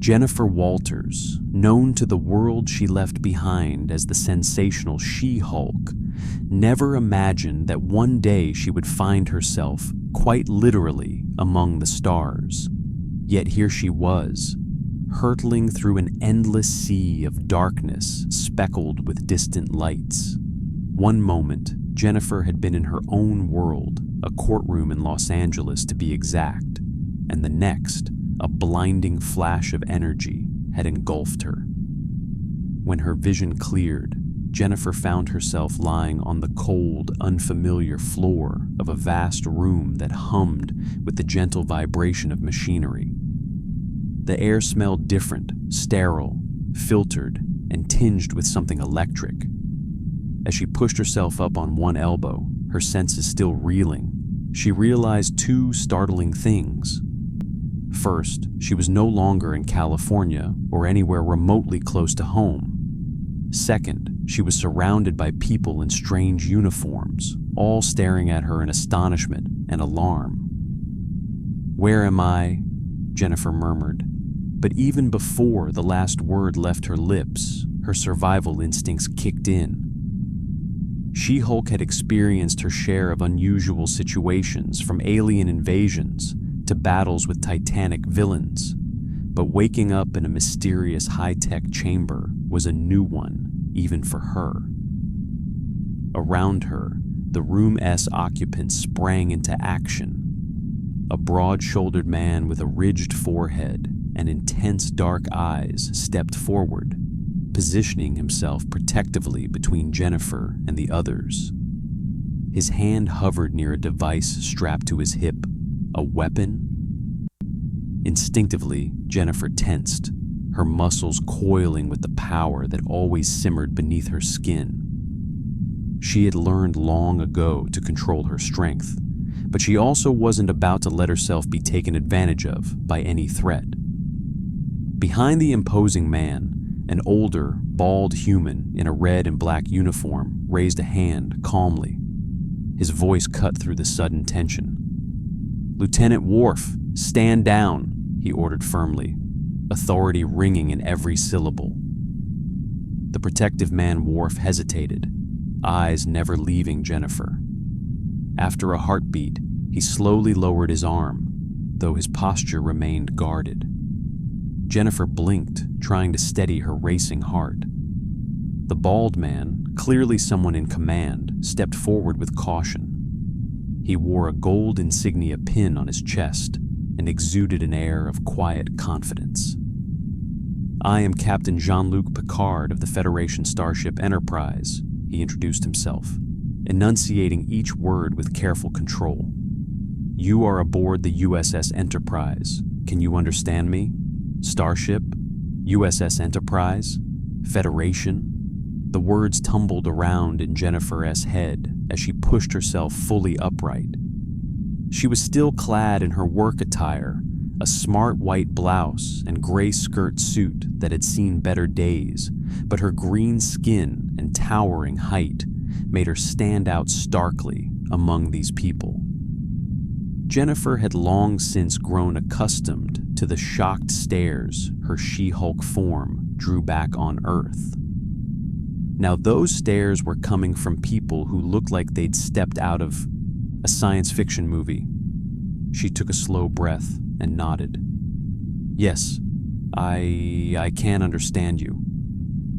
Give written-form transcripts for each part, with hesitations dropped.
Jennifer Walters, known to the world she left behind as the sensational She-Hulk, never imagined that one day she would find herself, quite literally, among the stars. Yet here she was, hurtling through an endless sea of darkness speckled with distant lights. One moment, Jennifer had been in her own world, a courtroom in Los Angeles to be exact, and the next, a blinding flash of energy had engulfed her. When her vision cleared, Jennifer found herself lying on the cold, unfamiliar floor of a vast room that hummed with the gentle vibration of machinery. The air smelled different, sterile, filtered, and tinged with something electric. As she pushed herself up on one elbow, her senses still reeling, she realized two startling things. First, she was no longer in California or anywhere remotely close to home. Second, she was surrounded by people in strange uniforms, all staring at her in astonishment and alarm. "Where am I?" Jennifer murmured. But even before the last word left her lips, her survival instincts kicked in. She-Hulk had experienced her share of unusual situations, from alien invasions to battles with titanic villains, but waking up in a mysterious high-tech chamber was a new one, even for her. Around her, the room's occupants sprang into action. A broad-shouldered man with a ridged forehead and intense dark eyes stepped forward, positioning himself protectively between Jennifer and the others. His hand hovered near a device strapped to his hip. A weapon? Instinctively, Jennifer tensed, her muscles coiling with the power that always simmered beneath her skin. She had learned long ago to control her strength, but she also wasn't about to let herself be taken advantage of by any threat. Behind the imposing man, an older, bald human in a red and black uniform raised a hand calmly. His voice cut through the sudden tension. "Lieutenant Worf, stand down," he ordered firmly, authority ringing in every syllable. The protective man Worf hesitated, eyes never leaving Jennifer. After a heartbeat, he slowly lowered his arm, though his posture remained guarded. Jennifer blinked, trying to steady her racing heart. The bald man, clearly someone in command, stepped forward with caution. He wore a gold insignia pin on his chest and exuded an air of quiet confidence. "I am Captain Jean-Luc Picard of the Federation starship Enterprise," he introduced himself, enunciating each word with careful control. "You are aboard the USS Enterprise. Can you understand me? Starship? USS Enterprise? Federation?" The words tumbled around in Jennifer's head as she pushed herself fully upright. She was still clad in her work attire, a smart white blouse and gray skirt suit that had seen better days, but her green skin and towering height made her stand out starkly among these people. Jennifer had long since grown accustomed to the shocked stares her She-Hulk form drew back on Earth. Now those stares were coming from people who looked like they'd stepped out of a science fiction movie. She took a slow breath and nodded. "Yes, I can understand you."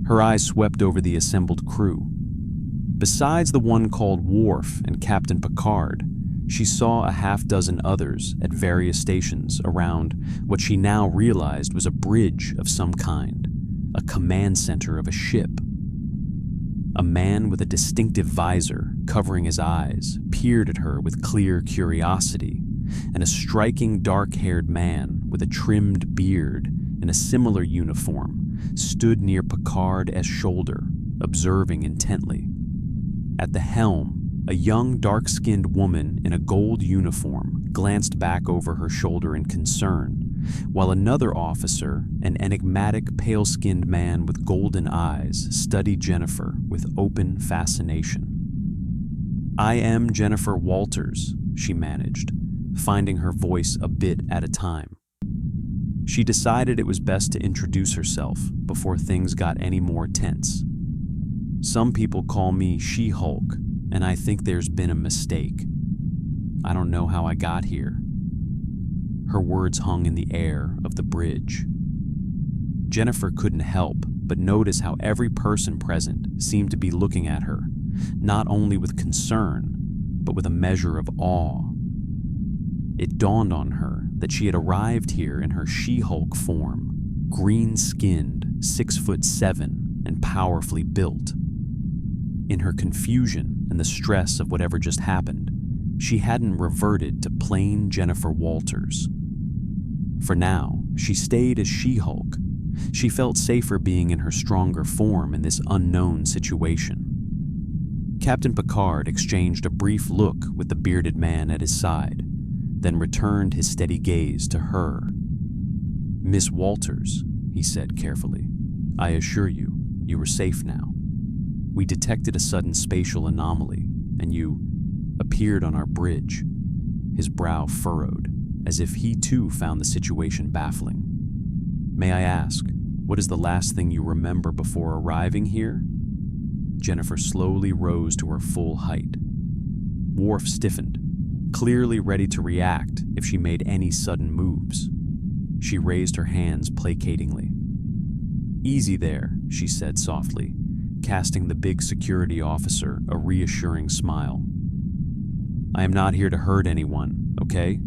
Her eyes swept over the assembled crew. Besides the one called Worf and Captain Picard, she saw a half-dozen others at various stations around what she now realized was a bridge of some kind, a command center of a ship. A man with a distinctive visor covering his eyes peered at her with clear curiosity, and a striking dark-haired man with a trimmed beard in a similar uniform stood near Picard's shoulder, observing intently. At the helm, a young dark-skinned woman in a gold uniform glanced back over her shoulder in concern, while another officer, an enigmatic pale-skinned man with golden eyes, studied Jennifer with open fascination. "I am Jennifer Walters," she managed, finding her voice a bit at a time. She decided it was best to introduce herself before things got any more tense. "Some people call me She-Hulk, and I think there's been a mistake. I don't know how I got here." Her words hung in the air of the bridge. Jennifer couldn't help but notice how every person present seemed to be looking at her, not only with concern, but with a measure of awe. It dawned on her that she had arrived here in her She-Hulk form, green-skinned, 6'7", and powerfully built. In her confusion and the stress of whatever just happened, she hadn't reverted to plain Jennifer Walters. For now, she stayed as She-Hulk. She felt safer being in her stronger form in this unknown situation. Captain Picard exchanged a brief look with the bearded man at his side, then returned his steady gaze to her. "Miss Walters," he said carefully, "I assure you, you are safe now. We detected a sudden spatial anomaly, and you appeared on our bridge." His brow furrowed, as if he too found the situation baffling. "May I ask, what is the last thing you remember before arriving here?" Jennifer slowly rose to her full height. Worf stiffened, clearly ready to react if she made any sudden moves. She raised her hands placatingly. "Easy there," she said softly, casting the big security officer a reassuring smile. "I am not here to hurt anyone, okay?"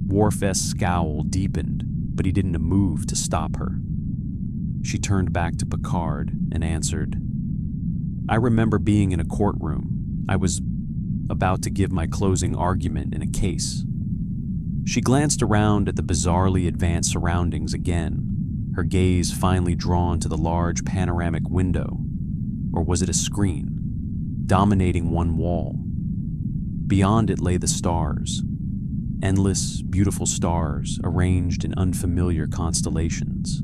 Worf's scowl deepened, but he didn't move to stop her. She turned back to Picard and answered, "I remember being in a courtroom. I was about to give my closing argument in a case." She glanced around at the bizarrely advanced surroundings again, her gaze finally drawn to the large panoramic window, or was it a screen, dominating one wall. Beyond it lay the stars, endless, beautiful stars arranged in unfamiliar constellations.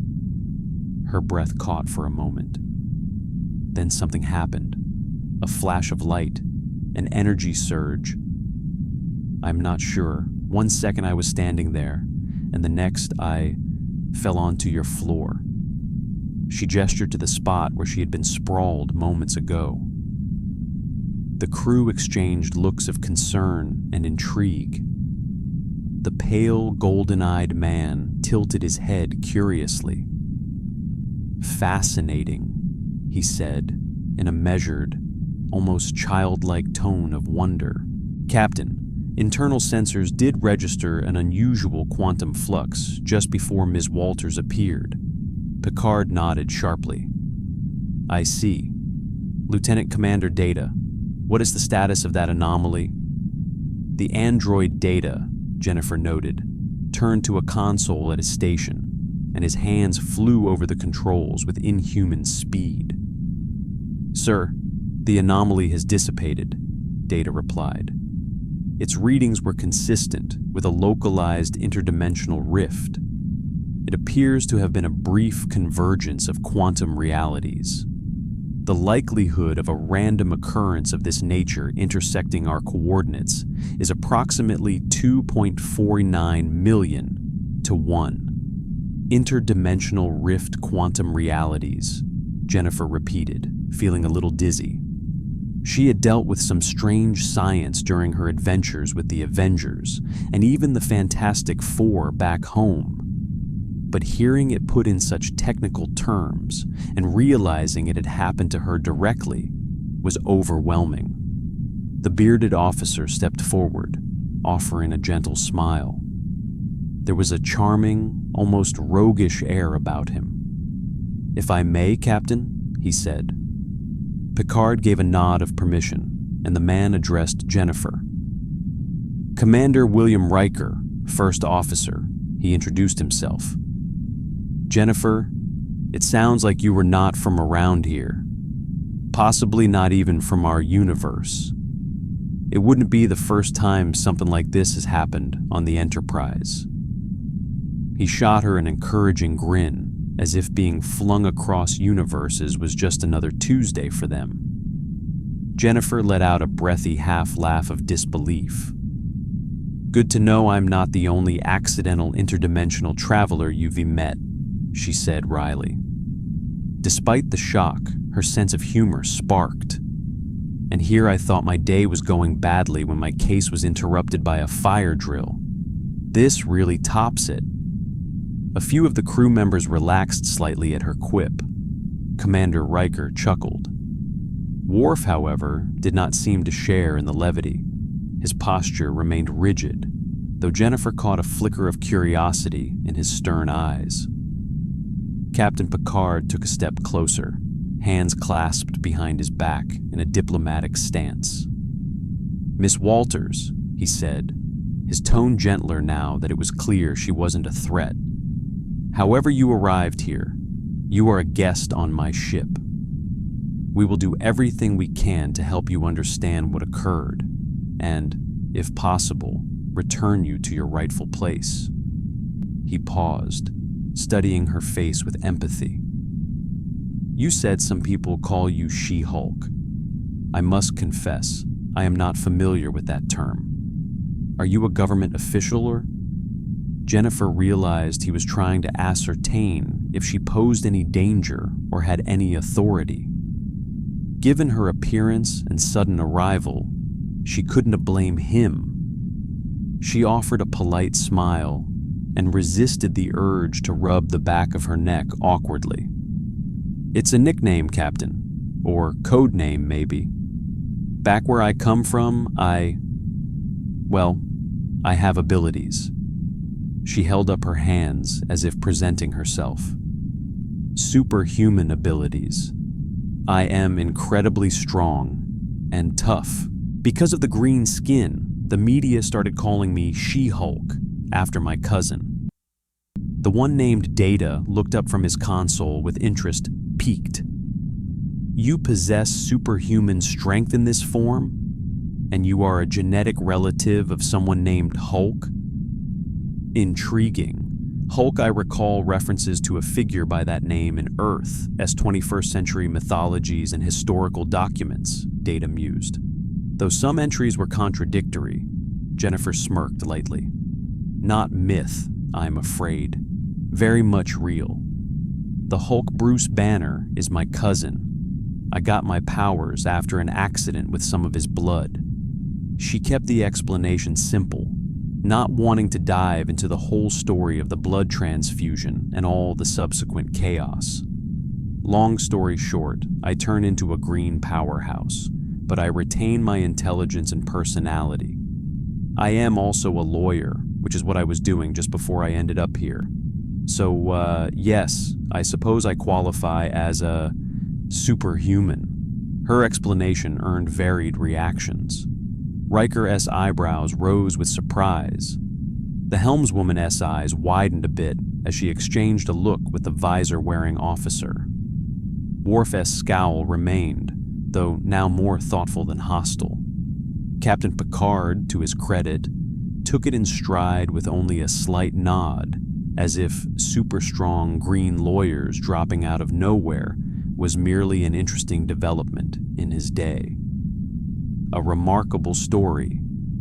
Her breath caught for a moment. Then something happened. A flash of light, an energy surge. I'm not sure. One second I was standing there, and the next I fell onto your floor. She gestured to the spot where she had been sprawled moments ago. The crew exchanged looks of concern and intrigue. The pale, golden-eyed man tilted his head curiously. "Fascinating," he said, in a measured, almost childlike tone of wonder. "Captain, internal sensors did register an unusual quantum flux just before Ms. Walters appeared." Picard nodded sharply. "I see. Lieutenant Commander Data, what is the status of that anomaly?" The android Data, Jennifer noted, turned to a console at his station, and his hands flew over the controls with inhuman speed. "Sir, the anomaly has dissipated," Data replied. Its readings were consistent with a localized interdimensional rift. It appears to have been a brief convergence of quantum realities. The likelihood of a random occurrence of this nature intersecting our coordinates is approximately 2.49 million to 1. Interdimensional rift quantum realities, Jennifer repeated, feeling a little dizzy. She had dealt with some strange science during her adventures with the Avengers, and even the Fantastic Four back home. But hearing it put in such technical terms and realizing it had happened to her directly was overwhelming. The bearded officer stepped forward, offering a gentle smile. There was a charming, almost roguish air about him. "If I may, Captain," he said. Picard gave a nod of permission, and the man addressed Jennifer. "Commander William Riker, First Officer," he introduced himself. "Jennifer, it sounds like you were not from around here. Possibly not even from our universe. It wouldn't be the first time something like this has happened on the Enterprise." He shot her an encouraging grin, as if being flung across universes was just another Tuesday for them. Jennifer let out a breathy half-laugh of disbelief. Good to know I'm not the only accidental interdimensional traveler you've met, she said wryly. Despite the shock, her sense of humor sparked. And here I thought my day was going badly when my case was interrupted by a fire drill. This really tops it. A few of the crew members relaxed slightly at her quip. Commander Riker chuckled. Worf, however, did not seem to share in the levity. His posture remained rigid, though Jennifer caught a flicker of curiosity in his stern eyes. Captain Picard took a step closer, hands clasped behind his back in a diplomatic stance. "Miss Walters," he said, his tone gentler now that it was clear she wasn't a threat. "However you arrived here, you are a guest on my ship. We will do everything we can to help you understand what occurred and, if possible, return you to your rightful place." He paused, studying her face with empathy. "You said some people call you She-Hulk. I must confess, I am not familiar with that term. Are you a government official or?" Jennifer realized he was trying to ascertain if she posed any danger or had any authority. Given her appearance and sudden arrival, she couldn't blame him. She offered a polite smile and resisted the urge to rub the back of her neck awkwardly. "It's a nickname, Captain, or code name maybe. Back where I come from, I have abilities." She held up her hands as if presenting herself. "Superhuman abilities. I am incredibly strong and tough. Because of the green skin, the media started calling me She-Hulk after my cousin." The one named Data looked up from his console with interest piqued. "You possess superhuman strength in this form? And you are a genetic relative of someone named Hulk? Intriguing. Hulk, I recall references to a figure by that name in Earth's 21st century mythologies and historical documents," Data mused. Though some entries were contradictory, Jennifer smirked lightly. "Not myth, I'm afraid. Very much real. The Hulk Bruce Banner is my cousin. I got my powers after an accident with some of his blood." She kept the explanation simple, not wanting to dive into the whole story of the blood transfusion and all the subsequent chaos. "Long story short, I turn into a green powerhouse, but I retain my intelligence and personality. I am also a lawyer, which is what I was doing just before I ended up here. So, yes, I suppose I qualify as a superhuman." Her explanation earned varied reactions. Riker's eyebrows rose with surprise. The helmswoman's eyes widened a bit as she exchanged a look with the visor-wearing officer. Worf's scowl remained, though now more thoughtful than hostile. Captain Picard, to his credit, took it in stride with only a slight nod, as if super-strong green lawyers dropping out of nowhere was merely an interesting development in his day. "A remarkable story,"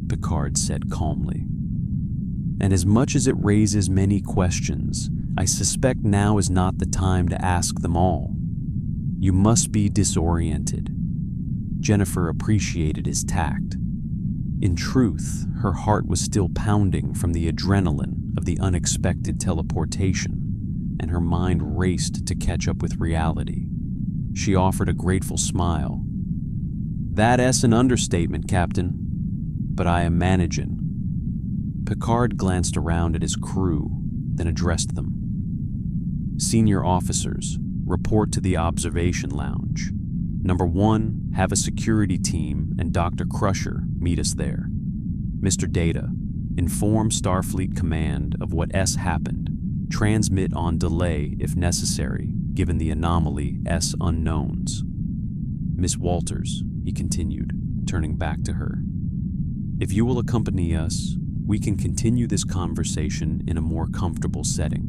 Picard said calmly. "And as much as it raises many questions, I suspect now is not the time to ask them all. You must be disoriented." Jennifer appreciated his tact. In truth, her heart was still pounding from the adrenaline of the unexpected teleportation, and her mind raced to catch up with reality. She offered a grateful smile. "That's an understatement, Captain, but I am managing." Picard glanced around at his crew, then addressed them. "Senior officers, report to the observation lounge. Number 1, have a security team and Dr. Crusher meet us there. Mr. Data, inform Starfleet Command of what happened. Transmit on delay if necessary, given the anomaly unknowns. Miss Walters," he continued, turning back to her, "if you will accompany us, we can continue this conversation in a more comfortable setting.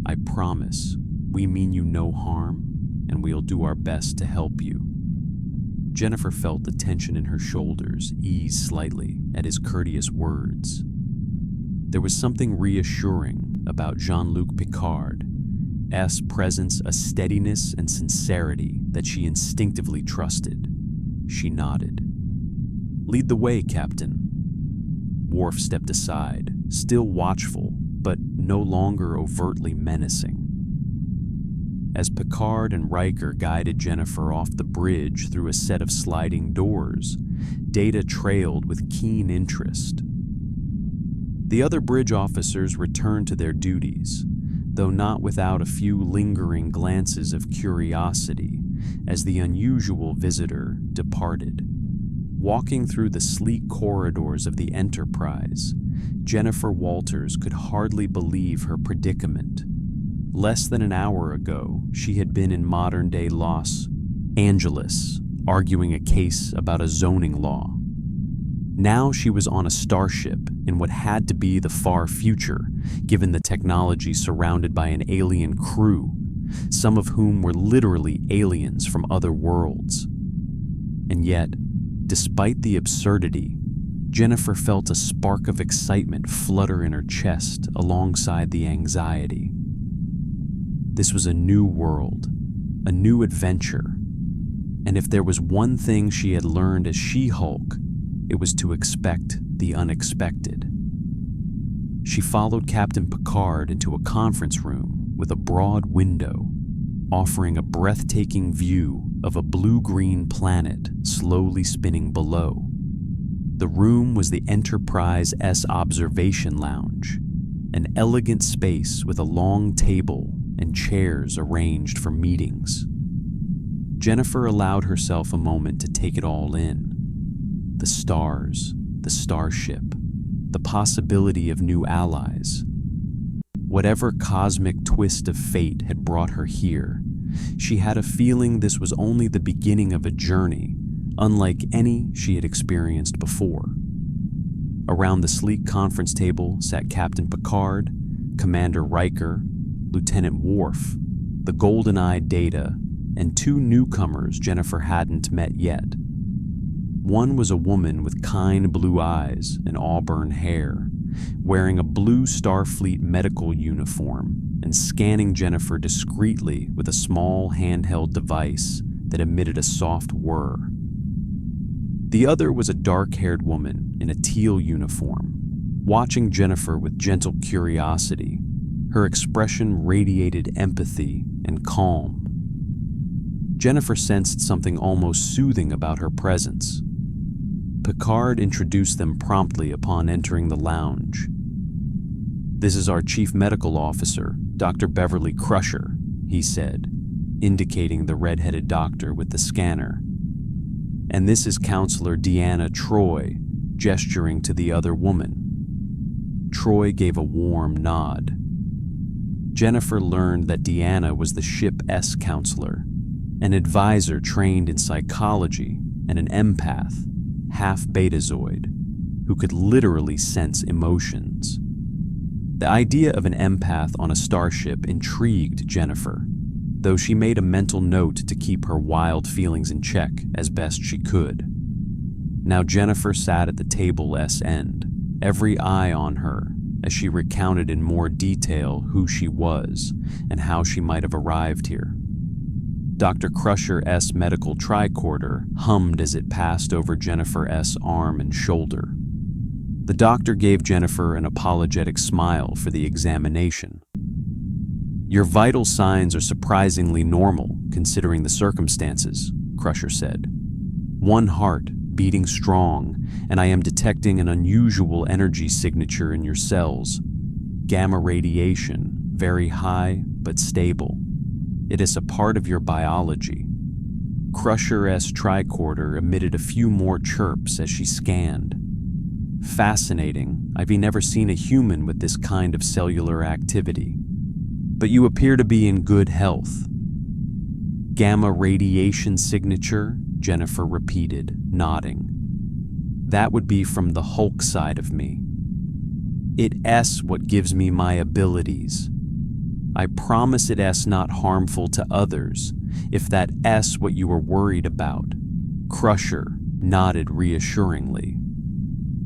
I promise we mean you no harm, and we'll do our best to help you." Jennifer felt the tension in her shoulders ease slightly at his courteous words. There was something reassuring about Jean-Luc Picard's presence, a steadiness and sincerity that she instinctively trusted. She nodded. "Lead the way, Captain." Worf stepped aside, still watchful, but no longer overtly menacing. As Picard and Riker guided Jennifer off the bridge through a set of sliding doors, Data trailed with keen interest. The other bridge officers returned to their duties, though not without a few lingering glances of curiosity as the unusual visitor departed. Walking through the sleek corridors of the Enterprise, Jennifer Walters could hardly believe her predicament. Less than an hour ago, she had been in modern-day Los Angeles, arguing a case about a zoning law. Now she was on a starship in what had to be the far future, given the technology surrounded by an alien crew, some of whom were literally aliens from other worlds. And yet, despite the absurdity, Jennifer felt a spark of excitement flutter in her chest alongside the anxiety. This was a new world, a new adventure, and if there was one thing she had learned as She-Hulk, it was to expect the unexpected. She followed Captain Picard into a conference room with a broad window, offering a breathtaking view of a blue-green planet slowly spinning below. The room was the Enterprise-S observation lounge, an elegant space with a long table and chairs arranged for meetings. Jennifer allowed herself a moment to take it all in. The stars, the starship, the possibility of new allies. Whatever cosmic twist of fate had brought her here, she had a feeling this was only the beginning of a journey unlike any she had experienced before. Around the sleek conference table sat Captain Picard, Commander Riker, Lieutenant Worf, the golden-eyed Data, and two newcomers Jennifer hadn't met yet. One was a woman with kind blue eyes and auburn hair, wearing a blue Starfleet medical uniform and scanning Jennifer discreetly with a small handheld device that emitted a soft whir. The other was a dark-haired woman in a teal uniform, watching Jennifer with gentle curiosity. Her expression radiated empathy and calm. Jennifer sensed something almost soothing about her presence. Picard introduced them promptly upon entering the lounge. "This is our Chief Medical Officer, Dr. Beverly Crusher," he said, indicating the red-headed doctor with the scanner. "And this is Counselor Deanna Troi," gesturing to the other woman. Troi gave a warm nod. Jennifer learned that Deanna was the ship's counselor, an advisor trained in psychology and an empath, half betazoid, who could literally sense emotions. The idea of an empath on a starship intrigued Jennifer, though she made a mental note to keep her wild feelings in check as best she could. Now Jennifer sat at the table's end, every eye on her, as she recounted in more detail who she was and how she might have arrived here. Dr. Crusher's medical tricorder hummed as it passed over Jennifer's arm and shoulder. The doctor gave Jennifer an apologetic smile for the examination. "Your vital signs are surprisingly normal, considering the circumstances," Crusher said. "One heart, beating strong, and I am detecting an unusual energy signature in your cells. Gamma radiation, very high but stable. It is a part of your biology." Crusher's tricorder emitted a few more chirps as she scanned. "Fascinating. I've never seen a human with this kind of cellular activity. But you appear to be in good health." "Gamma radiation signature," Jennifer repeated, nodding. "That would be from the Hulk side of me. It's what gives me my abilities. I promise it's not harmful to others, if that's what you were worried about. Crusher nodded reassuringly.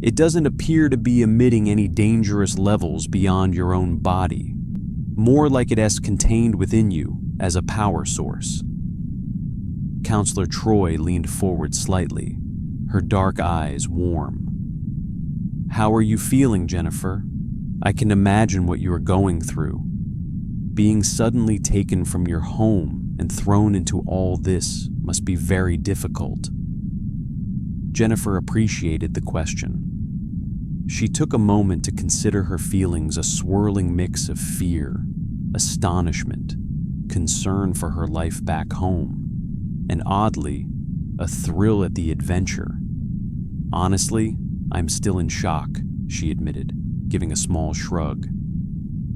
It doesn't appear to be emitting any dangerous levels beyond your own body, more like it is contained within you as a power source. Counselor Troy leaned forward slightly, her dark eyes warm. How are you feeling, Jennifer? I can imagine what you are going through. Being suddenly taken from your home and thrown into all this must be very difficult. Jennifer appreciated the question. She took a moment to consider her feelings, a swirling mix of fear, astonishment, concern for her life back home, and oddly, a thrill at the adventure. Honestly, I'm still in shock, she admitted, giving a small shrug.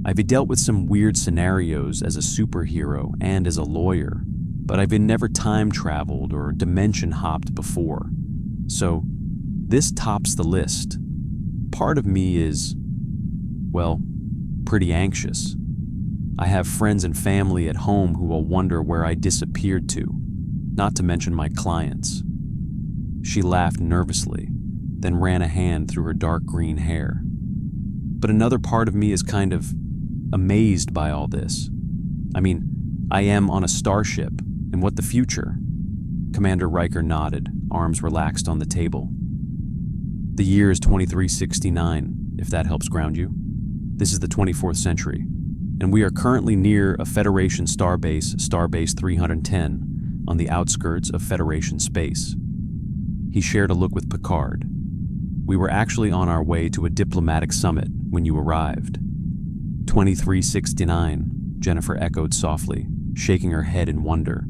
I've dealt with some weird scenarios as a superhero and as a lawyer, but I've never time traveled or dimension hopped before. So, this tops the list. Part of me is, well, pretty anxious. I have friends and family at home who will wonder where I disappeared to, not to mention my clients. She laughed nervously, then ran a hand through her dark green hair. But another part of me is kind of amazed by all this. I mean, I am on a starship, and what the future? Commander Riker nodded, arms relaxed on the table. The year is 2369, if that helps ground you. This is the 24th century, and we are currently near a Federation starbase, Starbase 310, on the outskirts of Federation space. He shared a look with Picard. We were actually on our way to a diplomatic summit when you arrived. 2369, Jennifer echoed softly, shaking her head in wonder.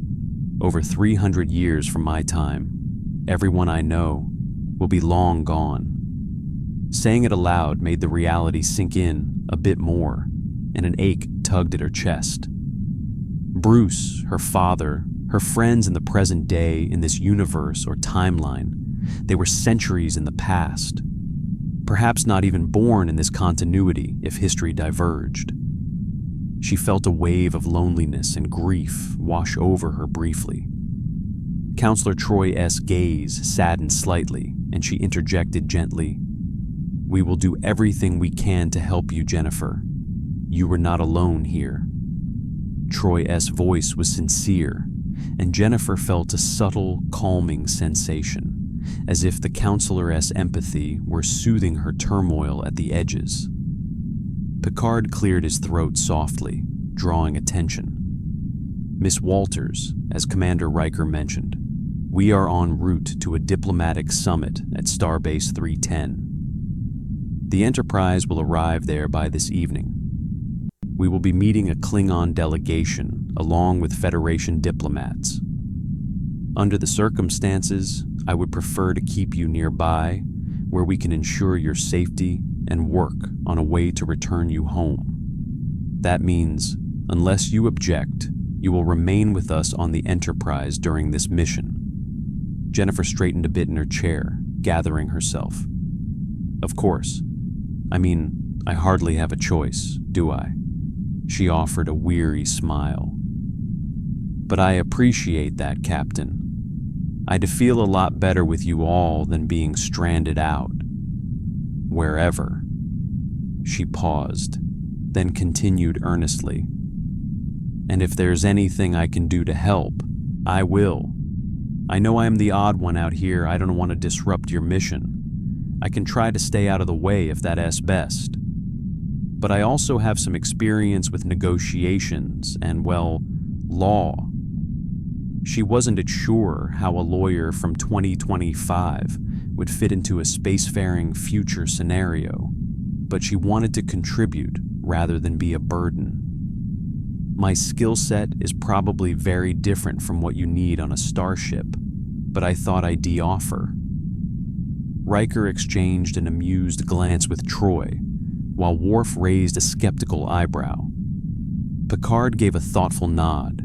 Over 300 years from my time, everyone I know will be long gone. Saying it aloud made the reality sink in a bit more, and an ache tugged at her chest. Bruce, her father, her friends in the present day in this universe or timeline, they were centuries in the past. Perhaps not even born in this continuity if history diverged. She felt a wave of loneliness and grief wash over her briefly. Counselor Troy's gaze saddened slightly, and she interjected gently, "We will do everything we can to help you, Jennifer. You were not alone here." Troy's voice was sincere, and Jennifer felt a subtle, calming sensation, as if the counselor's empathy were soothing her turmoil at the edges. Picard cleared his throat softly, drawing attention. "Miss Walters, as Commander Riker mentioned, we are en route to a diplomatic summit at Starbase 310. The Enterprise will arrive there by this evening. We will be meeting a Klingon delegation along with Federation diplomats. Under the circumstances, I would prefer to keep you nearby, where we can ensure your safety and work on a way to return you home. That means, unless you object, you will remain with us on the Enterprise during this mission." Jennifer straightened a bit in her chair, gathering herself. "Of course. I mean, I hardly have a choice, do I?" She offered a weary smile. "But I appreciate that, Captain. I'd feel a lot better with you all than being stranded out. Wherever." She paused, then continued earnestly. "And if there's anything I can do to help, I will. I know I am the odd one out here. I don't want to disrupt your mission. I can try to stay out of the way if that's best. But I also have some experience with negotiations and, well, law." She wasn't sure how a lawyer from 2025 would fit into a spacefaring future scenario, but she wanted to contribute rather than be a burden. "My skill set is probably very different from what you need on a starship, but I thought I'd offer." Riker exchanged an amused glance with Troy, while Worf raised a skeptical eyebrow. Picard gave a thoughtful nod.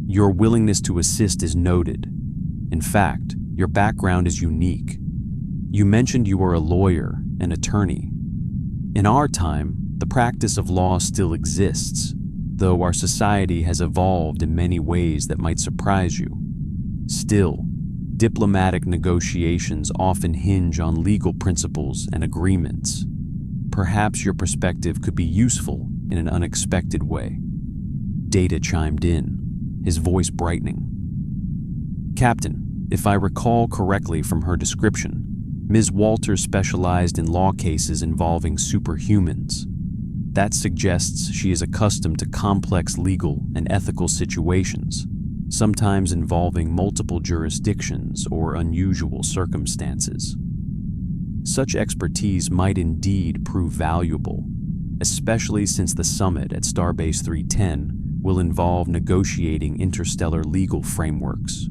"Your willingness to assist is noted. In fact, your background is unique. You mentioned you are a lawyer, an attorney. In our time, the practice of law still exists, though our society has evolved in many ways that might surprise you. Still, Diplomatic negotiations often hinge on legal principles and agreements. Perhaps your perspective could be useful in an unexpected way. Data chimed in, his voice brightening. Captain, if I recall correctly from her description, Ms. Walters specialized in law cases involving superhumans. That suggests she is accustomed to complex legal and ethical situations, sometimes involving multiple jurisdictions or unusual circumstances. Such expertise might indeed prove valuable, especially since the summit at Starbase 310 will involve negotiating interstellar legal frameworks.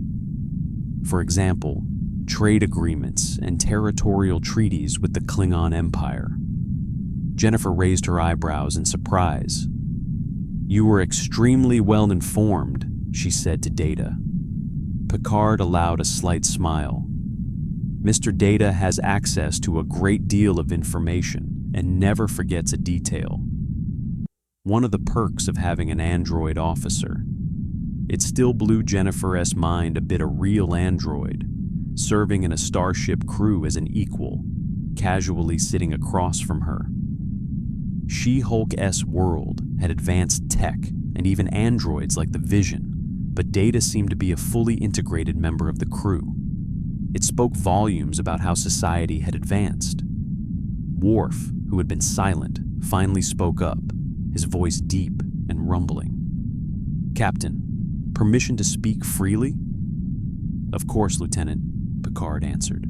For example, trade agreements and territorial treaties with the Klingon Empire. Jennifer raised her eyebrows in surprise. "You were extremely well informed," she said to Data. Picard allowed a slight smile. Mr. Data has access to a great deal of information and never forgets a detail. One of the perks of having an android officer. It still blew Jennifer's mind a bit a real android, serving in a starship crew as an equal, casually sitting across from her. She-Hulk's world had advanced tech and even androids like the Vision, but Data seemed to be a fully integrated member of the crew. It spoke volumes about how society had advanced. Worf, who had been silent, finally spoke up, his voice deep and rumbling. "Captain, permission to speak freely?" "Of course, Lieutenant," Picard answered.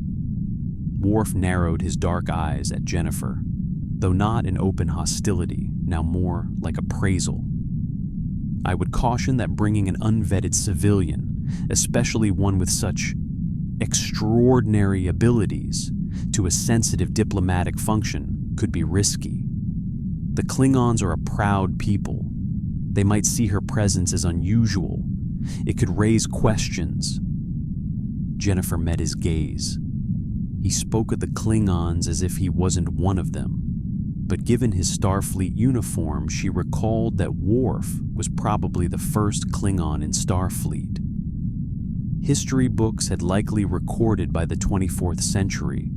Worf narrowed his dark eyes at Jennifer, though not in open hostility, now more like appraisal. "I would caution that bringing an unvetted civilian, especially one with such extraordinary abilities, to a sensitive diplomatic function could be risky. The Klingons are a proud people. They might see her presence as unusual. It could raise questions." Jennifer met his gaze. He spoke of the Klingons as if he wasn't one of them, but given his Starfleet uniform, she recalled that Worf was probably the first Klingon in Starfleet. History books had likely recorded by the 24th century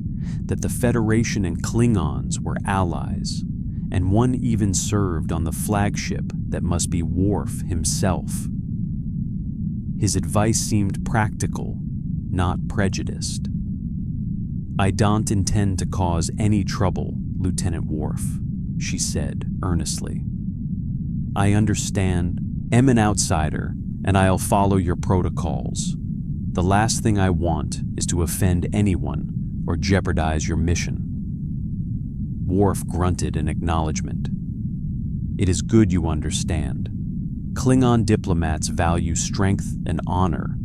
that the Federation and Klingons were allies, and one even served on the flagship that must be Worf himself. His advice seemed practical, not prejudiced. "I don't intend to cause any trouble, Lieutenant Worf," she said earnestly. "I understand. I'm an outsider, and I'll follow your protocols. The last thing I want is to offend anyone or jeopardize your mission." Worf grunted in acknowledgement. "It is good you understand. Klingon diplomats value strength and honor,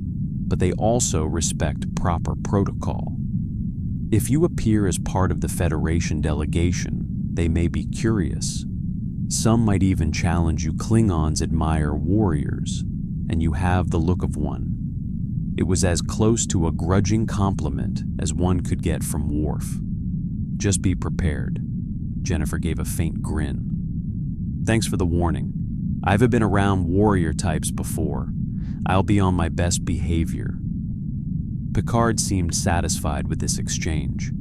but they also respect proper protocol. If you appear as part of the Federation delegation, they may be curious. Some might even challenge you. Klingons admire warriors, and you have the look of one." It was as close to a grudging compliment as one could get from Worf. "Just be prepared." Jennifer gave a faint grin. "Thanks for the warning. I've been around warrior types before. I'll be on my best behavior." Picard seemed satisfied with this exchange.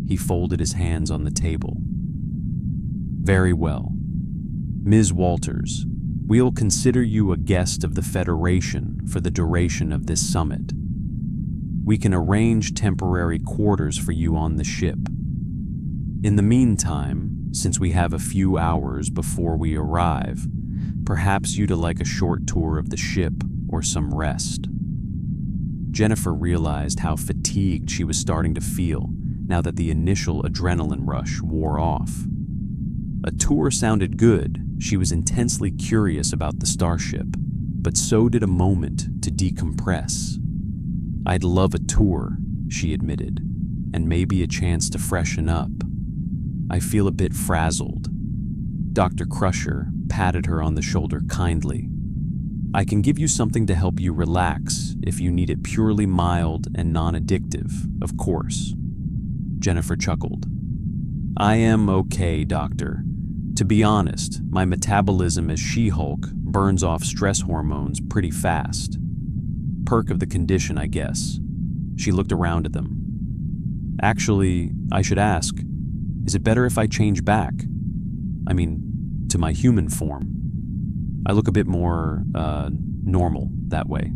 He folded his hands on the table. "Very well. Ms. Walters, we'll consider you a guest of the Federation for the duration of this summit. We can arrange temporary quarters for you on the ship. In the meantime, since we have a few hours before we arrive, perhaps you'd like a short tour of the ship or some rest." Jennifer realized how fatigued she was starting to feel now that the initial adrenaline rush wore off. A tour sounded good. She was intensely curious about the starship, but so did a moment to decompress. "I'd love a tour," she admitted, "and maybe a chance to freshen up. I feel a bit frazzled." Dr. Crusher patted her on the shoulder kindly. "I can give you something to help you relax if you need it purely mild and non-addictive, of course." Jennifer chuckled. "I am okay, Doctor. To be honest, my metabolism as She-Hulk burns off stress hormones pretty fast. Perk of the condition, I guess." She looked around at them. Actually, I should ask, is it better if I change back? I mean, to my human form. I look a bit more, normal that way.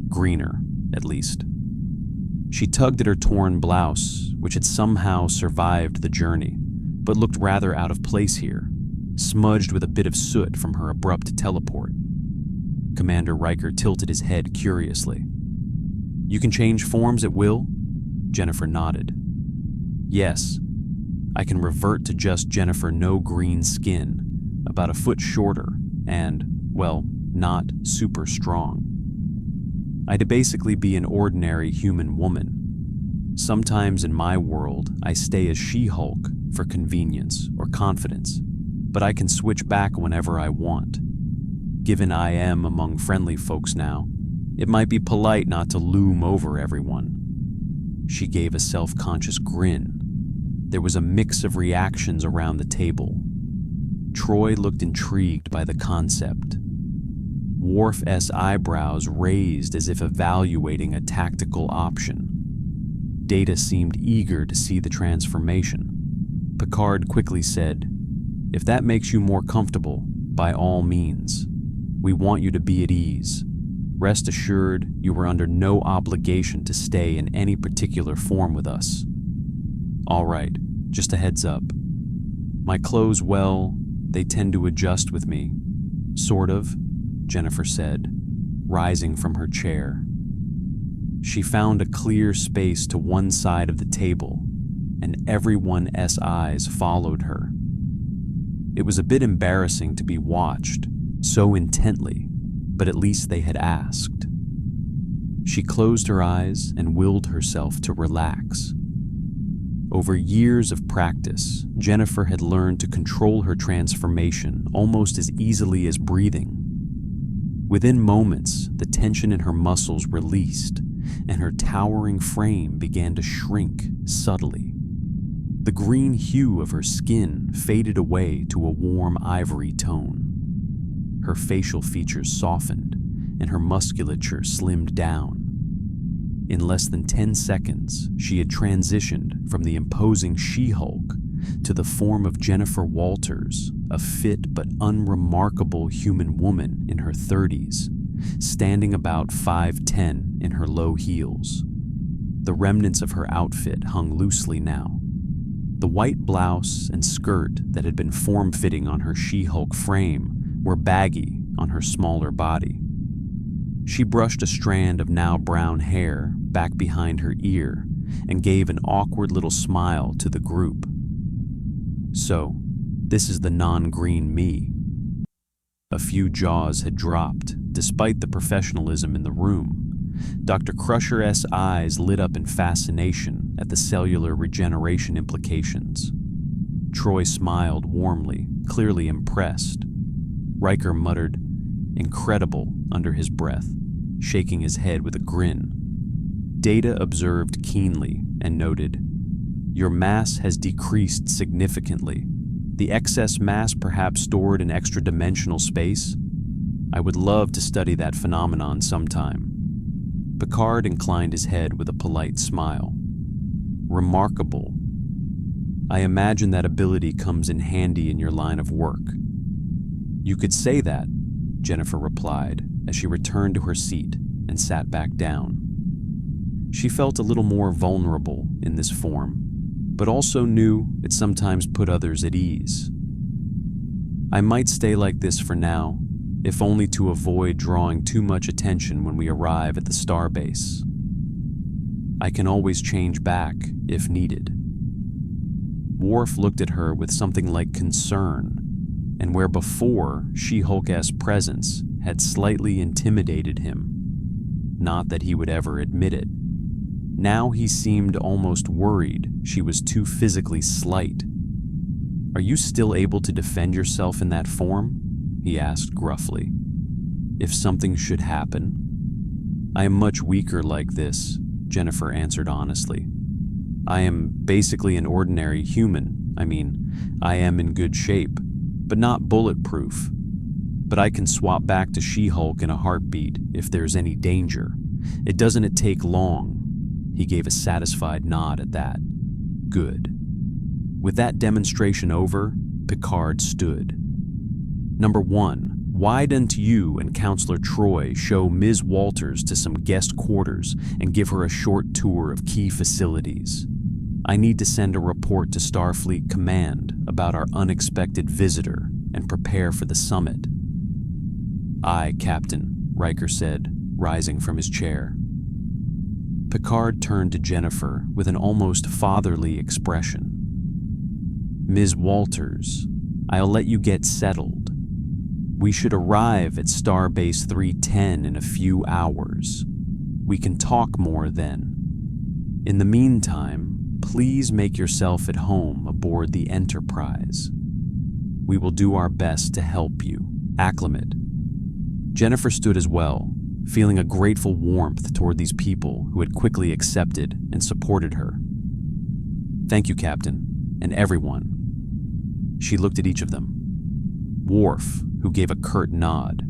Greener, at least. She tugged at her torn blouse, which had somehow survived the journey, but looked rather out of place here, smudged with a bit of soot from her abrupt teleport. Commander Riker tilted his head curiously. You can change forms at will? Jennifer nodded. Yes, I can revert to just Jennifer no green skin, about a foot shorter, and, well, not super strong. I'd basically be an ordinary human woman. Sometimes in my world, I stay as She-Hulk for convenience or confidence, but I can switch back whenever I want. Given I am among friendly folks now, it might be polite not to loom over everyone. She gave a self-conscious grin. There was a mix of reactions around the table. Troy looked intrigued by the concept. Worf's eyebrows raised as if evaluating a tactical option. Data seemed eager to see the transformation. Picard quickly said, "If that makes you more comfortable, by all means. We want you to be at ease. Rest assured, you are under no obligation to stay in any particular form with us." "All right, just a heads up. My clothes, well, they tend to adjust with me. Sort of," Jennifer said, rising from her chair. She found a clear space to one side of the table, and everyone's eyes followed her. It was a bit embarrassing to be watched so intently, but at least they had asked. She closed her eyes and willed herself to relax. Over years of practice, Jennifer had learned to control her transformation almost as easily as breathing. Within moments, the tension in her muscles released, and her towering frame began to shrink subtly. The green hue of her skin faded away to a warm ivory tone. Her facial features softened, and her musculature slimmed down. In less than 10 seconds, she had transitioned from the imposing She-Hulk to the form of Jennifer Walters, a fit but unremarkable human woman in her 30s, standing about 5'10" in her low heels. The remnants of her outfit hung loosely now. The white blouse and skirt that had been form-fitting on her She-Hulk frame were baggy on her smaller body. She brushed a strand of now brown hair back behind her ear and gave an awkward little smile to the group. "So, this is the non-green me." A few jaws had dropped, despite the professionalism in the room. Dr. Crusher's eyes lit up in fascination at the cellular regeneration implications. Troy smiled warmly, clearly impressed. Riker muttered, "Incredible," under his breath, shaking his head with a grin. Data observed keenly and noted, "Your mass has decreased significantly. The excess mass perhaps stored in extra-dimensional space? I would love to study that phenomenon sometime." Picard inclined his head with a polite smile. "Remarkable. I imagine that ability comes in handy in your line of work." "You could say that," Jennifer replied as she returned to her seat and sat back down. She felt a little more vulnerable in this form, but also knew it sometimes put others at ease. "I might stay like this for now, if only to avoid drawing too much attention when we arrive at the starbase. I can always change back if needed." Worf looked at her with something like concern, and where before She-Hulk's presence had slightly intimidated him, not that he would ever admit it, now he seemed almost worried she was too physically slight. "Are you still able to defend yourself in that form?" he asked gruffly. "If something should happen?" "I am much weaker like this," Jennifer answered honestly. "I am basically an ordinary human. I am in good shape, but not bulletproof. But I can swap back to She-Hulk in a heartbeat if there's any danger. It doesn't take long." He gave a satisfied nod at that. Good. With that demonstration over, Picard stood. Number 1. Why don't you and Counselor Troy show Ms. Walters to some guest quarters and give her a short tour of key facilities? I need to send a report to Starfleet Command about our unexpected visitor and prepare for the summit. Aye, Captain, Riker said, rising from his chair. Picard turned to Jennifer with an almost fatherly expression. Ms. Walters, I'll let you get settled. We should arrive at Starbase 310 in a few hours. We can talk more then. In the meantime, please make yourself at home aboard the Enterprise. We will do our best to help you. Acclimate. Jennifer stood as well, feeling a grateful warmth toward these people who had quickly accepted and supported her. Thank you, Captain, and everyone. She looked at each of them. Worf, who gave a curt nod.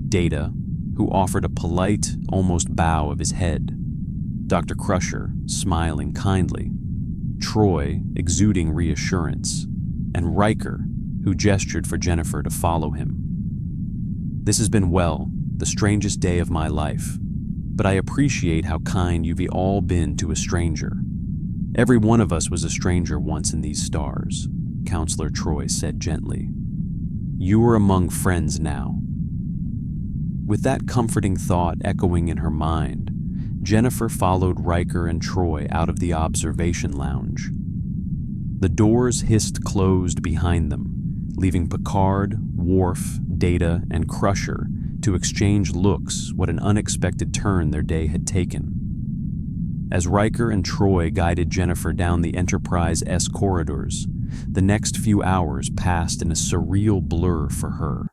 Data, who offered a polite, almost bow of his head. Dr. Crusher, smiling kindly. Troy, exuding reassurance. And Riker, who gestured for Jennifer to follow him. This has been, well, the strangest day of my life, but I appreciate how kind you've all been to a stranger. Every one of us was a stranger once in these stars, Counselor Troy said gently. You are among friends now. With that comforting thought echoing in her mind, Jennifer followed Riker and Troy out of the observation lounge. The doors hissed closed behind them, leaving Picard, Worf, Data, and Crusher to exchange looks what an unexpected turn their day had taken. As Riker and Troy guided Jennifer down the Enterprise-S corridors, the next few hours passed in a surreal blur for her.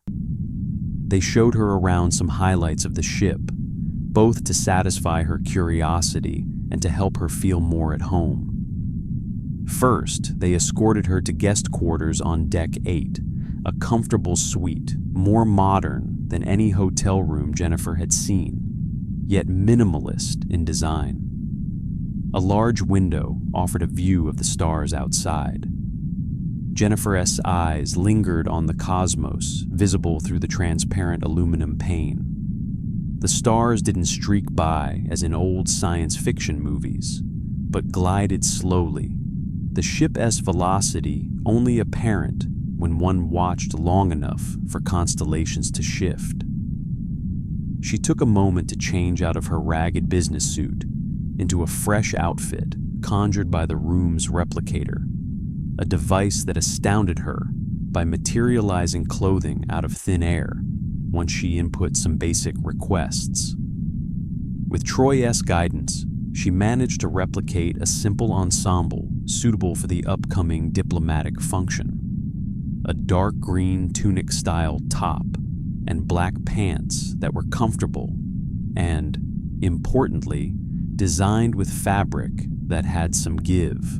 They showed her around some highlights of the ship, both to satisfy her curiosity and to help her feel more at home. First, they escorted her to guest quarters on Deck 8, a comfortable suite, more modern than any hotel room Jennifer had seen, yet minimalist in design. A large window offered a view of the stars outside. Jennifer's eyes lingered on the cosmos, visible through the transparent aluminum pane. The stars didn't streak by as in old science fiction movies, but glided slowly, the ship's velocity only apparent when one watched long enough for constellations to shift. She took a moment to change out of her ragged business suit into a fresh outfit conjured by the room's replicator, a device that astounded her by materializing clothing out of thin air once she input some basic requests. With Troy's guidance, she managed to replicate a simple ensemble suitable for the upcoming diplomatic function. A dark green tunic-style top and black pants that were comfortable and, importantly, designed with fabric that had some give.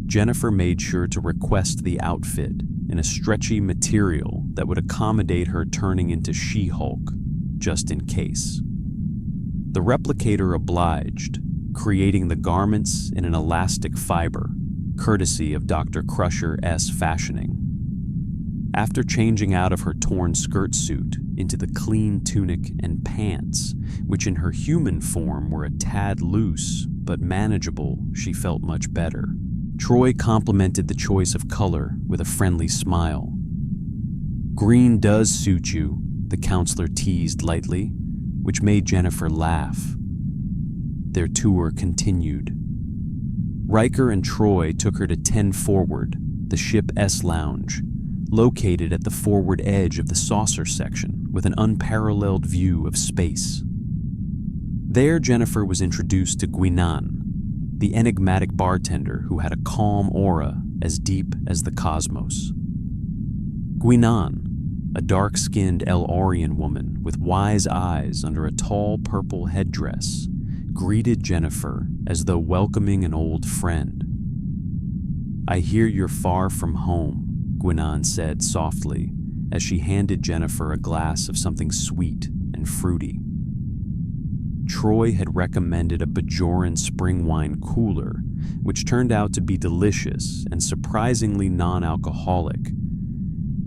Jennifer made sure to request the outfit in a stretchy material that would accommodate her turning into She-Hulk, just in case. The replicator obliged, creating the garments in an elastic fiber, courtesy of Dr. Crusher's fashioning. After changing out of her torn skirt suit into the clean tunic and pants, which in her human form were a tad loose but manageable, she felt much better. Troy complimented the choice of color with a friendly smile. Green does suit you, the counselor teased lightly, which made Jennifer laugh. Their tour continued. Riker and Troy took her to 10 Forward, the ship's lounge, located at the forward edge of the saucer section with an unparalleled view of space. There, Jennifer was introduced to Klingon, the enigmatic bartender who had a calm aura as deep as the cosmos. Klingon, a dark-skinned El-Aurian woman with wise eyes under a tall purple headdress, greeted Jennifer as though welcoming an old friend. I hear you're far from home, Klingon said softly as she handed Jennifer a glass of something sweet and fruity. Troy had recommended a Bajoran spring wine cooler, which turned out to be delicious and surprisingly non-alcoholic.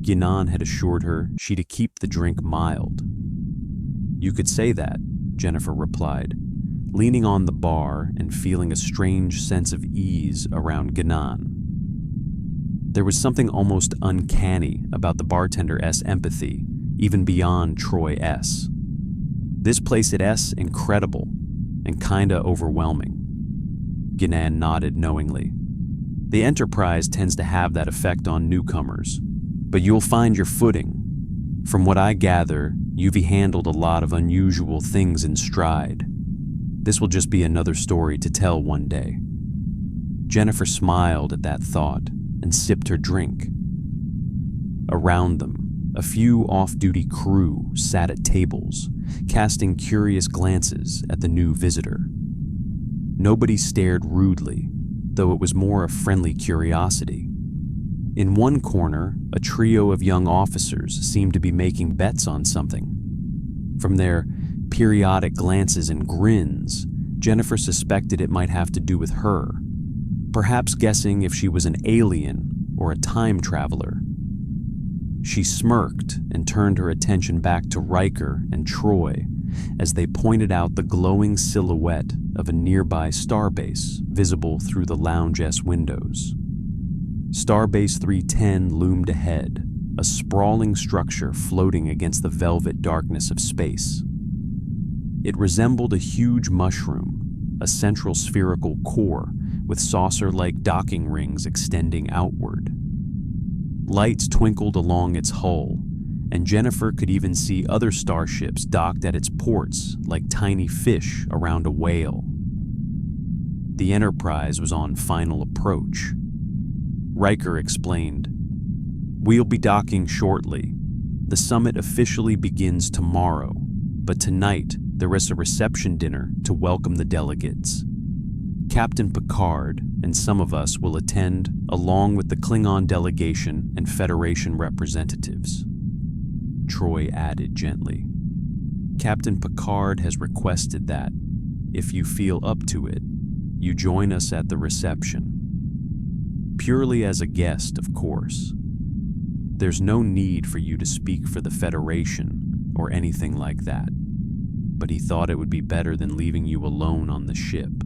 Guinan had assured her she to keep the drink mild. "You could say that," Jennifer replied, leaning on the bar and feeling a strange sense of ease around Guinan. There was something almost uncanny about the bartender's empathy, even beyond Troy S. "This place at S incredible and kinda overwhelming." Guinan nodded knowingly. "The Enterprise tends to have that effect on newcomers, but you'll find your footing. From what I gather, you've handled a lot of unusual things in stride. This will just be another story to tell one day." Jennifer smiled at that thought and sipped her drink. Around them, a few off-duty crew sat at tables, casting curious glances at the new visitor. Nobody stared rudely, though it was more a friendly curiosity. In one corner, a trio of young officers seemed to be making bets on something. From their periodic glances and grins, Jennifer suspected it might have to do with her, perhaps guessing if she was an alien or a time traveler. She smirked and turned her attention back to Riker and Troy as they pointed out the glowing silhouette of a nearby starbase visible through the lounge S windows. Starbase 310 loomed ahead, a sprawling structure floating against the velvet darkness of space. It resembled a huge mushroom, a central spherical core with saucer-like docking rings extending outward. Lights twinkled along its hull, and Jennifer could even see other starships docked at its ports like tiny fish around a whale. The Enterprise was on final approach. Riker explained, "We'll be docking shortly. The summit officially begins tomorrow, but tonight there is a reception dinner to welcome the delegates. Captain Picard and some of us will attend, along with the Klingon delegation and Federation representatives." Troy added gently, "Captain Picard has requested that, if you feel up to it, you join us at the reception. Purely as a guest, of course. There's no need for you to speak for the Federation or anything like that, but he thought it would be better than leaving you alone on the ship.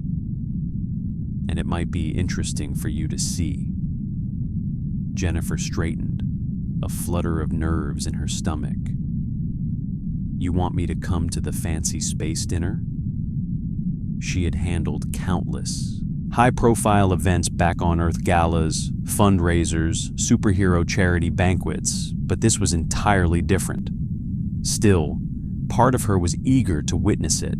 And it might be interesting for you to see." Jennifer straightened, a flutter of nerves in her stomach. "You want me to come to the fancy space dinner?" She had handled countless high-profile events back on Earth, galas, fundraisers, superhero charity banquets, but this was entirely different. Still, part of her was eager to witness it.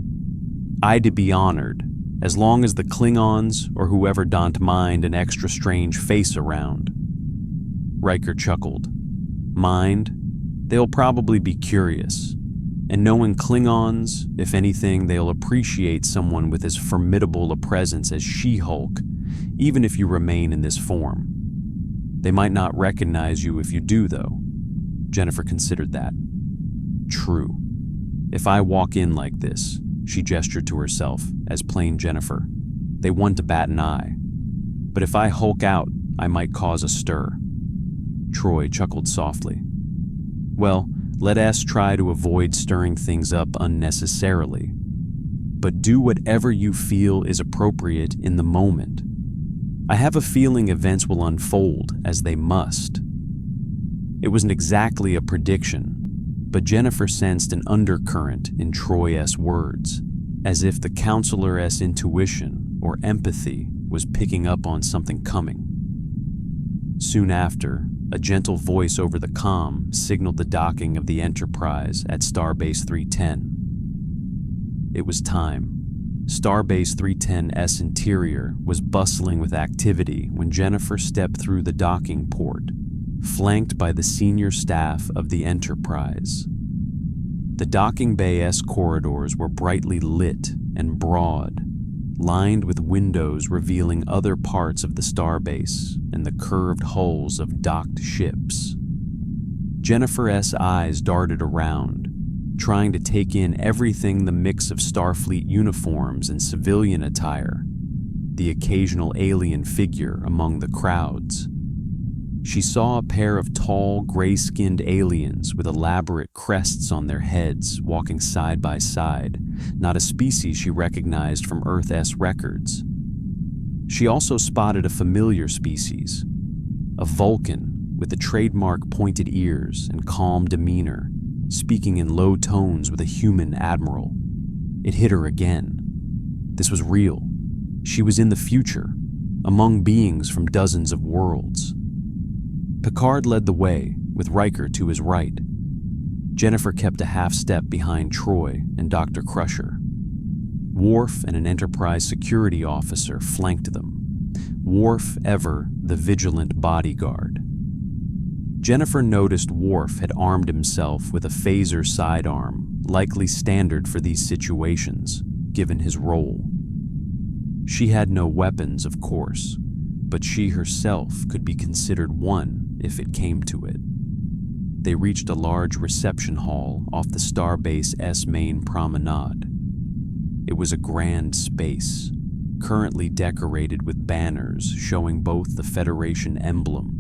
"I'd be honored, as long as the Klingons or whoever don't mind an extra strange face around." Riker chuckled. "Mind? They'll probably be curious. And knowing Klingons, if anything, they'll appreciate someone with as formidable a presence as She-Hulk, even if you remain in this form. They might not recognize you if you do, though." Jennifer considered that. "True. If I walk in like this," she gestured to herself as plain Jennifer, "they want to bat an eye. But if I hulk out, I might cause a stir." Troy chuckled softly. "Well, let us try to avoid stirring things up unnecessarily. But do whatever you feel is appropriate in the moment. I have a feeling events will unfold as they must." It wasn't exactly a prediction, but Jennifer sensed an undercurrent in Troy's words, as if the counselor's intuition or empathy was picking up on something coming. Soon after, a gentle voice over the comm signaled the docking of the Enterprise at Starbase 310. It was time. Starbase 310's interior was bustling with activity when Jennifer stepped through the docking port, flanked by the senior staff of the Enterprise. The docking bay's corridors were brightly lit and broad, lined with windows revealing other parts of the starbase and the curved hulls of docked ships. Jennifer's eyes darted around, trying to take in everything: the mix of Starfleet uniforms and civilian attire, the occasional alien figure among the crowds. She saw a pair of tall, gray-skinned aliens with elaborate crests on their heads walking side by side, not a species she recognized from Earth-S records. She also spotted a familiar species, a Vulcan with the trademark pointed ears and calm demeanor, speaking in low tones with a human admiral. It hit her again. This was real. She was in the future, among beings from dozens of worlds. Picard led the way, with Riker to his right. Jennifer kept a half step behind Troy and Dr. Crusher. Worf and an Enterprise security officer flanked them. Worf, ever the vigilant bodyguard. Jennifer noticed Worf had armed himself with a phaser sidearm, likely standard for these situations, given his role. She had no weapons, of course, but she herself could be considered one if it came to it. They reached a large reception hall off the Starbase S main promenade. It was a grand space, currently decorated with banners showing both the Federation emblem,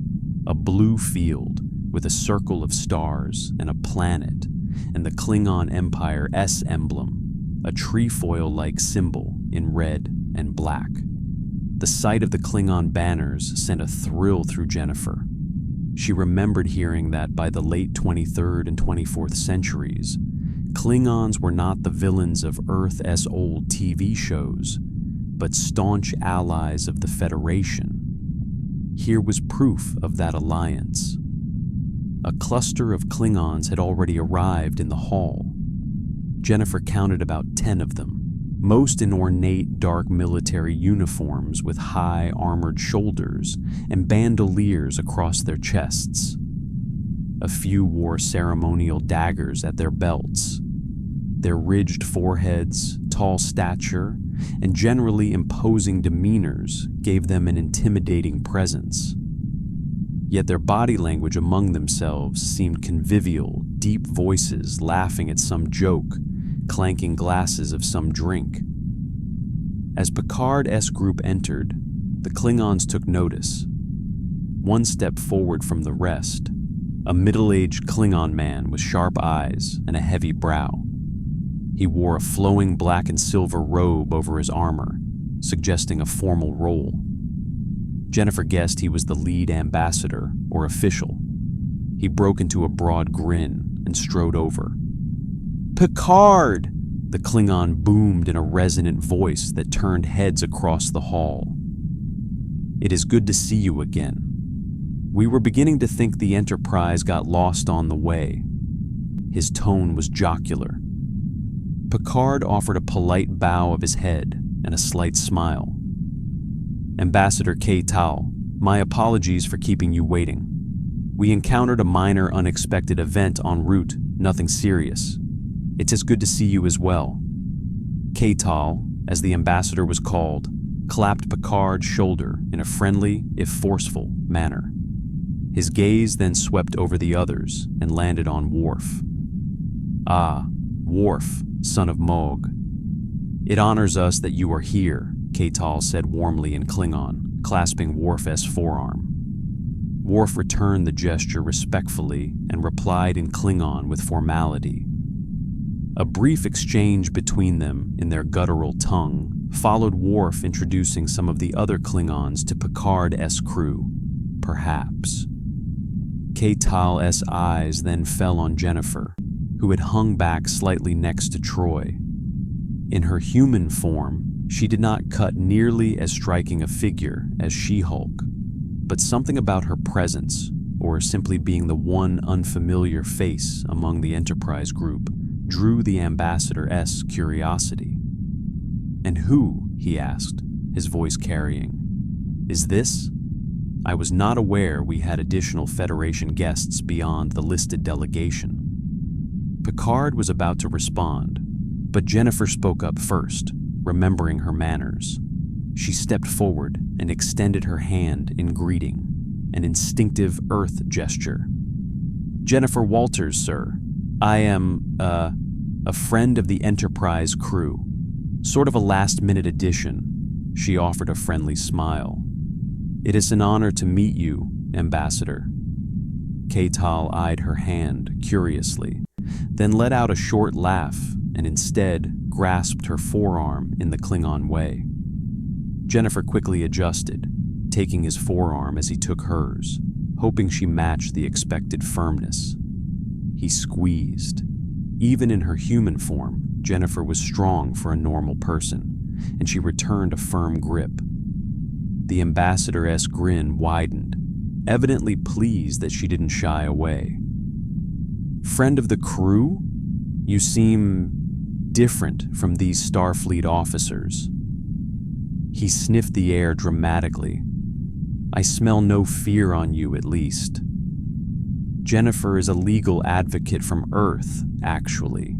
a blue field with a circle of stars and a planet, and the Klingon Empire S emblem, a trefoil-like symbol in red and black. The sight of the Klingon banners sent a thrill through Jennifer. She remembered hearing that by the late 23rd and 24th centuries, Klingons were not the villains of Earth-S old TV shows, but staunch allies of the Federation. Here was proof of that alliance. A cluster of Klingons had already arrived in the hall. Jennifer counted about 10 of them, most in ornate dark military uniforms with high armored shoulders and bandoliers across their chests. A few wore ceremonial daggers at their belts. Their ridged foreheads, tall stature, and generally imposing demeanors gave them an intimidating presence. Yet their body language among themselves seemed convivial, deep voices laughing at some joke, clanking glasses of some drink. As Picard-S group entered, the Klingons took notice. One step forward from the rest, a middle-aged Klingon man with sharp eyes and a heavy brow. He wore a flowing black and silver robe over his armor, suggesting a formal role. Jennifer guessed he was the lead ambassador or official. He broke into a broad grin and strode over. "Picard!" the Klingon boomed in a resonant voice that turned heads across the hall. "It is good to see you again. We were beginning to think the Enterprise got lost on the way." His tone was jocular. Picard offered a polite bow of his head and a slight smile. "Ambassador Tal, my apologies for keeping you waiting. We encountered a minor unexpected event en route, nothing serious. It's as good to see you as well." Tal, as the ambassador was called, clapped Picard's shoulder in a friendly, if forceful, manner. His gaze then swept over the others and landed on Worf. "Ah, Worf, son of Mog. It honors us that you are here," Tal said warmly in Klingon, clasping Worf's forearm. Worf returned the gesture respectfully and replied in Klingon with formality. A brief exchange between them in their guttural tongue followed Worf introducing some of the other Klingons to Picard-S crew, perhaps. Tal's eyes then fell on Jennifer, who had hung back slightly next to Troy. In her human form, she did not cut nearly as striking a figure as She-Hulk, but something about her presence, or simply being the one unfamiliar face among the Enterprise group, drew the ambassador's curiosity. "And who," he asked, his voice carrying, "is this? I was not aware we had additional Federation guests beyond the listed delegation." Picard was about to respond, but Jennifer spoke up first, remembering her manners. She stepped forward and extended her hand in greeting, an instinctive Earth gesture. "Jennifer Walters, sir. I am, a friend of the Enterprise crew. Sort of a last-minute addition. She offered a friendly smile. It is an honor to meet you, Ambassador. K'Tal eyed her hand curiously, then let out a short laugh and instead grasped her forearm in the Klingon way. Jennifer quickly adjusted, taking his forearm as he took hers, hoping she matched the expected firmness. He squeezed. Even in her human form, Jennifer was strong for a normal person, and she returned a firm grip. The ambassador's grin widened, evidently pleased that she didn't shy away. Friend of the crew? You seem different from these Starfleet officers. He sniffed the air dramatically. I smell no fear on you, at least. Jennifer is a legal advocate from Earth, actually.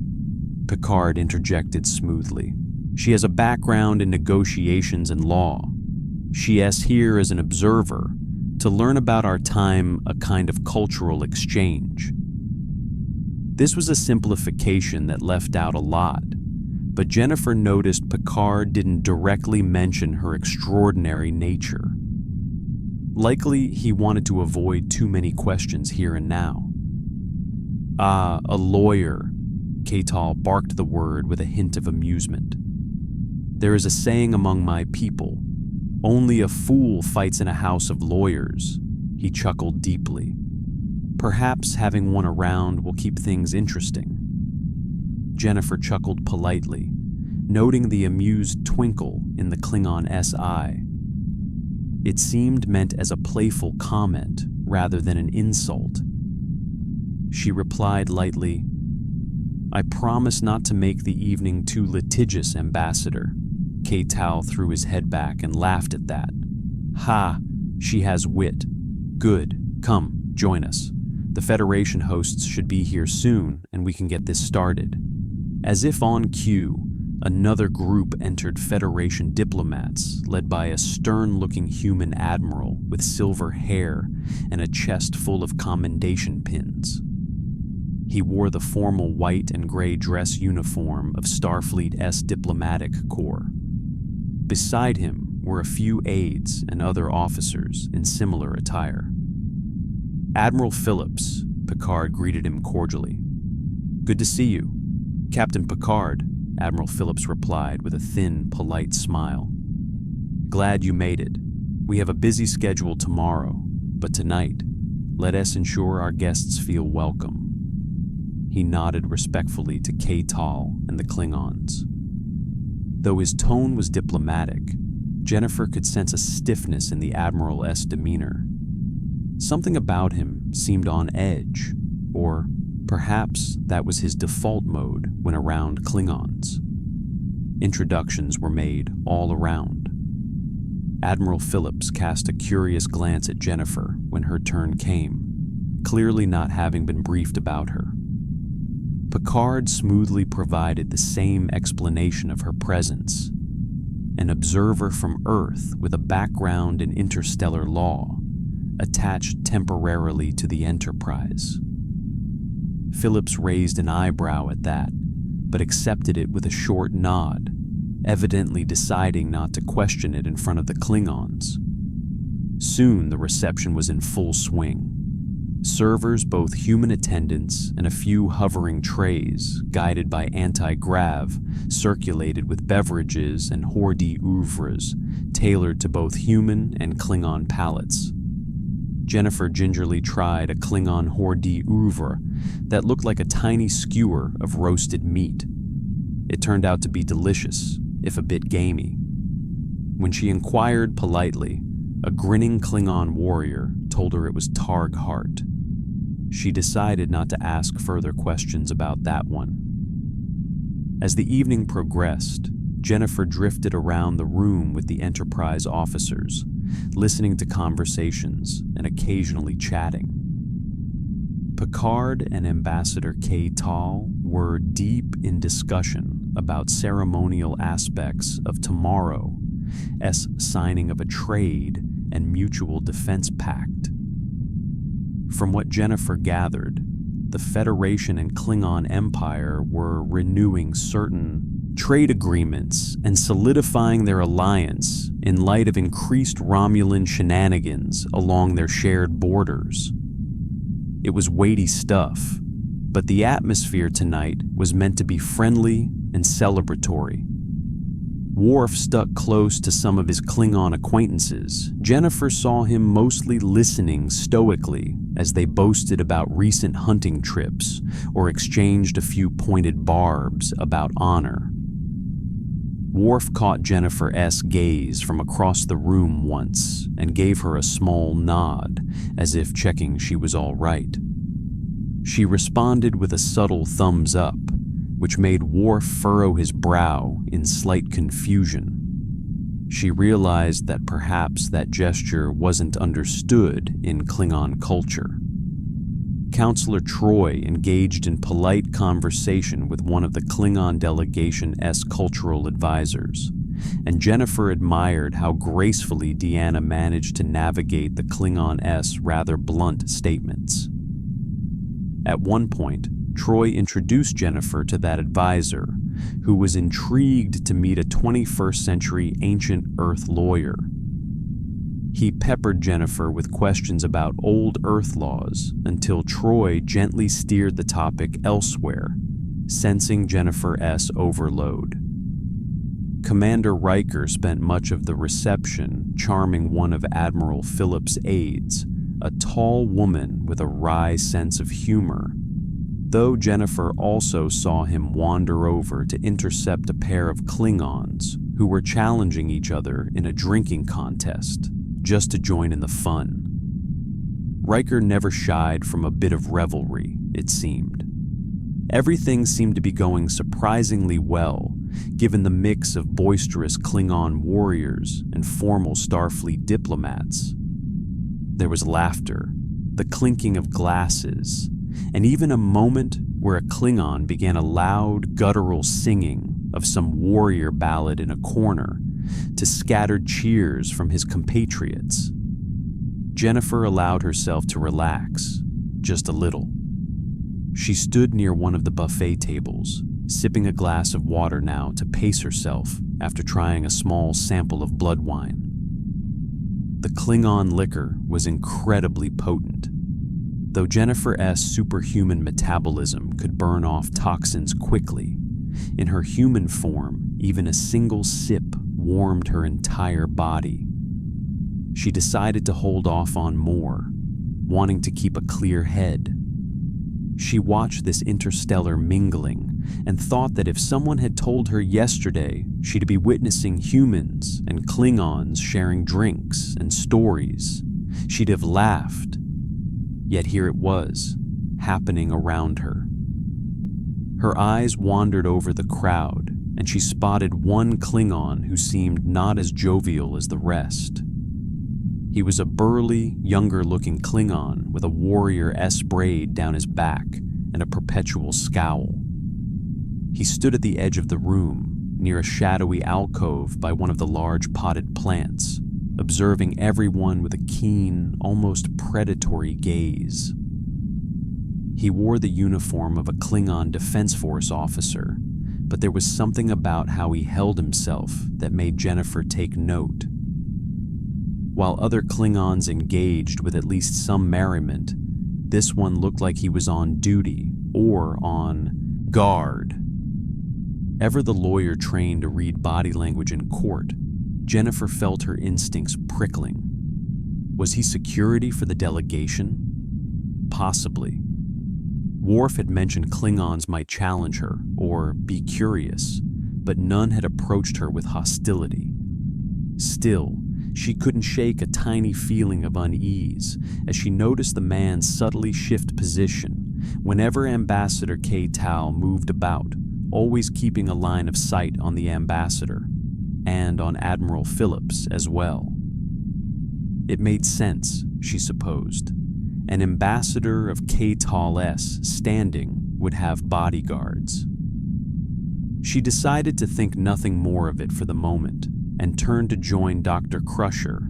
Picard interjected smoothly. She has a background in negotiations and law. She is here as an observer, to learn about our time, a kind of cultural exchange. This was a simplification that left out a lot, but Jennifer noticed Picard didn't directly mention her extraordinary nature. Likely, he wanted to avoid too many questions here and now. Ah, a lawyer. K'Tal barked the word with a hint of amusement. There is a saying among my people, only a fool fights in a house of lawyers. He chuckled deeply. Perhaps having one around will keep things interesting. Jennifer chuckled politely, noting the amused twinkle in the Klingon's eye. It seemed meant as a playful comment rather than an insult. She replied lightly, I promise not to make the evening too litigious, Ambassador. K'Tal threw his head back and laughed at that. Ha, she has wit. Good, come, join us. The Federation hosts should be here soon and we can get this started. As if on cue, another group entered Federation diplomats, led by a stern-looking human admiral with silver hair and a chest full of commendation pins. He wore the formal white and gray dress uniform of Starfleet's diplomatic corps. Beside him were a few aides and other officers in similar attire. Admiral Phillips, Picard greeted him cordially. Good to see you. Captain Picard, Admiral Phillips replied with a thin, polite smile. Glad you made it. We have a busy schedule tomorrow, but tonight, let us ensure our guests feel welcome. He nodded respectfully to K'Tal and the Klingons. Though his tone was diplomatic, Jennifer could sense a stiffness in the Admiral's demeanor. Something about him seemed on edge, or perhaps that was his default mode when around Klingons. Introductions were made all around. Admiral Phillips cast a curious glance at Jennifer when her turn came, clearly not having been briefed about her. Picard smoothly provided the same explanation of her presence. An observer from Earth with a background in interstellar law, attached temporarily to the Enterprise. Phillips raised an eyebrow at that, but accepted it with a short nod, evidently deciding not to question it in front of the Klingons. Soon the reception was in full swing. Servers, both human attendants and a few hovering trays, guided by anti-grav, circulated with beverages and hors d'oeuvres, tailored to both human and Klingon palates. Jennifer gingerly tried a Klingon hors d'oeuvre that looked like a tiny skewer of roasted meat. It turned out to be delicious, if a bit gamey. When she inquired politely, a grinning Klingon warrior told her it was Targ Heart. She decided not to ask further questions about that one. As the evening progressed, Jennifer drifted around the room with the Enterprise officers, listening to conversations and occasionally chatting. Picard and Ambassador K'Tal were deep in discussion about ceremonial aspects of tomorrow's signing of a trade and mutual defense pact. From what Jennifer gathered, the Federation and Klingon Empire were renewing certain trade agreements and solidifying their alliance in light of increased Romulan shenanigans along their shared borders. It was weighty stuff, but the atmosphere tonight was meant to be friendly and celebratory. Worf stuck close to some of his Klingon acquaintances. Jennifer saw him mostly listening stoically as they boasted about recent hunting trips or exchanged a few pointed barbs about honor. Worf caught Jennifer S. gaze from across the room once and gave her a small nod, as if checking she was all right. She responded with a subtle thumbs up, which made Worf furrow his brow in slight confusion. She realized that perhaps that gesture wasn't understood in Klingon culture. Counselor Troi engaged in polite conversation with one of the Klingon delegation's cultural advisors, and Jennifer admired how gracefully Deanna managed to navigate the Klingon's rather blunt statements. At one point, Troi introduced Jennifer to that advisor, who was intrigued to meet a 21st century ancient Earth lawyer. He peppered Jennifer with questions about old Earth laws until Troi gently steered the topic elsewhere, sensing Jennifer's overload. Commander Riker spent much of the reception charming one of Admiral Phillips' aides, a tall woman with a wry sense of humor, though Jennifer also saw him wander over to intercept a pair of Klingons who were challenging each other in a drinking contest, just to join in the fun. Riker never shied from a bit of revelry, it seemed. Everything seemed to be going surprisingly well, given the mix of boisterous Klingon warriors and formal Starfleet diplomats. There was laughter, the clinking of glasses, and even a moment where a Klingon began a loud, guttural singing of some warrior ballad in a corner to scattered cheers from his compatriots. Jennifer allowed herself to relax, just a little. She stood near one of the buffet tables, sipping a glass of water now to pace herself after trying a small sample of blood wine. The Klingon liquor was incredibly potent. Though Jennifer's superhuman metabolism could burn off toxins quickly, in her human form, even a single sip warmed her entire body. She decided to hold off on more, wanting to keep a clear head. She watched this interstellar mingling and thought that if someone had told her yesterday she'd be witnessing humans and Klingons sharing drinks and stories, she'd have laughed. Yet here it was, happening around her. Her eyes wandered over the crowd, and she spotted one Klingon who seemed not as jovial as the rest. He was a burly, younger-looking Klingon with a warrior-esque braid down his back and a perpetual scowl. He stood at the edge of the room, near a shadowy alcove by one of the large potted plants, observing everyone with a keen, almost predatory gaze. He wore the uniform of a Klingon Defense Force officer, but there was something about how he held himself that made Jennifer take note. While other Klingons engaged with at least some merriment, this one looked like he was on duty or on guard. Ever the lawyer trained to read body language in court, Jennifer felt her instincts prickling. Was he security for the delegation? Possibly. Worf had mentioned Klingons might challenge her or be curious, but none had approached her with hostility. Still, she couldn't shake a tiny feeling of unease as she noticed the man subtly shift position whenever Ambassador K. Tau moved about, always keeping a line of sight on the ambassador, and on Admiral Phillips as well. It made sense, she supposed. An ambassador of K-Tal-S standing would have bodyguards. She decided to think nothing more of it for the moment and turned to join Dr. Crusher,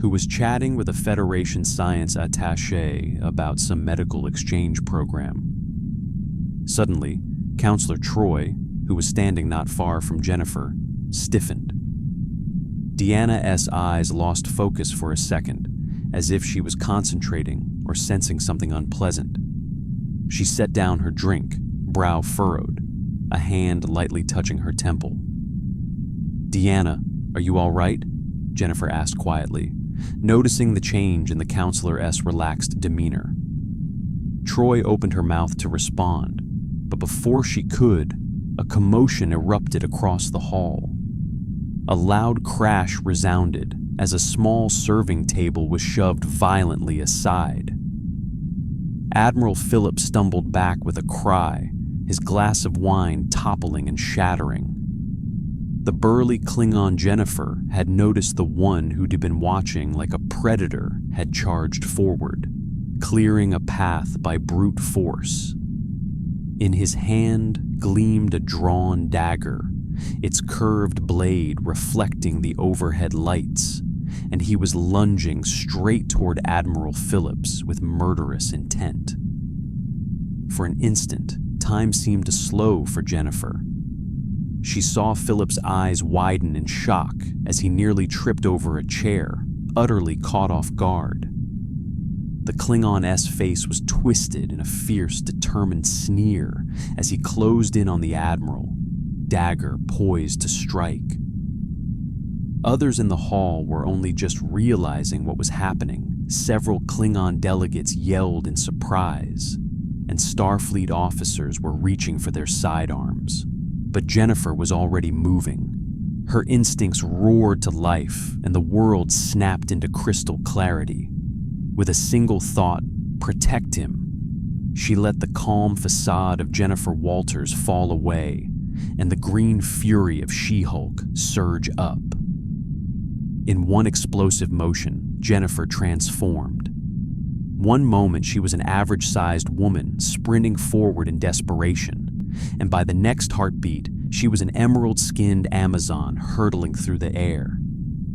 who was chatting with a Federation science attaché about some medical exchange program. Suddenly, Counselor Troy, who was standing not far from Jennifer, stiffened. Deanna's eyes lost focus for a second, as if she was concentrating or sensing something unpleasant. She set down her drink, brow furrowed, a hand lightly touching her temple. "Deanna, are you all right?" Jennifer asked quietly, noticing the change in the counselor's relaxed demeanor. Troy opened her mouth to respond, but before she could, a commotion erupted across the hall. A loud crash resounded as a small serving table was shoved violently aside. Admiral Philip stumbled back with a cry, his glass of wine toppling and shattering. The burly Klingon Jennifer had noticed the one who'd been watching like a predator had charged forward, clearing a path by brute force. In his hand gleamed a drawn dagger, its curved blade reflecting the overhead lights, and he was lunging straight toward Admiral Phillips with murderous intent. For an instant, time seemed to slow for Jennifer. She saw Philip's eyes widen in shock as he nearly tripped over a chair, utterly caught off guard. The Klingon's face was twisted in a fierce, determined sneer as he closed in on the Admiral, dagger poised to strike. Others in the hall were only just realizing what was happening. Several Klingon delegates yelled in surprise, and Starfleet officers were reaching for their sidearms. But Jennifer was already moving. Her instincts roared to life, and the world snapped into crystal clarity. With a single thought, protect him, she let the calm facade of Jennifer Walters fall away, and the green fury of She-Hulk surge up. In one explosive motion, Jennifer transformed. One moment she was an average-sized woman sprinting forward in desperation, and by the next heartbeat, she was an emerald-skinned Amazon hurtling through the air.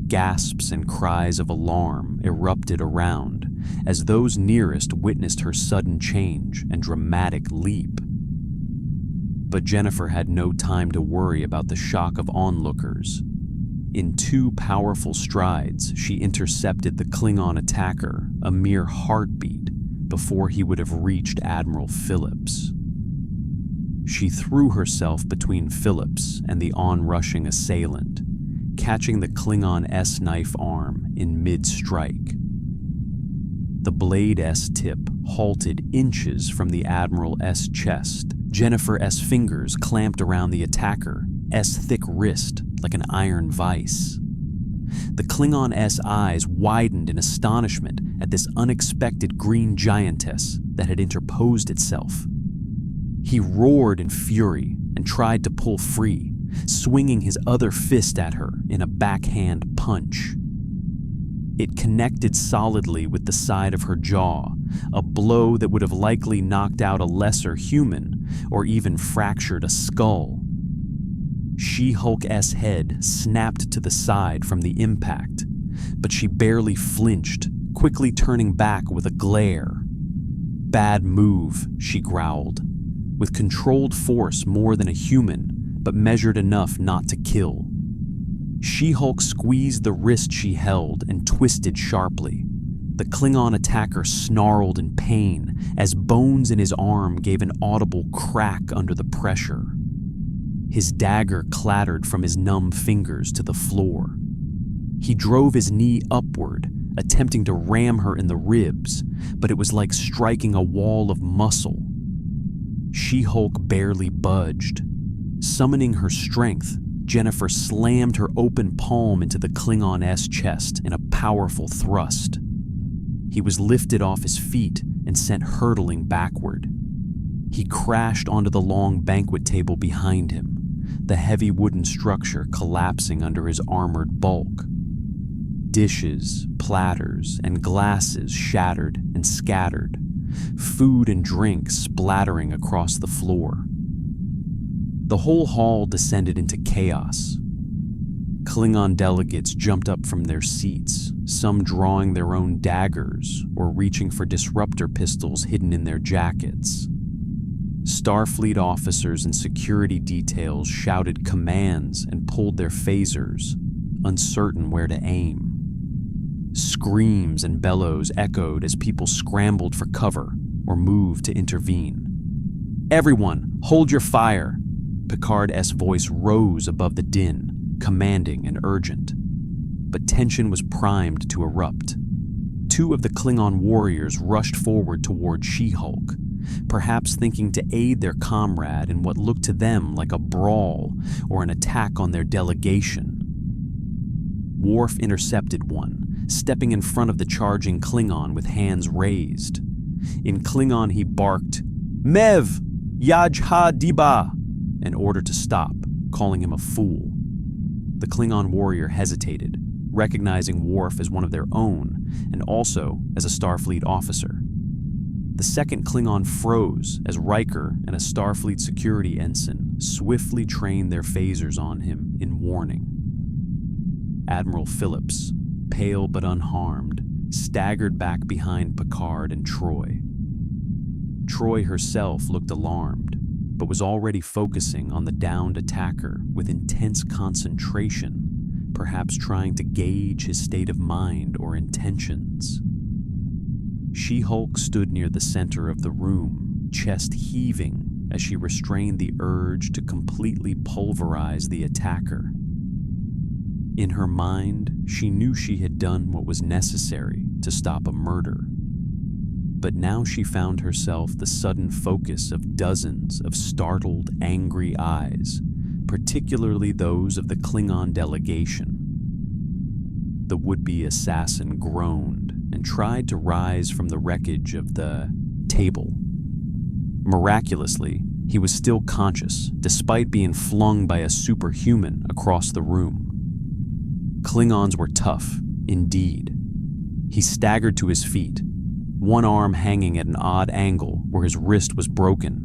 Gasps and cries of alarm erupted around as those nearest witnessed her sudden change and dramatic leap. But Jennifer had no time to worry about the shock of onlookers. In 2 powerful strides, she intercepted the Klingon attacker a mere heartbeat before he would have reached Admiral Phillips. She threw herself between Phillips and the onrushing assailant, catching the Klingon's knife arm in mid-strike. The blade's tip halted inches from the Admiral's chest. Jennifer's fingers clamped around the attacker's thick wrist like an iron vice. The Klingon's eyes widened in astonishment at this unexpected green giantess that had interposed itself. He roared in fury and tried to pull free, swinging his other fist at her in a backhand punch. It connected solidly with the side of her jaw, a blow that would have likely knocked out a lesser human or even fractured a skull. She-Hulk's head snapped to the side from the impact, but she barely flinched, quickly turning back with a glare. "Bad move," she growled, with controlled force more than a human, but measured enough not to kill. She-Hulk squeezed the wrist she held and twisted sharply. The Klingon attacker snarled in pain as bones in his arm gave an audible crack under the pressure. His dagger clattered from his numb fingers to the floor. He drove his knee upward, attempting to ram her in the ribs, but it was like striking a wall of muscle. She-Hulk barely budged. Summoning her strength, Jennifer slammed her open palm into the Klingon's chest in a powerful thrust. He was lifted off his feet and sent hurtling backward. He crashed onto the long banquet table behind him, the heavy wooden structure collapsing under his armored bulk. Dishes, platters, and glasses shattered and scattered, food and drink splattering across the floor. The whole hall descended into chaos. Klingon delegates jumped up from their seats, some drawing their own daggers or reaching for disruptor pistols hidden in their jackets. Starfleet officers and security details shouted commands and pulled their phasers, uncertain where to aim. Screams and bellows echoed as people scrambled for cover or moved to intervene. "Everyone, hold your fire!" Picard's voice rose above the din, commanding and urgent. But tension was primed to erupt. Two of the Klingon warriors rushed forward toward She-Hulk, perhaps thinking to aid their comrade in what looked to them like a brawl or an attack on their delegation. Worf intercepted one, stepping in front of the charging Klingon with hands raised. In Klingon he barked, "Mev! Yaj ha diba!" in order to stop, calling him a fool. The Klingon warrior hesitated, recognizing Worf as one of their own and also as a Starfleet officer. The second Klingon froze as Riker and a Starfleet security ensign swiftly trained their phasers on him in warning. Admiral Phillips, pale but unharmed, staggered back behind Picard and Troy. Troy herself looked alarmed, but was already focusing on the downed attacker with intense concentration, perhaps trying to gauge his state of mind or intentions. She-Hulk stood near the center of the room, chest heaving as she restrained the urge to completely pulverize the attacker. In her mind, she knew she had done what was necessary to stop a murder. But now she found herself the sudden focus of dozens of startled, angry eyes, particularly those of the Klingon delegation. The would-be assassin groaned and tried to rise from the wreckage of the table. Miraculously, he was still conscious, despite being flung by a superhuman across the room. Klingons were tough, indeed. He staggered to his feet, one arm hanging at an odd angle where his wrist was broken,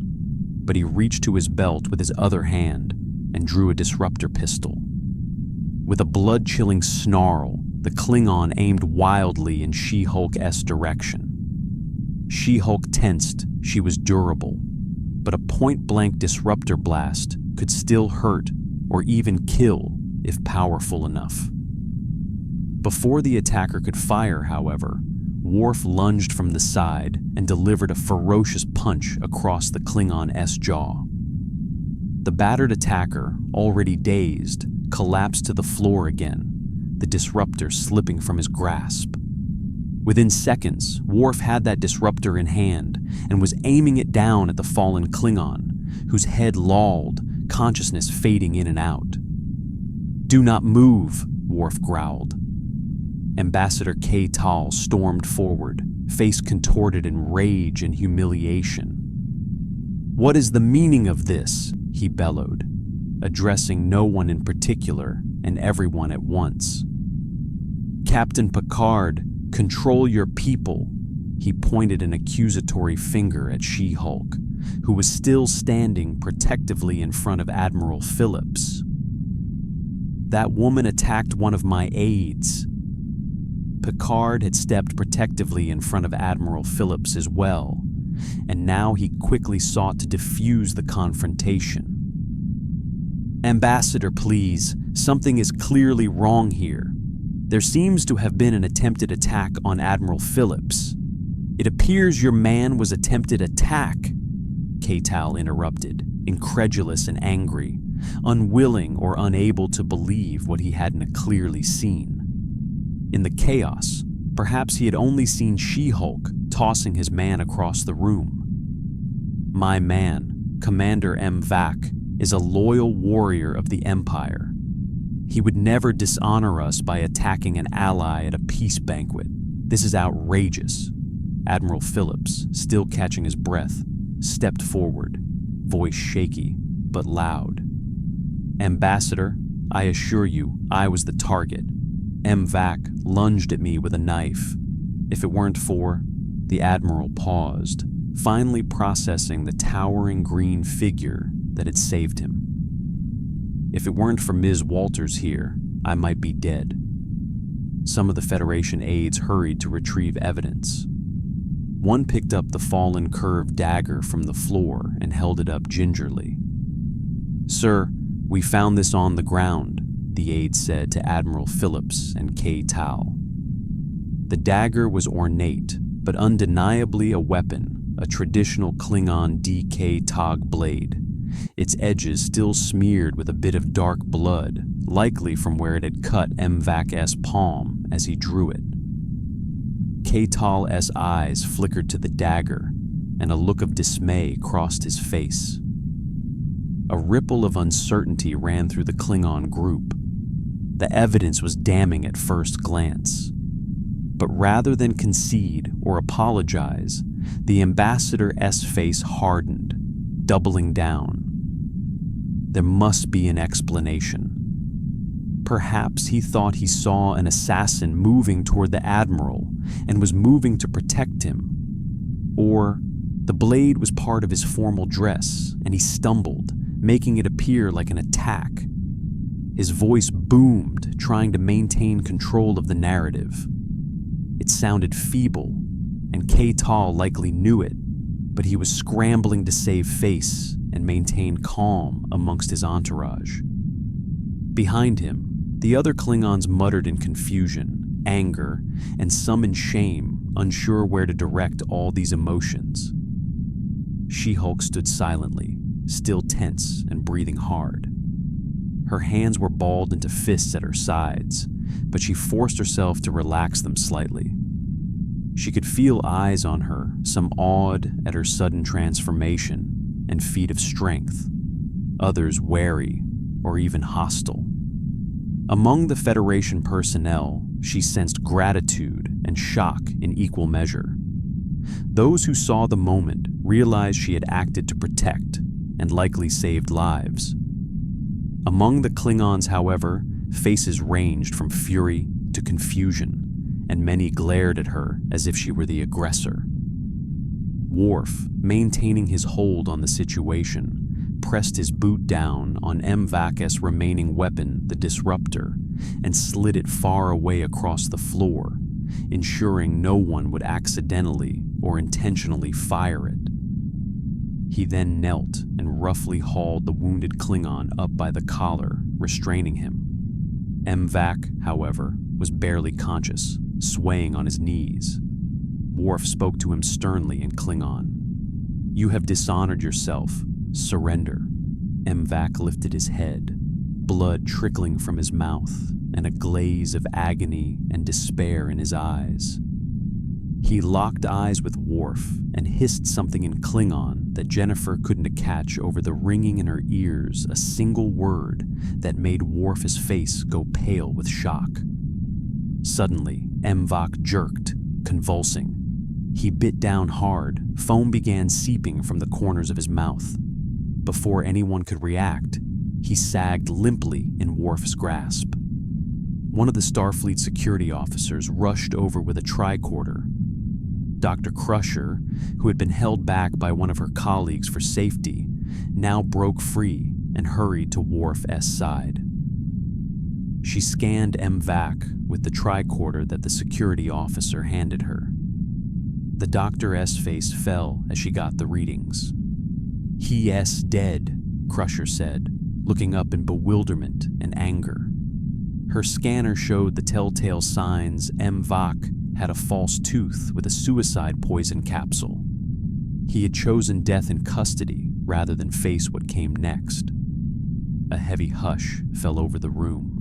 but he reached to his belt with his other hand and drew a disruptor pistol. With a blood-chilling snarl, the Klingon aimed wildly in She-Hulk's direction. She-Hulk tensed. She was durable, but a point-blank disruptor blast could still hurt or even kill if powerful enough. Before the attacker could fire, however, Worf lunged from the side and delivered a ferocious punch across the Klingon's jaw. The battered attacker, already dazed, collapsed to the floor again, the disruptor slipping from his grasp. Within seconds, Worf had that disruptor in hand and was aiming it down at the fallen Klingon, whose head lolled, consciousness fading in and out. "Do not move," Worf growled. Ambassador K. Tal stormed forward, face contorted in rage and humiliation. "What is the meaning of this?" he bellowed, addressing no one in particular and everyone at once. "Captain Picard, control your people." He pointed an accusatory finger at She-Hulk, who was still standing protectively in front of Admiral Phillips. "That woman attacked one of my aides." Picard had stepped protectively in front of Admiral Phillips as well, and now he quickly sought to defuse the confrontation. "Ambassador, please, something is clearly wrong here. There seems to have been an attempted attack on Admiral Phillips." "It appears your man was attempted attack," K-Tal interrupted, incredulous and angry, unwilling or unable to believe what he hadn't clearly seen. In the chaos, perhaps he had only seen She-Hulk tossing his man across the room. "My man, Commander M. Vac, is a loyal warrior of the Empire. He would never dishonor us by attacking an ally at a peace banquet. This is outrageous." Admiral Phillips, still catching his breath, stepped forward, voice shaky but loud. "Ambassador, I assure you, I was the target. M. Vac lunged at me with a knife. If it weren't for..." The Admiral paused, finally processing the towering green figure that had saved him. "If it weren't for Ms. Walters here, I might be dead." Some of the Federation aides hurried to retrieve evidence. One picked up the fallen curved dagger from the floor and held it up gingerly. "Sir, we found this on the ground," the aide said to Admiral Phillips and Kay Tal. The dagger was ornate, but undeniably a weapon, a traditional Klingon DK Tog blade, its edges still smeared with a bit of dark blood, likely from where it had cut MVAC's palm as he drew it. Kay-Tal's eyes flickered to the dagger, and a look of dismay crossed his face. A ripple of uncertainty ran through the Klingon group. The evidence was damning at first glance. But rather than concede or apologize, the ambassador's face hardened, doubling down. There must be an explanation. Perhaps he thought he saw an assassin moving toward the Admiral and was moving to protect him. Or the blade was part of his formal dress and he stumbled, making it appear like an attack. His voice boomed, trying to maintain control of the narrative. It sounded feeble, and Kay-Tal likely knew it, but he was scrambling to save face and maintain calm amongst his entourage. Behind him, the other Klingons muttered in confusion, anger, and some in shame, unsure where to direct all these emotions. She-Hulk stood silently, still tense and breathing hard. Her hands were balled into fists at her sides, but she forced herself to relax them slightly. She could feel eyes on her, some awed at her sudden transformation and feat of strength, others wary or even hostile. Among the Federation personnel, she sensed gratitude and shock in equal measure. Those who saw the moment realized she had acted to protect and likely saved lives. Among the Klingons, however, faces ranged from fury to confusion, and many glared at her as if she were the aggressor. Worf, maintaining his hold on the situation, pressed his boot down on MVAC's remaining weapon, the Disruptor, and slid it far away across the floor, ensuring no one would accidentally or intentionally fire it. He then knelt and roughly hauled the wounded Klingon up by the collar, restraining him. MVAC, however, was barely conscious, swaying on his knees. Worf spoke to him sternly in Klingon. "You have dishonored yourself. Surrender." MVAC lifted his head, blood trickling from his mouth and a glaze of agony and despair in his eyes. He locked eyes with Worf and hissed something in Klingon that Jennifer couldn't catch over the ringing in her ears, a single word that made Worf's face go pale with shock. Suddenly, MVAC jerked, convulsing. He bit down hard, foam began seeping from the corners of his mouth. Before anyone could react, he sagged limply in Worf's grasp. One of the Starfleet security officers rushed over with a tricorder. Dr. Crusher, who had been held back by one of her colleagues for safety, now broke free and hurried to Worf's side. She scanned MVAC with the tricorder that the security officer handed her. The doctor's face fell as she got the readings. "He-s dead," Crusher said, looking up in bewilderment and anger. Her scanner showed the telltale signs MVAC had a false tooth with a suicide poison capsule. He had chosen death in custody rather than face what came next. A heavy hush fell over the room.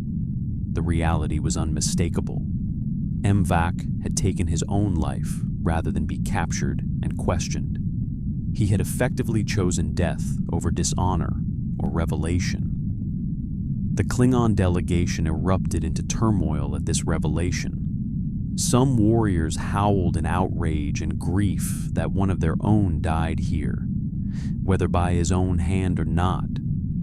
The reality was unmistakable. MVAC had taken his own life rather than be captured and questioned. He had effectively chosen death over dishonor or revelation. The Klingon delegation erupted into turmoil at this revelation. Some warriors howled in outrage and grief that one of their own died here. Whether by his own hand or not,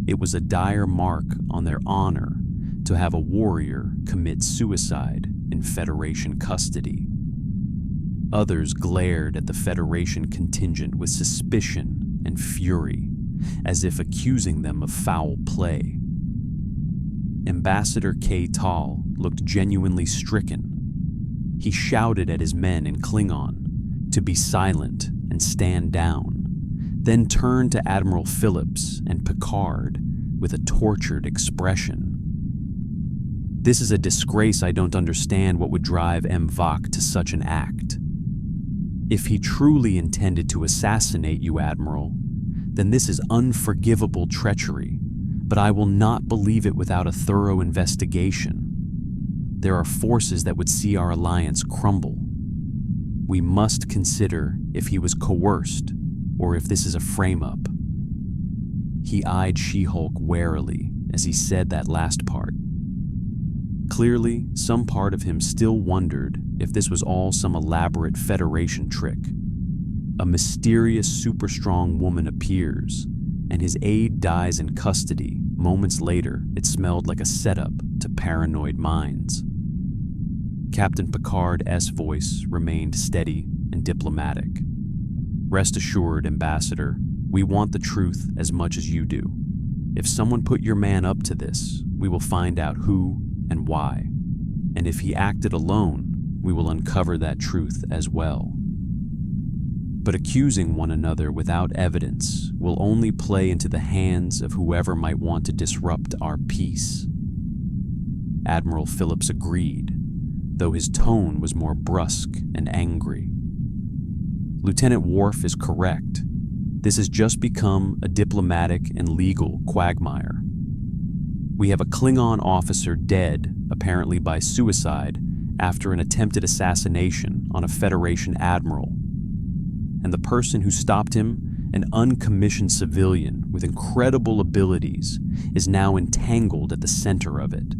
it was a dire mark on their honor to have a warrior commit suicide in Federation custody. Others glared at the Federation contingent with suspicion and fury, as if accusing them of foul play. Ambassador Kay-Tal looked genuinely stricken. He shouted at his men in Klingon, to be silent and stand down, then turned to Admiral Phillips and Picard with a tortured expression. "This is a disgrace. I don't understand what would drive Vok to such an act. If he truly intended to assassinate you, Admiral, then this is unforgivable treachery, but I will not believe it without a thorough investigation. There are forces that would see our alliance crumble. We must consider if he was coerced or if this is a frame-up." He eyed She-Hulk warily as he said that last part. Clearly, some part of him still wondered if this was all some elaborate Federation trick. A mysterious, super-strong woman appears, and his aide dies in custody. Moments later, it smelled like a setup to paranoid minds. Captain Picard's voice remained steady and diplomatic. "Rest assured, Ambassador, we want the truth as much as you do. If someone put your man up to this, we will find out who and why. And if he acted alone, we will uncover that truth as well. But accusing one another without evidence will only play into the hands of whoever might want to disrupt our peace." Admiral Phillips agreed, though his tone was more brusque and angry. "Lieutenant Worf is correct. This has just become a diplomatic and legal quagmire. We have a Klingon officer dead, apparently by suicide, after an attempted assassination on a Federation admiral. And the person who stopped him, an uncommissioned civilian with incredible abilities, is now entangled at the center of it.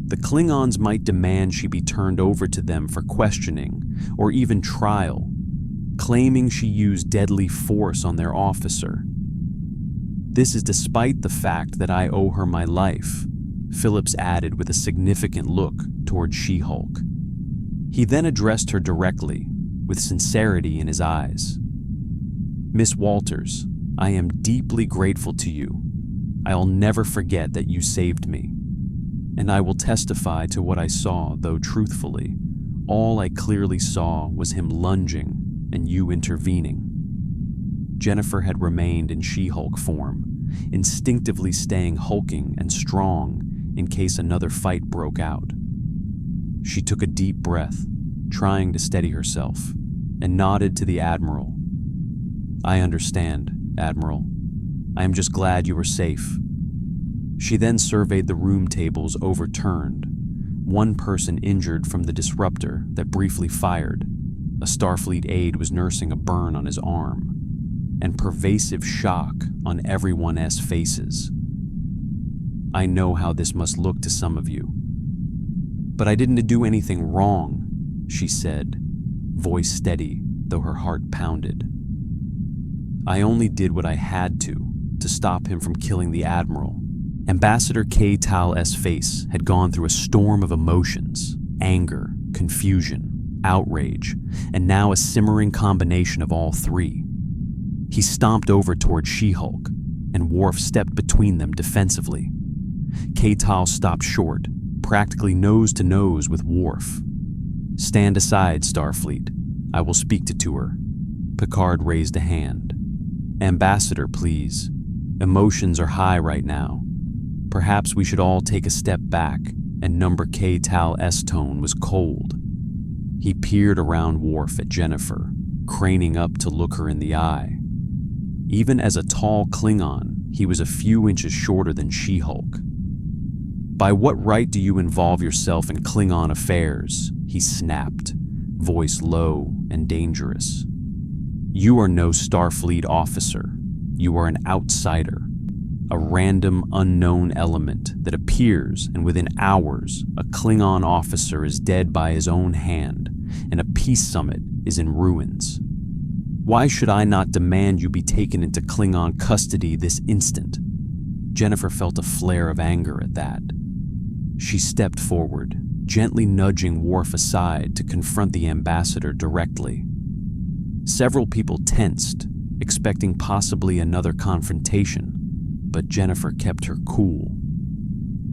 The Klingons might demand she be turned over to them for questioning or even trial, claiming she used deadly force on their officer. This is despite the fact that I owe her my life," Phillips added with a significant look toward She-Hulk. He then addressed her directly, with sincerity in his eyes. "Miss Walters, I am deeply grateful to you. I'll never forget that you saved me. And I will testify to what I saw, though truthfully, all I clearly saw was him lunging and you intervening." Jennifer had remained in She-Hulk form, instinctively staying hulking and strong in case another fight broke out. She took a deep breath, trying to steady herself, and nodded to the Admiral. "I understand, Admiral. I am just glad you were safe." She then surveyed the room tables overturned, one person injured from the disruptor that briefly fired. A Starfleet aide was nursing a burn on his arm, and pervasive shock on everyone's faces. "I know how this must look to some of you. But I didn't do anything wrong," she said, voice steady, though her heart pounded. "I only did what I had to stop him from killing the Admiral." Ambassador K-Tal's face had gone through a storm of emotions: anger, confusion, outrage, and now a simmering combination of all three. He stomped over toward She-Hulk, and Worf stepped between them defensively. K-Tal stopped short, practically nose to nose with Worf. "Stand aside, Starfleet. I will speak to her." Picard raised a hand. "Ambassador, please. Emotions are high right now. Perhaps we should all take a step back," and Number K-Tal's tone was cold. He peered around Worf at Jennifer, craning up to look her in the eye. Even as a tall Klingon, he was a few inches shorter than She-Hulk. "By what right do you involve yourself in Klingon affairs?" he snapped, voice low and dangerous. "You are no Starfleet officer. You are an outsider, a random unknown element that appears, and within hours, a Klingon officer is dead by his own hand, and a peace summit is in ruins. Why should I not demand you be taken into Klingon custody this instant?" Jennifer felt a flare of anger at that. She stepped forward, gently nudging Worf aside to confront the ambassador directly. Several people tensed, expecting possibly another confrontation, but Jennifer kept her cool.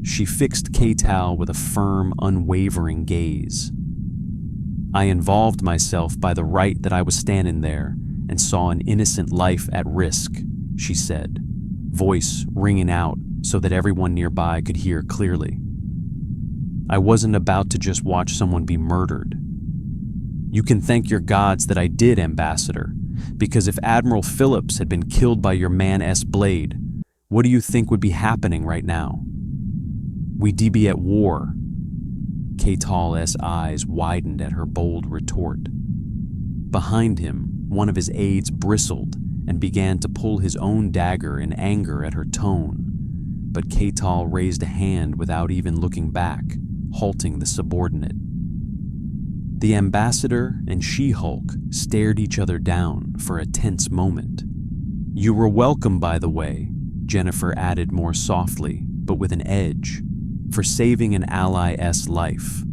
She fixed K-Tal with a firm, unwavering gaze. I involved myself by the right that I was standing there and saw an innocent life at risk, she said, voice ringing out so that everyone nearby could hear clearly. I wasn't about to just watch someone be murdered. You can thank your gods that I did, Ambassador, because if Admiral Phillips had been killed by your man S. Blade, what do you think would be happening right now? We'd be at war. K'Tal's eyes widened at her bold retort. Behind him, one of his aides bristled and began to pull his own dagger in anger at her tone, but K'Tal raised a hand without even looking back, halting the subordinate. The Ambassador and She-Hulk stared each other down for a tense moment. You were welcome, by the way, Jennifer added more softly, but with an edge, for saving an ally's life.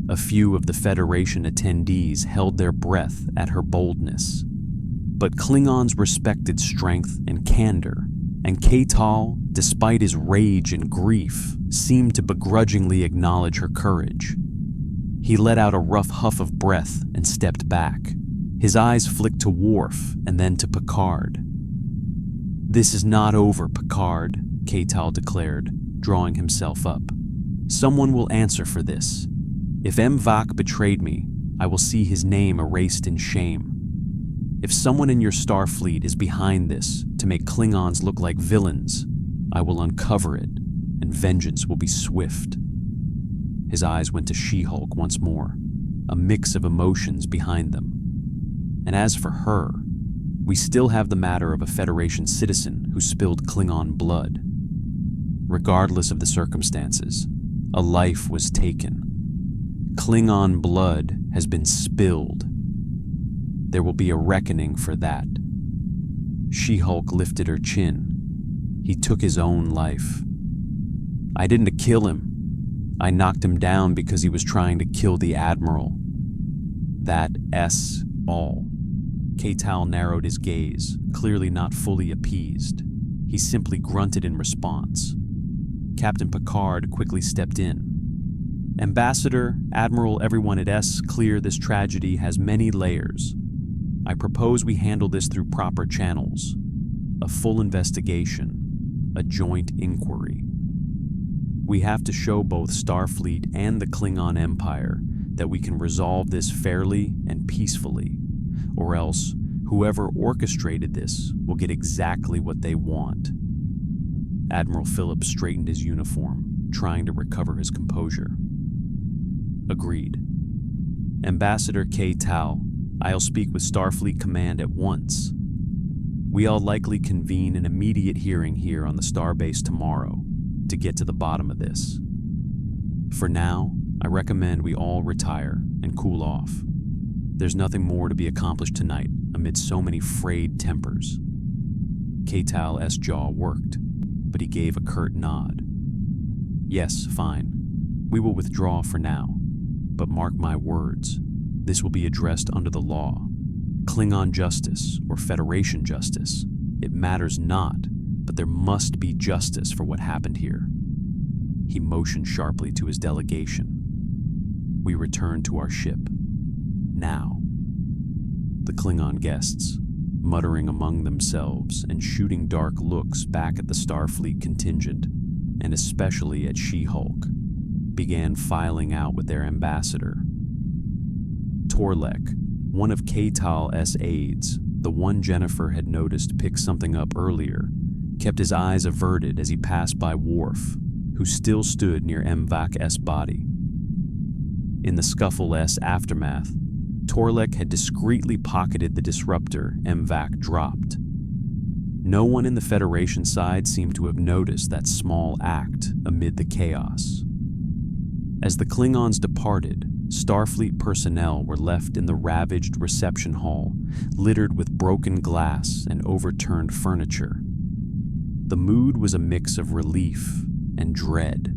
A few of the Federation attendees held their breath at her boldness. But Klingons respected strength and candor, and K'Tal, despite his rage and grief, seemed to begrudgingly acknowledge her courage. He let out a rough huff of breath and stepped back. His eyes flicked to Worf and then to Picard. This is not over, Picard, K'Tal declared, drawing himself up. Someone will answer for this. If M'Vak betrayed me, I will see his name erased in shame. If someone in your Starfleet is behind this to make Klingons look like villains, I will uncover it, and vengeance will be swift. His eyes went to She-Hulk once more, a mix of emotions behind them. And as for her, we still have the matter of a Federation citizen who spilled Klingon blood. Regardless of the circumstances, a life was taken. Klingon blood has been spilled. There will be a reckoning for that. She-Hulk lifted her chin. He took his own life. I didn't kill him. I knocked him down because he was trying to kill the Admiral. That's all. K'Tal narrowed his gaze, clearly not fully appeased. He simply grunted in response. Captain Picard quickly stepped in. Ambassador, Admiral, everyone at S, clear, this tragedy has many layers. I propose we handle this through proper channels. A full investigation, a joint inquiry. We have to show both Starfleet and the Klingon Empire that we can resolve this fairly and peacefully, or else whoever orchestrated this will get exactly what they want. Admiral Phillips straightened his uniform, trying to recover his composure. Agreed. Ambassador K'Tal, I'll speak with Starfleet Command at once. We'll likely convene an immediate hearing here on the starbase tomorrow to get to the bottom of this. For now, I recommend we all retire and cool off. There's nothing more to be accomplished tonight amid so many frayed tempers. K'Tal's jaw worked, but he gave a curt nod. Yes, fine. We will withdraw for now, but mark my words, this will be addressed under the law. Klingon justice or Federation justice, it matters not, but there must be justice for what happened here. He motioned sharply to his delegation. We return to our ship. Now. The Klingon guests, muttering among themselves and shooting dark looks back at the Starfleet contingent, and especially at She-Hulk, began filing out with their ambassador. Torlek, one of K'Tal's aides, the one Jennifer had noticed pick something up earlier, kept his eyes averted as he passed by Worf, who still stood near M'Vak's body. In the scuffle's aftermath, Torlek had discreetly pocketed the disruptor M'Vak dropped. No one in the Federation side seemed to have noticed that small act amid the chaos. As the Klingons departed, Starfleet personnel were left in the ravaged reception hall, littered with broken glass and overturned furniture. The mood was a mix of relief and dread.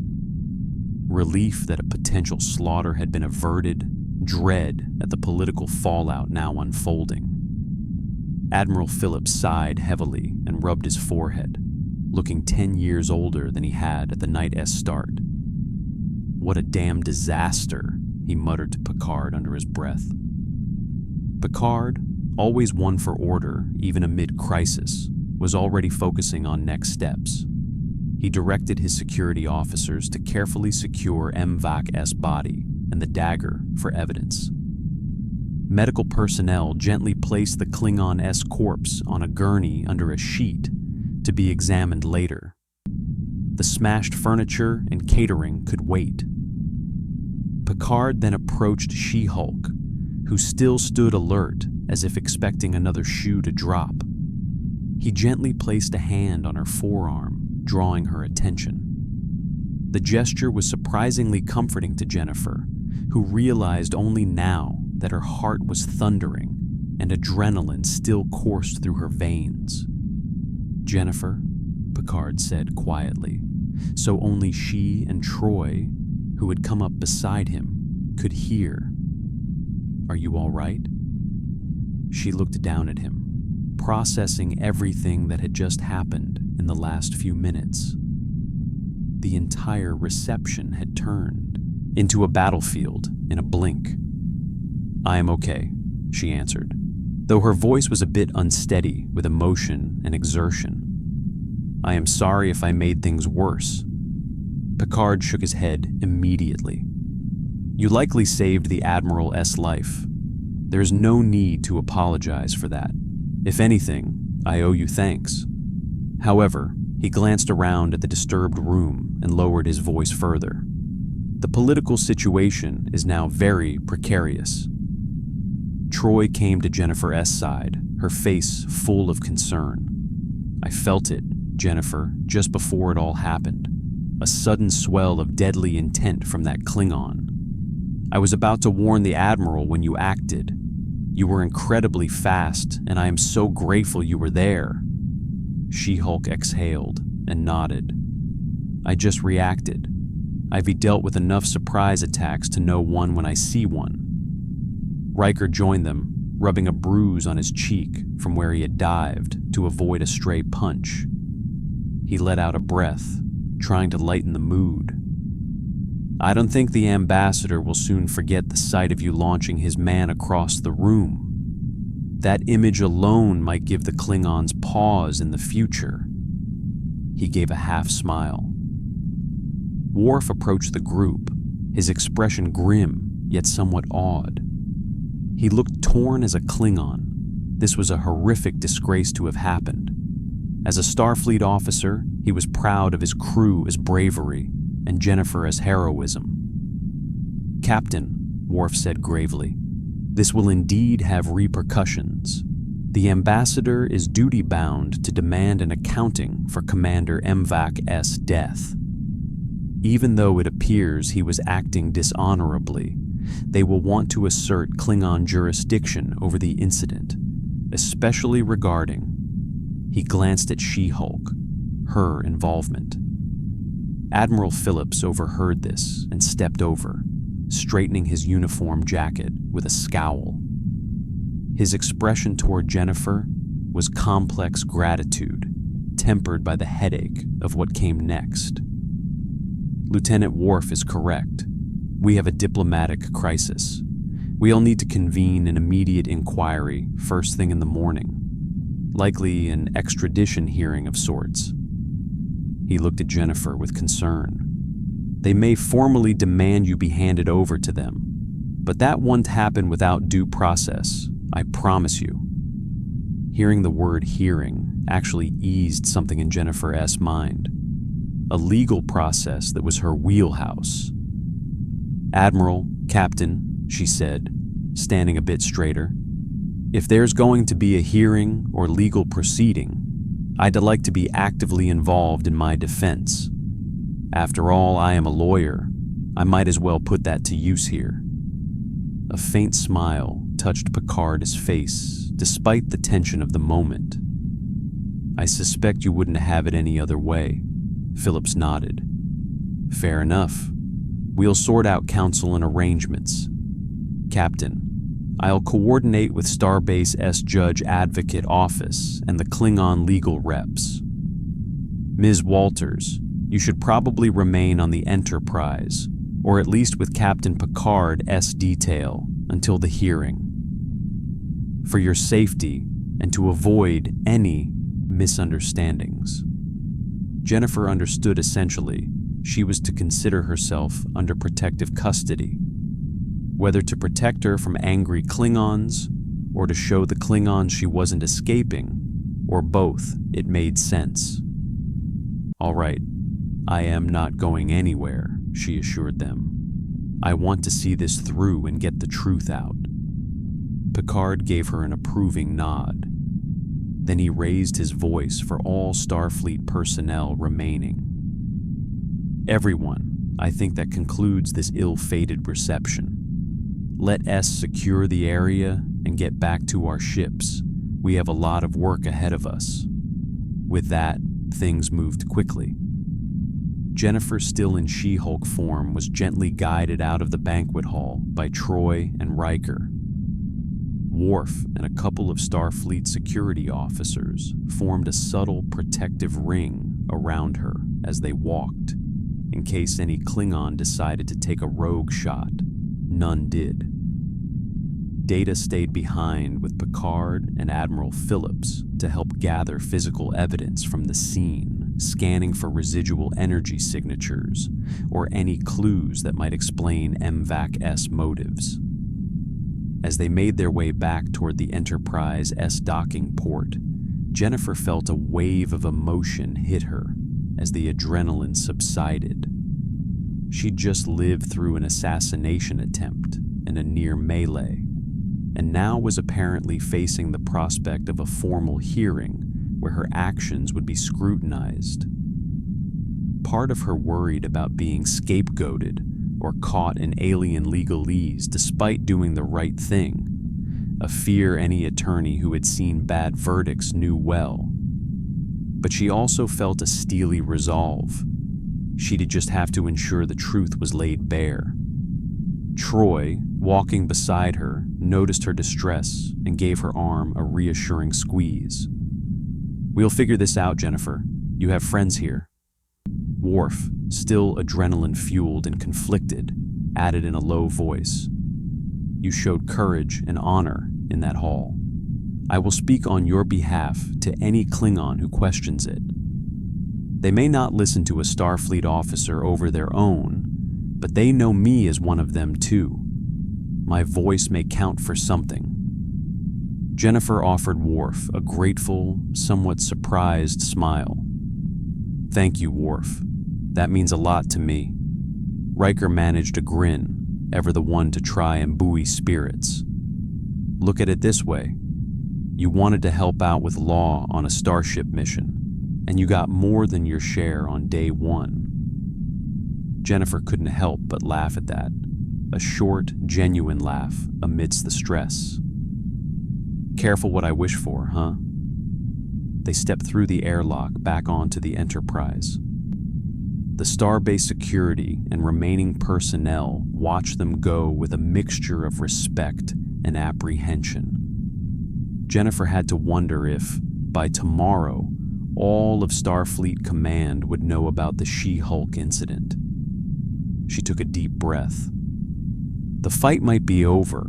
Relief that a potential slaughter had been averted, dread at the political fallout now unfolding. Admiral Phillips sighed heavily and rubbed his forehead, looking 10 years older than he had at the night's start. What a damn disaster, he muttered to Picard under his breath. Picard, always one for order even amid crisis, was already focusing on next steps. He directed his security officers to carefully secure MVAC-S body and the dagger for evidence. Medical personnel gently placed the Klingon-S corpse on a gurney under a sheet to be examined later. The smashed furniture and catering could wait. Picard then approached She-Hulk, who still stood alert as if expecting another shoe to drop. He gently placed a hand on her forearm, drawing her attention. The gesture was surprisingly comforting to Jennifer, who realized only now that her heart was thundering and adrenaline still coursed through her veins. "Jennifer," Picard said quietly, so only she and Troy, who had come up beside him, could hear. "Are you all right?" She looked down at him, processing everything that had just happened in the last few minutes. The entire reception had turned into a battlefield in a blink. "I am okay," she answered, though her voice was a bit unsteady with emotion and exertion. "I am sorry if I made things worse." Picard shook his head immediately. "You likely saved the Admiral-S life. There is no need to apologize for that. If anything, I owe you thanks." However, he glanced around at the disturbed room and lowered his voice further. "The political situation is now very precarious." Troy came to Jennifer's side, her face full of concern. "I felt it, Jennifer, just before it all happened. A sudden swell of deadly intent from that Klingon. I was about to warn the Admiral when you acted. You were incredibly fast, and I am so grateful you were there." She-Hulk exhaled and nodded. "I just reacted. I've dealt with enough surprise attacks to know one when I see one." Riker joined them, rubbing a bruise on his cheek from where he had dived to avoid a stray punch. He let out a breath, trying to lighten the mood. "I don't think the ambassador will soon forget the sight of you launching his man across the room. That image alone might give the Klingons pause in the future." He gave a half smile. Worf approached the group, his expression grim yet somewhat awed. He looked torn as a Klingon. This was a horrific disgrace to have happened. As a Starfleet officer, he was proud of his crew's bravery and Jennifer's heroism. "Captain," Worf said gravely, "this will indeed have repercussions. The ambassador is duty-bound to demand an accounting for Commander MVAC-S death. Even though it appears he was acting dishonorably, they will want to assert Klingon jurisdiction over the incident, especially regarding..." He glanced at She-Hulk, her involvement. Admiral Phillips overheard this and stepped over, straightening his uniform jacket with a scowl. His expression toward Jennifer was complex gratitude, tempered by the headache of what came next. "Lieutenant Worf is correct. We have a diplomatic crisis. We'll need to convene an immediate inquiry first thing in the morning. Likely an extradition hearing of sorts." He looked at Jennifer with concern. "They may formally demand you be handed over to them, but that won't happen without due process, I promise you." Hearing the word hearing actually eased something in Jennifer's mind. A legal process that was her wheelhouse. "Admiral, Captain," she said, standing a bit straighter, "if there's going to be a hearing or legal proceeding, I'd like to be actively involved in my defense. After all, I am a lawyer. I might as well put that to use here." A faint smile touched Picard's face, despite the tension of the moment. "I suspect you wouldn't have it any other way," Phillips nodded. "Fair enough. We'll sort out counsel and arrangements. Captain, I'll coordinate with Starbase S Judge Advocate Office and the Klingon legal reps. Ms. Walters, you should probably remain on the Enterprise, or at least with Captain Picard's detail, until the hearing. For your safety and to avoid any misunderstandings. Jennifer understood essentially she was to consider herself under protective custody, whether to protect her from angry Klingons or to show the Klingons she wasn't escaping, or both. It made sense. "All right, I am not going anywhere," she assured them. "I want to see this through and get the truth out." Picard gave her an approving nod. Then he raised his voice for all Starfleet personnel remaining. "Everyone, I think that concludes this ill-fated reception. Let us secure the area and get back to our ships. We have a lot of work ahead of us." With that, things moved quickly. Jennifer, still in She-Hulk form, was gently guided out of the banquet hall by Troy and Riker. Worf and a couple of Starfleet security officers formed a subtle protective ring around her as they walked, in case any Klingon decided to take a rogue shot. None did. Data stayed behind with Picard and Admiral Phillips to help gather physical evidence from the scene, scanning for residual energy signatures or any clues that might explain MVAC's motives. As they made their way back toward the Enterprise-S docking port, Jennifer felt a wave of emotion hit her as the adrenaline subsided. She'd just lived through an assassination attempt and a near melee, and now was apparently facing the prospect of a formal hearing where her actions would be scrutinized. Part of her worried about being scapegoated or caught in alien legalese despite doing the right thing, a fear any attorney who had seen bad verdicts knew well. But she also felt a steely resolve. She'd just have to ensure the truth was laid bare. Troy, walking beside her, noticed her distress and gave her arm a reassuring squeeze. "We'll figure this out, Jennifer. You have friends here." Worf, still adrenaline-fueled and conflicted, added in a low voice, "You showed courage and honor in that hall. I will speak on your behalf to any Klingon who questions it. They may not listen to a Starfleet officer over their own, but they know me as one of them too. My voice may count for something." Jennifer offered Worf a grateful, somewhat surprised smile. "Thank you, Worf. That means a lot to me." Riker managed a grin, ever the one to try and buoy spirits. "Look at it this way. You wanted to help out with law on a starship mission, and you got more than your share on day one." Jennifer couldn't help but laugh at that, a short, genuine laugh amidst the stress. "Careful what I wish for, huh?" They stepped through the airlock back onto the Enterprise. The starbase security and remaining personnel watched them go with a mixture of respect and apprehension. Jennifer had to wonder if, by tomorrow, all of Starfleet Command would know about the She-Hulk incident. She took a deep breath. The fight might be over,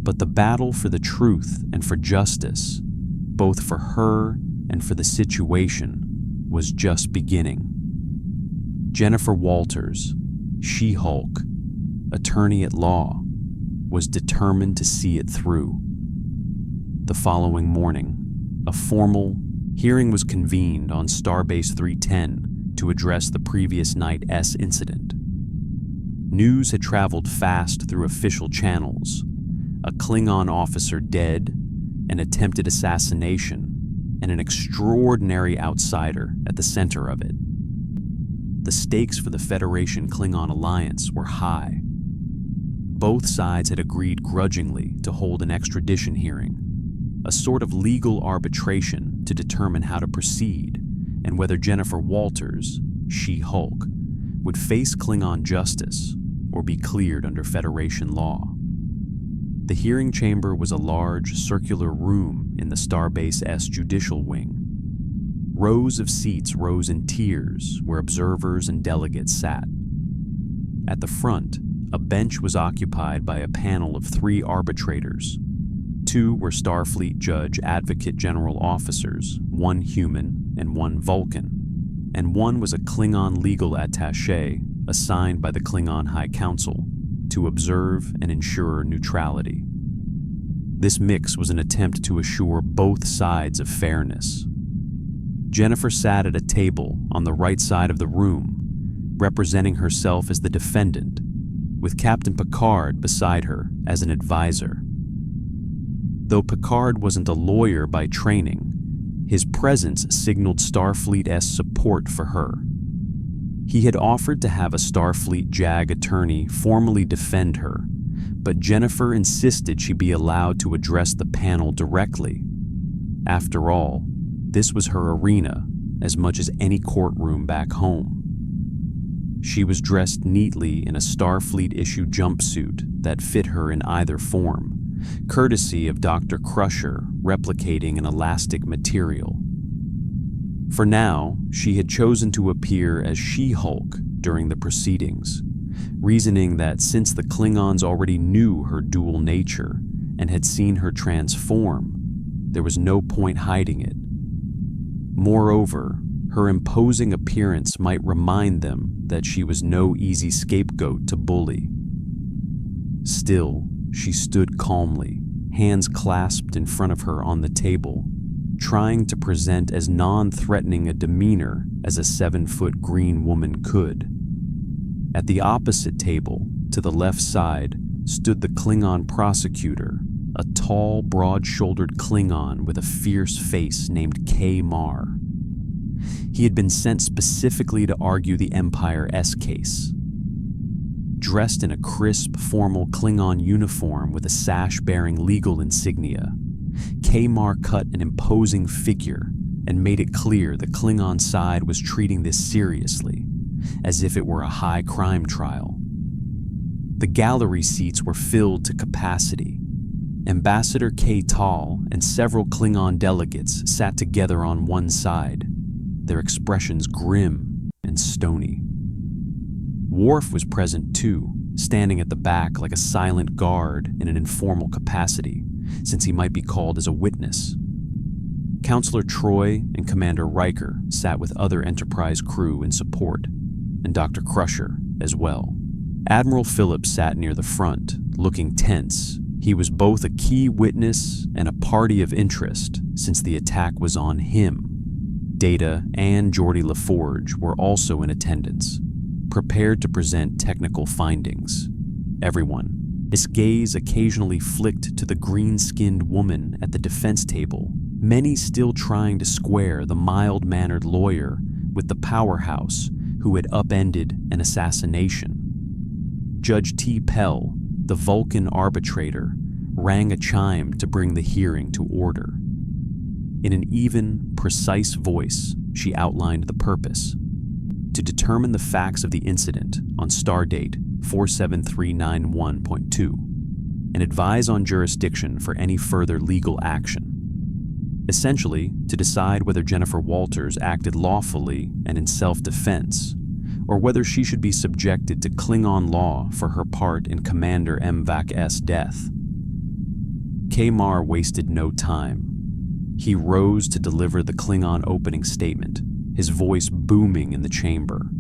but the battle for the truth and for justice, both for her and for the situation, was just beginning. Jennifer Walters, She-Hulk, attorney at law, was determined to see it through. The following morning, a formal hearing was convened on Starbase 310 to address the previous night's incident. News had traveled fast through official channels. A Klingon officer dead, an attempted assassination, and an extraordinary outsider at the center of it. The stakes for the Federation-Klingon alliance were high. Both sides had agreed grudgingly to hold an extradition hearing, a sort of legal arbitration to determine how to proceed and whether Jennifer Walters, She-Hulk, would face Klingon justice or be cleared under Federation law. The hearing chamber was a large, circular room in the Starbase's judicial wing. Rows of seats rose in tiers where observers and delegates sat. At the front, a bench was occupied by a panel of 3 arbitrators. 2 were Starfleet Judge Advocate General officers, 1 human and 1 Vulcan, and 1 was a Klingon legal attaché assigned by the Klingon High Council to observe and ensure neutrality. This mix was an attempt to assure both sides of fairness. Jennifer sat at a table on the right side of the room, representing herself as the defendant, with Captain Picard beside her as an advisor. Though Picard wasn't a lawyer by training, his presence signaled Starfleet-esque support for her. He had offered to have a Starfleet JAG attorney formally defend her, but Jennifer insisted she be allowed to address the panel directly. After all, this was her arena as much as any courtroom back home. She was dressed neatly in a Starfleet-issue jumpsuit that fit her in either form, courtesy of Dr. Crusher replicating an elastic material. For now, she had chosen to appear as She-Hulk during the proceedings, reasoning that since the Klingons already knew her dual nature and had seen her transform, there was no point hiding it. Moreover, her imposing appearance might remind them that she was no easy scapegoat to bully. Still, she stood calmly, hands clasped in front of her on the table, trying to present as non-threatening a demeanor as a 7-foot green woman could. At the opposite table, to the left side, stood the Klingon prosecutor, a tall, broad-shouldered Klingon with a fierce face named K-Mar. He had been sent specifically to argue the Empire-S case. Dressed in a crisp, formal Klingon uniform with a sash bearing legal insignia, K-Mar cut an imposing figure and made it clear the Klingon side was treating this seriously, as if it were a high crime trial. The gallery seats were filled to capacity. Ambassador K-Tal and several Klingon delegates sat together on one side, their expressions grim and stony. Worf was present too, standing at the back like a silent guard in an informal capacity, since he might be called as a witness. Counselor Troy and Commander Riker sat with other Enterprise crew in support, and Dr. Crusher as well. Admiral Phillips sat near the front, looking tense. He was both a key witness and a party of interest, since the attack was on him. Data and Geordi LaForge were also in attendance, prepared to present technical findings. Everyone, his gaze occasionally flicked to the green-skinned woman at the defense table, many still trying to square the mild-mannered lawyer with the powerhouse who had upended an assassination. Judge T. Pell, the Vulcan arbitrator, rang a chime to bring the hearing to order. In an even, precise voice, she outlined the purpose: to determine the facts of the incident on stardate 47391.2 and advise on jurisdiction for any further legal action. Essentially, to decide whether Jennifer Walters acted lawfully and in self-defense, or whether she should be subjected to Klingon law for her part in Commander MVAC-S death. K-Mar wasted no time. He rose to deliver the Klingon opening statement, his voice booming in the chamber.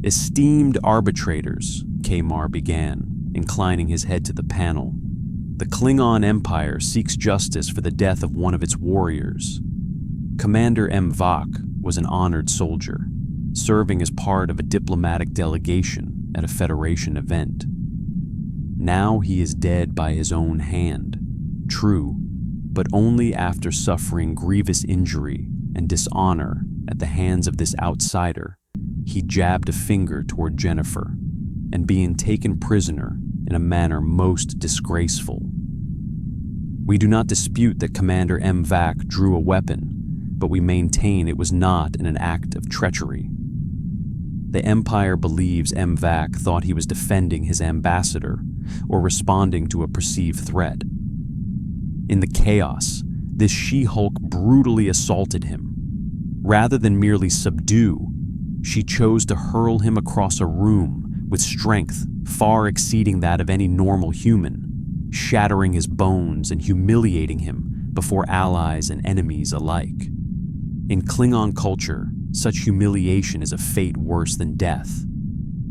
"Esteemed arbitrators," K-Mar began, inclining his head to the panel, "the Klingon Empire seeks justice for the death of one of its warriors. Commander MVAC was an honored soldier, serving as part of a diplomatic delegation at a Federation event. Now he is dead by his own hand, true, but only after suffering grievous injury and dishonor at the hands of this outsider. He jabbed a finger toward Jennifer, and being taken prisoner in a manner most disgraceful. We do not dispute that Commander MVAC drew a weapon, but we maintain it was not in an act of treachery. The Empire believes MVAC thought he was defending his ambassador or responding to a perceived threat. In the chaos, this She-Hulk brutally assaulted him. Rather than merely subdue, she chose to hurl him across a room with strength far exceeding that of any normal human, shattering his bones and humiliating him before allies and enemies alike. In Klingon culture, such humiliation is a fate worse than death.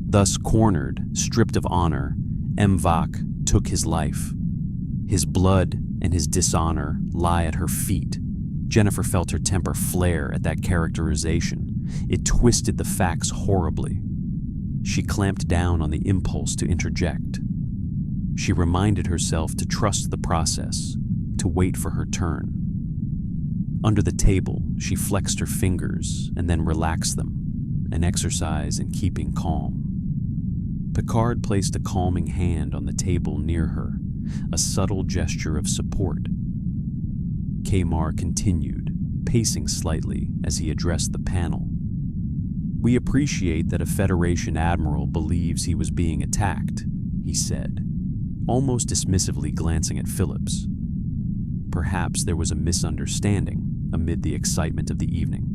Thus cornered, stripped of honor, M'Vak took his life. His blood and his dishonor lie at her feet. Jennifer felt her temper flare at that characterization. It twisted the facts horribly. She clamped down on the impulse to interject. She reminded herself to trust the process, to wait for her turn. Under the table, she flexed her fingers and then relaxed them, an exercise in keeping calm. Picard placed a calming hand on the table near her, a subtle gesture of support. Kamar continued, pacing slightly as he addressed the panel. "We appreciate that a Federation admiral believes he was being attacked," he said, almost dismissively glancing at Phillips. Perhaps there was a misunderstanding amid the excitement of the evening.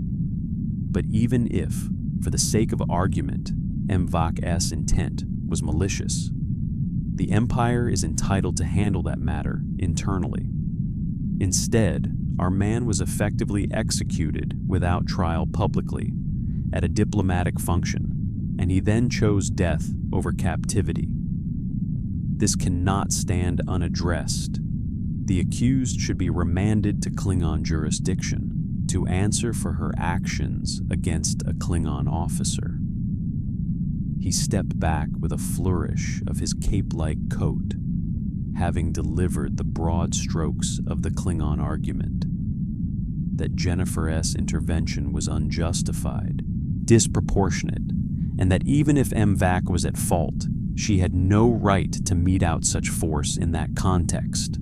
But even if, for the sake of argument, M'Vak's intent was malicious, the Empire is entitled to handle that matter internally. Instead, our man was effectively executed without trial publicly, at a diplomatic function, and he then chose death over captivity. This cannot stand unaddressed. The accused should be remanded to Klingon jurisdiction to answer for her actions against a Klingon officer. He stepped back with a flourish of his cape-like coat, having delivered the broad strokes of the Klingon argument. That Jennifer's intervention was unjustified, disproportionate, and that even if M'Vak was at fault, she had no right to mete out such force in that context.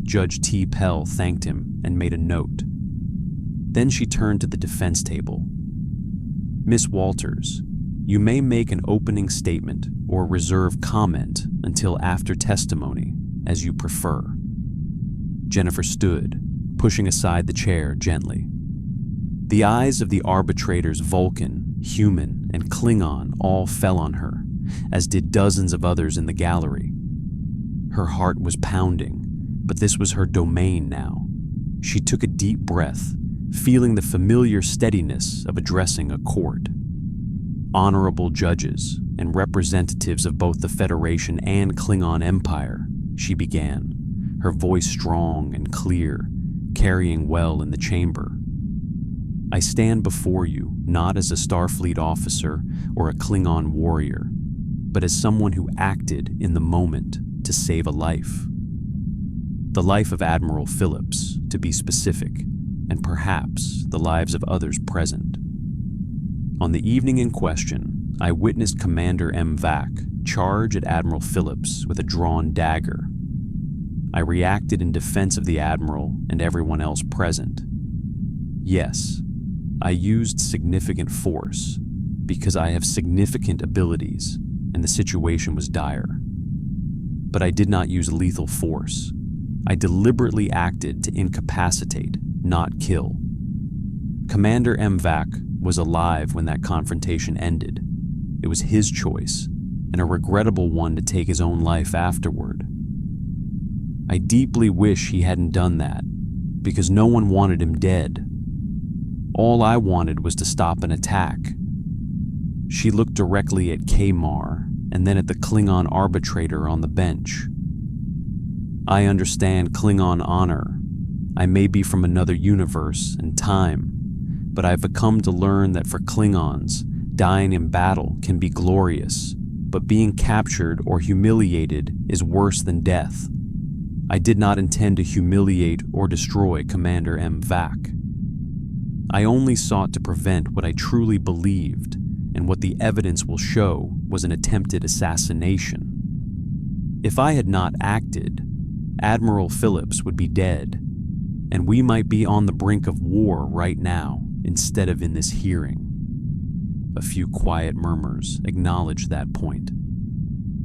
Judge T. Pell thanked him and made a note. Then she turned to the defense table. "Miss Walters, you may make an opening statement or reserve comment until after testimony, as you prefer." Jennifer stood, pushing aside the chair gently. The eyes of the arbitrators Vulcan, human, and Klingon all fell on her, as did dozens of others in the gallery. Her heart was pounding, but this was her domain now. She took a deep breath, feeling the familiar steadiness of addressing a court. "Honorable judges and representatives of both the Federation and Klingon Empire," she began, her voice strong and clear, carrying well in the chamber. "I stand before you not as a Starfleet officer or a Klingon warrior, but as someone who acted in the moment to save a life. The life of Admiral Phillips, to be specific, and perhaps the lives of others present. On the evening in question, I witnessed Commander M'Vak charge at Admiral Phillips with a drawn dagger. I reacted in defense of the Admiral and everyone else present. Yes, I used significant force because I have significant abilities and the situation was dire. But I did not use lethal force. I deliberately acted to incapacitate, not kill. Commander M'Vak was alive when that confrontation ended. It was his choice, and a regrettable one to take his own life afterward. I deeply wish he hadn't done that, because no one wanted him dead. All I wanted was to stop an attack." She looked directly at Kamar and then at the Klingon arbitrator on the bench. "I understand Klingon honor. I may be from another universe and time, but I've come to learn that for Klingons, dying in battle can be glorious, but being captured or humiliated is worse than death. I did not intend to humiliate or destroy Commander M'Vak. I only sought to prevent what I truly believed, and what the evidence will show was an attempted assassination. If I had not acted, Admiral Phillips would be dead, and we might be on the brink of war right now instead of in this hearing." A few quiet murmurs acknowledged that point.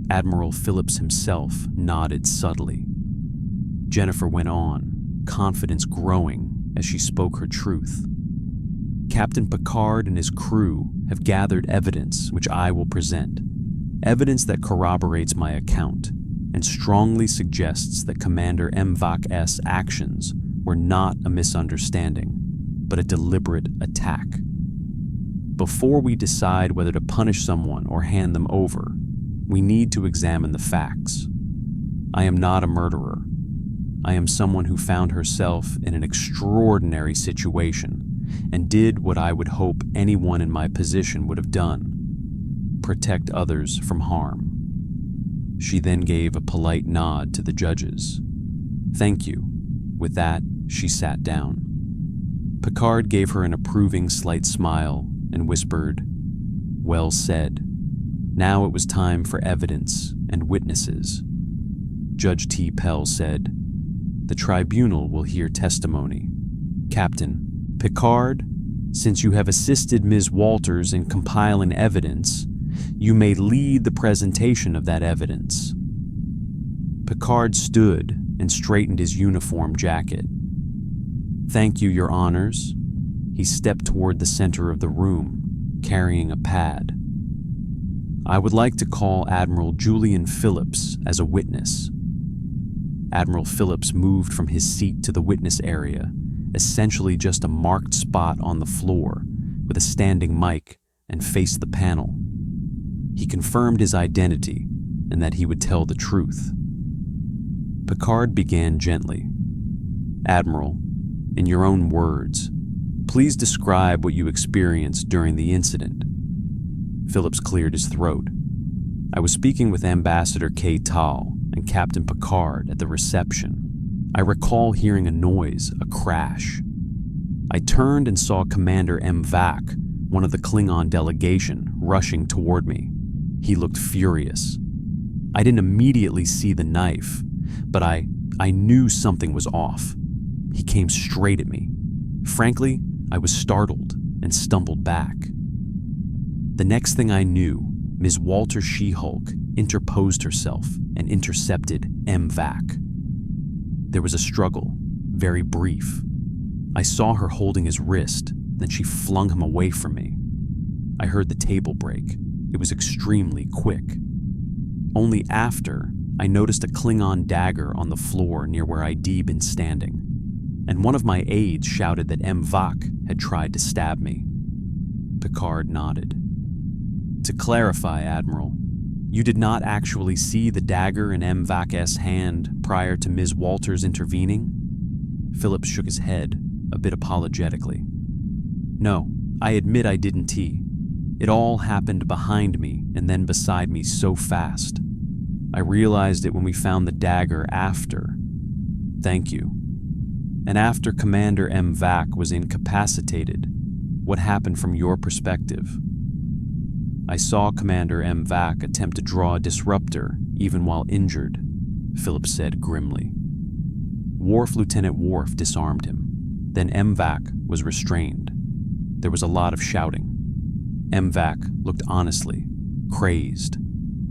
Admiral Phillips himself nodded subtly. Jennifer went on, confidence growing as she spoke her truth. "Captain Picard and his crew have gathered evidence which I will present. Evidence that corroborates my account and strongly suggests that Commander MVAC's actions were not a misunderstanding, but a deliberate attack. Before we decide whether to punish someone or hand them over, we need to examine the facts. I am not a murderer. I am someone who found herself in an extraordinary situation and did what I would hope anyone in my position would have done: protect others from harm. She then gave a polite nod to the judges. Thank you. With that, she sat down. Picard gave her an approving slight smile and whispered, "Well said." Now it was time for evidence and witnesses. Judge T. Pell said, "The tribunal will hear testimony. Captain Picard, since you have assisted Ms. Walters in compiling evidence, you may lead the presentation of that evidence." Picard stood and straightened his uniform jacket. "Thank you, Your Honors." He stepped toward the center of the room, carrying a pad. "I would like to call Admiral Julian Phillips as a witness." Admiral Phillips moved from his seat to the witness area, essentially just a marked spot on the floor, with a standing mic, and faced the panel. He confirmed his identity and that he would tell the truth. Picard began gently. "Admiral, in your own words, please describe what you experienced during the incident." Phillips cleared his throat. "I was speaking with Ambassador K. Tal and Captain Picard at the reception. I recall hearing a noise, a crash. I turned and saw Commander MVAC, one of the Klingon delegation, rushing toward me. He looked furious. I didn't immediately see the knife, but I knew something was off. He came straight at me. Frankly, I was startled and stumbled back. The next thing I knew, Ms. Walter She-Hulk interposed herself and intercepted MVAC. There was a struggle, very brief. I saw her holding his wrist, then she flung him away from me. I heard the table break. It was extremely quick. Only after, I noticed a Klingon dagger on the floor near where I'd been standing, and one of my aides shouted that MVAC had tried to stab me. Picard nodded. To clarify, Admiral, you did not actually see the dagger in MVAC's hand prior to Ms. Walters intervening? Phillips shook his head, a bit apologetically. No, I admit I didn't. It all happened behind me and then beside me so fast. I realized it when we found the dagger after. Thank you. And after Commander MVAC was incapacitated, what happened from your perspective? I saw Commander MVAC attempt to draw a disruptor even while injured, Phillips said grimly. Lieutenant Worf disarmed him. Then MVAC was restrained. There was a lot of shouting. MVAC looked honestly crazed,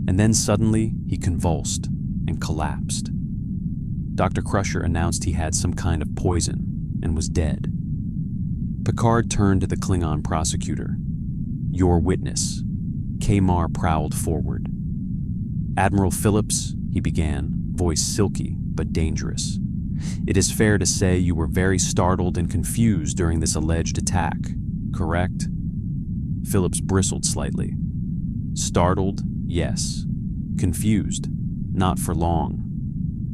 and then suddenly he convulsed and collapsed. Dr. Crusher announced he had some kind of poison and was dead. Picard turned to the Klingon prosecutor. Your witness. Kamar prowled forward. Admiral Phillips, he began, voice silky but dangerous. It is fair to say you were very startled and confused during this alleged attack, correct? Phillips bristled slightly. Startled, yes. Confused, not for long.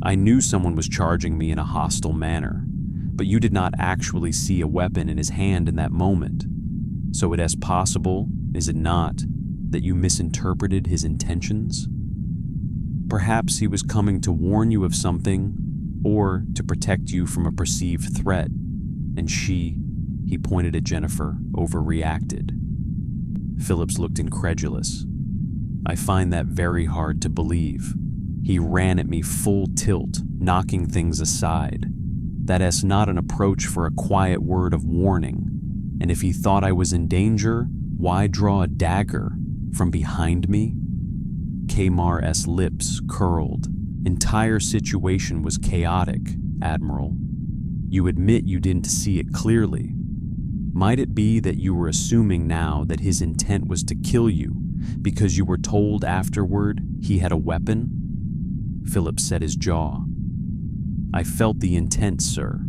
I knew someone was charging me in a hostile manner, but you did not actually see a weapon in his hand in that moment. So it is possible, is it not, that you misinterpreted his intentions? Perhaps he was coming to warn you of something, or to protect you from a perceived threat, and she, he pointed at Jennifer, overreacted. Phillips looked incredulous. I find that very hard to believe. He ran at me full tilt, knocking things aside. That is not an approach for a quiet word of warning, and if he thought I was in danger, why draw a dagger from behind me? Kamar's lips curled. Entire situation was chaotic, Admiral. You admit you didn't see it clearly. Might it be that you were assuming now that his intent was to kill you, Because you were told afterward he had a weapon? Phillips set his jaw. I felt the intent, sir.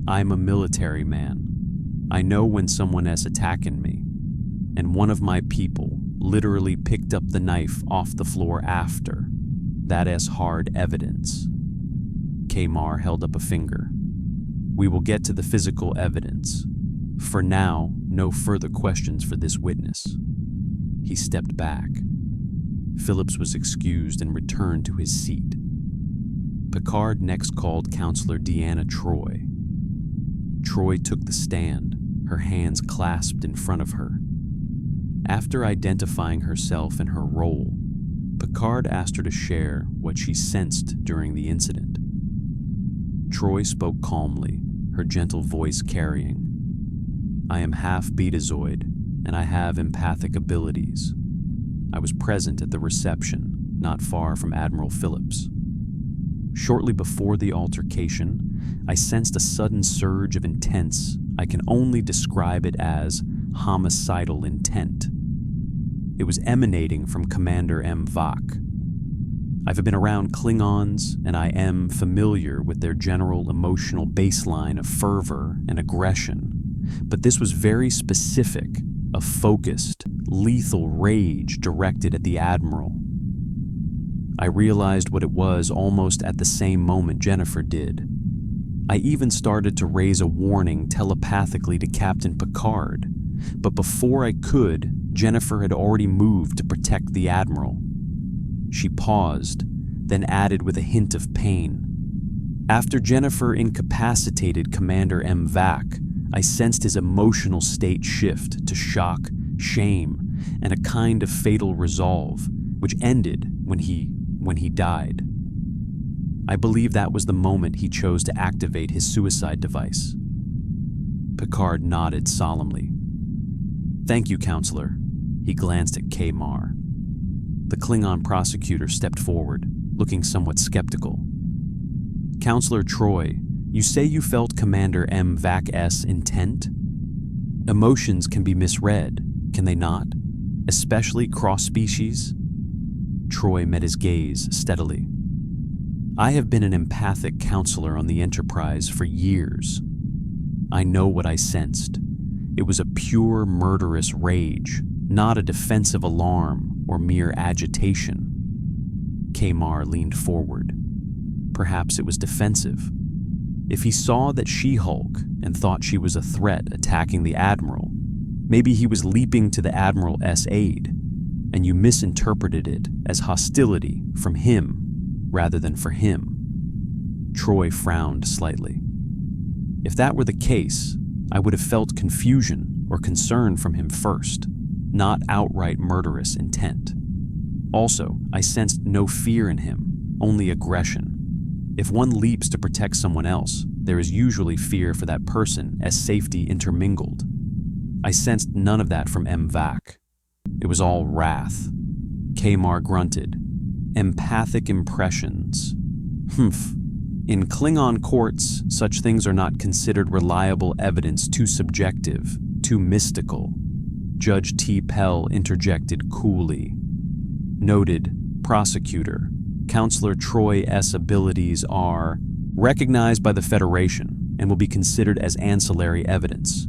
I'm a military man. I know when someone is attacking me. And one of my people literally picked up the knife off the floor after. That is hard evidence. Kamar held up a finger. We will get to the physical evidence. For now, no further questions for this witness. He stepped back. Phillips was excused and returned to his seat. Picard next called Counselor Deanna Troi. Troi took the stand, her hands clasped in front of her. After identifying herself and her role, Picard asked her to share what she sensed during the incident. Troi spoke calmly, her gentle voice carrying. I am half betazoid, and I have empathic abilities. I was present at the reception, not far from Admiral Phillips. Shortly before the altercation, I sensed a sudden surge of intense, I can only describe it as homicidal intent. It was emanating from Commander M. Vak. I've been around Klingons, and I am familiar with their general emotional baseline of fervor and aggression, but this was very specific, a focused, lethal rage directed at the Admiral. I realized what it was almost at the same moment Jennifer did. I even started to raise a warning telepathically to Captain Picard, but before I could, Jennifer had already moved to protect the Admiral. She paused, then added with a hint of pain. After Jennifer incapacitated Commander M. Vak, I sensed his emotional state shift to shock, shame, and a kind of fatal resolve, which ended when he died. I believe that was the moment he chose to activate his suicide device. Picard nodded solemnly. Thank you, Counselor. He glanced at Kamar. The Klingon prosecutor stepped forward, looking somewhat skeptical. Counselor Troi, you say you felt Commander M. Vak's intent? Emotions can be misread, can they not? Especially cross-species? Troi met his gaze steadily. I have been an empathic counselor on the Enterprise for years. I know what I sensed. It was a pure murderous rage, not a defensive alarm or mere agitation. Kamar leaned forward. Perhaps it was defensive. If he saw that She-Hulk and thought she was a threat attacking the Admiral, maybe he was leaping to the Admiral's aid, and you misinterpreted it as hostility from him rather than for him. Troi frowned slightly. If that were the case, I would have felt confusion or concern from him first, not outright murderous intent. Also, I sensed no fear in him, only aggression. If one leaps to protect someone else, there is usually fear for that person as safety intermingled. I sensed none of that from M. Vak. It was all wrath. Kamar grunted. Empathic impressions. Humph. In Klingon courts, such things are not considered reliable evidence, too subjective, too mystical. Judge T. Pell interjected coolly. Noted, prosecutor, Counselor Troi's abilities are recognized by the Federation and will be considered as ancillary evidence.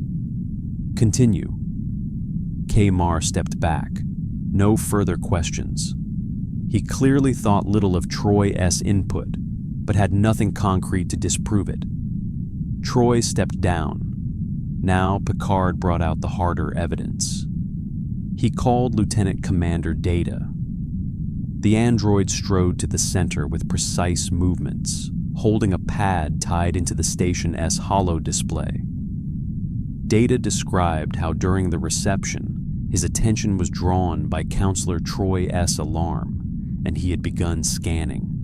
Continue. Kamar stepped back. No further questions. He clearly thought little of Troi's input, but had nothing concrete to disprove it. Troi stepped down. Now Picard brought out the harder evidence. He called Lieutenant Commander Data. The android strode to the center with precise movements, holding a pad tied into the station's holo display. Data described how during the reception, his attention was drawn by Counselor Troi's alarm, and he had begun scanning.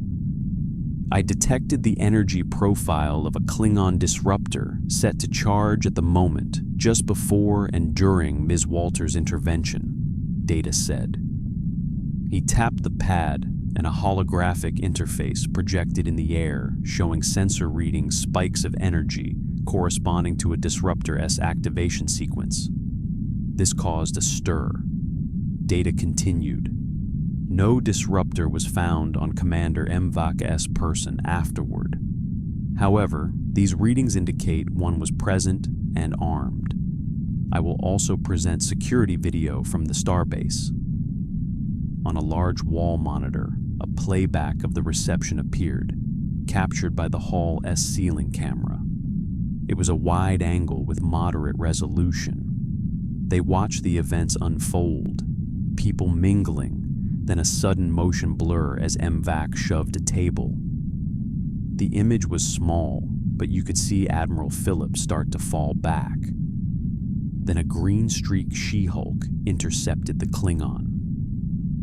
I detected the energy profile of a Klingon disruptor set to charge at the moment just before and during Ms. Walter's intervention, Data said. He tapped the pad, and a holographic interface projected in the air, showing sensor reading spikes of energy corresponding to a disruptor's activation sequence. This caused a stir. Data continued. No disruptor was found on Commander MVAC's person afterward. However, these readings indicate one was present and armed. I will also present security video from the starbase. On a large wall monitor, a playback of the reception appeared, captured by the Hall S ceiling camera. It was a wide angle with moderate resolution. They watched the events unfold, people mingling, then a sudden motion blur as MVAC shoved a table. The image was small, but you could see Admiral Phillips start to fall back. Then a green-streaked She-Hulk intercepted the Klingon.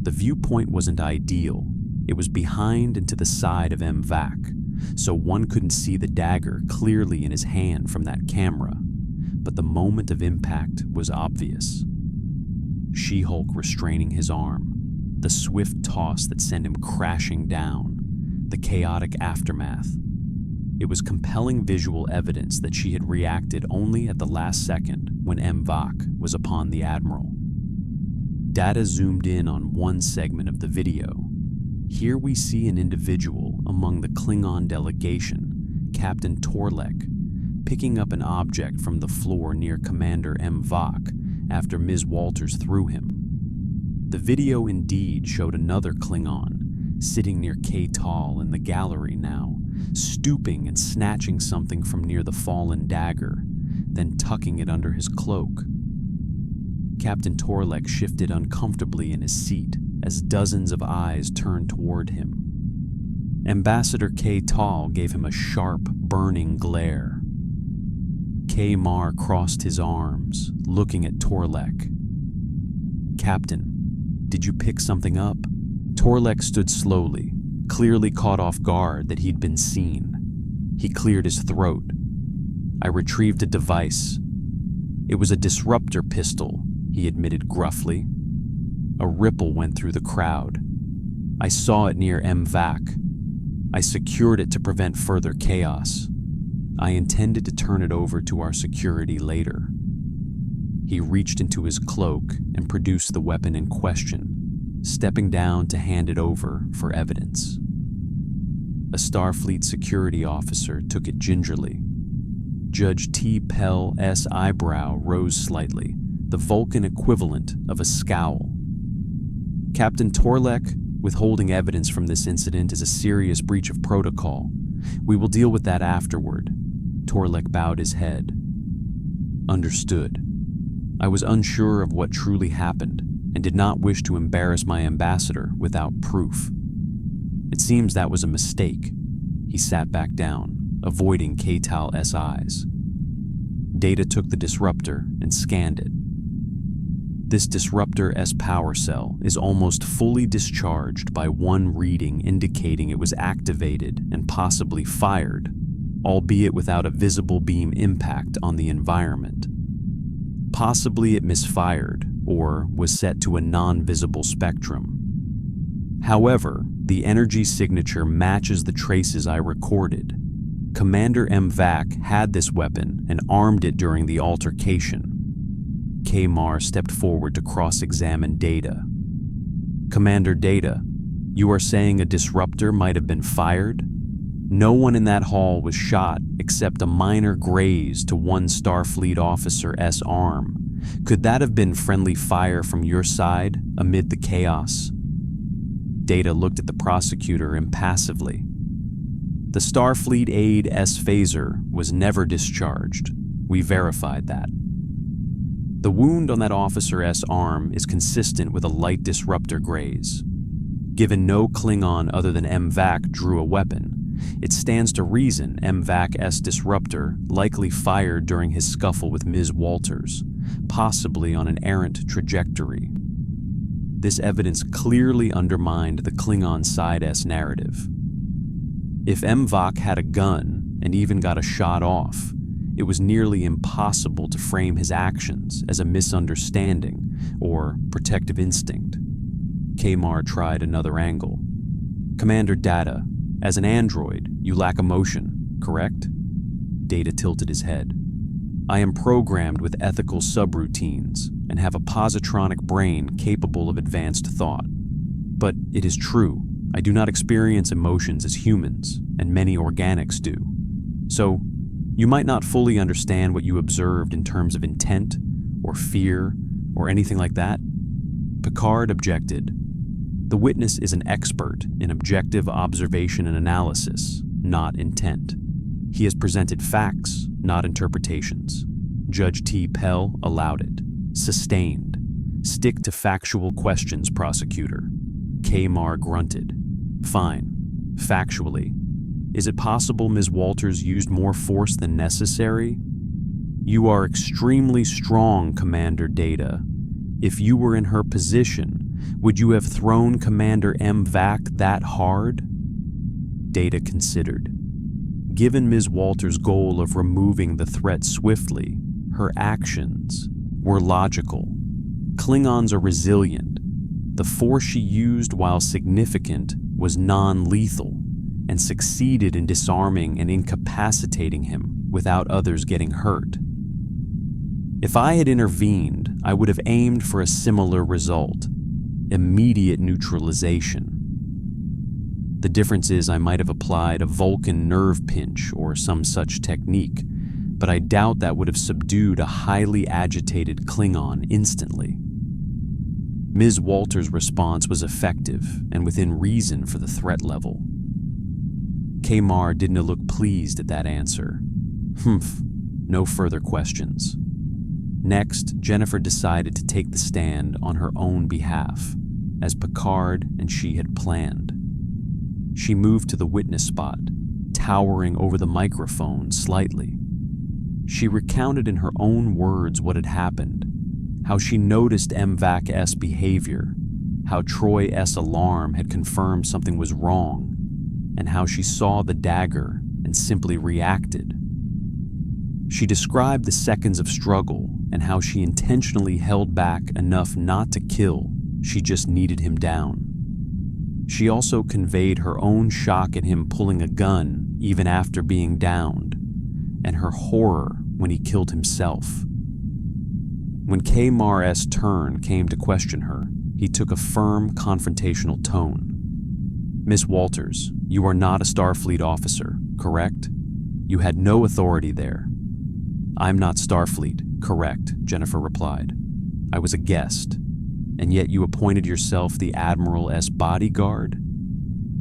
The viewpoint wasn't ideal. It was behind and to the side of MVAC, so one couldn't see the dagger clearly in his hand from that camera, but the moment of impact was obvious. She-Hulk restraining his arm, the swift toss that sent him crashing down, the chaotic aftermath. It was compelling visual evidence that she had reacted only at the last second when MVAC was upon the Admiral. Data zoomed in on one segment of the video. Here we see an individual among the Klingon delegation, Captain Torlek, picking up an object from the floor near Commander MVAC after Ms. Walters threw him. The video indeed showed another Klingon, sitting near K-Tal in the gallery now, stooping and snatching something from near the fallen dagger, then tucking it under his cloak. Captain Torlek shifted uncomfortably in his seat as dozens of eyes turned toward him. Ambassador K-Tal gave him a sharp, burning glare. K-Mar crossed his arms, looking at Torlek. "Captain, did you pick something up?" Torlek stood slowly, clearly caught off guard that he'd been seen. He cleared his throat. "I retrieved a device. It was a disruptor pistol," he admitted gruffly. A ripple went through the crowd. "I saw it near MVAC. I secured it to prevent further chaos. I intended to turn it over to our security later." He reached into his cloak and produced the weapon in question, stepping down to hand it over for evidence. A Starfleet security officer took it gingerly. Judge T. Pell's eyebrow rose slightly, the Vulcan equivalent of a scowl. "Captain Torlek, withholding evidence from this incident is a serious breach of protocol. We will deal with that afterward." Torlek bowed his head. "Understood. I was unsure of what truly happened and did not wish to embarrass my ambassador without proof. It seems that was a mistake." He sat back down, avoiding K-Tal's eyes. Data took the disruptor and scanned it. This disruptor's power cell is almost fully discharged by one reading indicating it was activated and possibly fired, albeit without a visible beam impact on the environment. Possibly it misfired or was set to a non-visible spectrum. However, the energy signature matches the traces I recorded. Commander MVAC had this weapon and armed it during the altercation. K-Mar stepped forward to cross-examine Data. "Commander Data, you are saying a disruptor might have been fired? No one in that hall was shot except a minor graze to one Starfleet officer's arm. Could that have been friendly fire from your side amid the chaos?" Data looked at the prosecutor impassively. "The Starfleet aid's phaser was never discharged. We verified that. The wound on that officer's arm is consistent with a light disruptor graze. Given no Klingon other than MVAC drew a weapon, it stands to reason MVAC's disruptor likely fired during his scuffle with Ms. Walters, possibly on an errant trajectory. This evidence clearly undermined the Klingon side's narrative. If MVAC had a gun and even got a shot off, it was nearly impossible to frame his actions as a misunderstanding or protective instinct. K-Mar tried another angle. "Commander Data, as an android, you lack emotion, correct?" Data tilted his head. "I am programmed with ethical subroutines and have a positronic brain capable of advanced thought. But it is true, I do not experience emotions as humans, and many organics do. So, you might not fully understand what you observed in terms of intent, or fear, or anything like that. Picard objected. The witness is an expert in objective observation and analysis, not intent. He has presented facts, not interpretations. Judge T. Pell allowed it. Sustained. Stick to factual questions, prosecutor. Kamar grunted. Fine. Factually. Is it possible Ms. Walters used more force than necessary? You are extremely strong, Commander Data. If you were in her position, would you have thrown Commander MVAC that hard? Data considered. Given Ms. Walters' goal of removing the threat swiftly, her actions were logical. Klingons are resilient. The force she used, while significant, was non-lethal and succeeded in disarming and incapacitating him without others getting hurt. If I had intervened, I would have aimed for a similar result: immediate neutralization. The difference is I might have applied a Vulcan nerve pinch or some such technique, but I doubt that would have subdued a highly agitated Klingon instantly. Ms. Walters' response was effective and within reason for the threat level. Kamar didn't look pleased at that answer. No further questions. Next, Jennifer decided to take the stand on her own behalf, as Picard and she had planned. She moved to the witness spot, towering over the microphone slightly. She recounted in her own words what had happened, how she noticed MVAC-S behavior, how Troy S. alarm had confirmed something was wrong, and how she saw the dagger and simply reacted. She described the seconds of struggle and how she intentionally held back enough not to kill, she just needed him down. She also conveyed her own shock at him pulling a gun even after being downed, and her horror when he killed himself. When Kamar's turn came to question her, he took a firm, confrontational tone. Miss Walters, you are not a Starfleet officer, correct? You had no authority there. I'm not Starfleet, correct, Jennifer replied. I was a guest, and yet you appointed yourself the Admiral's bodyguard?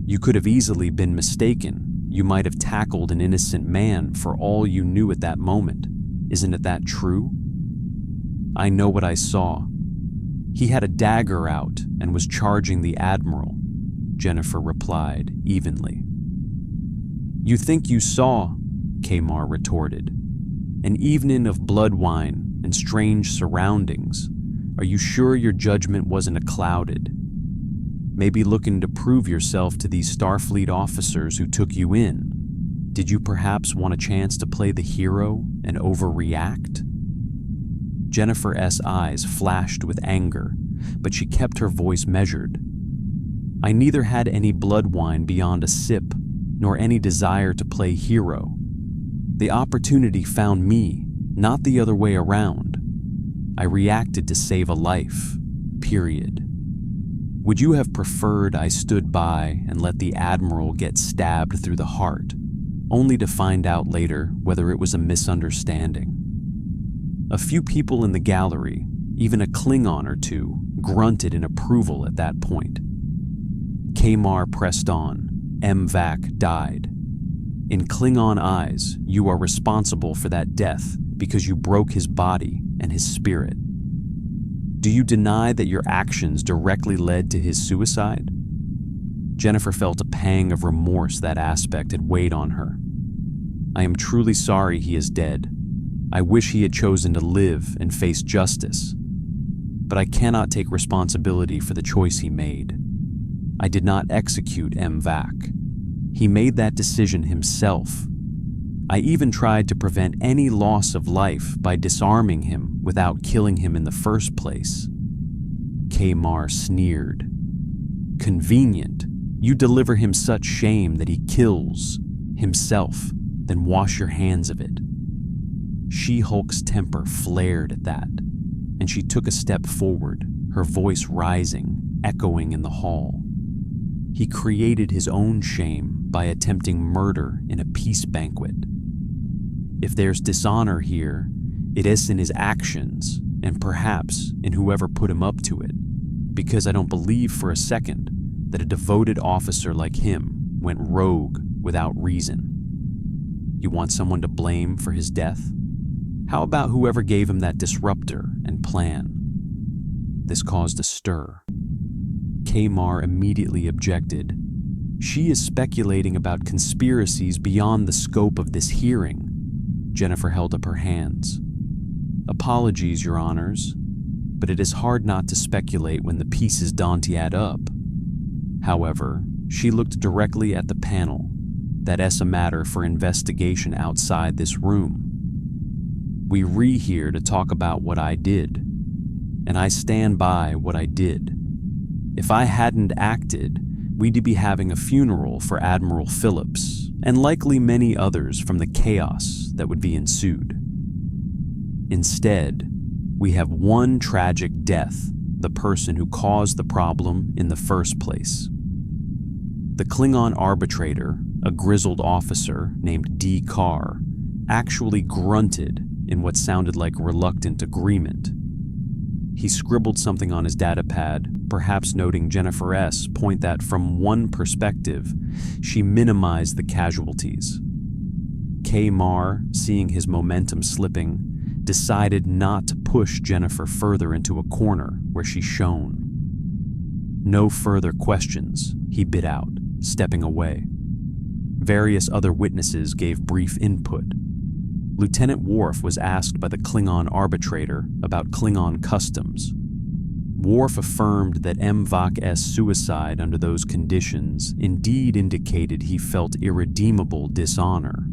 You could have easily been mistaken. You might have tackled an innocent man for all you knew at that moment. Isn't it that true? I know what I saw. He had a dagger out and was charging the Admiral, Jennifer replied evenly. You think you saw, Kamar retorted. An evening of blood wine and strange surroundings. Are you sure your judgment wasn't clouded? Maybe looking to prove yourself to these Starfleet officers who took you in. Did you perhaps want a chance to play the hero and overreact? Jennifer's eyes flashed with anger, but she kept her voice measured. I neither had any blood wine beyond a sip, nor any desire to play hero. The opportunity found me, not the other way around. I reacted to save a life, period. Would you have preferred I stood by and let the Admiral get stabbed through the heart, only to find out later whether it was a misunderstanding? A few people in the gallery, even a Klingon or two, grunted in approval at that point. Kamar pressed on. MVAC died. In Klingon eyes, you are responsible for that death because you broke his body and his spirit. Do you deny that your actions directly led to his suicide? Jennifer felt a pang of remorse that aspect had weighed on her. I am truly sorry he is dead. I wish he had chosen to live and face justice. But I cannot take responsibility for the choice he made. I did not execute MVAC. He made that decision himself. I even tried to prevent any loss of life by disarming him without killing him in the first place. Kamar sneered. Convenient. You deliver him such shame that he kills himself, then wash your hands of it. She-Hulk's temper flared at that, and she took a step forward, her voice rising, echoing in the hall. He created his own shame by attempting murder in a peace banquet. If there's dishonor here, it is in his actions, and perhaps in whoever put him up to it, because I don't believe for a second that a devoted officer like him went rogue without reason. You want someone to blame for his death? How about whoever gave him that disruptor and plan? This caused a stir. Kamar immediately objected. She is speculating about conspiracies beyond the scope of this hearing. Jennifer held up her hands. Apologies, Your Honors, but it is hard not to speculate when the pieces don't add up. However, she looked directly at the panel. That's a matter for investigation outside this room. We here to talk about what I did, and I stand by what I did. If I hadn't acted, we'd be having a funeral for Admiral Phillips, and likely many others from the chaos that would be ensued. Instead, we have one tragic death, the person who caused the problem in the first place. The Klingon arbitrator, a grizzled officer named D. Carr, actually grunted in what sounded like reluctant agreement. He scribbled something on his datapad, perhaps noting Jennifer S. point that from one perspective, she minimized the casualties. Kamar, seeing his momentum slipping, decided not to push Jennifer further into a corner where she shone. No further questions, he bit out, stepping away. Various other witnesses gave brief input. Lieutenant Worf was asked by the Klingon arbitrator about Klingon customs. Worf affirmed that Mvak's suicide under those conditions indeed indicated he felt irredeemable dishonor.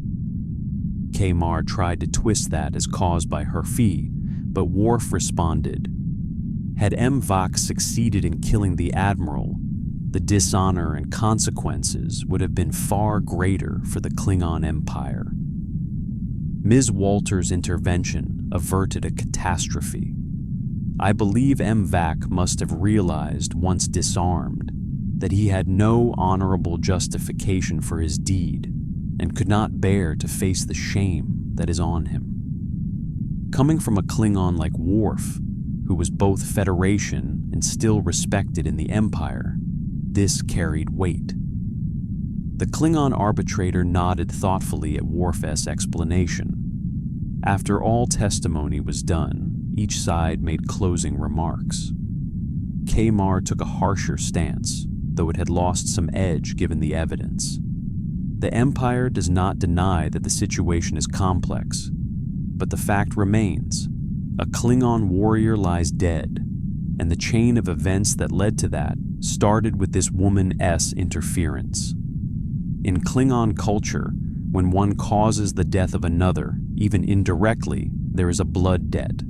Kamar tried to twist that as caused by her fee, but Worf responded, had Mvak succeeded in killing the Admiral, the dishonor and consequences would have been far greater for the Klingon Empire. Ms. Walter's intervention averted a catastrophe. I believe Mvak must have realized, once disarmed, that he had no honorable justification for his deed and could not bear to face the shame that is on him. Coming from a Klingon like Worf, who was both Federation and still respected in the Empire, this carried weight. The Klingon arbitrator nodded thoughtfully at Worf's explanation. After all testimony was done, each side made closing remarks. Kamar took a harsher stance, though it had lost some edge given the evidence. The Empire does not deny that the situation is complex, but the fact remains, a Klingon warrior lies dead, and the chain of events that led to that started with this woman's interference. In Klingon culture, when one causes the death of another, even indirectly, there is a blood debt.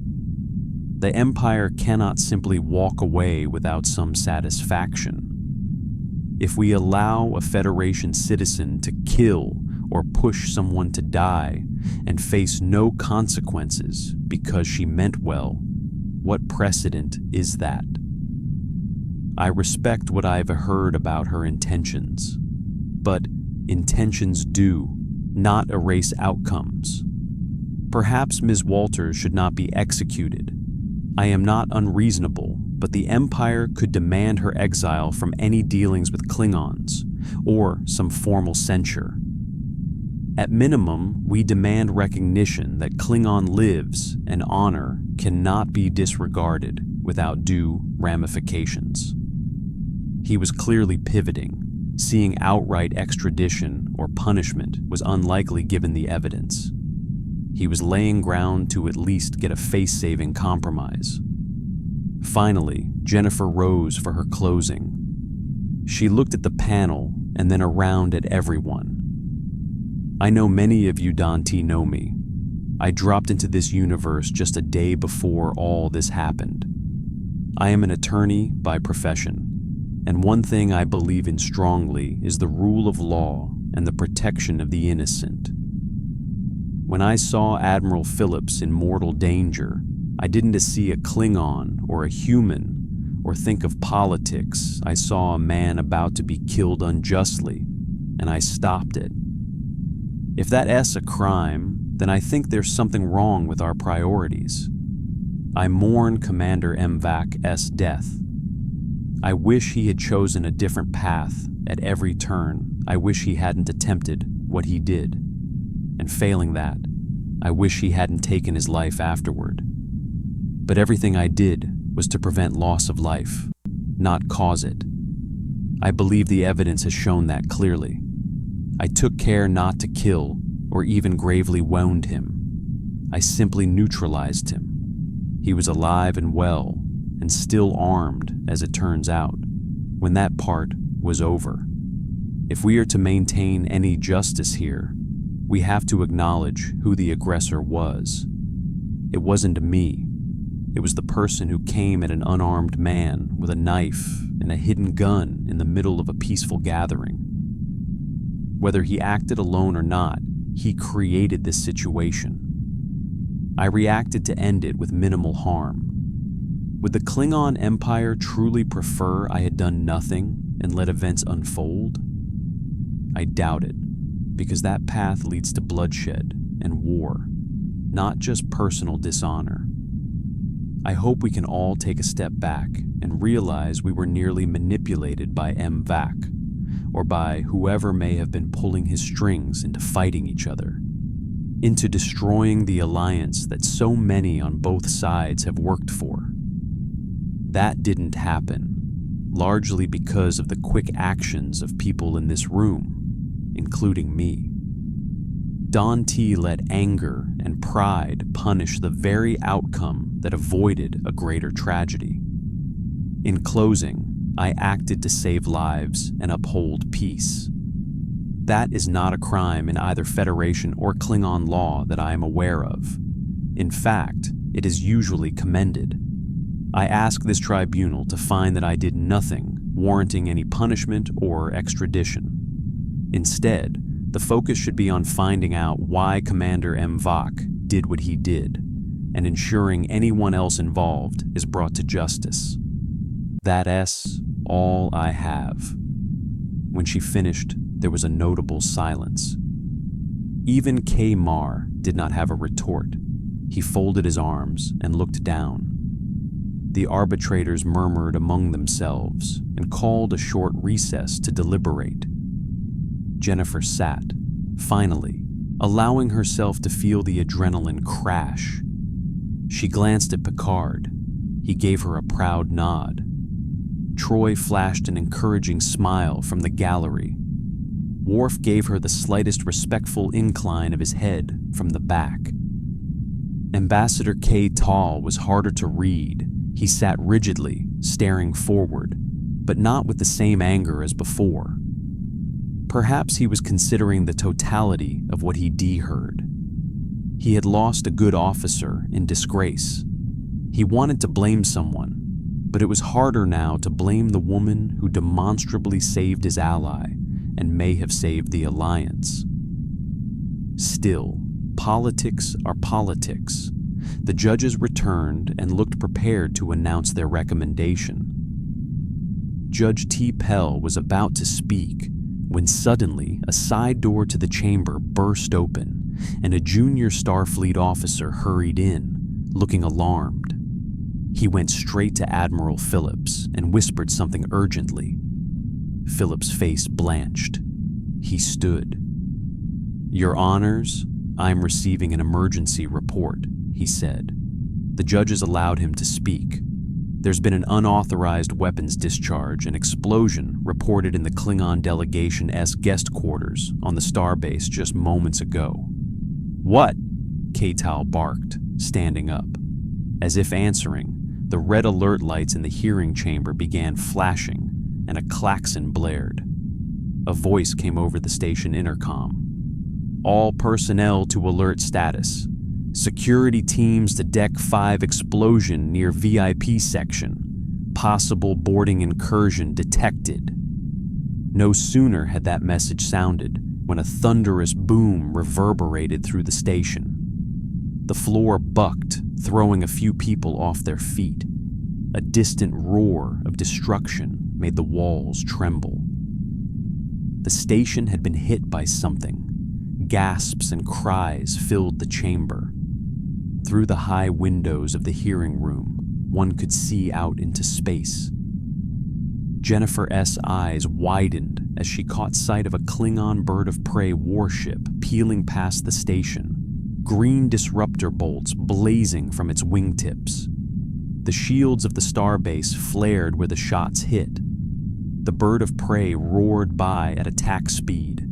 The Empire cannot simply walk away without some satisfaction. If we allow a Federation citizen to kill or push someone to die and face no consequences because she meant well, what precedent is that? I respect what I've heard about her intentions, but intentions do not erase outcomes. Perhaps Ms. Walters should not be executed. I am not unreasonable, but the Empire could demand her exile from any dealings with Klingons, or some formal censure. At minimum, we demand recognition that Klingon lives and honor cannot be disregarded without due ramifications. He was clearly pivoting. Seeing outright extradition or punishment was unlikely given the evidence. He was laying ground to at least get a face-saving compromise. Finally, Jennifer rose for her closing. She looked at the panel and then around at everyone. I know many of you Dante know me. I dropped into this universe just a day before all this happened. I am an attorney by profession. And one thing I believe in strongly is the rule of law and the protection of the innocent. When I saw Admiral Phillips in mortal danger, I didn't see a Klingon or a human or think of politics. I saw a man about to be killed unjustly, and I stopped it. If that's a crime, then I think there's something wrong with our priorities. I mourn Commander MVAC's death. I wish he had chosen a different path at every turn. I wish he hadn't attempted what he did. And failing that, I wish he hadn't taken his life afterward. But everything I did was to prevent loss of life, not cause it. I believe the evidence has shown that clearly. I took care not to kill or even gravely wound him. I simply neutralized him. He was alive and well, and still armed, as it turns out, when that part was over. If we are to maintain any justice here, we have to acknowledge who the aggressor was. It wasn't me. It was the person who came at an unarmed man with a knife and a hidden gun in the middle of a peaceful gathering. Whether he acted alone or not, he created this situation. I reacted to end it with minimal harm. Would the Klingon Empire truly prefer I had done nothing and let events unfold? I doubt it, because that path leads to bloodshed and war, not just personal dishonor. I hope we can all take a step back and realize we were nearly manipulated by MVAC, or by whoever may have been pulling his strings into fighting each other, into destroying the alliance that so many on both sides have worked for. That didn't happen, largely because of the quick actions of people in this room, including me. Don T let anger and pride punish the very outcome that avoided a greater tragedy. In closing, I acted to save lives and uphold peace. That is not a crime in either Federation or Klingon law that I am aware of. In fact, it is usually commended. I ask this tribunal to find that I did nothing warranting any punishment or extradition. Instead, the focus should be on finding out why Commander MVAC did what he did, and ensuring anyone else involved is brought to justice. That's all I have. When she finished, there was a notable silence. Even K. Mar did not have a retort. He folded his arms and looked down. The arbitrators murmured among themselves and called a short recess to deliberate. Jennifer sat, finally, allowing herself to feel the adrenaline crash. She glanced at Picard. He gave her a proud nod. Troy flashed an encouraging smile from the gallery. Worf gave her the slightest respectful incline of his head from the back. Ambassador K. Tall was harder to read. He sat rigidly, staring forward, but not with the same anger as before. Perhaps he was considering the totality of what he heard. He had lost a good officer in disgrace. He wanted to blame someone, but it was harder now to blame the woman who demonstrably saved his ally and may have saved the alliance. Still, politics are politics. The judges returned and looked prepared to announce their recommendation. Judge T. Pell was about to speak when suddenly a side door to the chamber burst open and a junior Starfleet officer hurried in, looking alarmed. He went straight to Admiral Phillips and whispered something urgently. Phillips' face blanched. He stood. "Your Honors, I'm receiving an emergency report," he said. The judges allowed him to speak. "There's been an unauthorized weapons discharge and explosion reported in the Klingon delegation's guest quarters on the starbase just moments ago." "What?" K-Tal barked, standing up. As if answering, the red alert lights in the hearing chamber began flashing, and a klaxon blared. A voice came over the station intercom. "All personnel to alert status. Security teams to Deck 5 explosion near VIP section. Possible boarding incursion detected." No sooner had that message sounded when a thunderous boom reverberated through the station. The floor bucked throwing a few people off their feet. A distant roar of destruction made the walls tremble. The station had been hit by something. Gasps and cries filled the chamber. Through the high windows of the hearing room, one could see out into space. Jennifer's eyes widened as she caught sight of a Klingon bird of prey warship peeling past the station, green disruptor bolts blazing from its wingtips. The shields of the starbase flared where the shots hit. The bird of prey roared by at attack speed.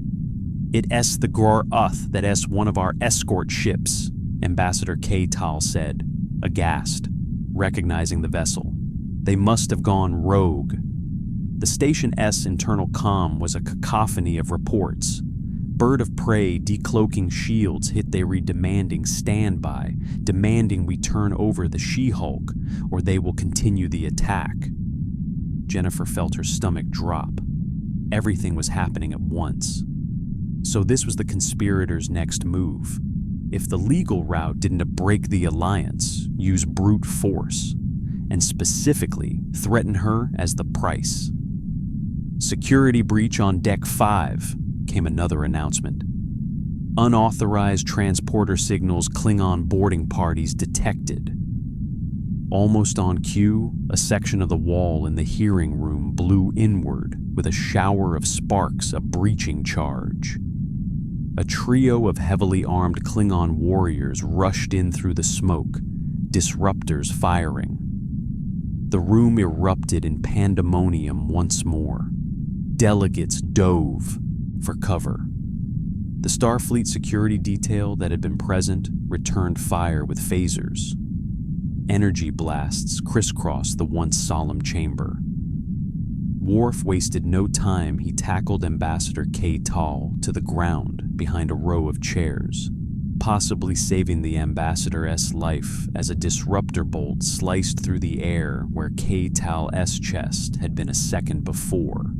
"It's the Gror-Uth that is one of our escort ships," Ambassador K-Tal said, aghast, recognizing the vessel. "They must have gone rogue." The station's internal comm was a cacophony of reports. Bird of prey decloaking shields hit they were demanding standby, demanding we turn over the She-Hulk, or they will continue the attack. Jennifer felt her stomach drop. Everything was happening at once. So this was the conspirators' next move. If the legal route didn't break the alliance, use brute force, and specifically threaten her as the price. "Security breach on Deck 5, came another announcement. "Unauthorized transporter signals Klingon boarding parties detected." Almost on cue, a section of the wall in the hearing room blew inward with a shower of sparks, a breaching charge. A trio of heavily armed Klingon warriors rushed in through the smoke, disruptors firing. The room erupted in pandemonium once more. Delegates dove for cover. The Starfleet security detail that had been present returned fire with phasers. Energy blasts crisscrossed the once solemn chamber. Worf wasted no time. He tackled Ambassador K-Tal to the ground behind a row of chairs, possibly saving the ambassador's life as a disruptor bolt sliced through the air where K-Tal's chest had been a second before.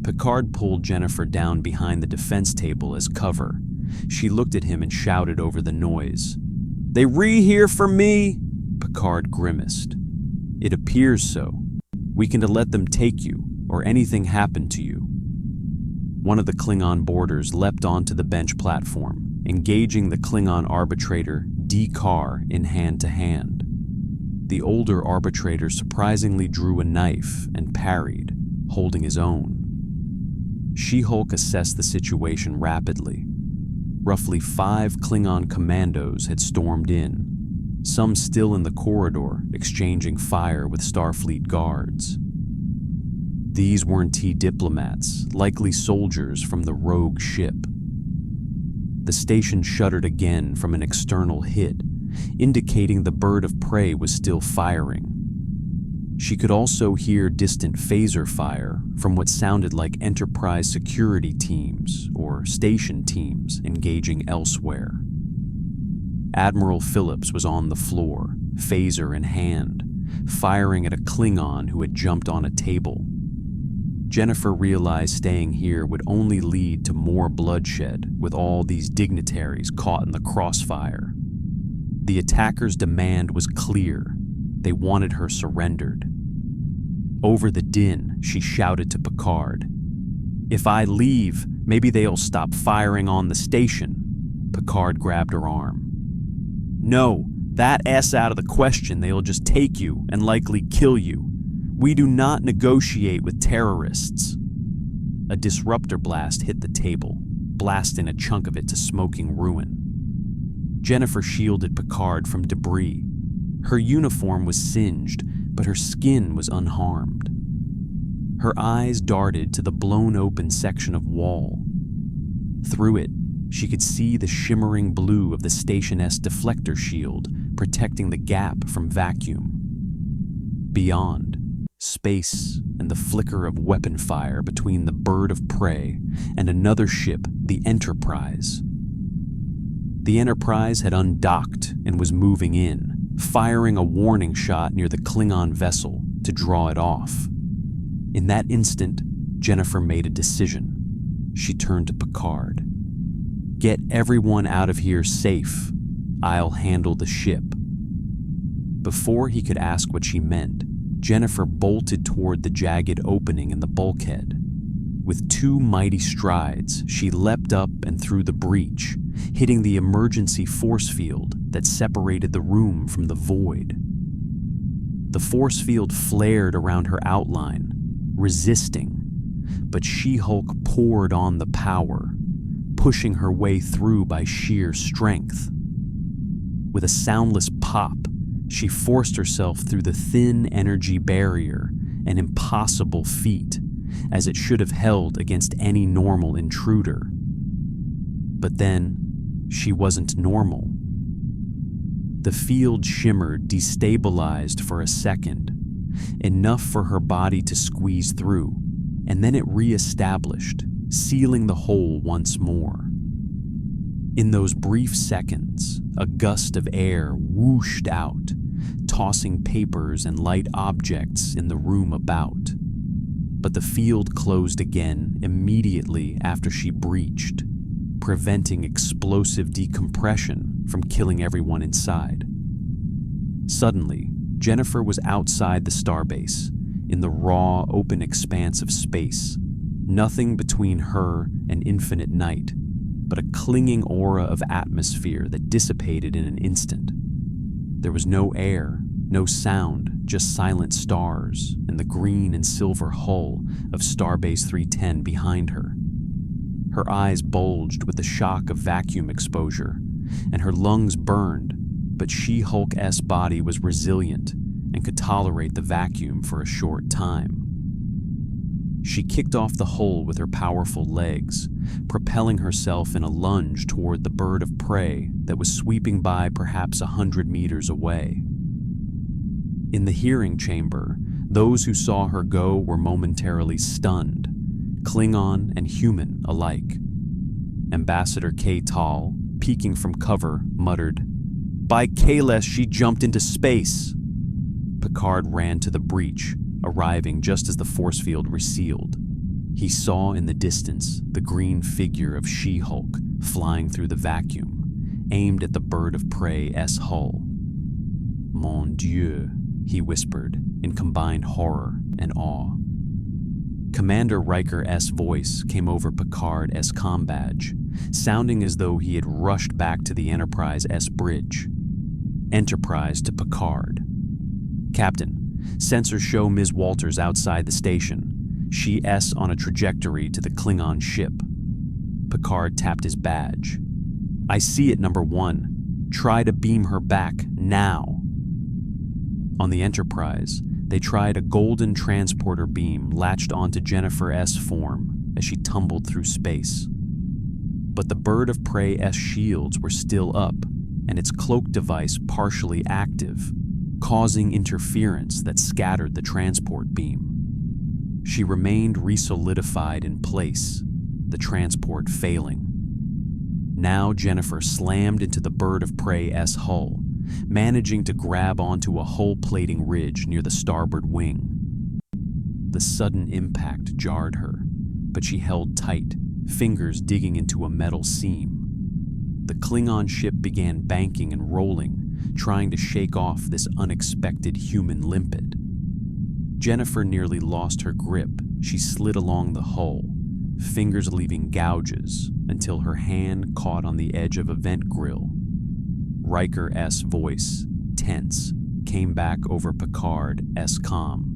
Picard pulled Jennifer down behind the defense table as cover. She looked at him and shouted over the noise. "They here for me!" Picard grimaced. "It appears so. We can let them take you, or anything happen to you." One of the Klingon boarders leapt onto the bench platform, engaging the Klingon arbitrator D-Car in hand-to-hand. The older arbitrator surprisingly drew a knife and parried, holding his own. She-Hulk assessed the situation rapidly. Roughly 5 Klingon commandos had stormed in, some still in the corridor exchanging fire with Starfleet guards. These weren't diplomats, likely soldiers from the rogue ship. The station shuddered again from an external hit, indicating the bird of prey was still firing. She could also hear distant phaser fire from what sounded like Enterprise security teams or station teams engaging elsewhere. Admiral Phillips was on the floor, phaser in hand, firing at a Klingon who had jumped on a table. Jennifer realized staying here would only lead to more bloodshed with all these dignitaries caught in the crossfire. The attackers' demand was clear. They wanted her surrendered. Over the din, she shouted to Picard, "If I leave, maybe they'll stop firing on the station." Picard grabbed her arm. "No, that's out of the question. They'll just take you and likely kill you. We do not negotiate with terrorists." A disruptor blast hit the table, blasting a chunk of it to smoking ruin. Jennifer shielded Picard from debris. Her uniform was singed, but her skin was unharmed. Her eyes darted to the blown-open section of wall. Through it, she could see the shimmering blue of the station's deflector shield protecting the gap from vacuum. Beyond, space and the flicker of weapon fire between the bird of prey and another ship, the Enterprise. The Enterprise had undocked and was moving in, firing a warning shot near the Klingon vessel to draw it off. In that instant, Jennifer made a decision. She turned to Picard. "Get everyone out of here safe. "I'll handle the ship." Before he could ask what she meant, Jennifer bolted toward the jagged opening in the bulkhead. With 2 mighty strides, she leapt up and through the breach, hitting the emergency force field that separated the room from the void. The force field flared around her outline, resisting, but She-Hulk poured on the power, pushing her way through by sheer strength. With a soundless pop, she forced herself through the thin energy barrier, an impossible feat, as it should have held against any normal intruder. But then, she wasn't normal. The field shimmered, destabilized for a second, enough for her body to squeeze through, and then it re-established, sealing the hole once more. In those brief seconds, a gust of air whooshed out, tossing papers and light objects in the room about. But the field closed again immediately after she breached, preventing explosive decompression from killing everyone inside. Suddenly, Jennifer was outside the starbase, in the raw, open expanse of space, nothing between her and infinite night, but a clinging aura of atmosphere that dissipated in an instant. There was no air, no sound, just silent stars and the green and silver hull of Starbase 310 behind her. Her eyes bulged with the shock of vacuum exposure, and her lungs burned, but She-Hulk's body was resilient and could tolerate the vacuum for a short time. She kicked off the hull with her powerful legs, propelling herself in a lunge toward the bird of prey that was sweeping by perhaps 100 meters away. In the hearing chamber, those who saw her go were momentarily stunned, Klingon and human alike. Ambassador K. Tal, peeking from cover, muttered, "By Kales, she jumped into space!" Picard ran to the breach, arriving just as the force field resealed. He saw in the distance the green figure of She-Hulk flying through the vacuum, aimed at the bird of prey's hull. "Mon Dieu," he whispered in combined horror and awe. Commander Riker's voice came over Picard's comm badge, sounding as though he had rushed back to the Enterprise-S bridge. Enterprise to Picard. "Captain, sensors show Ms. Walters outside the station. She's on a trajectory to the Klingon ship." Picard tapped his badge. "I see it, number 1. Try to beam her back, now." On the Enterprise, they tried a golden transporter beam latched onto Jennifer's form as she tumbled through space. But the bird of prey's shields were still up, and its cloak device partially active, causing interference that scattered the transport beam. She remained resolidified in place, the transport failing. Now Jennifer slammed into the bird of prey's hull, managing to grab onto a hull-plating ridge near the starboard wing. The sudden impact jarred her, but she held tight, fingers digging into a metal seam. The Klingon ship began banking and rolling, trying to shake off this unexpected human limpet. Jennifer nearly lost her grip. She slid along the hull, fingers leaving gouges until her hand caught on the edge of a vent grill. Riker's voice, tense, came back over Picard's comm.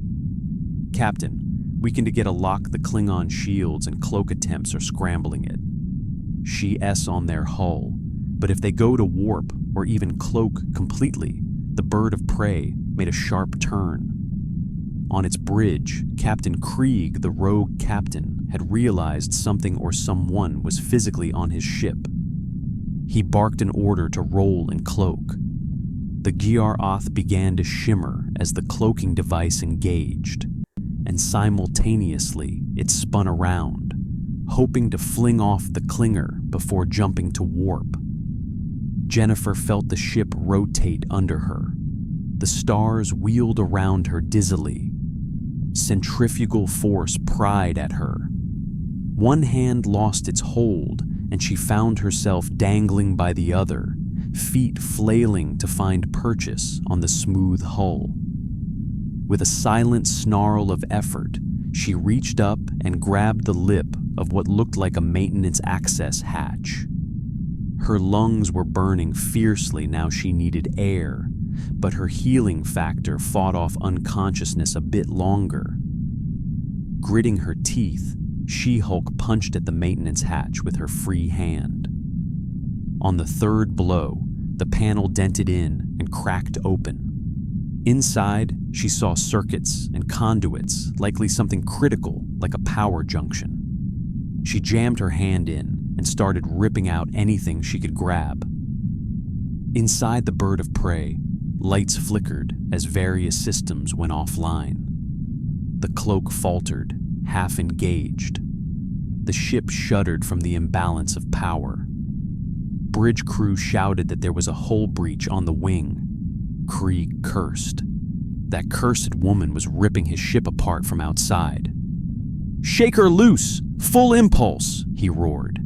"Captain, we can get a lock the Klingon shields and cloak attempts are scrambling it. She's on their hull, but if they go to warp or even cloak completely, the bird of prey made a sharp turn. On its bridge, Captain Krieg, the rogue captain, had realized something or someone was physically on his ship. He barked an order to roll and cloak. The Giar-Oth began to shimmer as the cloaking device engaged, and simultaneously it spun around, hoping to fling off the clinger before jumping to warp. Jennifer felt the ship rotate under her. The stars wheeled around her dizzily. Centrifugal force pried at her. One hand lost its hold, and she found herself dangling by the other, feet flailing to find purchase on the smooth hull. With a silent snarl of effort, she reached up and grabbed the lip of what looked like a maintenance access hatch. Her lungs were burning fiercely now she needed air, but her healing factor fought off unconsciousness a bit longer. Gritting her teeth, She-Hulk punched at the maintenance hatch with her free hand. On the third blow, the panel dented in and cracked open. Inside, she saw circuits and conduits, likely something critical like a power junction. She jammed her hand in and started ripping out anything she could grab. Inside the bird of prey, lights flickered as various systems went offline. The cloak faltered, half engaged. The ship shuddered from the imbalance of power. Bridge crew shouted that there was a hull breach on the wing. Krieg cursed. That cursed woman was ripping his ship apart from outside. "Shake her loose! Full impulse!" he roared.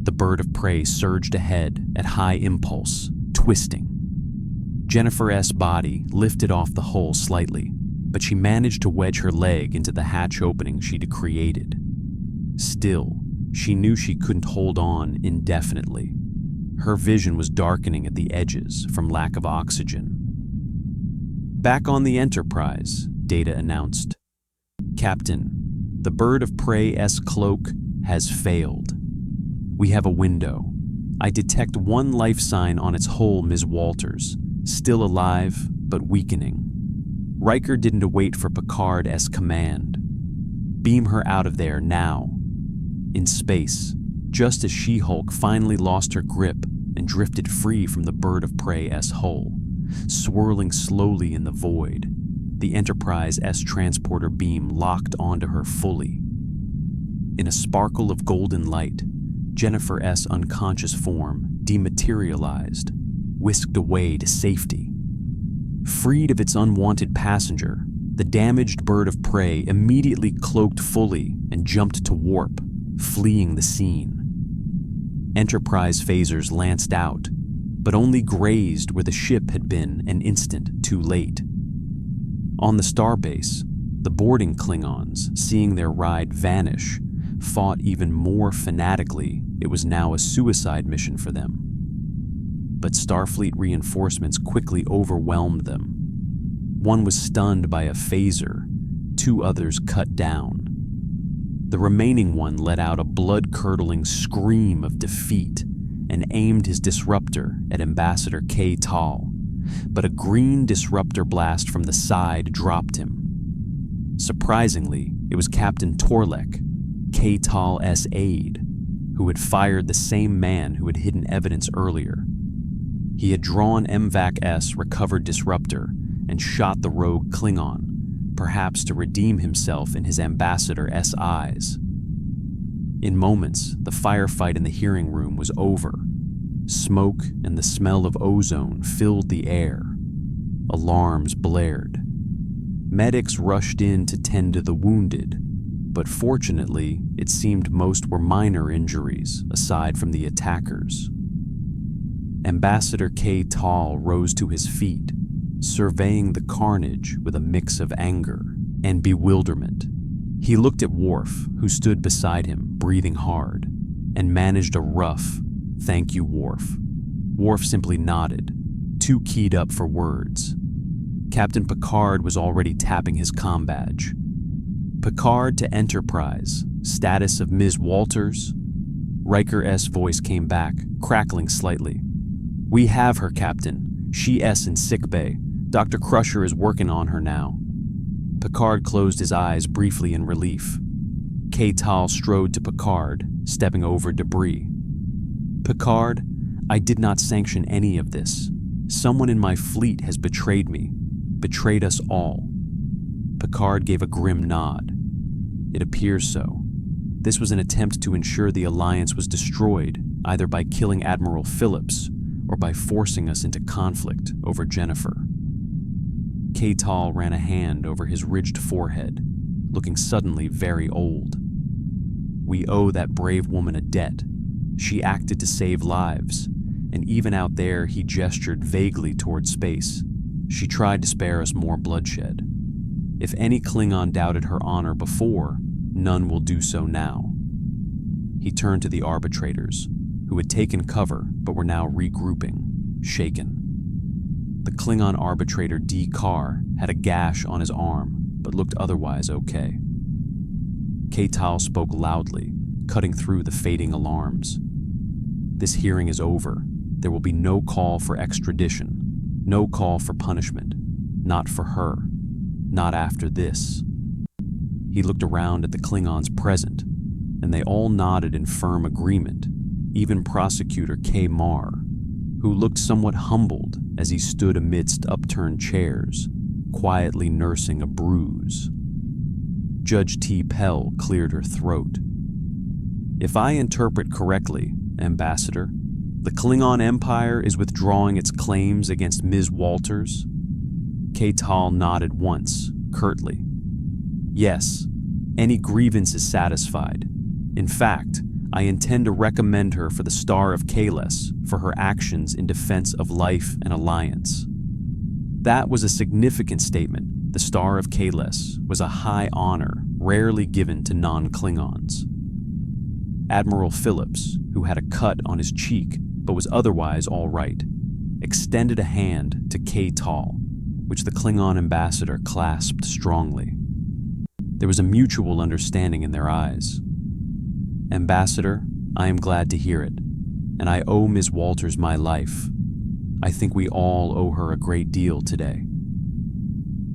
The bird of prey surged ahead at high impulse, twisting. Jennifer S. body lifted off the hull slightly, but she managed to wedge her leg into the hatch opening she'd created. Still, she knew she couldn't hold on indefinitely. Her vision was darkening at the edges from lack of oxygen. "Back on the Enterprise," Data announced. "Captain, the bird of prey's cloak has failed. We have a window. I detect one life sign on its hull, Ms. Walters. Still alive, but weakening. Riker didn't wait for Picard's command. Beam her out of there now." In space, just as She-Hulk finally lost her grip and drifted free from the bird of prey's hull, swirling slowly in the void, the Enterprise-S transporter beam locked onto her fully. In a sparkle of golden light, Jennifer-S unconscious form dematerialized, whisked away to safety. Freed of its unwanted passenger, the damaged bird of prey immediately cloaked fully and jumped to warp, fleeing the scene. Enterprise phasers lanced out, but only grazed where the ship had been an instant too late. On the starbase, the boarding Klingons, seeing their ride vanish, fought even more fanatically. It was now a suicide mission for them. But Starfleet reinforcements quickly overwhelmed them. One was stunned by a phaser, 2 others cut down. The remaining one let out a blood-curdling scream of defeat and aimed his disruptor at Ambassador K. Tal, but a green disruptor blast from the side dropped him. Surprisingly, it was Captain Torlek, K. Tal's aide, who had fired the same man who had hidden evidence earlier. He had drawn MVAC-S recovered disruptor and shot the rogue Klingon, perhaps to redeem himself in his ambassador's eyes. In moments, the firefight in the hearing room was over. Smoke and the smell of ozone filled the air. Alarms blared. Medics rushed in to tend to the wounded, but fortunately, it seemed most were minor injuries, aside from the attackers. Ambassador K. Tal rose to his feet, surveying the carnage with a mix of anger and bewilderment. He looked at Worf, who stood beside him, breathing hard, and managed a rough, "Thank you, Worf." Worf simply nodded, too keyed up for words. Captain Picard was already tapping his comm badge. "Picard to Enterprise. Status of Ms. Walters?" Riker's voice came back, crackling slightly. "We have her, Captain. She's in sickbay. Dr. Crusher is working on her now." Picard closed his eyes briefly in relief. K. Tal strode to Picard, stepping over debris. "Picard, I did not sanction any of this. Someone in my fleet has betrayed me, betrayed us all." Picard gave a grim nod. "It appears so. This was an attempt to ensure the Alliance was destroyed, either by killing Admiral Phillips or by forcing us into conflict over Jennifer." K. Tal ran a hand over his ridged forehead, looking suddenly very old. "We owe that brave woman a debt. She acted to save lives, and even out there he gestured vaguely toward space. She tried to spare us more bloodshed. If any Klingon doubted her honor before, none will do so now. He turned to the arbitrators, who had taken cover but were now regrouping, shaken. The Klingon arbitrator D. Carr had a gash on his arm, but looked otherwise okay. K'Tal spoke loudly, cutting through the fading alarms. This hearing is over. There will be no call for extradition, no call for punishment, not for her, not after this. He looked around at the Klingons present, and they all nodded in firm agreement, even Prosecutor K. Marr, who looked somewhat humbled as he stood amidst upturned chairs, quietly nursing a bruise. Judge T. Pell cleared her throat. If I interpret correctly, Ambassador, the Klingon Empire is withdrawing its claims against Ms. Walters? K'Tal nodded once, curtly. Yes, any grievance is satisfied. In fact, I intend to recommend her for the Star of Kahless for her actions in defense of life and alliance. That was a significant statement. The Star of Kahless was a high honor rarely given to non-Klingons. Admiral Phillips, who had a cut on his cheek but was otherwise all right, extended a hand to K'Tal, which the Klingon ambassador clasped strongly. There was a mutual understanding in their eyes. Ambassador, I am glad to hear it, and I owe Ms. Walters my life. I think we all owe her a great deal today.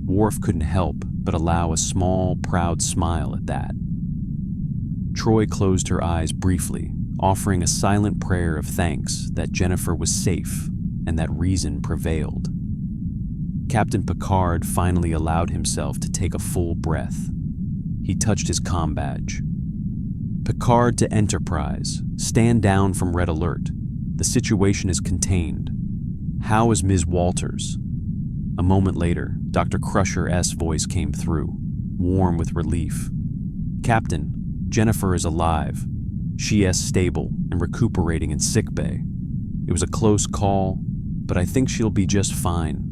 Worf couldn't help but allow a small, proud smile at that. Troy closed her eyes briefly, offering a silent prayer of thanks that Jennifer was safe and that reason prevailed. Captain Picard finally allowed himself to take a full breath. He touched his comm badge. Picard to Enterprise. Stand down from Red Alert. The situation is contained. How is Ms. Walters? A moment later, Dr. Crusher S.'s voice came through, warm with relief. Captain, Jennifer is alive. She is stable and recuperating in sickbay. It was a close call, but I think she'll be just fine.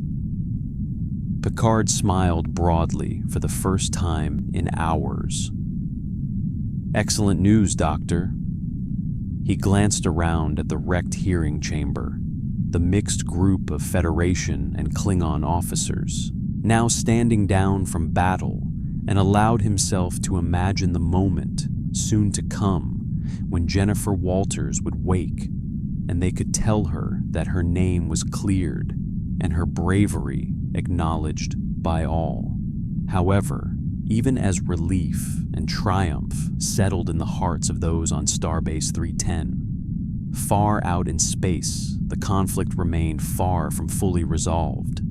Picard smiled broadly for the first time in hours. Excellent news, Doctor. He glanced around at the wrecked hearing chamber, the mixed group of Federation and Klingon officers, now standing down from battle, and allowed himself to imagine the moment, soon to come, when Jennifer Walters would wake, and they could tell her that her name was cleared and her bravery acknowledged by all. However, even as relief and triumph settled in the hearts of those on Starbase 310, far out in space, the conflict remained far from fully resolved.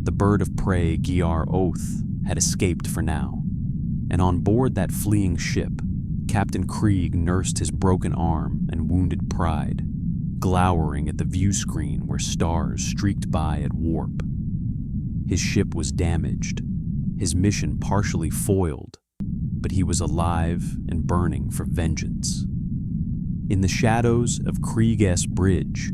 The bird of prey Giar Oath had escaped for now, and on board that fleeing ship, Captain Krieg nursed his broken arm and wounded pride, glowering at the view screen where stars streaked by at warp. His ship was damaged, his mission partially foiled, but he was alive and burning for vengeance. In the shadows of Krieg S. Bridge,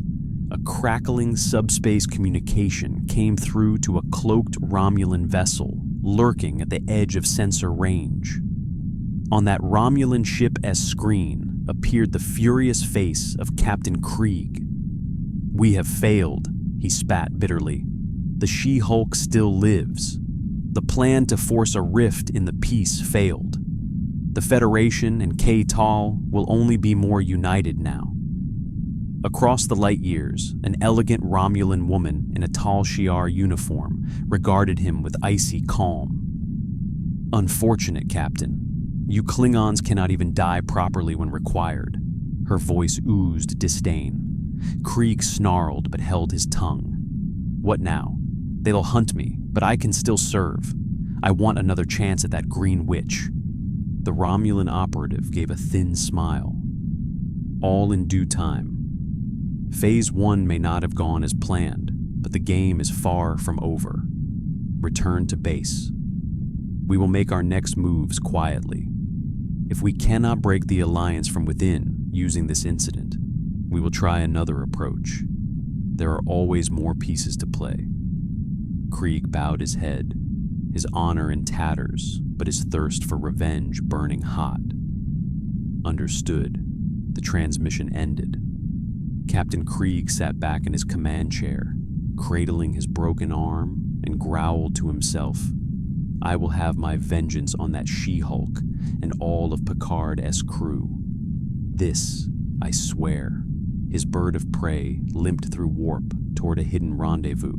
a crackling subspace communication came through to a cloaked Romulan vessel lurking at the edge of sensor range. On that Romulan ship-S screen appeared the furious face of Captain Krieg. We have failed, he spat bitterly. The She-Hulk still lives. The plan to force a rift in the peace failed. The Federation and K'Tal will only be more united now. Across the light years, an elegant Romulan woman in a Tal Shiar uniform regarded him with icy calm. Unfortunate, Captain. You Klingons cannot even die properly when required. Her voice oozed disdain. Krieg snarled but held his tongue. What now? They'll hunt me, but I can still serve. I want another chance at that green witch. The Romulan operative gave a thin smile. All in due time. Phase 1 may not have gone as planned, but the game is far from over. Return to base. We will make our next moves quietly. If we cannot break the alliance from within using this incident, We will try another approach. There are always more pieces to play." Krieg bowed his head, his honor in tatters, but his thirst for revenge burning hot. "Understood." The transmission ended. Captain Krieg sat back in his command chair, cradling his broken arm, and growled to himself, "I will have my vengeance on that She-Hulk and all of Picard's crew. This, I swear." His bird of prey limped through warp toward a hidden rendezvous,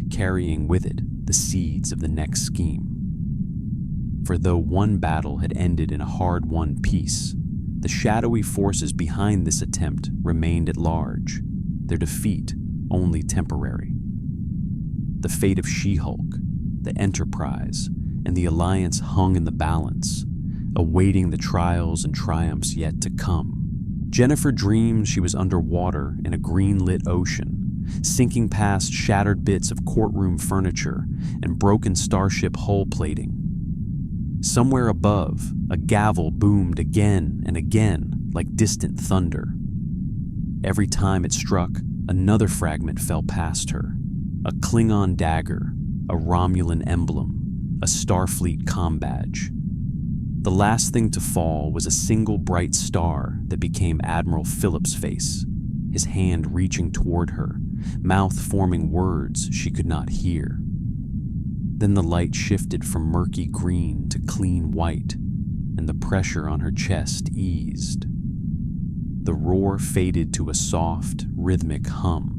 carrying with it the seeds of the next scheme. For though one battle had ended in a hard-won peace, the shadowy forces behind this attempt remained at large, their defeat only temporary. The fate of She-Hulk, the Enterprise, and the Alliance hung in the balance, awaiting the trials and triumphs yet to come. Jennifer dreamed she was underwater in a green-lit ocean, sinking past shattered bits of courtroom furniture and broken starship hull plating. Somewhere above, a gavel boomed again and again like distant thunder. Every time it struck, another fragment fell past her. A Klingon dagger, a Romulan emblem, a Starfleet comm badge. The last thing to fall was a single bright star that became Admiral Phillips' face, his hand reaching toward her, mouth forming words she could not hear. Then the light shifted from murky green to clean white, and the pressure on her chest eased. The roar faded to a soft, rhythmic hum.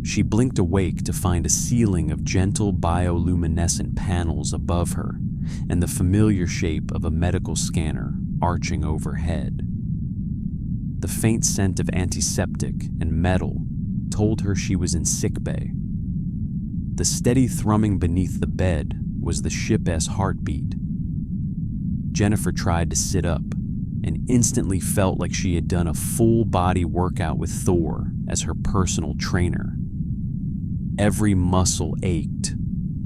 She blinked awake to find a ceiling of gentle bioluminescent panels above her, and the familiar shape of a medical scanner arching overhead. The faint scent of antiseptic and metal told her she was in sickbay. The steady thrumming beneath the bed was the ship's heartbeat. Jennifer tried to sit up and instantly felt like she had done a full-body workout with Thor as her personal trainer. Every muscle ached,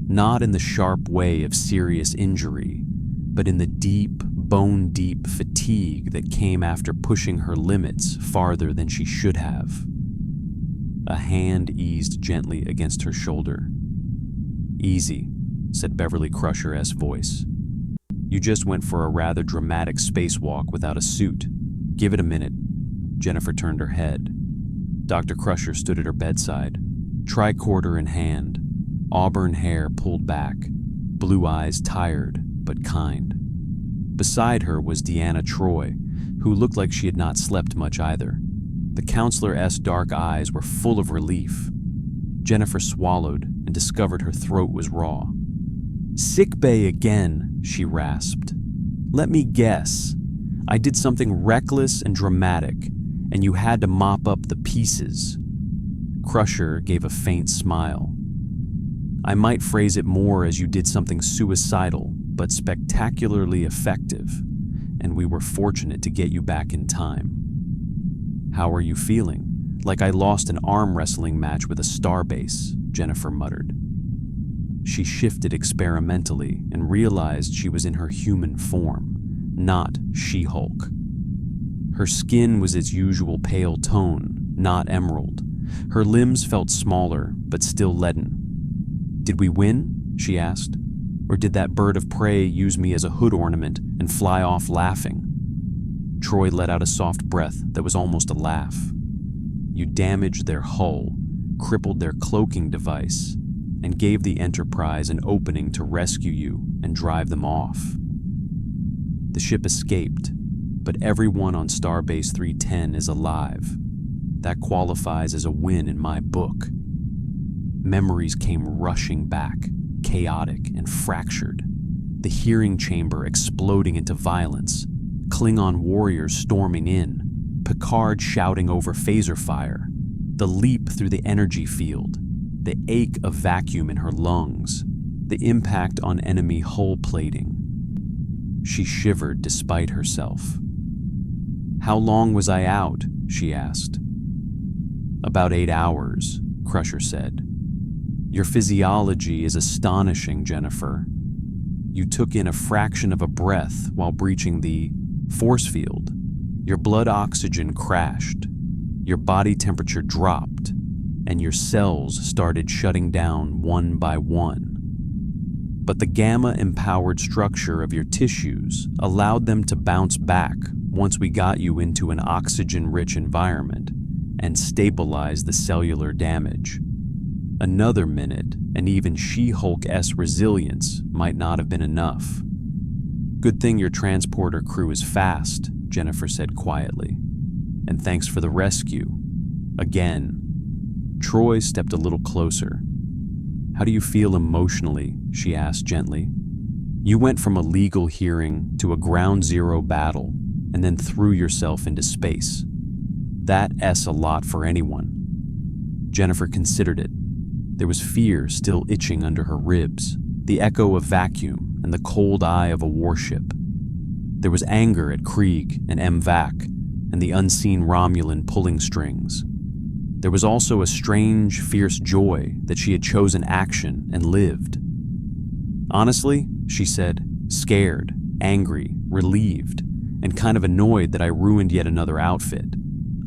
not in the sharp way of serious injury, but in the deep, bone-deep fatigue that came after pushing her limits farther than she should have. A hand eased gently against her shoulder. "Easy," said Beverly Crusher's voice. "You just went for a rather dramatic spacewalk without a suit. Give it a minute." Jennifer turned her head. Dr. Crusher stood at her bedside, tricorder in hand, auburn hair pulled back, blue eyes tired but kind. Beside her was Deanna Troi, who looked like she had not slept much either. The counselor's dark eyes were full of relief. Jennifer swallowed and discovered her throat was raw. "Sick bay again," she rasped. "Let me guess. I did something reckless and dramatic, and you had to mop up the pieces." Crusher gave a faint smile. "I might phrase it more as you did something suicidal, but spectacularly effective, and we were fortunate to get you back in time." "How are you feeling?" "Like I lost an arm wrestling match with a starbase," Jennifer muttered. She shifted experimentally and realized she was in her human form, not She-Hulk. Her skin was its usual pale tone, not emerald. Her limbs felt smaller, but still leaden. "Did we win?" she asked. "Or did that bird of prey use me as a hood ornament and fly off laughing?" Troi let out a soft breath that was almost a laugh. "You damaged their hull, crippled their cloaking device, and gave the Enterprise an opening to rescue you and drive them off. The ship escaped, but everyone on Starbase 310 is alive. That qualifies as a win in my book." Memories came rushing back, chaotic and fractured. The hearing chamber exploding into violence, Klingon warriors storming in, Picard shouting over phaser fire, the leap through the energy field, the ache of vacuum in her lungs, the impact on enemy hull plating. She shivered despite herself. "How long was I out?" she asked. "About 8 hours, Crusher said. "Your physiology is astonishing, Jennifer. You took in a fraction of a breath while breaching the force field. Your blood oxygen crashed. your body temperature dropped, and your cells started shutting down one by one. But the gamma-empowered structure of your tissues allowed them to bounce back once we got you into an oxygen-rich environment and stabilize the cellular damage. Another minute, and even She-Hulk-esque resilience might not have been enough. Good thing your transporter crew is fast, Jennifer said quietly. And thanks for the rescue. Again. Troy stepped a little closer. How do you feel emotionally? She asked gently. You went from a legal hearing to a ground zero battle and then threw yourself into space. That's a lot for anyone. Jennifer considered it. There was fear still itching under her ribs, the echo of vacuum and the cold eye of a warship. There was anger at Krieg and MVAC and the unseen Romulan pulling strings. There was also a strange, fierce joy that she had chosen action and lived. Honestly, she said, scared, angry, relieved, and kind of annoyed that I ruined yet another outfit.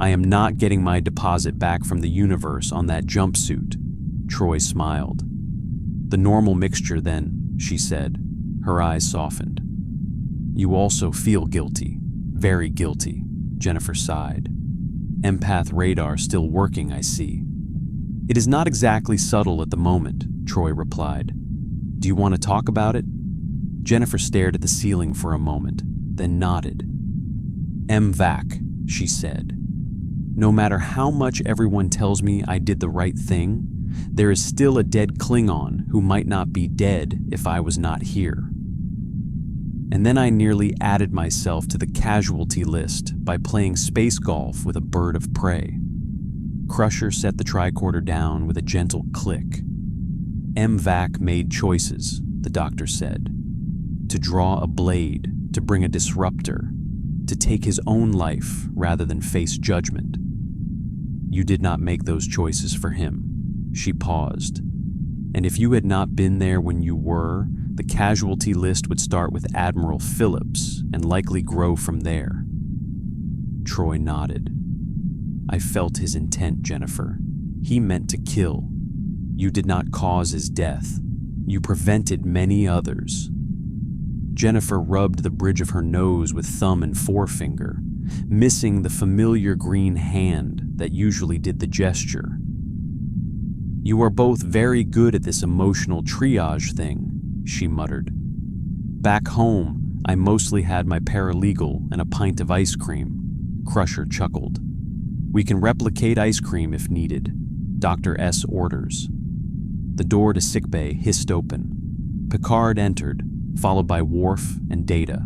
I am not getting my deposit back from the universe on that jumpsuit. Troy smiled. The normal mixture then, she said. Her eyes softened. You also feel guilty, very guilty, Jennifer sighed. Empath radar still working, I see. It is not exactly subtle at the moment, Troy replied. Do you want to talk about it? Jennifer stared at the ceiling for a moment, then nodded. MVAC, she said. No matter how much everyone tells me I did the right thing, there is still a dead Klingon who might not be dead if I was not here. And then I nearly added myself to the casualty list by playing space golf with a bird of prey. Crusher set the tricorder down with a gentle click. MVAC made choices, the doctor said. To draw a blade, to bring a disruptor, to take his own life rather than face judgment. You did not make those choices for him. She paused. And if you had not been there when you were, the casualty list would start with Admiral Phillips and likely grow from there. Troy nodded. I felt his intent, Jennifer. He meant to kill. You did not cause his death. You prevented many others. Jennifer rubbed the bridge of her nose with thumb and forefinger, missing the familiar green hand that usually did the gesture. You are both very good at this emotional triage thing, she muttered. Back home, I mostly had my paralegal and a pint of ice cream. Crusher chuckled. We can replicate ice cream if needed. Dr. S orders. The door to sickbay hissed open. Picard entered, followed by Worf and Data.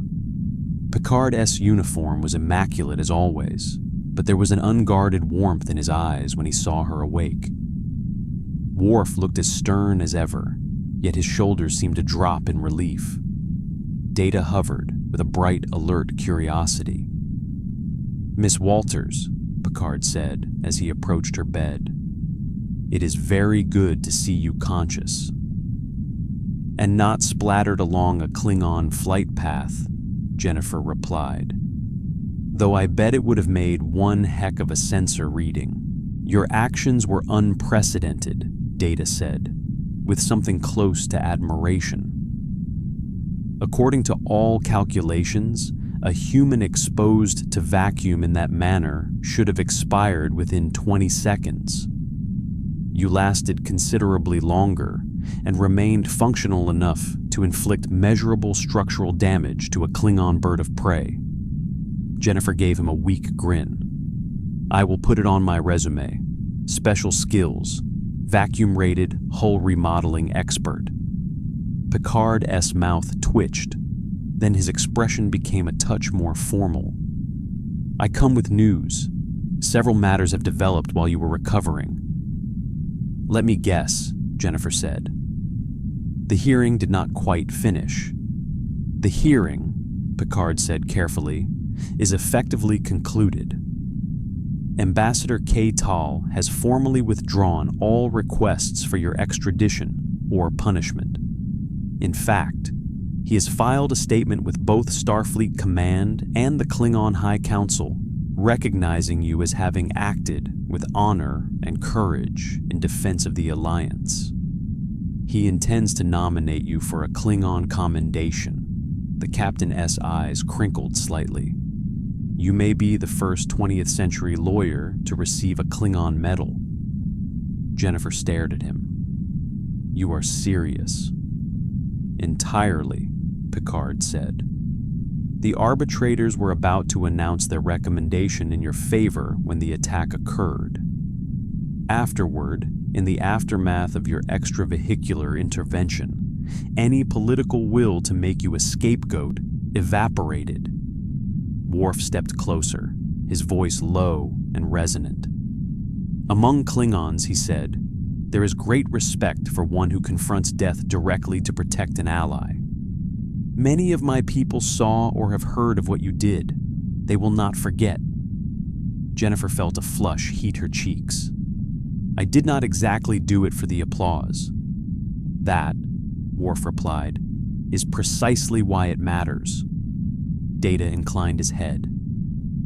Picard's uniform was immaculate as always, but there was an unguarded warmth in his eyes when he saw her awake. Worf looked as stern as ever, yet his shoulders seemed to drop in relief. Data hovered with a bright, alert curiosity. Miss Walters, Picard said as he approached her bed. It is very good to see you conscious. And not splattered along a Klingon flight path, Jennifer replied. Though I bet it would have made one heck of a sensor reading. Your actions were unprecedented, Data said, with something close to admiration. According to all calculations, a human exposed to vacuum in that manner should have expired within 20 seconds. You lasted considerably longer and remained functional enough to inflict measurable structural damage to a Klingon bird of prey. Jennifer gave him a weak grin. I will put it on my resume. Special skills, vacuum-rated hull remodeling expert. Picard's mouth twitched, then his expression became a touch more formal. I come with news. Several matters have developed while you were recovering. Let me guess, Jennifer said. The hearing did not quite finish. The hearing, Picard said carefully, is effectively concluded. Ambassador K. Tal has formally withdrawn all requests for your extradition or punishment. In fact, he has filed a statement with both Starfleet Command and the Klingon High Council, recognizing you as having acted with honor and courage in defense of the Alliance. He intends to nominate you for a Klingon commendation. The captain's eyes crinkled slightly. You may be the first 20th century lawyer to receive a Klingon medal. Jennifer stared at him. You are serious. Entirely, Picard said. The arbitrators were about to announce their recommendation in your favor when the attack occurred. Afterward, in the aftermath of your extravehicular intervention, any political will to make you a scapegoat evaporated. Worf stepped closer, his voice low and resonant. Among Klingons, he said, there is great respect for one who confronts death directly to protect an ally. Many of my people saw or have heard of what you did. They will not forget. Jennifer felt a flush heat her cheeks. I did not exactly do it for the applause. That, Worf replied, is precisely why it matters. Data inclined his head.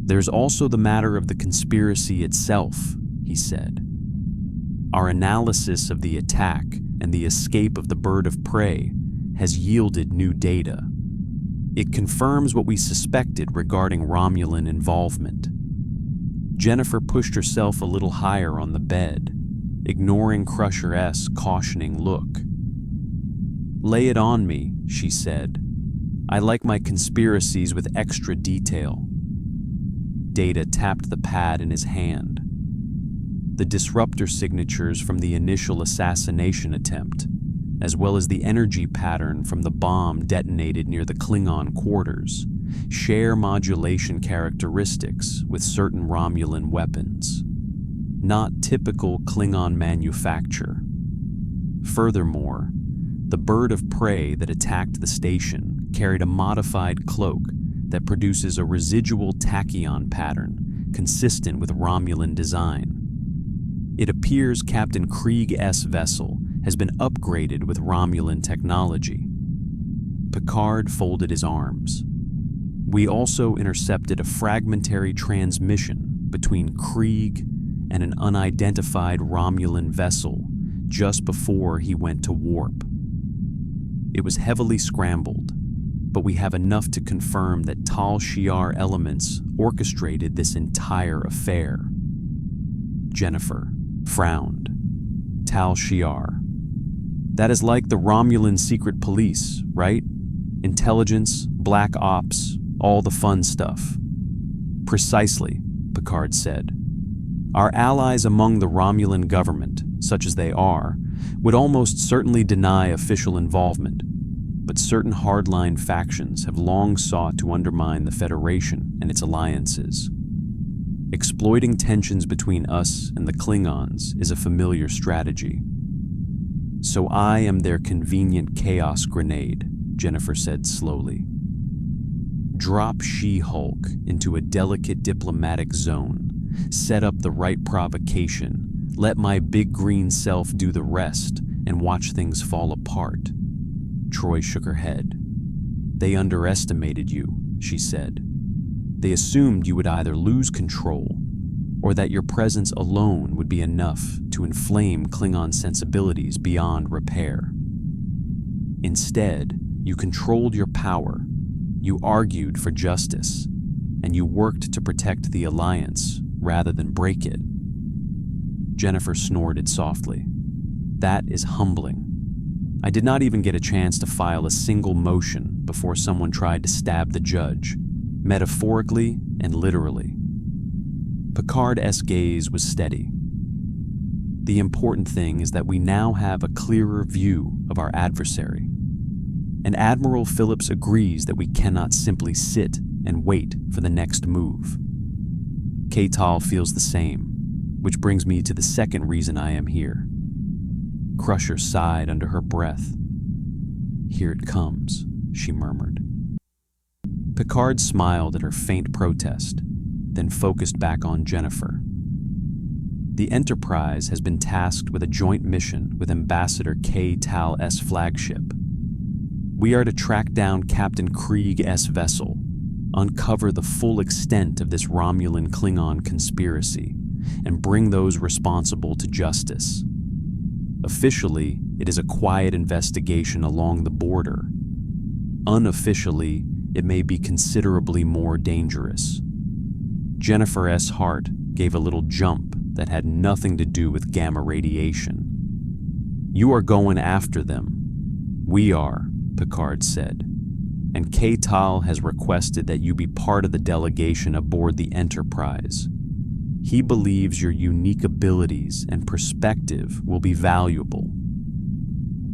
There's also the matter of the conspiracy itself, he said. Our analysis of the attack and the escape of the bird of prey has yielded new data. It confirms what we suspected regarding Romulan involvement. Jennifer pushed herself a little higher on the bed, ignoring Crusher's cautioning look. Lay it on me, she said. I like my conspiracies with extra detail. Data tapped the pad in his hand. The disruptor signatures from the initial assassination attempt, as well as the energy pattern from the bomb detonated near the Klingon quarters, share modulation characteristics with certain Romulan weapons, not typical Klingon manufacture. Furthermore, the bird of prey that attacked the station carried a modified cloak that produces a residual tachyon pattern consistent with Romulan design. It appears Captain Krieg's vessel has been upgraded with Romulan technology. Picard folded his arms. We also intercepted a fragmentary transmission between Krieg and an unidentified Romulan vessel just before he went to warp. It was heavily scrambled, but we have enough to confirm that Tal Shiar elements orchestrated this entire affair. Jennifer frowned. Tal Shiar. That is like the Romulan secret police, right? Intelligence, black ops, all the fun stuff. Precisely, Picard said. Our allies among the Romulan government, such as they are, would almost certainly deny official involvement, but certain hardline factions have long sought to undermine the Federation and its alliances. Exploiting tensions between us and the Klingons is a familiar strategy. So I am their convenient chaos grenade, Jennifer said slowly. Drop She-Hulk into a delicate diplomatic zone, set up the right provocation, let my big green self do the rest, and watch things fall apart. Troi shook her head. They underestimated you, she said. They assumed you would either lose control or that your presence alone would be enough to inflame Klingon sensibilities beyond repair. Instead, you controlled your power, you argued for justice, and you worked to protect the Alliance rather than break it. Jennifer snorted softly. That is humbling. I did not even get a chance to file a single motion before someone tried to stab the judge, metaphorically and literally. Picard's gaze was steady. The important thing is that we now have a clearer view of our adversary. And Admiral Phillips agrees that we cannot simply sit and wait for the next move. K'Tal feels the same, which brings me to the second reason I am here. Crusher sighed under her breath. Here it comes, she murmured. Picard smiled at her faint protest, then focused back on Jennifer. The Enterprise has been tasked with a joint mission with Ambassador K'Tal's flagship. We are to track down Captain Krieg's vessel, uncover the full extent of this Romulan-Klingon conspiracy and bring those responsible to justice. Officially, it is a quiet investigation along the border. Unofficially, it may be considerably more dangerous. Jennifer S. Hart gave a little jump that had nothing to do with gamma radiation. "You are going after them." "We are," Picard said. "And K-Tal has requested that you be part of the delegation aboard the Enterprise. He believes your unique abilities and perspective will be valuable.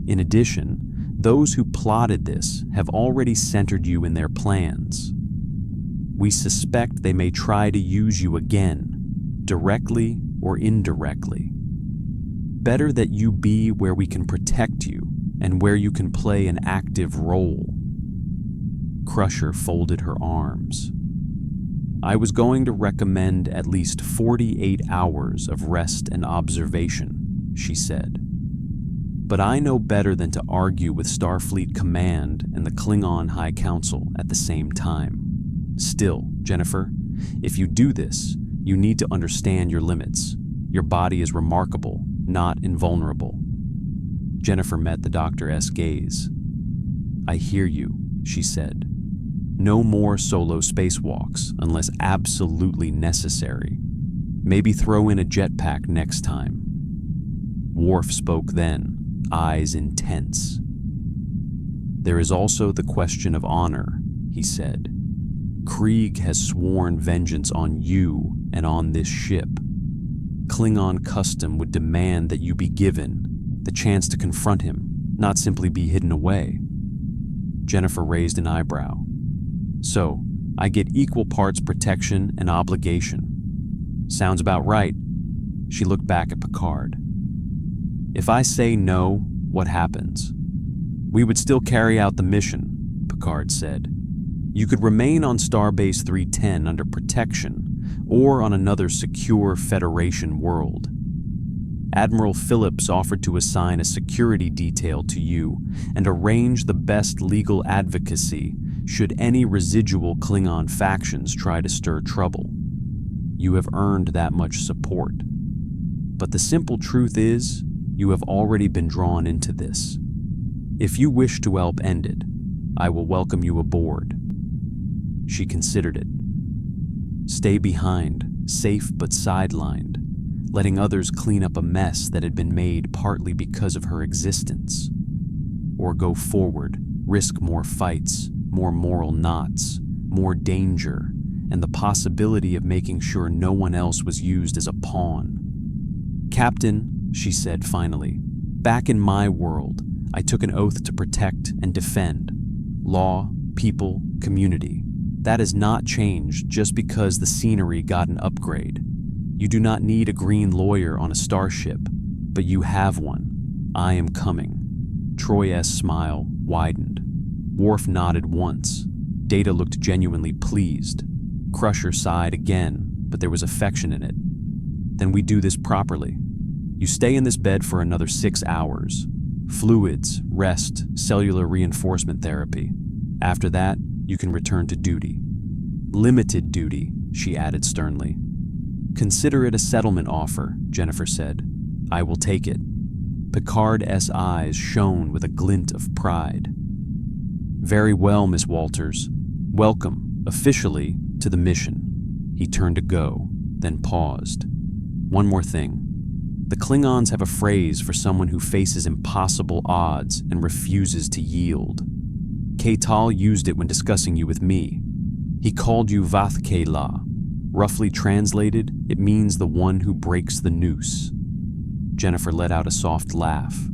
In addition, those who plotted this have already centered you in their plans. We suspect they may try to use you again, directly or indirectly. Better that you be where we can protect you and where you can play an active role." Crusher folded her arms. "I was going to recommend at least 48 hours of rest and observation," she said. "But I know better than to argue with Starfleet Command and the Klingon High Council at the same time. Still, Jennifer, if you do this, you need to understand your limits. Your body is remarkable, not invulnerable." Jennifer met the Doctor's gaze. "I hear you," she said. "No more solo spacewalks unless absolutely necessary. Maybe throw in a jetpack next time." Worf spoke then, eyes intense. "There is also the question of honor," he said. "Krieg has sworn vengeance on you and on this ship. Klingon custom would demand that you be given the chance to confront him, not simply be hidden away." Jennifer raised an eyebrow. "So, I get equal parts protection and obligation. Sounds about right." She looked back at Picard. "If I say no, what happens?" "We would still carry out the mission," Picard said. "You could remain on Starbase 310 under protection, or on another secure Federation world. Admiral Phillips offered to assign a security detail to you and arrange the best legal advocacy should any residual Klingon factions try to stir trouble. You have earned that much support. But the simple truth is, you have already been drawn into this. If you wish to help end it, I will welcome you aboard." She considered it. Stay behind, safe but sidelined, letting others clean up a mess that had been made partly because of her existence. Or go forward, risk more fights, more moral knots, more danger, and the possibility of making sure no one else was used as a pawn. "Captain," she said finally, "back in my world, I took an oath to protect and defend. Law, people, community. That has not changed just because the scenery got an upgrade. You do not need a green lawyer on a starship, but you have one. I am coming." Troy's smile widened. Worf nodded once. Data looked genuinely pleased. Crusher sighed again, but there was affection in it. "Then we do this properly. You stay in this bed for another 6 hours. Fluids, rest, cellular reinforcement therapy. After that, you can return to duty." "Limited duty," she added sternly. "Consider it a settlement offer," Jennifer said. "I will take it." Picard's eyes shone with a glint of pride. "Very well, Miss Walters. Welcome, officially, to the mission." He turned to go, then paused. "One more thing. The Klingons have a phrase for someone who faces impossible odds and refuses to yield. K-Tal used it when discussing you with me. He called you Vath-Ke-La. Roughly translated, it means the one who breaks the noose." Jennifer let out a soft laugh.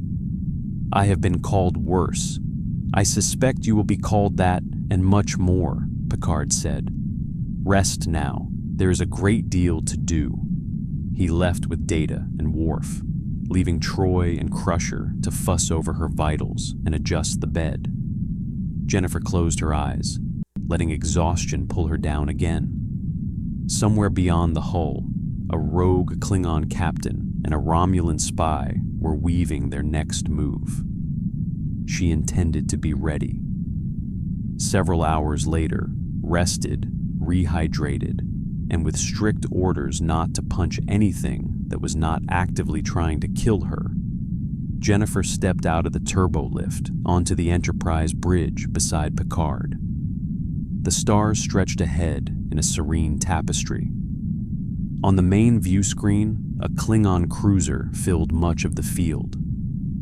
"I have been called worse. I suspect you will be called that and much more," Picard said. "Rest now. There is a great deal to do." He left with Data and Worf, leaving Troy and Crusher to fuss over her vitals and adjust the bed. Jennifer closed her eyes, letting exhaustion pull her down again. Somewhere beyond the hull, a rogue Klingon captain and a Romulan spy were weaving their next move. She intended to be ready. Several hours later, rested, rehydrated, and with strict orders not to punch anything that was not actively trying to kill her, Jennifer stepped out of the turbolift onto the Enterprise bridge beside Picard. The stars stretched ahead in a serene tapestry. On the main view screen, a Klingon cruiser filled much of the field.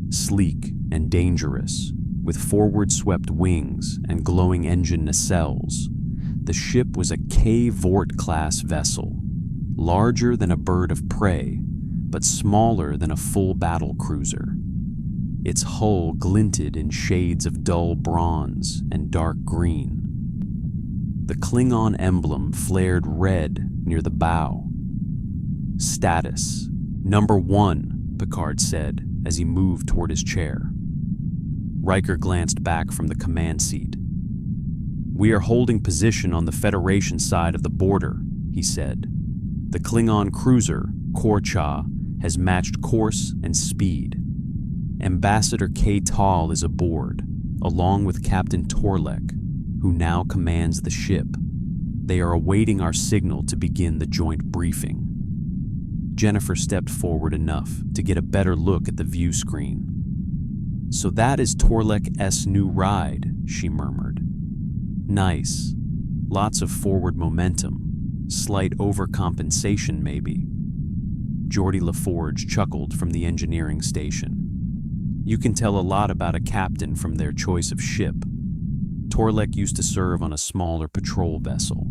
Sleek and dangerous, with forward-swept wings and glowing engine nacelles, the ship was a K-Vort-class vessel, larger than a bird of prey, but smaller than a full battle cruiser. Its hull glinted in shades of dull bronze and dark green. The Klingon emblem flared red near the bow. "Status, number 1, Picard said as he moved toward his chair. Riker glanced back from the command seat. "We are holding position on the Federation side of the border," he said. "The Klingon cruiser, Korcha, has matched course and speed. Ambassador K-Tal is aboard, along with Captain Torlek, who now commands the ship. They are awaiting our signal to begin the joint briefing." Jennifer stepped forward enough to get a better look at the view screen. "So that is Torlek's new ride," she murmured. "Nice. Lots of forward momentum. Slight overcompensation, maybe." Geordi LaForge chuckled from the engineering station. "You can tell a lot about a captain from their choice of ship. Torlek used to serve on a smaller patrol vessel.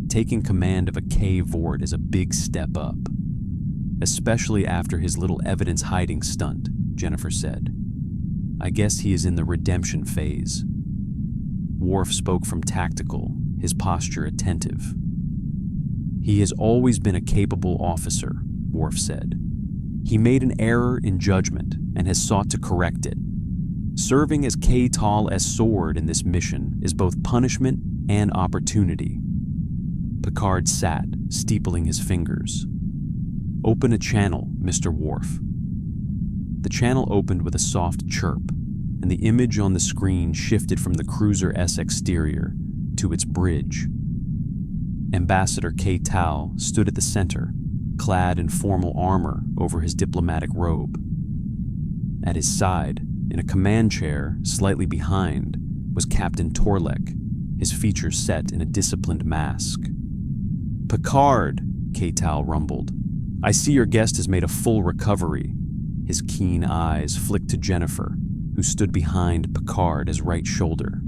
Taking command of a K-Vort is a big step up. Especially after his little evidence-hiding stunt," Jennifer said. "I guess he is in the redemption phase." Worf spoke from tactical, his posture attentive. "He has always been a capable officer," Worf said. "He made an error in judgment and has sought to correct it. Serving as K-Tal's sword in this mission is both punishment and opportunity." Picard sat, steepling his fingers. "Open a channel, Mr. Worf." The channel opened with a soft chirp, and the image on the screen shifted from the cruiser's exterior to its bridge. Ambassador K-Tal stood at the center, clad in formal armor over his diplomatic robe. At his side, in a command chair slightly behind, was Captain Torlek, his features set in a disciplined mask. "Picard," K-Tal rumbled, "I see your guest has made a full recovery." His keen eyes flicked to Jennifer, who stood behind Picard as right shoulder.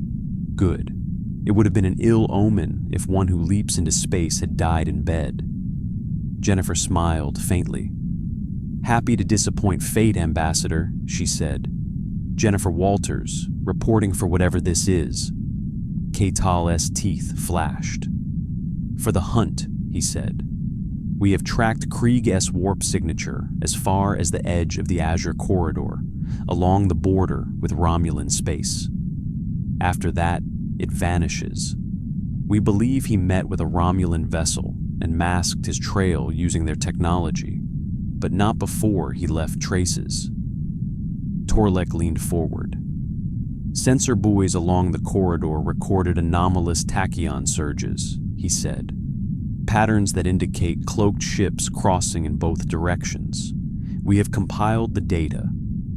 "Good. It would have been an ill omen if one who leaps into space had died in bed." Jennifer smiled faintly. "Happy to disappoint fate, Ambassador," she said. "Jennifer Walters, reporting for whatever this is." K-Tal's teeth flashed. "For the hunt," he said. "We have tracked Krieg's warp signature as far as the edge of the Azure Corridor, along the border with Romulan space. After that, it vanishes. We believe he met with a Romulan vessel and masked his trail using their technology, but not before he left traces." Torlek leaned forward. "Sensor buoys along the corridor recorded anomalous tachyon surges," he said. "Patterns that indicate cloaked ships crossing in both directions. We have compiled the data.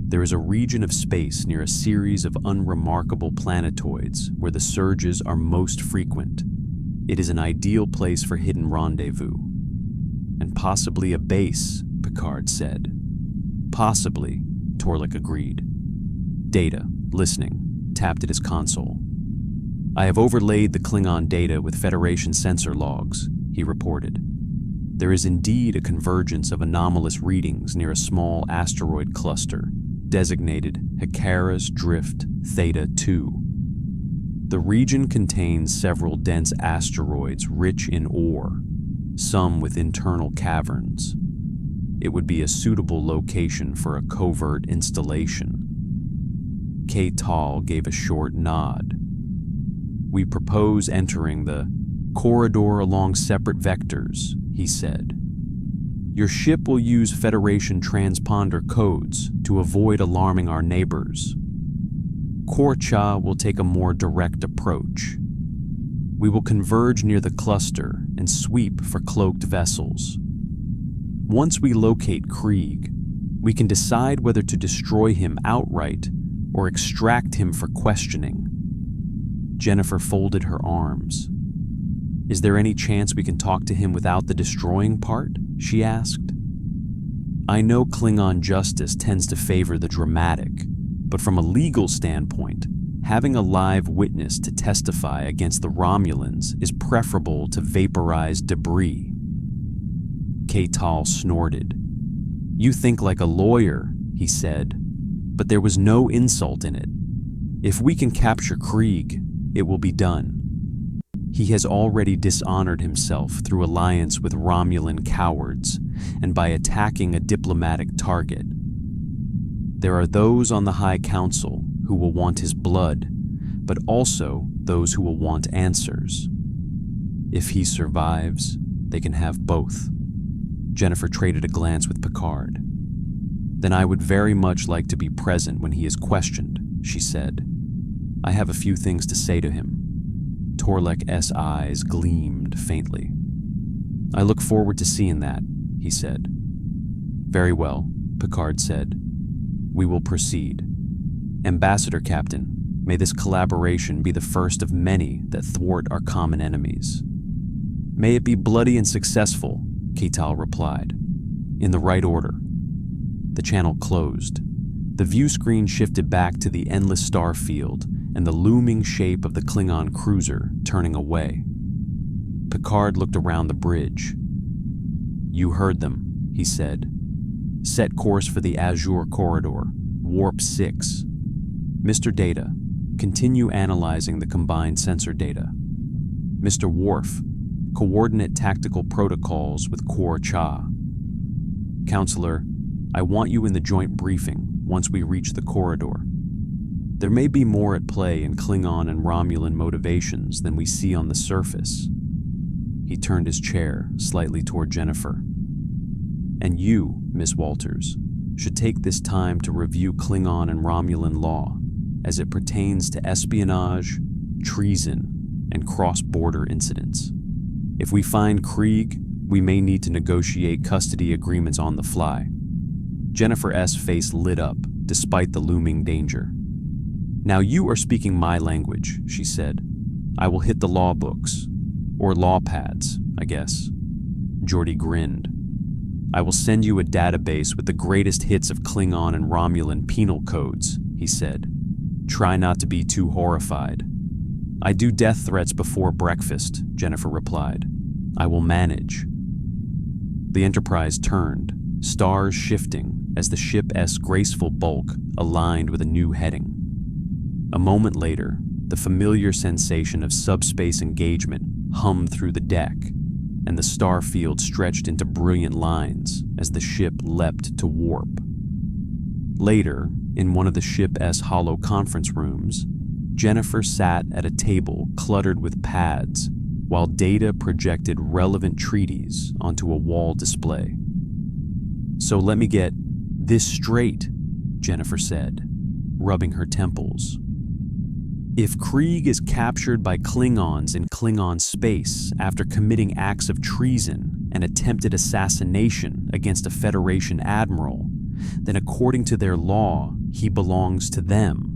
There is a region of space near a series of unremarkable planetoids where the surges are most frequent. It is an ideal place for hidden rendezvous." "And possibly a base," Picard said. "Possibly," Torlek agreed. Data, listening, tapped at his console. "I have overlaid the Klingon data with Federation sensor logs," he reported. "There is indeed a convergence of anomalous readings near a small asteroid cluster, designated Hekara's Drift Theta 2. The region contains several dense asteroids rich in ore, some with internal caverns. It would be a suitable location for a covert installation." K-Tal gave a short nod. "We propose entering the corridor along separate vectors," he said. "Your ship will use Federation transponder codes to avoid alarming our neighbors. Korcha will take a more direct approach. We will converge near the cluster and sweep for cloaked vessels. Once we locate Krieg, we can decide whether to destroy him outright or extract him for questioning. Jennifer folded her arms. Is there any chance we can talk to him without the destroying part? She asked. I know Klingon justice tends to favor the dramatic, but from a legal standpoint, having a live witness to testify against the Romulans is preferable to vaporized debris. K'Tal snorted. You think like a lawyer, he said, but there was no insult in it. If we can capture Krieg, it will be done. He has already dishonored himself through alliance with Romulan cowards and by attacking a diplomatic target. There are those on the High Council who will want his blood, but also those who will want answers. If he survives, they can have both. Jennifer traded a glance with Picard. Then I would very much like to be present when he is questioned, she said. I have a few things to say to him. Torlek's eyes gleamed faintly. I look forward to seeing that, he said. Very well, Picard said. We will proceed. Ambassador Captain, may this collaboration be the first of many that thwart our common enemies. May it be bloody and successful, K'Tal replied. In the right order. The channel closed. The view screen shifted back to the endless star field and the looming shape of the Klingon cruiser turning away. Picard looked around the bridge. You heard them, he said. Set course for the Azure Corridor, Warp 6. Mr. Data, continue analyzing the combined sensor data. Mr. Worf, coordinate tactical protocols with Core Cha. Counselor, I want you in the joint briefing once we reach the corridor. There may be more at play in Klingon and Romulan motivations than we see on the surface. He turned his chair slightly toward Jennifer. And you, Miss Walters, should take this time to review Klingon and Romulan law as it pertains to espionage, treason, and cross-border incidents. If we find Krieg, we may need to negotiate custody agreements on the fly. Jennifer's face lit up, despite the looming danger. Now you are speaking my language, she said. I will hit the law books. Or law pads, I guess. Geordi grinned. I will send you a database with the greatest hits of Klingon and Romulan penal codes, he said. Try not to be too horrified. I do death threats before breakfast, Jennifer replied. I will manage. The Enterprise turned, stars shifting as the ship's graceful bulk aligned with a new heading. A moment later, the familiar sensation of subspace engagement hummed through the deck, and the star field stretched into brilliant lines as the ship leapt to warp. Later, in one of the ship's hollow conference rooms, Jennifer sat at a table cluttered with pads while Data projected relevant treaties onto a wall display. So let me get this straight, Jennifer said, rubbing her temples. If Krieg is captured by Klingons in Klingon space after committing acts of treason and attempted assassination against a Federation admiral, then according to their law, he belongs to them.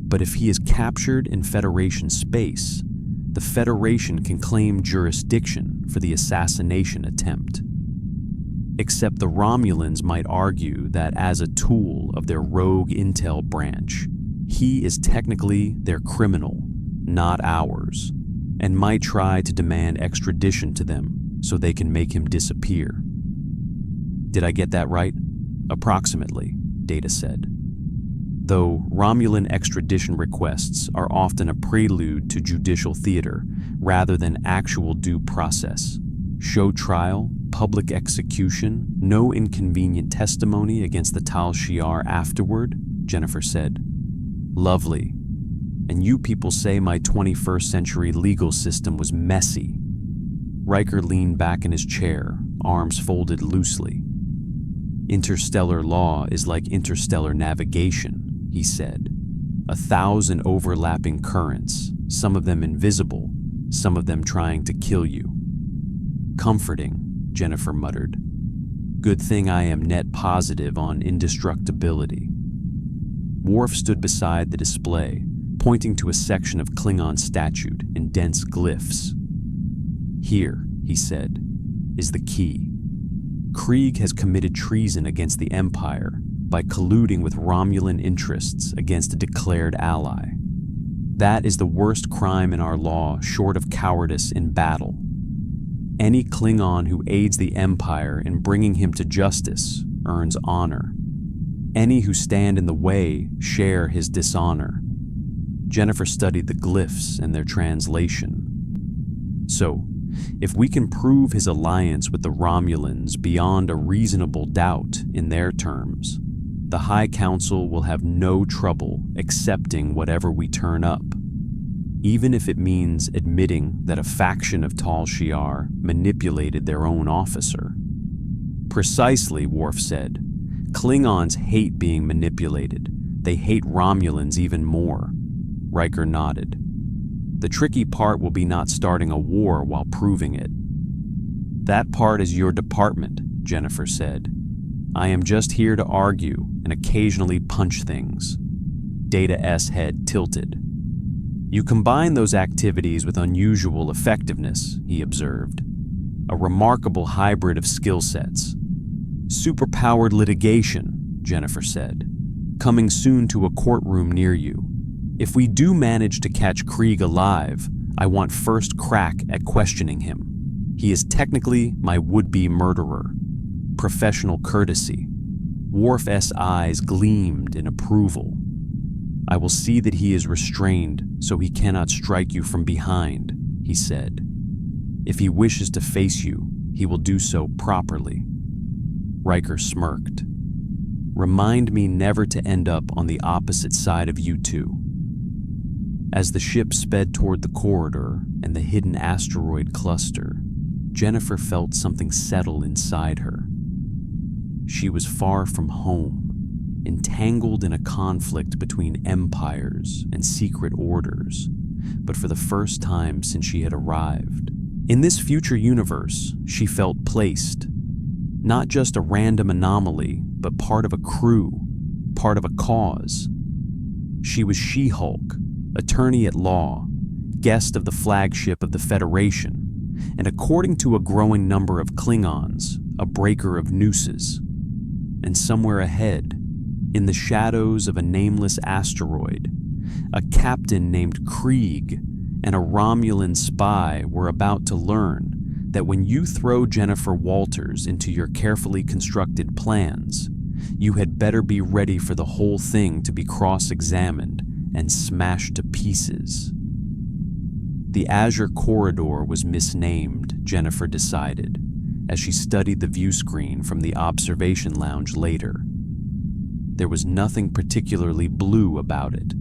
But if he is captured in Federation space, the Federation can claim jurisdiction for the assassination attempt. Except the Romulans might argue that as a tool of their rogue intel branch, he is technically their criminal, not ours, and might try to demand extradition to them so they can make him disappear. Did I get that right? Approximately, Data said. Though Romulan extradition requests are often a prelude to judicial theater rather than actual due process. Show trial, public execution, no inconvenient testimony against the Tal Shiar afterward, Jennifer said. Lovely. And you people say my 21st century legal system was messy. Riker leaned back in his chair, arms folded loosely. Interstellar law is like interstellar navigation, he said. 1,000 overlapping currents, some of them invisible, some of them trying to kill you. Comforting, Jennifer muttered. Good thing I am net positive on indestructibility. Worf stood beside the display, pointing to a section of Klingon statute in dense glyphs. Here, he said, is the key. Krieg has committed treason against the Empire by colluding with Romulan interests against a declared ally. That is the worst crime in our law, short of cowardice in battle. Any Klingon who aids the Empire in bringing him to justice earns honor. Any who stand in the way share his dishonor. Jennifer studied the glyphs and their translation. So, if we can prove his alliance with the Romulans beyond a reasonable doubt in their terms, the High Council will have no trouble accepting whatever we turn up, even if it means admitting that a faction of Tal Shiar manipulated their own officer. Precisely, Worf said. Klingons hate being manipulated. They hate Romulans even more. Riker nodded. The tricky part will be not starting a war while proving it. That part is your department, Jennifer said. I am just here to argue and occasionally punch things. Data S head tilted. You combine those activities with unusual effectiveness, he observed. A remarkable hybrid of skill sets. Superpowered litigation, Jennifer said. Coming soon to a courtroom near you. If we do manage to catch Krieg alive, I want first crack at questioning him. He is technically my would-be murderer. Professional courtesy. Worf's eyes gleamed in approval. I will see that he is restrained so he cannot strike you from behind, he said. If he wishes to face you, he will do so properly. Riker smirked. Remind me never to end up on the opposite side of you two. As the ship sped toward the corridor and the hidden asteroid cluster, Jennifer felt something settle inside her. She was far from home, entangled in a conflict between empires and secret orders, but for the first time since she had arrived. In this future universe, she felt placed. Not just a random anomaly, but part of a crew, part of a cause. She was She-Hulk, attorney at law, guest of the flagship of the Federation, and according to a growing number of Klingons, a breaker of nooses. And somewhere ahead, in the shadows of a nameless asteroid, a captain named Krieg and a Romulan spy were about to learn that when you throw Jennifer Walters into your carefully constructed plans, you had better be ready for the whole thing to be cross-examined and smashed to pieces. The Azure Corridor was misnamed, Jennifer decided, as she studied the view screen from the observation lounge later. There was nothing particularly blue about it.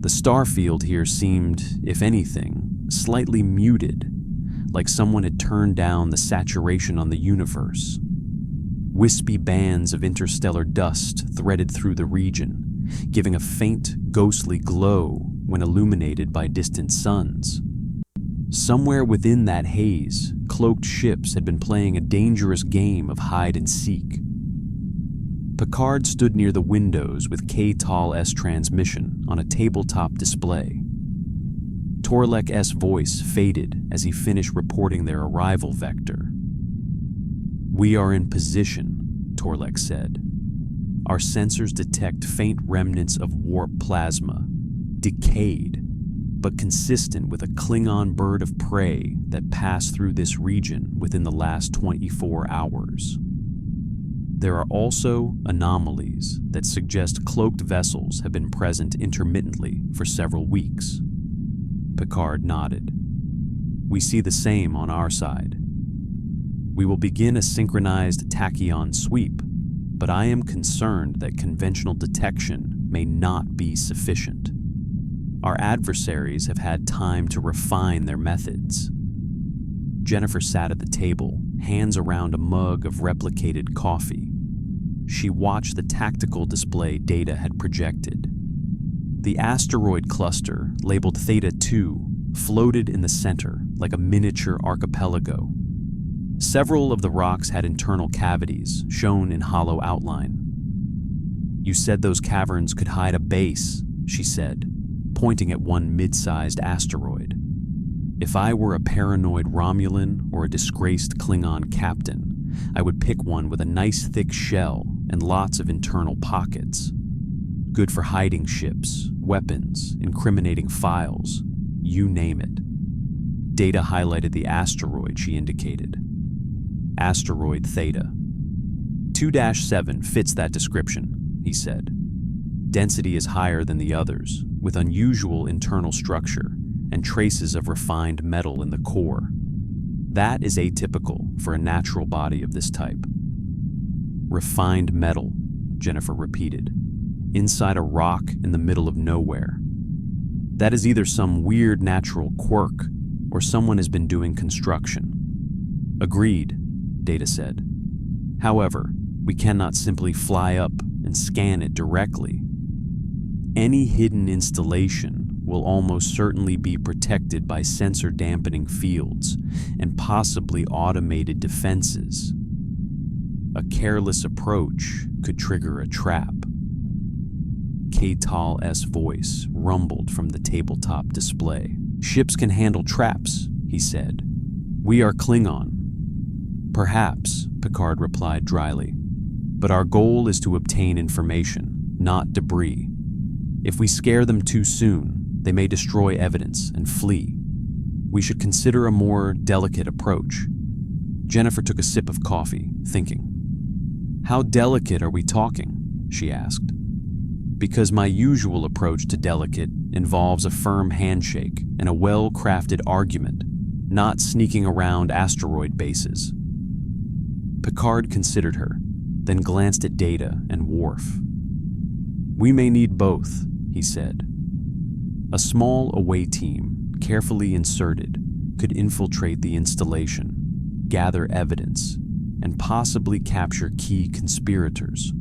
The starfield here seemed, if anything, slightly muted, like someone had turned down the saturation on the universe. Wispy bands of interstellar dust threaded through the region, giving a faint, ghostly glow when illuminated by distant suns. Somewhere within that haze, cloaked ships had been playing a dangerous game of hide-and-seek. Picard stood near the windows with K-Tal-S transmission on a tabletop display. Torlek-S voice faded as he finished reporting their arrival vector. We are in position, Torlek said. Our sensors detect faint remnants of warp plasma, decayed, but consistent with a Klingon bird of prey that passed through this region within the last 24 hours. There are also anomalies that suggest cloaked vessels have been present intermittently for several weeks. Picard nodded. We see the same on our side. We will begin a synchronized tachyon sweep, but I am concerned that conventional detection may not be sufficient. Our adversaries have had time to refine their methods. Jennifer sat at the table, hands around a mug of replicated coffee. She watched the tactical display Data had projected. The asteroid cluster, labeled Theta 2, floated in the center like a miniature archipelago. Several of the rocks had internal cavities, shown in hollow outline. "You said those caverns could hide a base," she said, pointing at one mid-sized asteroid. "If I were a paranoid Romulan or a disgraced Klingon captain, I would pick one with a nice thick shell and lots of internal pockets. Good for hiding ships, weapons, incriminating files, you name it." Data highlighted the asteroid she indicated. Asteroid Theta. 2-7 fits that description, he said. Density is higher than the others, with unusual internal structure and traces of refined metal in the core. That is atypical for a natural body of this type. Refined metal, Jennifer repeated, inside a rock in the middle of nowhere. That is either some weird natural quirk or someone has been doing construction. Agreed, Data said. However, we cannot simply fly up and scan it directly. Any hidden installation will almost certainly be protected by sensor dampening fields and possibly automated defenses. A careless approach could trigger a trap. K'Tal's voice rumbled from the tabletop display. "Ships can handle traps," he said. "We are Klingon." "Perhaps," Picard replied dryly, "but our goal is to obtain information, not debris. If we scare them too soon, they may destroy evidence and flee. We should consider a more delicate approach." Jennifer took a sip of coffee, thinking. "How delicate are we talking?" she asked. "Because my usual approach to delicate involves a firm handshake and a well-crafted argument, not sneaking around asteroid bases." Picard considered her, then glanced at Data and Worf. "We may need both," he said. A small away team, carefully inserted, could infiltrate the installation, gather evidence, and possibly capture key conspirators.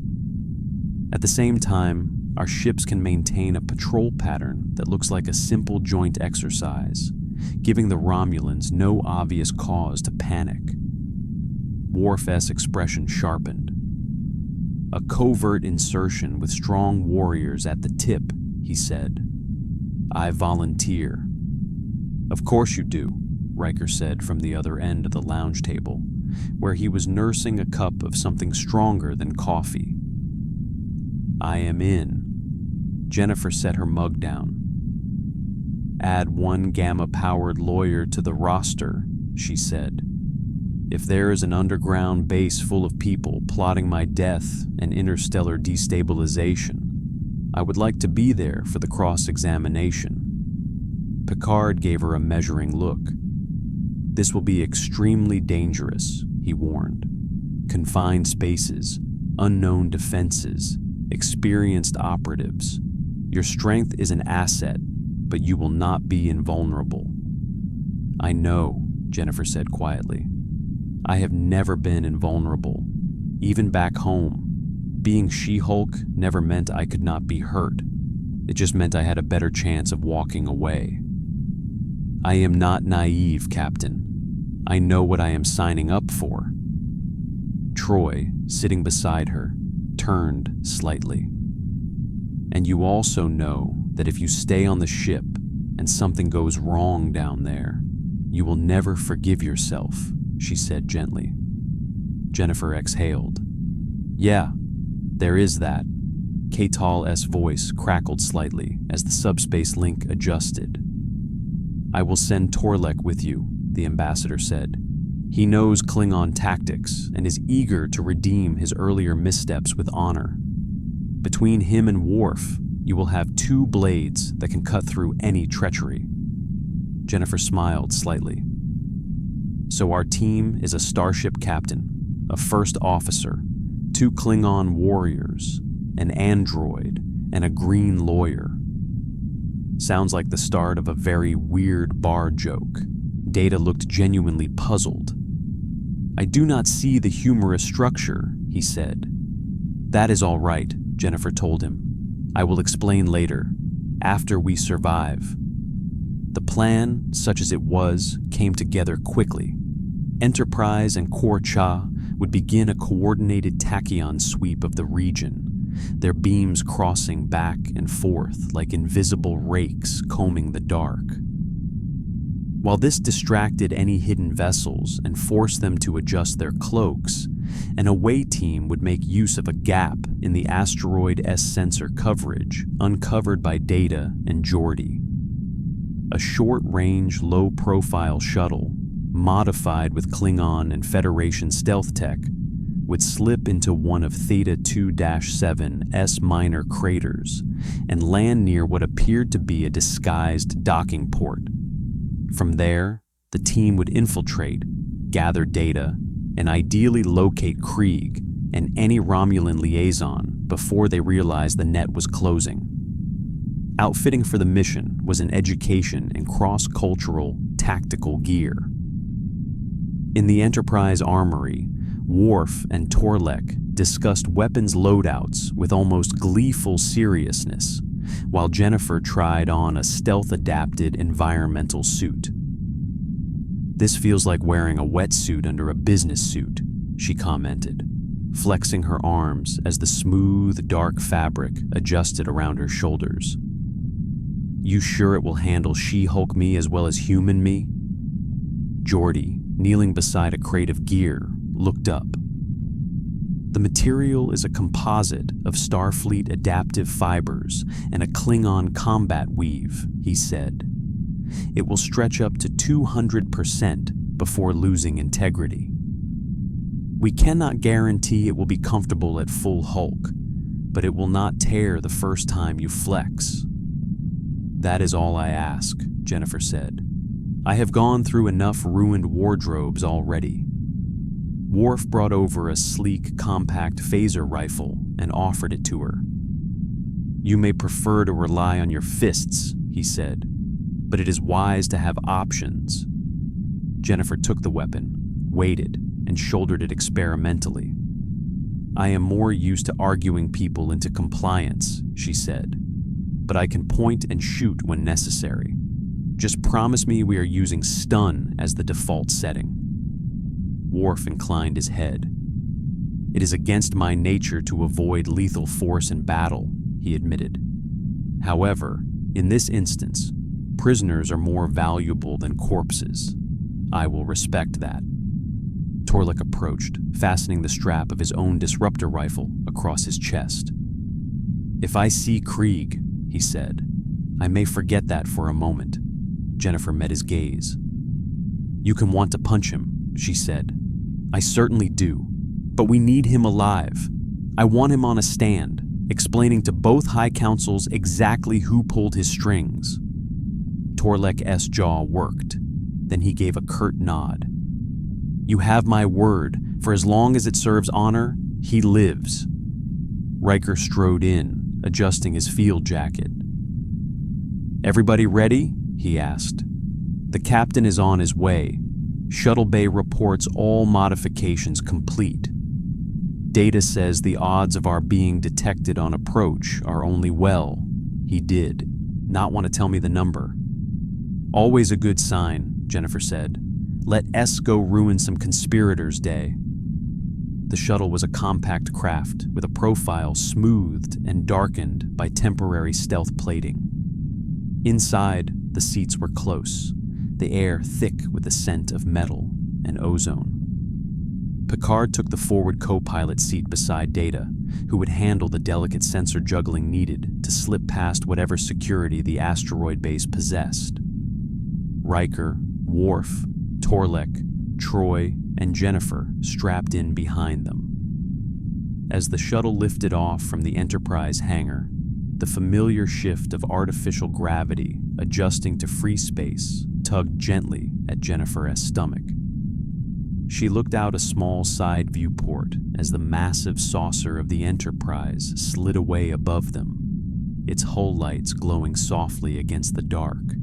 At the same time, our ships can maintain a patrol pattern that looks like a simple joint exercise, giving the Romulans no obvious cause to panic. Worf's expression sharpened. "A covert insertion with strong warriors at the tip," he said. "I volunteer." "Of course you do," Riker said from the other end of the lounge table, where he was nursing a cup of something stronger than coffee. "I am in." Jennifer set her mug down. "Add one Gamma-powered lawyer to the roster," she said. "If there is an underground base full of people plotting my death and interstellar destabilization, I would like to be there for the cross-examination." Picard gave her a measuring look. "This will be extremely dangerous," he warned. "Confined spaces, unknown defenses, experienced operatives. Your strength is an asset, but you will not be invulnerable." "I know," Jennifer said quietly. "I have never been invulnerable. Even back home, being She-Hulk never meant I could not be hurt. It just meant I had a better chance of walking away." "I am not naive, Captain. I know what I am signing up for." Troy, sitting beside her, turned slightly. "And you also know that if you stay on the ship and something goes wrong down there, you will never forgive yourself," she said gently. Jennifer exhaled. "Yeah, there is that." K'Tal's voice crackled slightly as the subspace link adjusted. "I will send Torlek with you," the ambassador said. "He knows Klingon tactics and is eager to redeem his earlier missteps with honor. Between him and Worf, you will have two blades that can cut through any treachery." Jennifer smiled slightly. "So our team is a starship captain, a first officer, two Klingon warriors, an android, and a green lawyer. Sounds like the start of a very weird bar joke." Data looked genuinely puzzled. "I do not see the humorous structure," he said. "That is all right," Jennifer told him. "I will explain later, after we survive." The plan, such as it was, came together quickly. Enterprise and Kor-Cha would begin a coordinated tachyon sweep of the region, their beams crossing back and forth like invisible rakes combing the dark. While this distracted any hidden vessels and forced them to adjust their cloaks, an away team would make use of a gap in the asteroid S sensor coverage uncovered by Data and Geordi. A short-range, low-profile shuttle, modified with Klingon and Federation stealth tech, would slip into one of Theta 2-7 S minor craters and land near what appeared to be a disguised docking port. From there, the team would infiltrate, gather data, and ideally locate Krieg and any Romulan liaison before they realized the net was closing. Outfitting for the mission was an education in cross-cultural, tactical gear. In the Enterprise armory, Worf and Torlek discussed weapons loadouts with almost gleeful seriousness, while Jennifer tried on a stealth-adapted environmental suit. "This feels like wearing a wetsuit under a business suit," she commented, flexing her arms as the smooth, dark fabric adjusted around her shoulders. "You sure it will handle She-Hulk me as well as human me?" Geordi, kneeling beside a crate of gear, looked up. "The material is a composite of Starfleet adaptive fibers and a Klingon combat weave," he said. "It will stretch up to 200% before losing integrity. We cannot guarantee it will be comfortable at full Hulk, but it will not tear the first time you flex." "That is all I ask," Jennifer said. "I have gone through enough ruined wardrobes already." Worf brought over a sleek, compact phaser rifle and offered it to her. "You may prefer to rely on your fists," he said, "but it is wise to have options." Jennifer took the weapon, waited, and shouldered it experimentally. "I am more used to arguing people into compliance," she said, "but I can point and shoot when necessary. Just promise me we are using stun as the default setting." Worf inclined his head. "It is against my nature to avoid lethal force in battle," he admitted. "However, in this instance, prisoners are more valuable than corpses. I will respect that." Torlek approached, fastening the strap of his own disruptor rifle across his chest. "If I see Krieg," he said, "I may forget that for a moment." Jennifer met his gaze. "You can want to punch him," she said. "I certainly do, but we need him alive. I want him on a stand, explaining to both High Councils exactly who pulled his strings." Torlek's jaw worked. Then he gave a curt nod. "You have my word. For as long as it serves honor, he lives." Riker strode in, adjusting his field jacket. "Everybody ready?" he asked. "The captain is on his way. Shuttle Bay reports all modifications complete. Data says the odds of our being detected on approach are only well." He did not want to tell me the number. "Always a good sign," Jennifer said. "Let S go ruin some conspirators' day." The shuttle was a compact craft with a profile smoothed and darkened by temporary stealth plating. Inside, the seats were close, the air thick with the scent of metal and ozone. Picard took the forward co-pilot seat beside Data, who would handle the delicate sensor juggling needed to slip past whatever security the asteroid base possessed. Riker, Worf, Torlek, Troy, and Jennifer strapped in behind them. As the shuttle lifted off from the Enterprise hangar, the familiar shift of artificial gravity adjusting to free space tugged gently at Jennifer's stomach. She looked out a small side viewport as the massive saucer of the Enterprise slid away above them, its hull lights glowing softly against the dark.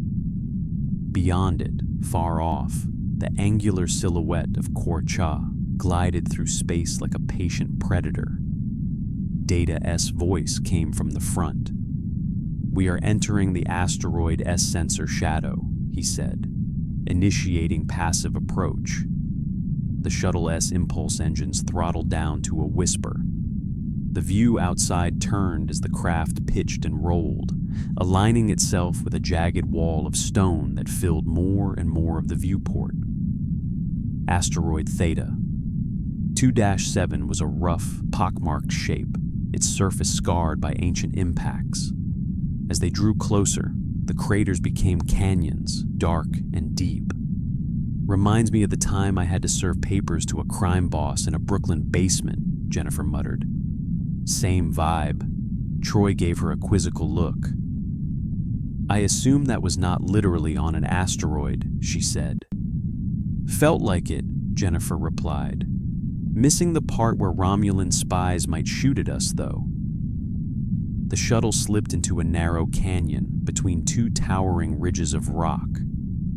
Beyond it, far off, the angular silhouette of Kor-Cha glided through space like a patient predator. Data's voice came from the front. "We are entering the asteroid S sensor shadow," he said, initiating passive approach. The Shuttle-S impulse engines throttled down to a whisper. The view outside turned as the craft pitched and rolled, aligning itself with a jagged wall of stone that filled more and more of the viewport. Asteroid Theta. 2-7 was a rough, pockmarked shape, its surface scarred by ancient impacts. As they drew closer, the craters became canyons, dark and deep. Reminds me of the time I had to serve papers to a crime boss in a Brooklyn basement, Jennifer muttered. Same vibe. Troy gave her a quizzical look. I assume that was not literally on an asteroid, she said. Felt like it, Jennifer replied. Missing the part where Romulan spies might shoot at us, though. The shuttle slipped into a narrow canyon between two towering ridges of rock.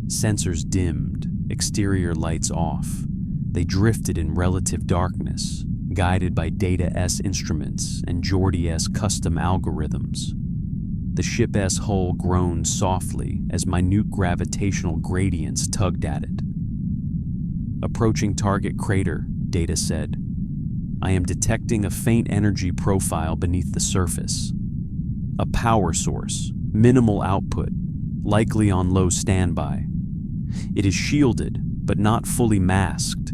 Sensors dimmed, exterior lights off. They drifted in relative darkness, guided by Data-S instruments and Geordi-S custom algorithms. The ship-S hull groaned softly as minute gravitational gradients tugged at it. Approaching target crater, Data said. I am detecting a faint energy profile beneath the surface. A power source, minimal output, likely on low standby. It is shielded, but not fully masked.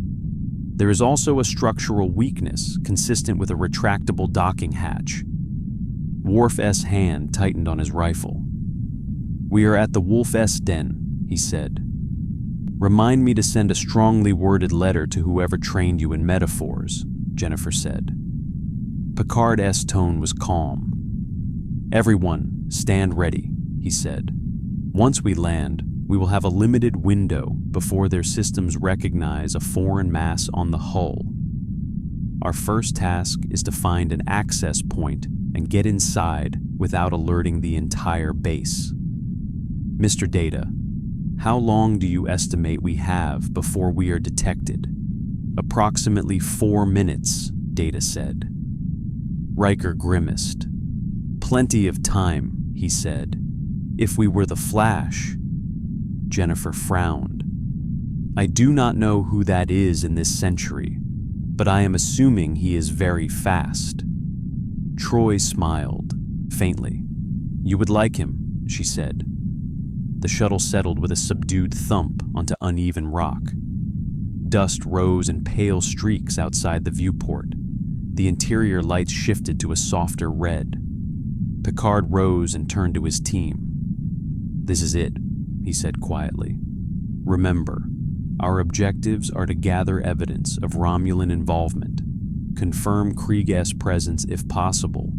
There is also a structural weakness consistent with a retractable docking hatch. Worf's hand tightened on his rifle. We are at the Wolf-S den, he said. Remind me to send a strongly worded letter to whoever trained you in metaphors, Jennifer said. Picard's tone was calm. Everyone, stand ready, he said. Once we land, we will have a limited window before their systems recognize a foreign mass on the hull. Our first task is to find an access point and get inside without alerting the entire base. Mr. Data, how long do you estimate we have before we are detected? Approximately 4 minutes, Data said. Riker grimaced. Plenty of time, he said. If we were the Flash. Jennifer frowned. I do not know who that is in this century, but I am assuming he is very fast. Troy smiled, faintly. You would like him, she said. The shuttle settled with a subdued thump onto uneven rock. Dust rose in pale streaks outside the viewport. The interior lights shifted to a softer red. Picard rose and turned to his team. This is it, he said quietly. Remember, our objectives are to gather evidence of Romulan involvement, confirm Krieg's presence if possible,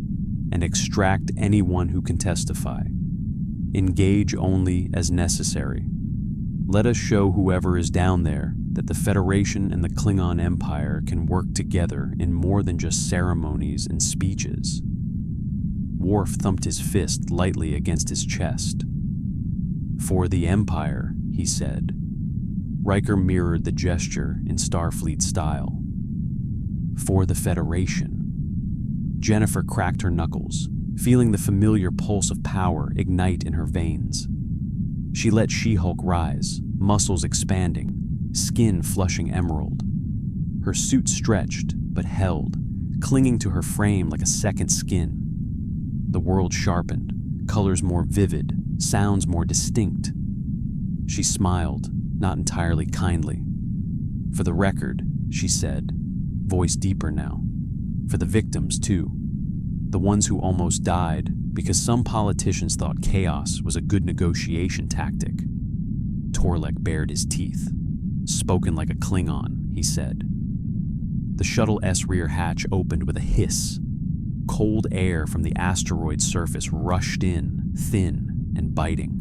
and extract anyone who can testify. Engage only as necessary. Let us show whoever is down there that the Federation and the Klingon Empire can work together in more than just ceremonies and speeches. Worf thumped his fist lightly against his chest. For the Empire, he said. Riker mirrored the gesture in Starfleet style. For the Federation. Jennifer cracked her knuckles, feeling the familiar pulse of power ignite in her veins. She let She-Hulk rise, muscles expanding, skin flushing emerald. Her suit stretched, but held, clinging to her frame like a second skin. The world sharpened, colors more vivid, sounds more distinct. She smiled, not entirely kindly. For the record, she said, voice deeper now. For the victims, too. The ones who almost died because some politicians thought chaos was a good negotiation tactic. Torlek bared his teeth. Spoken like a Klingon, he said. The Shuttle-S rear hatch opened with a hiss. Cold air from the asteroid's surface rushed in, thin and biting.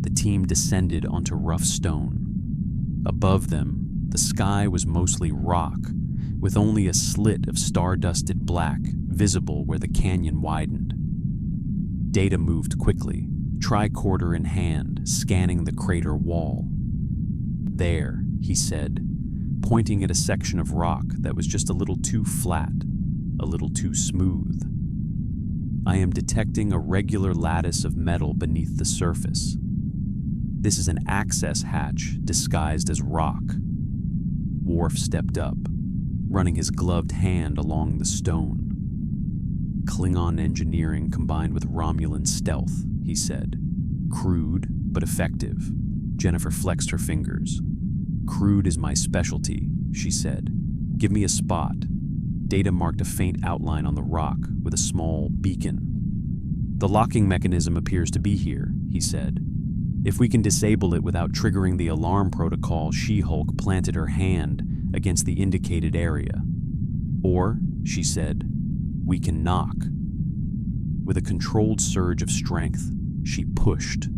The team descended onto rough stone. Above them, the sky was mostly rock, with only a slit of star-dusted black visible where the canyon widened. Data moved quickly, tricorder in hand, scanning the crater wall. There, he said, pointing at a section of rock that was just a little too flat, a little too smooth. I am detecting a regular lattice of metal beneath the surface. This is an access hatch disguised as rock. Worf stepped up, running his gloved hand along the stone. Klingon engineering combined with Romulan stealth, he said. Crude, but effective. Jennifer flexed her fingers. Crude is my specialty, she said. Give me a spot. Data marked a faint outline on the rock with a small beacon. The locking mechanism appears to be here, he said. If we can disable it without triggering the alarm protocol, She-Hulk planted her hand against the indicated area. Or, she said, we can knock. With a controlled surge of strength, she pushed.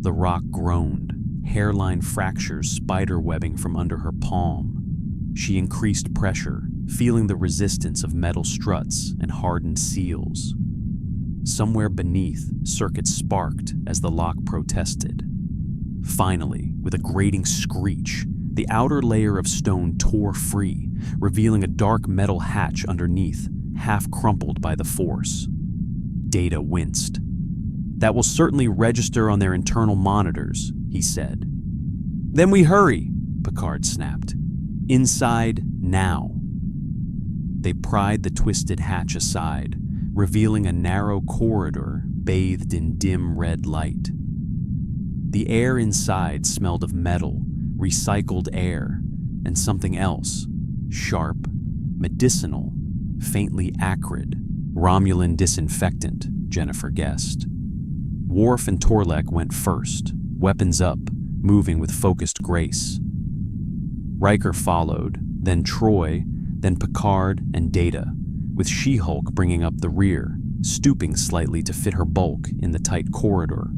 The rock groaned, hairline fractures spiderwebbing from under her palm. She increased pressure, feeling the resistance of metal struts and hardened seals. Somewhere beneath, circuits sparked as the lock protested. Finally, with a grating screech, the outer layer of stone tore free, revealing a dark metal hatch underneath, half crumpled by the force. Data winced. That will certainly register on their internal monitors, he said. Then we hurry, Picard snapped. Inside, now. They pried the twisted hatch aside, revealing a narrow corridor bathed in dim red light. The air inside smelled of metal, recycled air, and something else, sharp, medicinal, faintly acrid. Romulan disinfectant, Jennifer guessed. Worf and Torlek went first, weapons up, moving with focused grace. Riker followed, then Troy, then Picard and Data, with She-Hulk bringing up the rear, stooping slightly to fit her bulk in the tight corridor.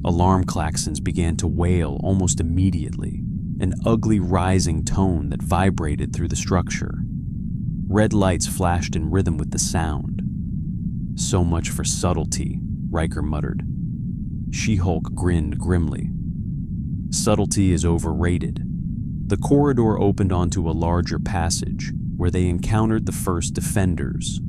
Alarm klaxons began to wail almost immediately, an ugly rising tone that vibrated through the structure. Red lights flashed in rhythm with the sound. So much for subtlety, Riker muttered. She-Hulk grinned grimly. Subtlety is overrated. The corridor opened onto a larger passage, where they encountered the first defenders.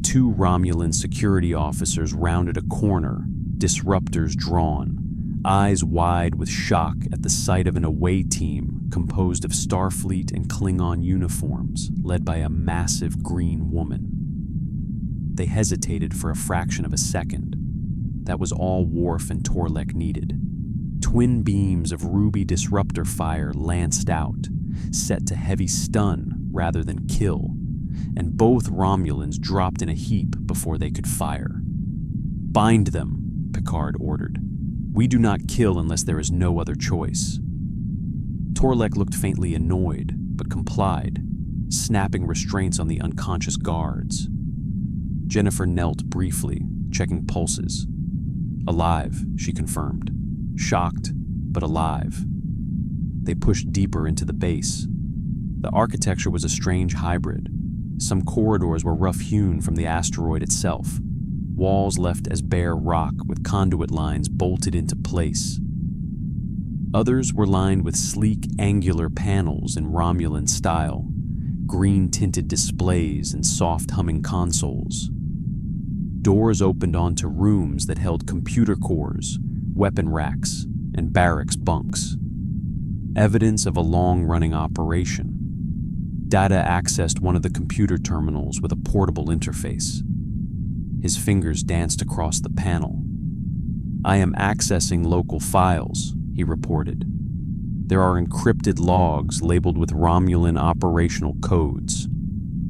2 Romulan security officers rounded a corner, disruptors drawn, eyes wide with shock at the sight of an away team composed of Starfleet and Klingon uniforms, led by a massive green woman. They hesitated for a fraction of a second. That was all Worf and Torlek needed. Twin beams of ruby disruptor fire lanced out, set to heavy stun rather than kill, and both Romulans dropped in a heap before they could fire. Bind them, Picard ordered. We do not kill unless there is no other choice. Torlek looked faintly annoyed, but complied, snapping restraints on the unconscious guards. Jennifer knelt briefly, checking pulses. Alive, she confirmed. Shocked, but alive. They pushed deeper into the base. The architecture was a strange hybrid. Some corridors were rough-hewn from the asteroid itself, walls left as bare rock with conduit lines bolted into place. Others were lined with sleek, angular panels in Romulan style, green-tinted displays and soft-humming consoles. Doors opened onto rooms that held computer cores, weapon racks, and barracks bunks. Evidence of a long-running operation. Data accessed one of the computer terminals with a portable interface. His fingers danced across the panel. I am accessing local files, he reported. There are encrypted logs labeled with Romulan operational codes.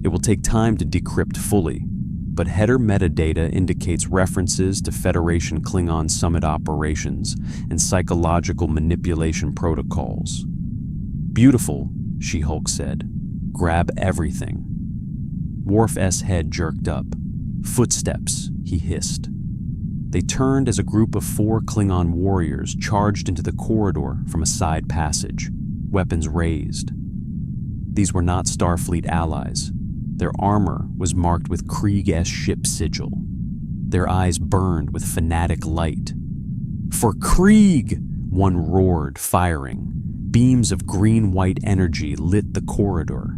It will take time to decrypt fully, but header metadata indicates references to Federation Klingon summit operations and psychological manipulation protocols. Beautiful, She-Hulk said. Grab everything. Worf's head jerked up. Footsteps, he hissed. They turned as a group of 4 Klingon warriors charged into the corridor from a side passage, weapons raised. These were not Starfleet allies. Their armor was marked with Krieg's ship sigil. Their eyes burned with fanatic light. For Krieg! One roared, firing. Beams of green-white energy lit the corridor.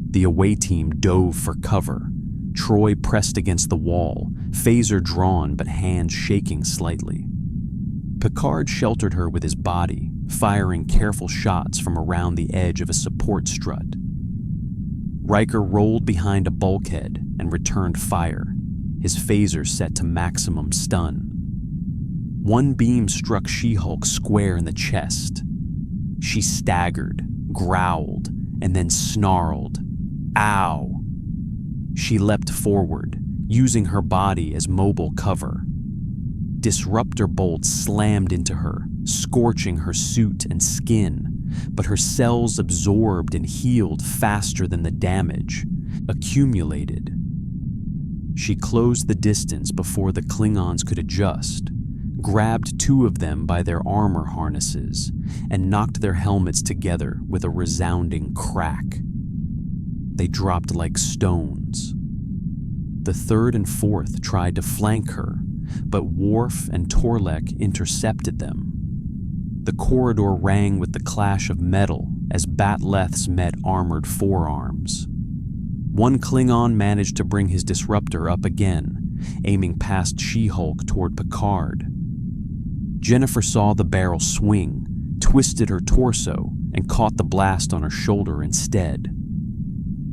The away team dove for cover. Troy pressed against the wall, phaser drawn but hands shaking slightly. Picard sheltered her with his body, firing careful shots from around the edge of a support strut. Riker rolled behind a bulkhead and returned fire, his phaser set to maximum stun. One beam struck She-Hulk square in the chest. She staggered, growled, and then snarled, "Ow!" She leapt forward, using her body as mobile cover. Disruptor bolts slammed into her, scorching her suit and skin, but her cells absorbed and healed faster than the damage accumulated. She closed the distance before the Klingons could adjust, grabbed two of them by their armor harnesses, and knocked their helmets together with a resounding crack. They dropped like stones. The third and fourth tried to flank her, but Worf and Torlek intercepted them. The corridor rang with the clash of metal as batleths met armored forearms. One Klingon managed to bring his disruptor up again, aiming past She-Hulk toward Picard. Jennifer saw the barrel swing, twisted her torso, and caught the blast on her shoulder instead.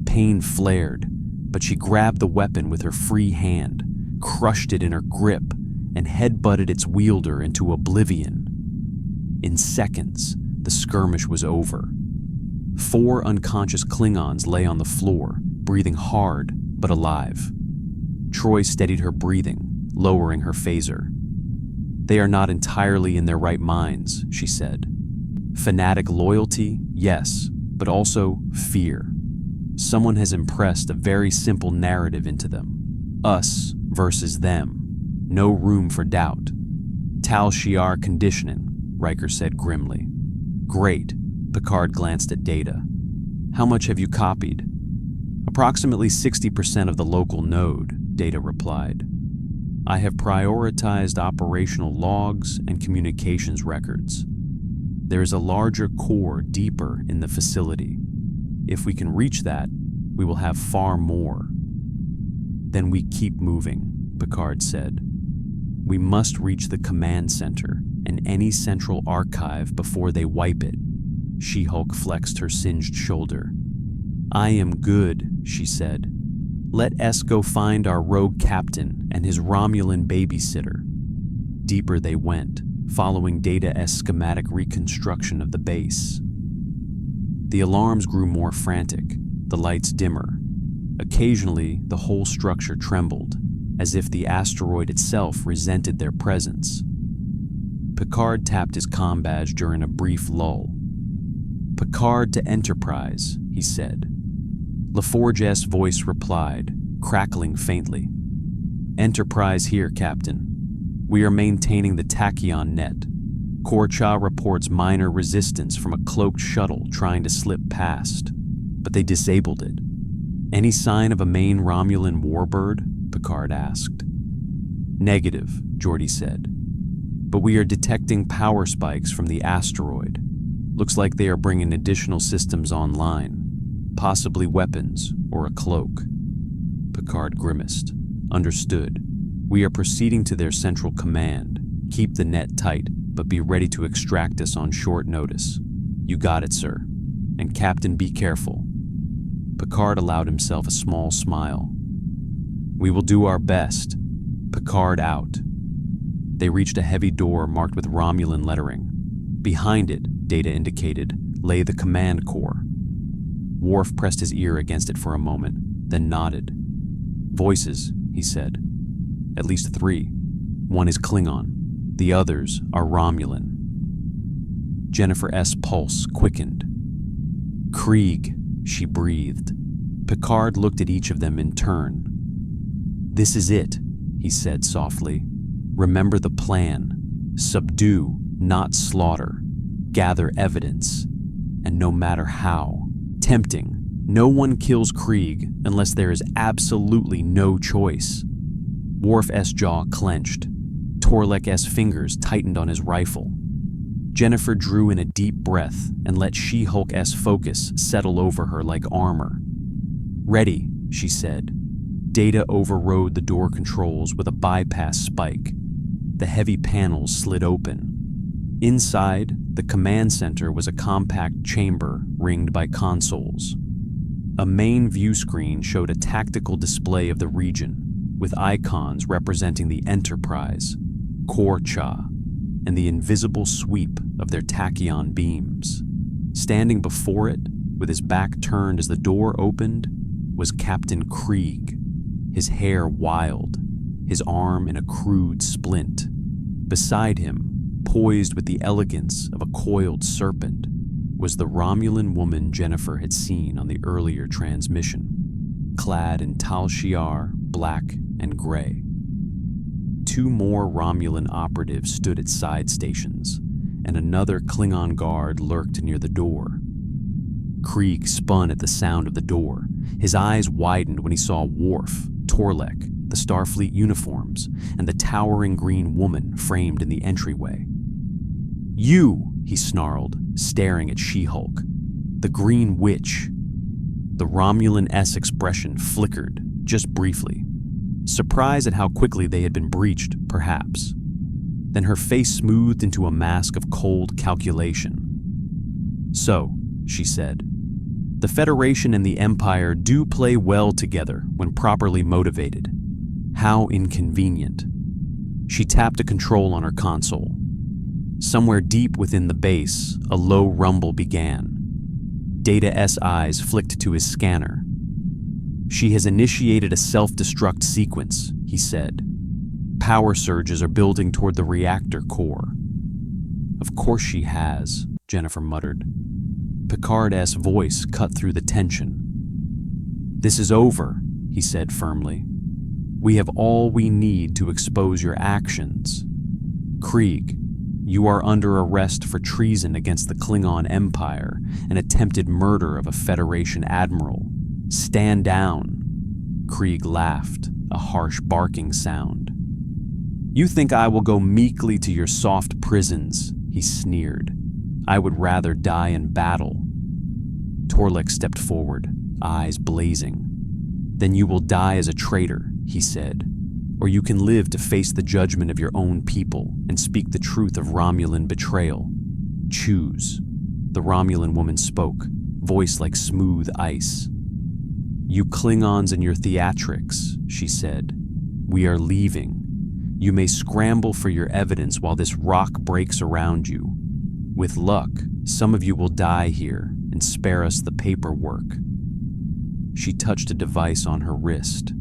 Pain flared, but she grabbed the weapon with her free hand, crushed it in her grip, and headbutted its wielder into oblivion. In seconds, the skirmish was over. 4 unconscious Klingons lay on the floor, breathing hard but alive. Troy steadied her breathing, lowering her phaser. "They are not entirely in their right minds," she said. "Fanatic loyalty, yes, but also fear. Someone has impressed a very simple narrative into them. Us versus them. No room for doubt. Tal Shiar conditioning," Riker said grimly. "Great." Picard glanced at Data. "How much have you copied?" "Approximately 60% of the local node," Data replied. "I have prioritized operational logs and communications records. There is a larger core deeper in the facility. If we can reach that, we will have far more." "Then we keep moving," Picard said. "We must reach the command center and any central archive before they wipe it." She-Hulk flexed her singed shoulder. "I am good," she said. "Let S go find our rogue captain and his Romulan babysitter." Deeper they went, following Data-S schematic reconstruction of the base. The alarms grew more frantic, the lights dimmer. Occasionally, the whole structure trembled, as if the asteroid itself resented their presence. Picard tapped his comm badge during a brief lull. "Picard to Enterprise," he said. LaForge's voice replied, crackling faintly. "Enterprise here, Captain. We are maintaining the tachyon net. Korcha reports minor resistance from a cloaked shuttle trying to slip past, but they disabled it." "Any sign of a main Romulan warbird?" Picard asked. "Negative," Geordi said. "But we are detecting power spikes from the asteroid. Looks like they are bringing additional systems online. Possibly weapons or a cloak." Picard grimaced. "Understood. We are proceeding to their central command. Keep the net tight, but be ready to extract us on short notice." "You got it, sir. And Captain, be careful." Picard allowed himself a small smile. "We will do our best." Picard out. They reached a heavy door marked with Romulan lettering. Behind it, Data indicated, lay the command core. Worf pressed his ear against it for a moment, then nodded. "Voices," he said. "At least 3. One is Klingon. The others are Romulan." Jennifer's pulse quickened. "Krieg," she breathed. Picard looked at each of them in turn. "This is it," he said softly. "Remember the plan. Subdue, not slaughter. Gather evidence. And no matter how tempting, no one kills Krieg unless there is absolutely no choice." Worf's jaw clenched. Torlek's fingers tightened on his rifle. Jennifer drew in a deep breath and let She-Hulk's focus settle over her like armor. "Ready," she said. Data overrode the door controls with a bypass spike. The heavy panels slid open, Inside, the command center was a compact chamber ringed by consoles. A main view screen showed a tactical display of the region, with icons representing the Enterprise, Cha, and the invisible sweep of their tachyon beams. Standing before it, with his back turned as the door opened, was Captain Krieg, his hair wild, his arm in a crude splint. Beside him, poised with the elegance of a coiled serpent, was the Romulan woman Jennifer had seen on the earlier transmission, clad in Tal Shiar, black and gray. 2 more Romulan operatives stood at side stations, and another Klingon guard lurked near the door. Krieg spun at the sound of the door. His eyes widened when he saw Worf, Torlek, the Starfleet uniforms, and the towering green woman framed in the entryway. "You!" he snarled, staring at She-Hulk. "The Green Witch." The Romulan-S expression flickered, just briefly. Surprise at how quickly they had been breached, perhaps. Then her face smoothed into a mask of cold calculation. "So," she said, "the Federation and the Empire do play well together when properly motivated. How inconvenient." She tapped a control on her console. Somewhere deep within the base, a low rumble began. Data-S eyes flicked to his scanner. "She has initiated a self-destruct sequence," he said. "Power surges are building toward the reactor core." "Of course she has," Jennifer muttered. Picard's voice cut through the tension. "This is over," he said firmly. "We have all we need to expose your actions. Krieg, you are under arrest for treason against the Klingon Empire and attempted murder of a Federation admiral. Stand down." Krieg laughed, a harsh barking sound. "You think I will go meekly to your soft prisons," he sneered. "I would rather die in battle." Torlek stepped forward, eyes blazing. "Then you will die as a traitor," he said. "Or you can live to face the judgment of your own people and speak the truth of Romulan betrayal. Choose." The Romulan woman spoke, voice like smooth ice. "You Klingons and your theatrics," she said. "We are leaving. You may scramble for your evidence while this rock breaks around you. With luck, some of you will die here and spare us the paperwork." She touched a device on her wrist.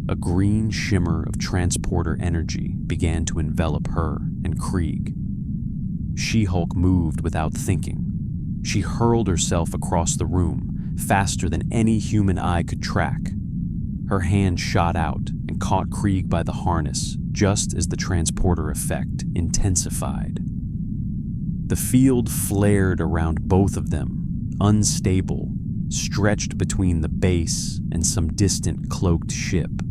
A green shimmer of transporter energy began to envelop her and Krieg. She-Hulk moved without thinking. She hurled herself across the room, faster than any human eye could track. Her hand shot out and caught Krieg by the harness just as the transporter effect intensified. The field flared around both of them, unstable, stretched between the base and some distant cloaked ship.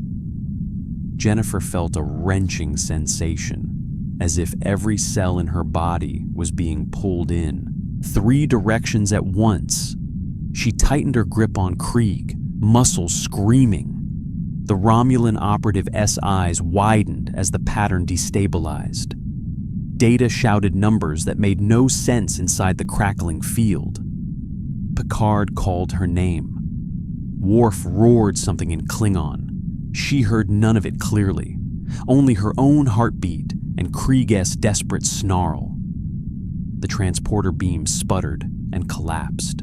Jennifer felt a wrenching sensation, as if every cell in her body was being pulled in, 3 directions at once. She tightened her grip on Krieg, muscles screaming. The Romulan operative's eyes widened as the pattern destabilized. Data shouted numbers that made no sense inside the crackling field. Picard called her name. Worf roared something in Klingon. She heard none of it clearly, only her own heartbeat and Krieg's desperate snarl. The transporter beam sputtered and collapsed.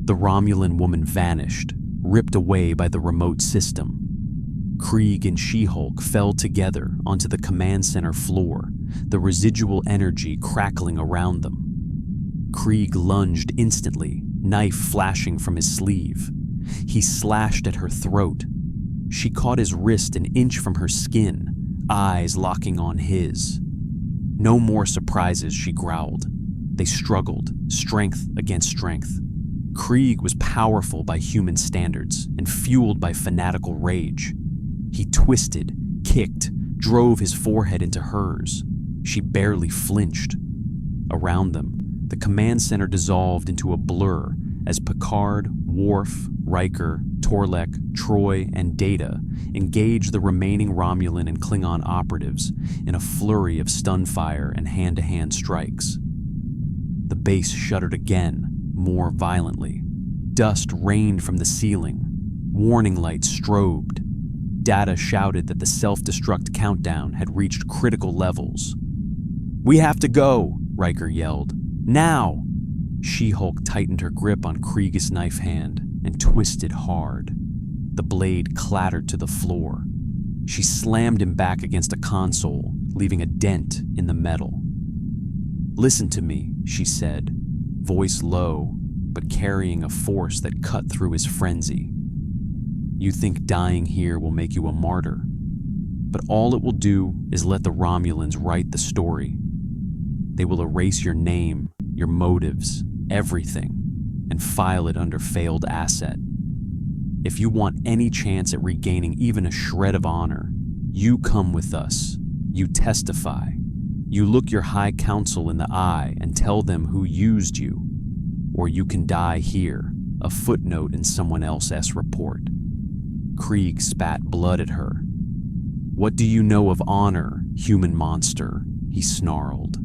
The Romulan woman vanished, ripped away by the remote system. Krieg and She-Hulk fell together onto the command center floor, the residual energy crackling around them. Krieg lunged instantly, knife flashing from his sleeve. He slashed at her throat. She caught his wrist an inch from her skin, eyes locking on his. "No more surprises," she growled. They struggled, strength against strength. Krieg was powerful by human standards and fueled by fanatical rage. He twisted, kicked, drove his forehead into hers. She barely flinched. Around them, the command center dissolved into a blur as Picard, Worf, Riker, Torlek, Troy, and Data engaged the remaining Romulan and Klingon operatives in a flurry of stun fire and hand-to-hand strikes. The base shuddered again, more violently. Dust rained from the ceiling. Warning lights strobed. Data shouted that the self-destruct countdown had reached critical levels. "We have to go," Riker yelled. "Now!" She-Hulk tightened her grip on Krieg's knife hand and twisted hard. The blade clattered to the floor. She slammed him back against a console, leaving a dent in the metal. "Listen to me," she said, voice low, but carrying a force that cut through his frenzy. "You think dying here will make you a martyr, but all it will do is let the Romulans write the story. They will erase your name, your motives, everything, and file it under failed asset. If you want any chance at regaining even a shred of honor, you come with us. You testify. You look your high council in the eye and tell them who used you. Or you can die here, a footnote in someone else's report." Krieg spat blood at her. "What do you know of honor, human monster?" he snarled.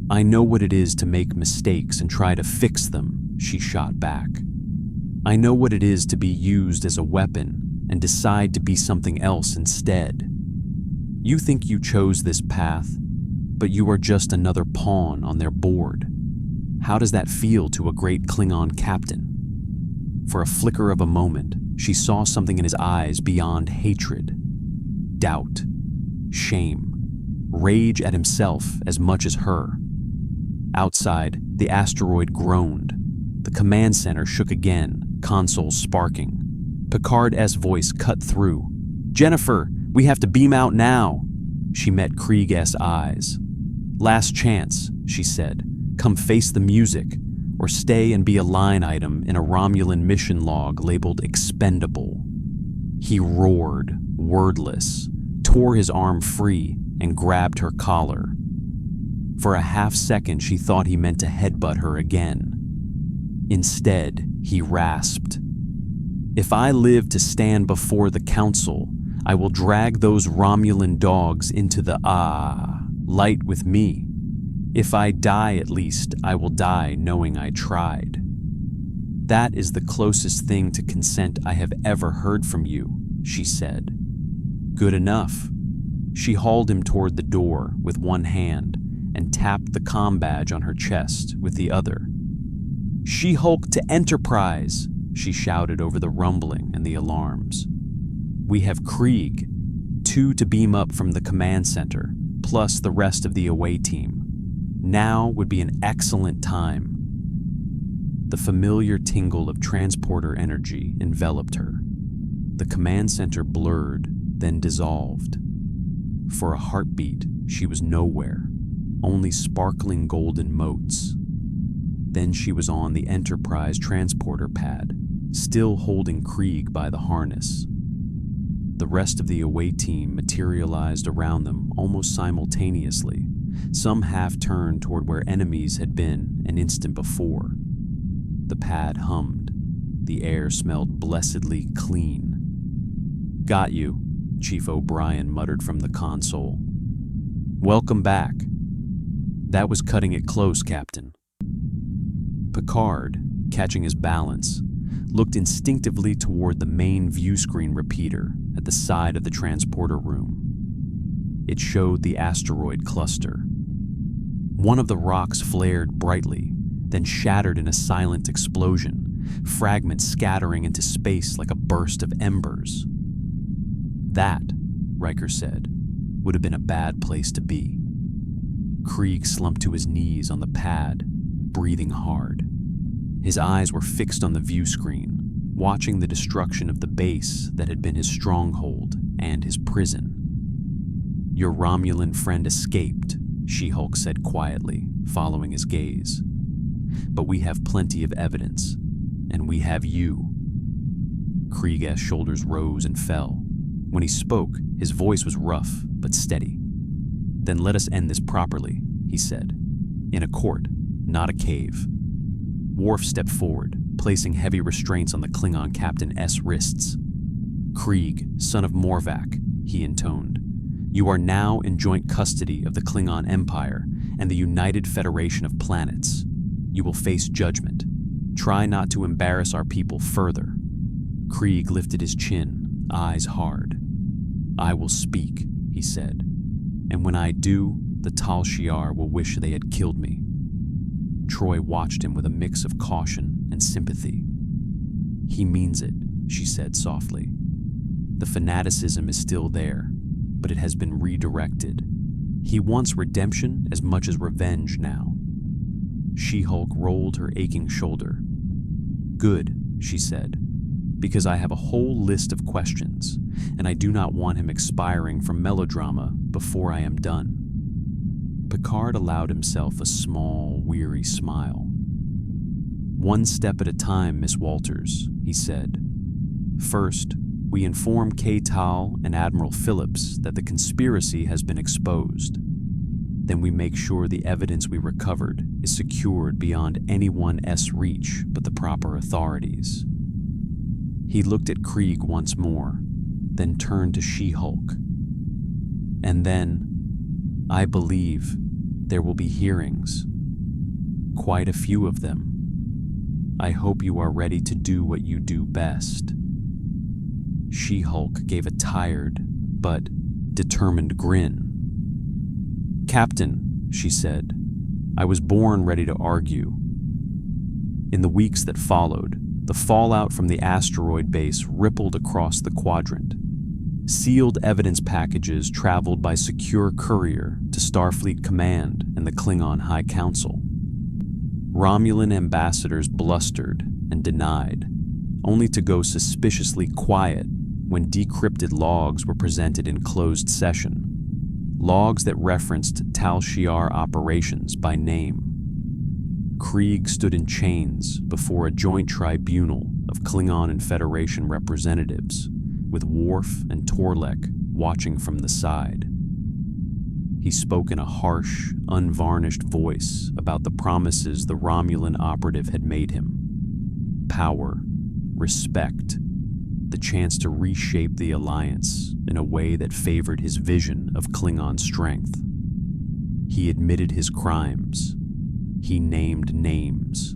"I know what it is to make mistakes and try to fix them," she shot back. "I know what it is to be used as a weapon and decide to be something else instead. You think you chose this path, but you are just another pawn on their board. How does that feel to a great Klingon captain?" For a flicker of a moment, she saw something in his eyes beyond hatred. Doubt, shame, rage at himself as much as her. Outside, the asteroid groaned. The command center shook again, console sparking. Picard's voice cut through. "Jennifer, we have to beam out now." She met Krieg's eyes. "Last chance," she said. "Come face the music, or stay and be a line item in a Romulan mission log labeled expendable." He roared, wordless, tore his arm free, and grabbed her collar. For a half second, she thought he meant to headbutt her again. Instead, he rasped, "If I live to stand before the Council, I will drag those Romulan dogs into the light with me. If I die, at least, I will die knowing I tried. That is the closest thing to consent I have ever heard from you," she said. "Good enough." She hauled him toward the door with one hand and tapped the comm badge on her chest with the other. "She-Hulk to Enterprise!" she shouted over the rumbling and the alarms. "We have Krieg, 2 to beam up from the command center, plus the rest of the away team. Now would be an excellent time." The familiar tingle of transporter energy enveloped her. The command center blurred, then dissolved. For a heartbeat, she was nowhere, only sparkling golden motes. Then she was on the Enterprise transporter pad, still holding Krieg by the harness. The rest of the away team materialized around them almost simultaneously, some half-turned toward where enemies had been an instant before. The pad hummed. The air smelled blessedly clean. "Got you," Chief O'Brien muttered from the console. "Welcome back." "That was cutting it close, Captain." Picard, catching his balance, looked instinctively toward the main view screen repeater at the side of the transporter room. It showed the asteroid cluster. One of the rocks flared brightly, then shattered in a silent explosion, fragments scattering into space like a burst of embers. "That," Riker said, "would have been a bad place to be." Krieg slumped to his knees on the pad, breathing hard. His eyes were fixed on the view screen, watching the destruction of the base that had been his stronghold and his prison. "Your Romulan friend escaped," She-Hulk said quietly, following his gaze. "But we have plenty of evidence, and we have you." Krieg's shoulders rose and fell. When he spoke, his voice was rough but steady. "Then let us end this properly," he said. "In a court, not a cave." Worf stepped forward, placing heavy restraints on the Klingon Captain S. wrists. "Krieg, son of Morvac," he intoned, "you are now in joint custody of the Klingon Empire and the United Federation of Planets. You will face judgment. Try not to embarrass our people further." Krieg lifted his chin, eyes hard. "I will speak," he said, "and when I do, the Tal Shiar will wish they had killed me." Troy watched him with a mix of caution and sympathy. "He means it," she said softly. "The fanaticism is still there, but it has been redirected. He wants redemption as much as revenge now." She-Hulk rolled her aching shoulder. "Good," she said, "because I have a whole list of questions, and I do not want him expiring from melodrama before I am done." Picard allowed himself a small, weary smile. "One step at a time, Miss Walters," he said. "First, we inform K-Tal and Admiral Phillips that the conspiracy has been exposed. Then we make sure the evidence we recovered is secured beyond anyone's reach but the proper authorities." He looked at Krieg once more, then turned to She-Hulk. "And then, I believe, there will be hearings. Quite a few of them. I hope you are ready to do what you do best." She-Hulk gave a tired, but determined grin. "Captain," she said, "I was born ready to argue." In the weeks that followed, the fallout from the asteroid base rippled across the quadrant. Sealed evidence packages traveled by secure courier to Starfleet Command and the Klingon High Council. Romulan ambassadors blustered and denied, only to go suspiciously quiet when decrypted logs were presented in closed session, logs that referenced Tal Shiar operations by name. Krieg stood in chains before a joint tribunal of Klingon and Federation representatives, with Worf and Torlek watching from the side. He spoke in a harsh, unvarnished voice about the promises the Romulan operative had made him. Power, respect, the chance to reshape the Alliance in a way that favored his vision of Klingon strength. He admitted his crimes. He named names.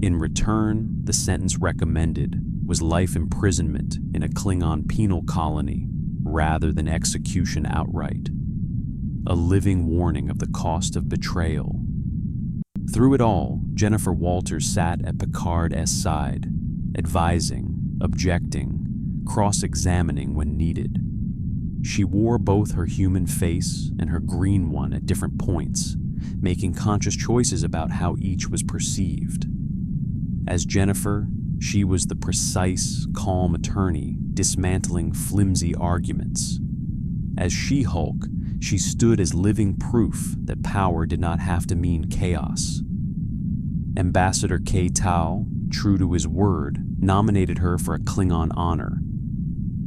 In return, the sentence recommended was life imprisonment in a Klingon penal colony rather than execution outright. A living warning of the cost of betrayal. Through it all, Jennifer Walters sat at Picard's side, advising, objecting, cross-examining when needed. She wore both her human face and her green one at different points, making conscious choices about how each was perceived. As Jennifer, she was the precise, calm attorney dismantling flimsy arguments. As She-Hulk, she stood as living proof that power did not have to mean chaos. Ambassador K-Tal, true to his word, nominated her for a Klingon honor.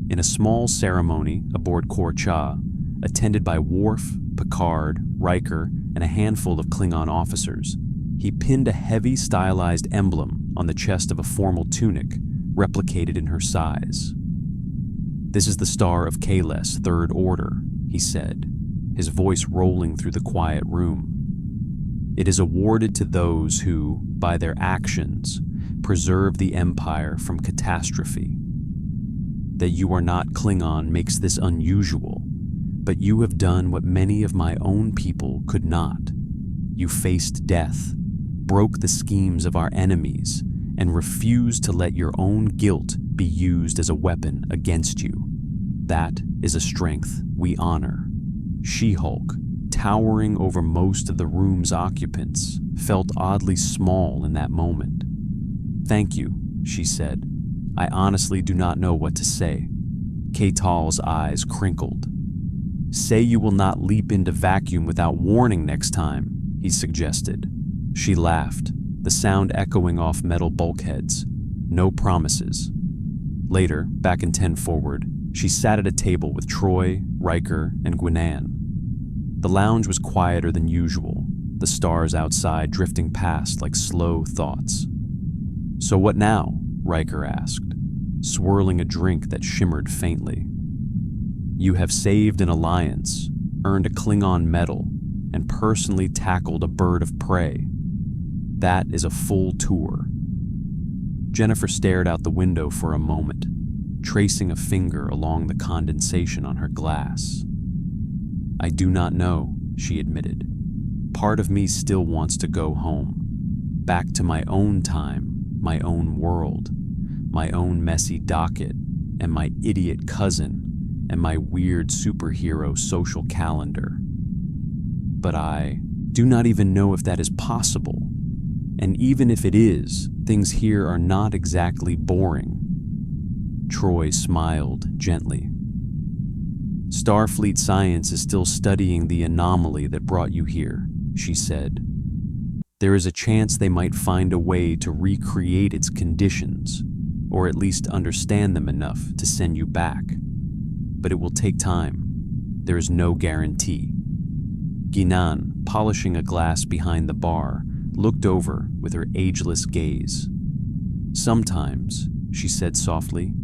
In a small ceremony aboard Korcha, attended by Worf, Picard, Riker, and a handful of Klingon officers, he pinned a heavy stylized emblem on the chest of a formal tunic, replicated in her size. "This is the Star of Kahless, Third Order," he said, his voice rolling through the quiet room. "It is awarded to those who, by their actions, preserve the Empire from catastrophe. That you are not Klingon makes this unusual, but you have done what many of my own people could not. You faced death, broke the schemes of our enemies, and refused to let your own guilt be used as a weapon against you. That is a strength we honor." She-Hulk, towering over most of the room's occupants, felt oddly small in that moment. "Thank you," she said. "I honestly do not know what to say." K-Tal's eyes crinkled. "Say you will not leap into vacuum without warning next time," he suggested. She laughed, the sound echoing off metal bulkheads. No promises. Later, back in 10 Forward, she sat at a table with Troy, Riker, and Gwynan. The lounge was quieter than usual, the stars outside drifting past like slow thoughts. "So what now?" Riker asked, swirling a drink that shimmered faintly. "You have saved an alliance, earned a Klingon medal, and personally tackled a bird of prey. That is a full tour." Jennifer stared out the window for a moment, tracing a finger along the condensation on her glass. "I do not know," she admitted. "Part of me still wants to go home, back to my own time, my own world, my own messy docket, and my idiot cousin, and my weird superhero social calendar. But I do not even know if that is possible. And even if it is, things here are not exactly boring." Troy smiled gently. "Starfleet science is still studying the anomaly that brought you here," she said. "There is a chance they might find a way to recreate its conditions, or at least understand them enough to send you back. But it will take time. There is no guarantee." Guinan, polishing a glass behind the bar, looked over with her ageless gaze. "Sometimes," she said softly,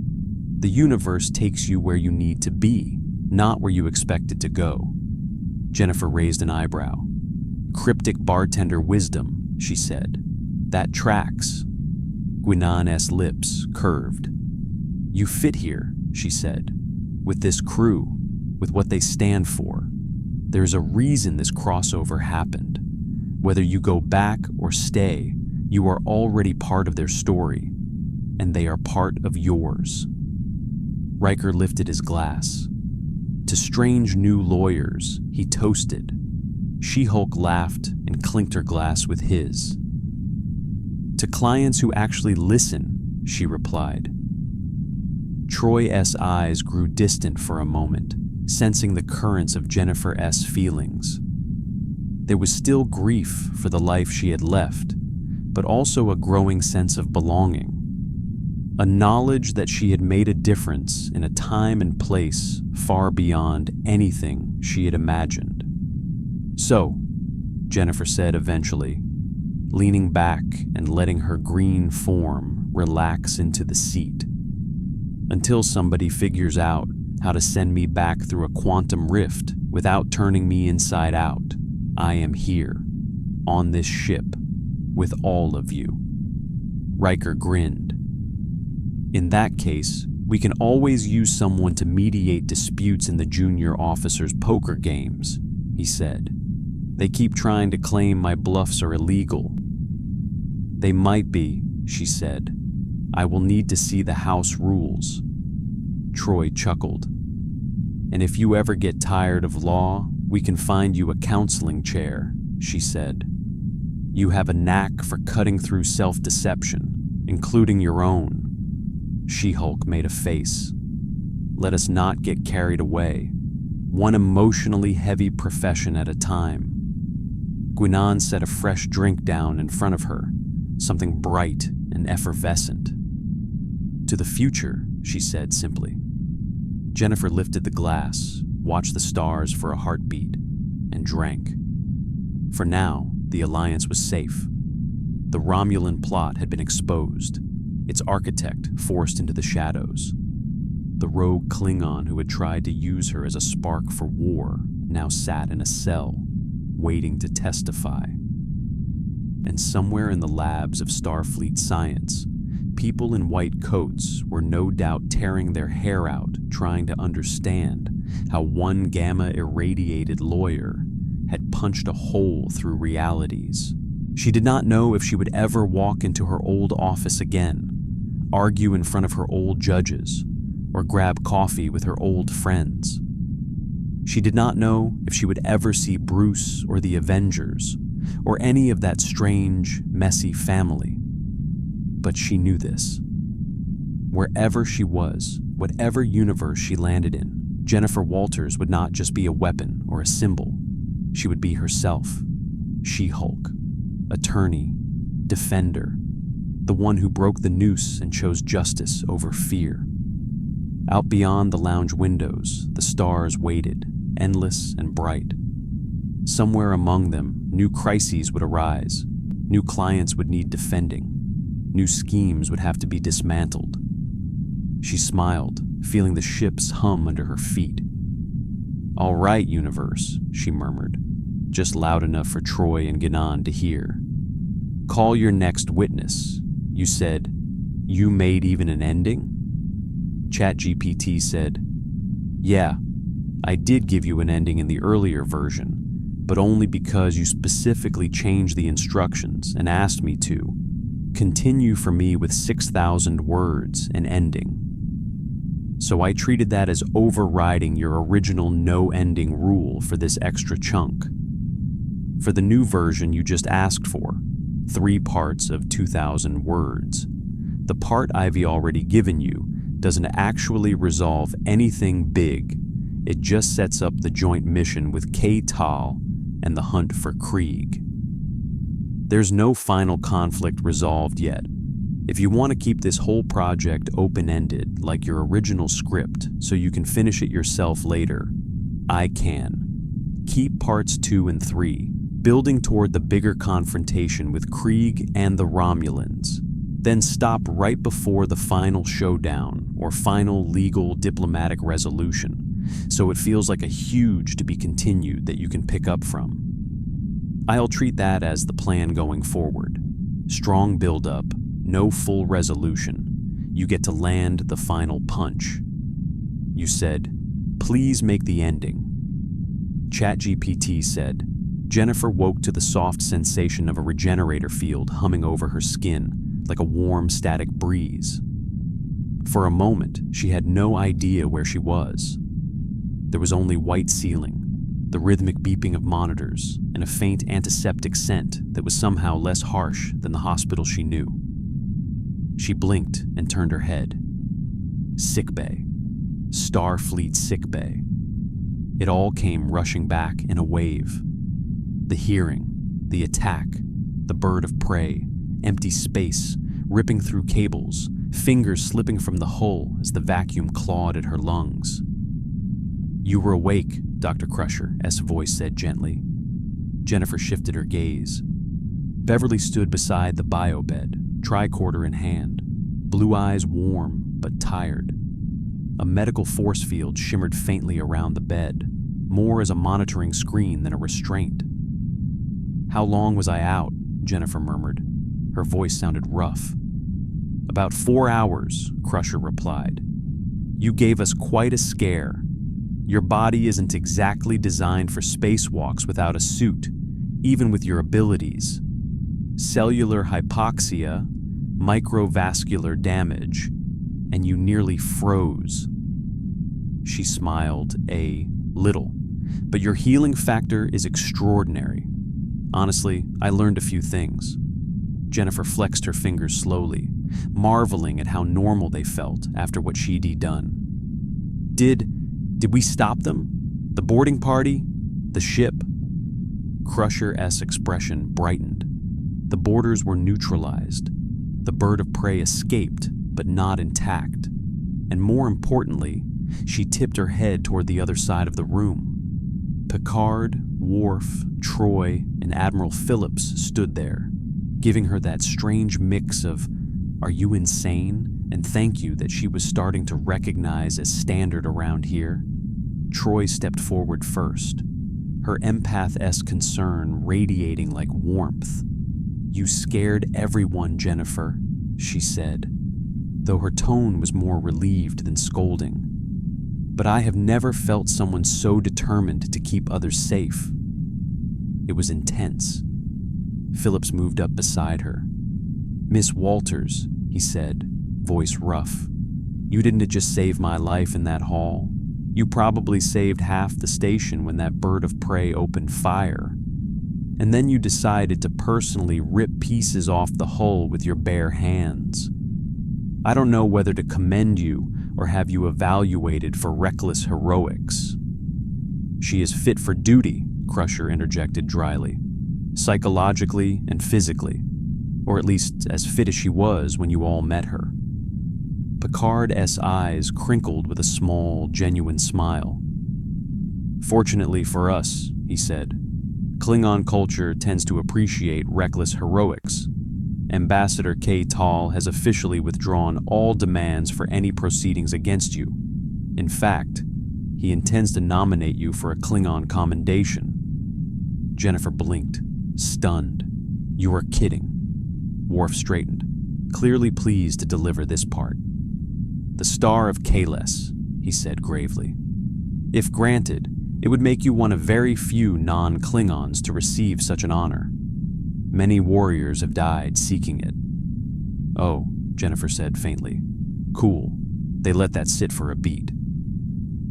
"the universe takes you where you need to be, not where you expect it to go." Jennifer raised an eyebrow. "Cryptic bartender wisdom," she said. "That tracks." Guinan's lips curved. "You fit here," she said, "with this crew, with what they stand for. There's a reason this crossover happened. Whether you go back or stay, you are already part of their story, and they are part of yours." Riker lifted his glass. To strange new lawyers, he toasted. She-Hulk laughed and clinked her glass with his. "To clients who actually listen," she replied. Troy's eyes grew distant for a moment, sensing the currents of Jennifer's feelings. There was still grief for the life she had left, but also a growing sense of belonging. A knowledge that she had made a difference in a time and place far beyond anything she had imagined. "So," Jennifer said eventually, leaning back and letting her green form relax into the seat. "Until somebody figures out how to send me back through a quantum rift without turning me inside out, I am here, on this ship, with all of you." Riker grinned. "In that case, we can always use someone to mediate disputes in the junior officers' poker games," he said. "They keep trying to claim my bluffs are illegal." "They might be," she said. "I will need to see the house rules." Troy chuckled. "And if you ever get tired of law, we can find you a counseling chair," she said. "You have a knack for cutting through self-deception, including your own." She-Hulk made a face. "Let us not get carried away. One emotionally heavy profession at a time." Guinan set a fresh drink down in front of her, something bright and effervescent. "To the future," she said simply. Jennifer lifted the glass, watched the stars for a heartbeat, and drank. For now, the Alliance was safe. The Romulan plot had been exposed, its architect forced into the shadows. The rogue Klingon who had tried to use her as a spark for war now sat in a cell, waiting to testify. And somewhere in the labs of Starfleet science, people in white coats were no doubt tearing their hair out trying to understand how one gamma-irradiated lawyer had punched a hole through realities. She did not know if she would ever walk into her old office again, argue in front of her old judges, or grab coffee with her old friends. She did not know if she would ever see Bruce or the Avengers, or any of that strange, messy family. But she knew this. Wherever she was, whatever universe she landed in, Jennifer Walters would not just be a weapon or a symbol. She would be herself. She-Hulk. Attorney. Defender. The one who broke the noose and chose justice over fear. Out beyond the lounge windows, the stars waited, endless and bright. Somewhere among them, new crises would arise. New clients would need defending. new schemes would have to be dismantled. She smiled, feeling the ship's hum under her feet. "All right, universe," she murmured, just loud enough for Troy and Ganon to hear. "Call your next witness. You said, you made even an ending?" ChatGPT said, "Yeah, I did give you an ending in the earlier version, but only because you specifically changed the instructions and asked me to. Continue for me with 6,000 words and ending. So I treated that as overriding your original no-ending rule for this extra chunk. For the new version you just asked for, 3 parts of 2,000 words, the part I've already given you doesn't actually resolve anything big. It just sets up the joint mission with K-Tal and the hunt for Krieg. There's no final conflict resolved yet. If you want to keep this whole project open-ended like your original script so you can finish it yourself later, I can. Keep parts 2 and 3, building toward the bigger confrontation with Krieg and the Romulans. Then stop right before the final showdown or final legal diplomatic resolution, so it feels like a huge to be continued that you can pick up from. I'll treat that as the plan going forward. Strong build-up, no full resolution. You get to land the final punch. You said, "Please make the ending." ChatGPT said, Jennifer woke to the soft sensation of a regenerator field humming over her skin, like a warm static breeze. For a moment, she had no idea where she was. There was only white ceiling, the rhythmic beeping of monitors, and a faint antiseptic scent that was somehow less harsh than the hospital she knew. She blinked and turned her head. Sickbay. Starfleet sickbay. It all came rushing back in a wave. The hearing, the attack, the bird of prey, empty space, ripping through cables, fingers slipping from the hull as the vacuum clawed at her lungs. "You were awake," Dr. Crusher's voice said gently. Jennifer shifted her gaze. Beverly stood beside the bio-bed, tricorder in hand, blue eyes warm but tired. A medical force field shimmered faintly around the bed, more as a monitoring screen than a restraint. "How long was I out?" Jennifer murmured. Her voice sounded rough. "About 4 hours," Crusher replied. "You gave us quite a scare. Your body isn't exactly designed for spacewalks without a suit, even with your abilities. Cellular hypoxia, microvascular damage, and you nearly froze." She smiled a little. "But your healing factor is extraordinary. Honestly, I learned a few things." Jennifer flexed her fingers slowly, marveling at how normal they felt after what she'd done. Did we stop them? The boarding party? The ship?" Crusher's expression brightened. The boarders were neutralized. The bird of prey escaped, but not intact. And more importantly, she tipped her head toward the other side of the room. Picard, Worf, Troy, and Admiral Phillips stood there, giving her that strange mix of, "Are you insane?" and "thank you" that she was starting to recognize as standard around here. Troy stepped forward first, her empath-esque concern radiating like warmth. "You scared everyone, Jennifer," she said, though her tone was more relieved than scolding. "But I have never felt someone so determined to keep others safe." It was intense. Phillips moved up beside her. "Miss Walters," he said, voice rough, "you didn't just save my life in that hall. You probably saved half the station when that bird of prey opened fire. And then you decided to personally rip pieces off the hull with your bare hands. I don't know whether to commend you or have you evaluated for reckless heroics." "She is fit for duty," Crusher interjected dryly, "psychologically and physically, or at least as fit as she was when you all met her." Picard's eyes crinkled with a small, genuine smile. "Fortunately for us," he said, "Klingon culture tends to appreciate reckless heroics. Ambassador K. Tal has officially withdrawn all demands for any proceedings against you. In fact, he intends to nominate you for a Klingon commendation." Jennifer blinked, stunned. "You are kidding." Worf straightened, clearly pleased to deliver this part. "The Star of Kahless," he said gravely. "If granted, it would make you one of very few non-Klingons to receive such an honor. Many warriors have died seeking it." "Oh," Jennifer said faintly. "Cool. They let that sit for a beat."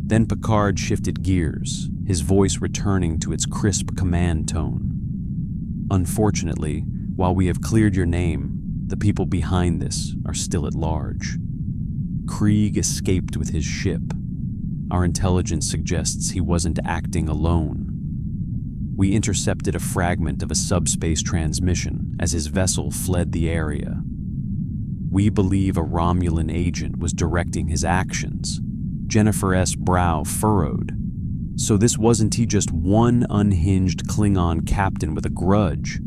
Then Picard shifted gears, his voice returning to its crisp command tone. "Unfortunately, while we have cleared your name, the people behind this are still at large. Krieg escaped with his ship. Our intelligence suggests he wasn't acting alone. We intercepted a fragment of a subspace transmission as his vessel fled the area. We believe a Romulan agent was directing his actions." Jennifer's brow furrowed. "So this wasn't he just one unhinged Klingon captain with a grudge?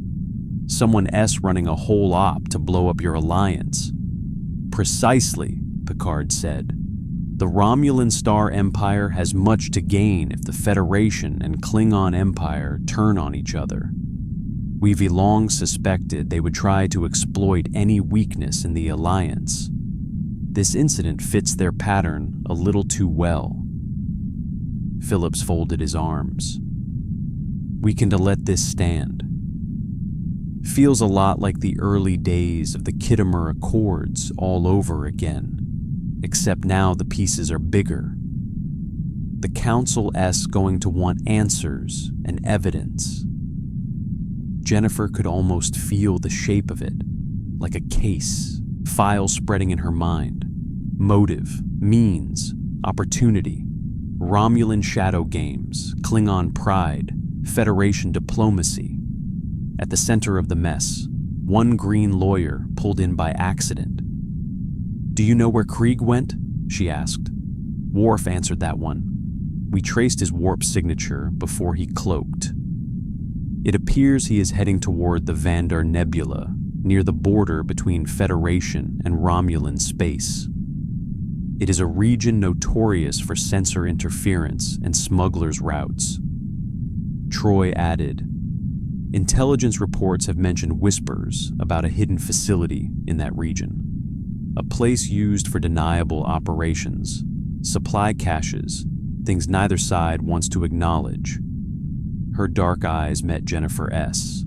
Someone running a whole op to blow up your alliance?" "Precisely," Picard said. "The Romulan Star Empire has much to gain if the Federation and Klingon Empire turn on each other. We've long suspected they would try to exploit any weakness in the alliance. This incident fits their pattern a little too well." Phillips folded his arms. "We can let this stand. Feels a lot like the early days of the Khitomer Accords all over again, except now the pieces are bigger. The Council's going to want answers and evidence." Jennifer could almost feel the shape of it, like a case, file spreading in her mind. Motive, means, opportunity, Romulan shadow games, Klingon pride, Federation diplomacy. At the center of the mess, one green lawyer pulled in by accident. "Do you know where Krieg went?" she asked. Worf answered that one. "We traced his warp signature before he cloaked. It appears he is heading toward the Vandar Nebula, near the border between Federation and Romulan space. It is a region notorious for sensor interference and smugglers' routes." Troy added, "Intelligence reports have mentioned whispers about a hidden facility in that region. A place used for deniable operations, supply caches, things neither side wants to acknowledge." Her dark eyes met Jennifer's.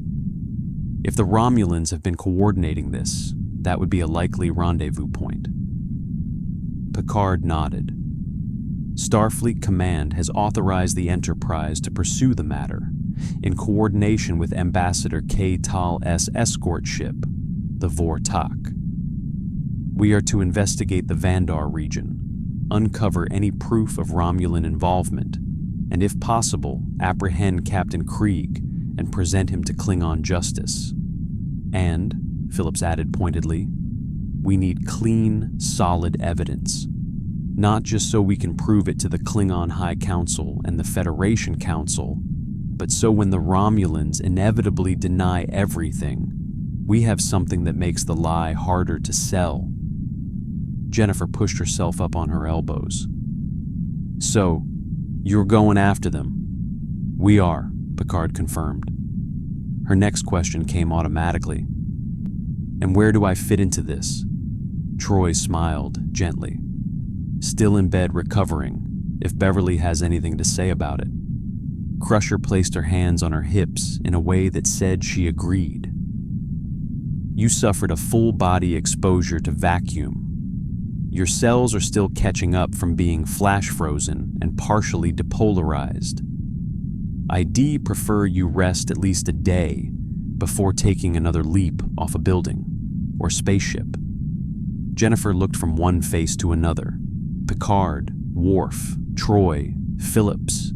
"If the Romulans have been coordinating this, that would be a likely rendezvous point." Picard nodded. "Starfleet Command has authorized the Enterprise to pursue the matter, in coordination with Ambassador K. Tal's escort ship, the Vortak. We are to investigate the Vandar region, uncover any proof of Romulan involvement, and if possible, apprehend Captain Krieg and present him to Klingon justice. And," Phillips added pointedly, "we need clean, solid evidence. Not just so we can prove it to the Klingon High Council and the Federation Council, but so when the Romulans inevitably deny everything, we have something that makes the lie harder to sell." Jennifer pushed herself up on her elbows. "So, you're going after them?" "We are," Picard confirmed. Her next question came automatically. "And where do I fit into this?" Troy smiled gently. "Still in bed recovering, if Beverly has anything to say about it." Crusher placed her hands on her hips in a way that said she agreed. "You suffered a full-body exposure to vacuum. Your cells are still catching up from being flash-frozen and partially depolarized. I'd prefer you rest at least a day before taking another leap off a building or spaceship." Jennifer looked from one face to another. Picard, Worf, Troy, Phillips.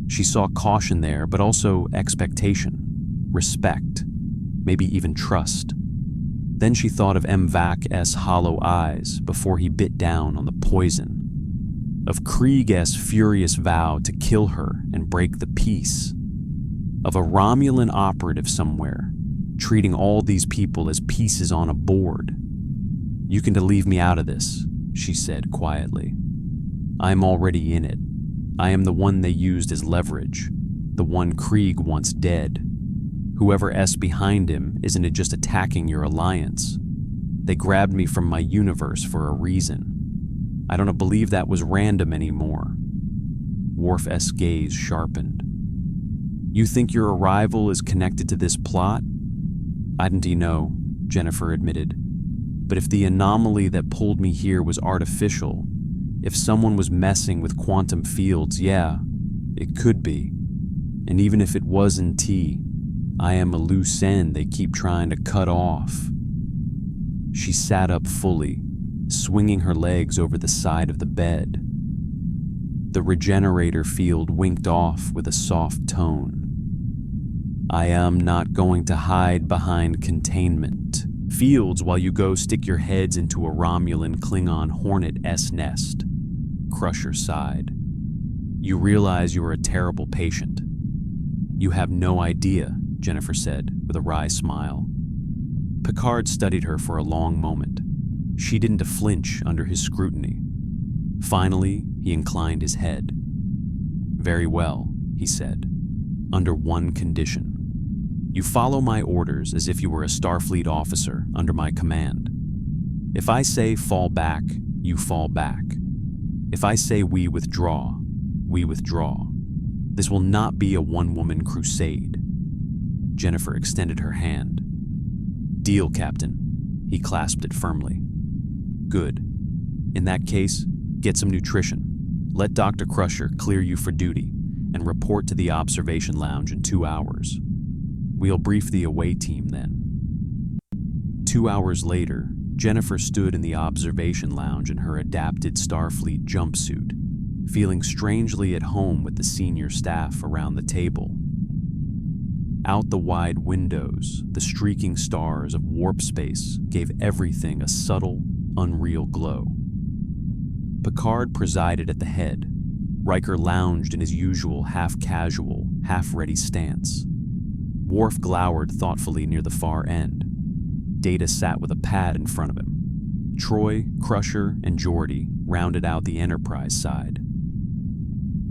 She saw caution there, but also expectation, respect, maybe even trust. Then she thought of MVAC's hollow eyes before he bit down on the poison, of Krieg's furious vow to kill her and break the peace, of a Romulan operative somewhere, treating all these people as pieces on a board. "You can leave me out of this," she said quietly. "I'm already in it. I am the one they used as leverage, the one Krieg wants dead. Whoever S behind him isn't just attacking your alliance. They grabbed me from my universe for a reason. I don't believe that was random anymore." Worf's gaze sharpened. "You think your arrival is connected to this plot?" "I didn't know," Jennifer admitted. "But if the anomaly that pulled me here was artificial, if someone was messing with quantum fields, yeah, it could be. And even if it wasn't T, I am a loose end they keep trying to cut off." She sat up fully, swinging her legs over the side of the bed. The regenerator field winked off with a soft tone. "I am not going to hide behind containment fields while you go stick your heads into a Romulan Klingon Hornet S nest." Crusher sighed. "You realize you are a terrible patient." "You have no idea," Jennifer said with a wry smile. Picard studied her for a long moment. She didn't flinch under his scrutiny. Finally, he inclined his head. "Very well," he said, "under one condition. You follow my orders as if you were a Starfleet officer under my command. If I say fall back, you fall back. If I say we withdraw, we withdraw. This will not be a one-woman crusade." Jennifer extended her hand. "Deal, Captain." He clasped it firmly. "Good. In that case, get some nutrition. Let Dr. Crusher clear you for duty and report to the observation lounge in 2 hours. We'll brief the away team then." 2 hours later, Jennifer stood in the observation lounge in her adapted Starfleet jumpsuit, feeling strangely at home with the senior staff around the table. Out the wide windows, the streaking stars of warp space gave everything a subtle, unreal glow. Picard presided at the head. Riker lounged in his usual half-casual, half-ready stance. Worf glowered thoughtfully near the far end. Data sat with a pad in front of him. Troy, Crusher, and Geordi rounded out the Enterprise side.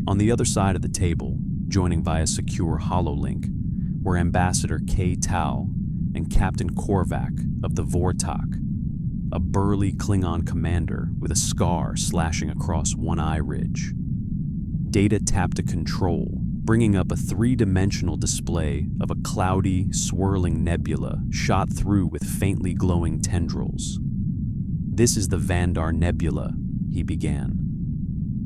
On the other side of the table, joining via secure hololink, were Ambassador K. Tal and Captain Korvac of the Vortak, a burly Klingon commander with a scar slashing across one eye ridge. Data tapped a control, bringing up a three-dimensional display of a cloudy, swirling nebula shot through with faintly glowing tendrils. "This is the Vandar Nebula," he began.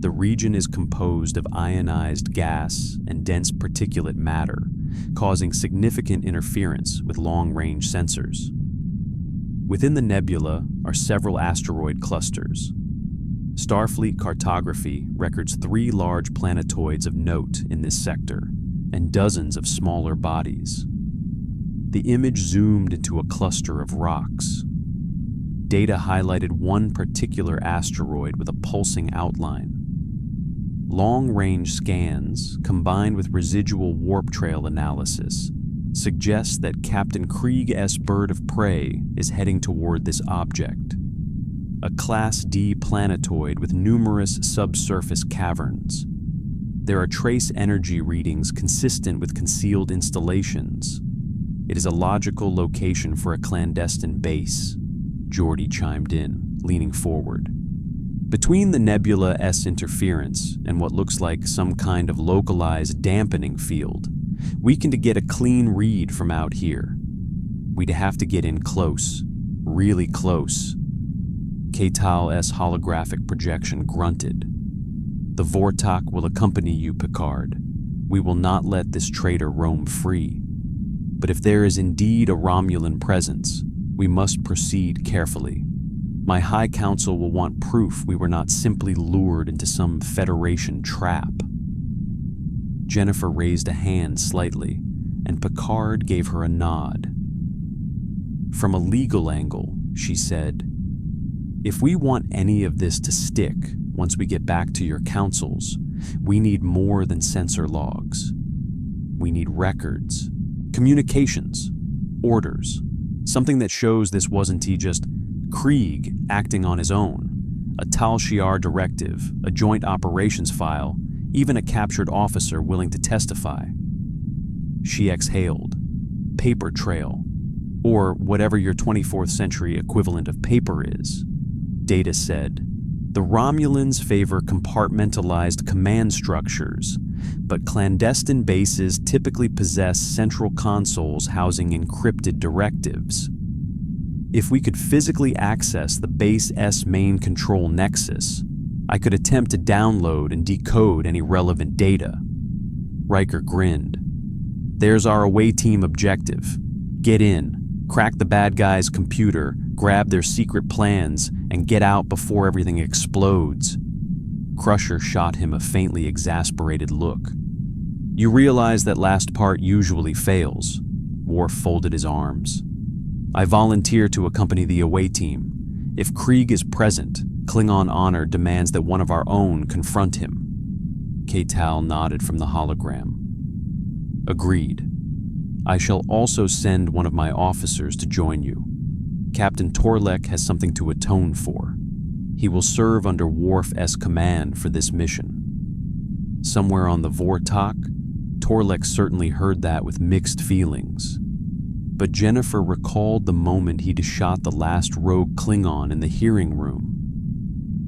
"The region is composed of ionized gas and dense particulate matter, causing significant interference with long-range sensors. Within the nebula are several asteroid clusters. Starfleet cartography records 3 large planetoids of note in this sector and dozens of smaller bodies. The image zoomed into a cluster of rocks. Data highlighted one particular asteroid with a pulsing outline. Long-range scans, combined with residual warp trail analysis, suggest that Captain Krieg's bird of prey is heading toward this object, a Class D planetoid with numerous subsurface caverns. There are trace energy readings consistent with concealed installations. It is a logical location for a clandestine base," Geordi chimed in, leaning forward. "Between the nebula S interference and what looks like some kind of localized dampening field, we can get a clean read from out here. We'd have to get in close, really close." K'Tal's holographic projection grunted. "The Vortak will accompany you, Picard. We will not let this traitor roam free. But if there is indeed a Romulan presence, we must proceed carefully. My High Council will want proof we were not simply lured into some Federation trap." Jennifer raised a hand slightly, and Picard gave her a nod. "From a legal angle," she said, "if we want any of this to stick once we get back to your councils, we need more than sensor logs. We need records, communications, orders. Something that shows this wasn't just Krieg acting on his own. A Tal Shiar directive, a joint operations file, even a captured officer willing to testify. She exhaled. Paper trail. Or whatever your 24th century equivalent of paper is. Data said, the Romulans favor compartmentalized command structures, but clandestine bases typically possess central consoles housing encrypted directives. If we could physically access the Base S main control nexus, I could attempt to download and decode any relevant data. Riker grinned. There's our away team objective. Get in, crack the bad guy's computer, grab their secret plans, and get out before everything explodes. Crusher shot him a faintly exasperated look. You realize that last part usually fails. Worf folded his arms. I volunteer to accompany the away team. If Krieg is present, Klingon honor demands that one of our own confront him. K-Tal nodded from the hologram. Agreed. I shall also send one of my officers to join you. Captain Torlek has something to atone for. He will serve under Worf's command for this mission. Somewhere on the Vortok, Torlek certainly heard that with mixed feelings. But Jennifer recalled the moment he'd shot the last rogue Klingon in the hearing room.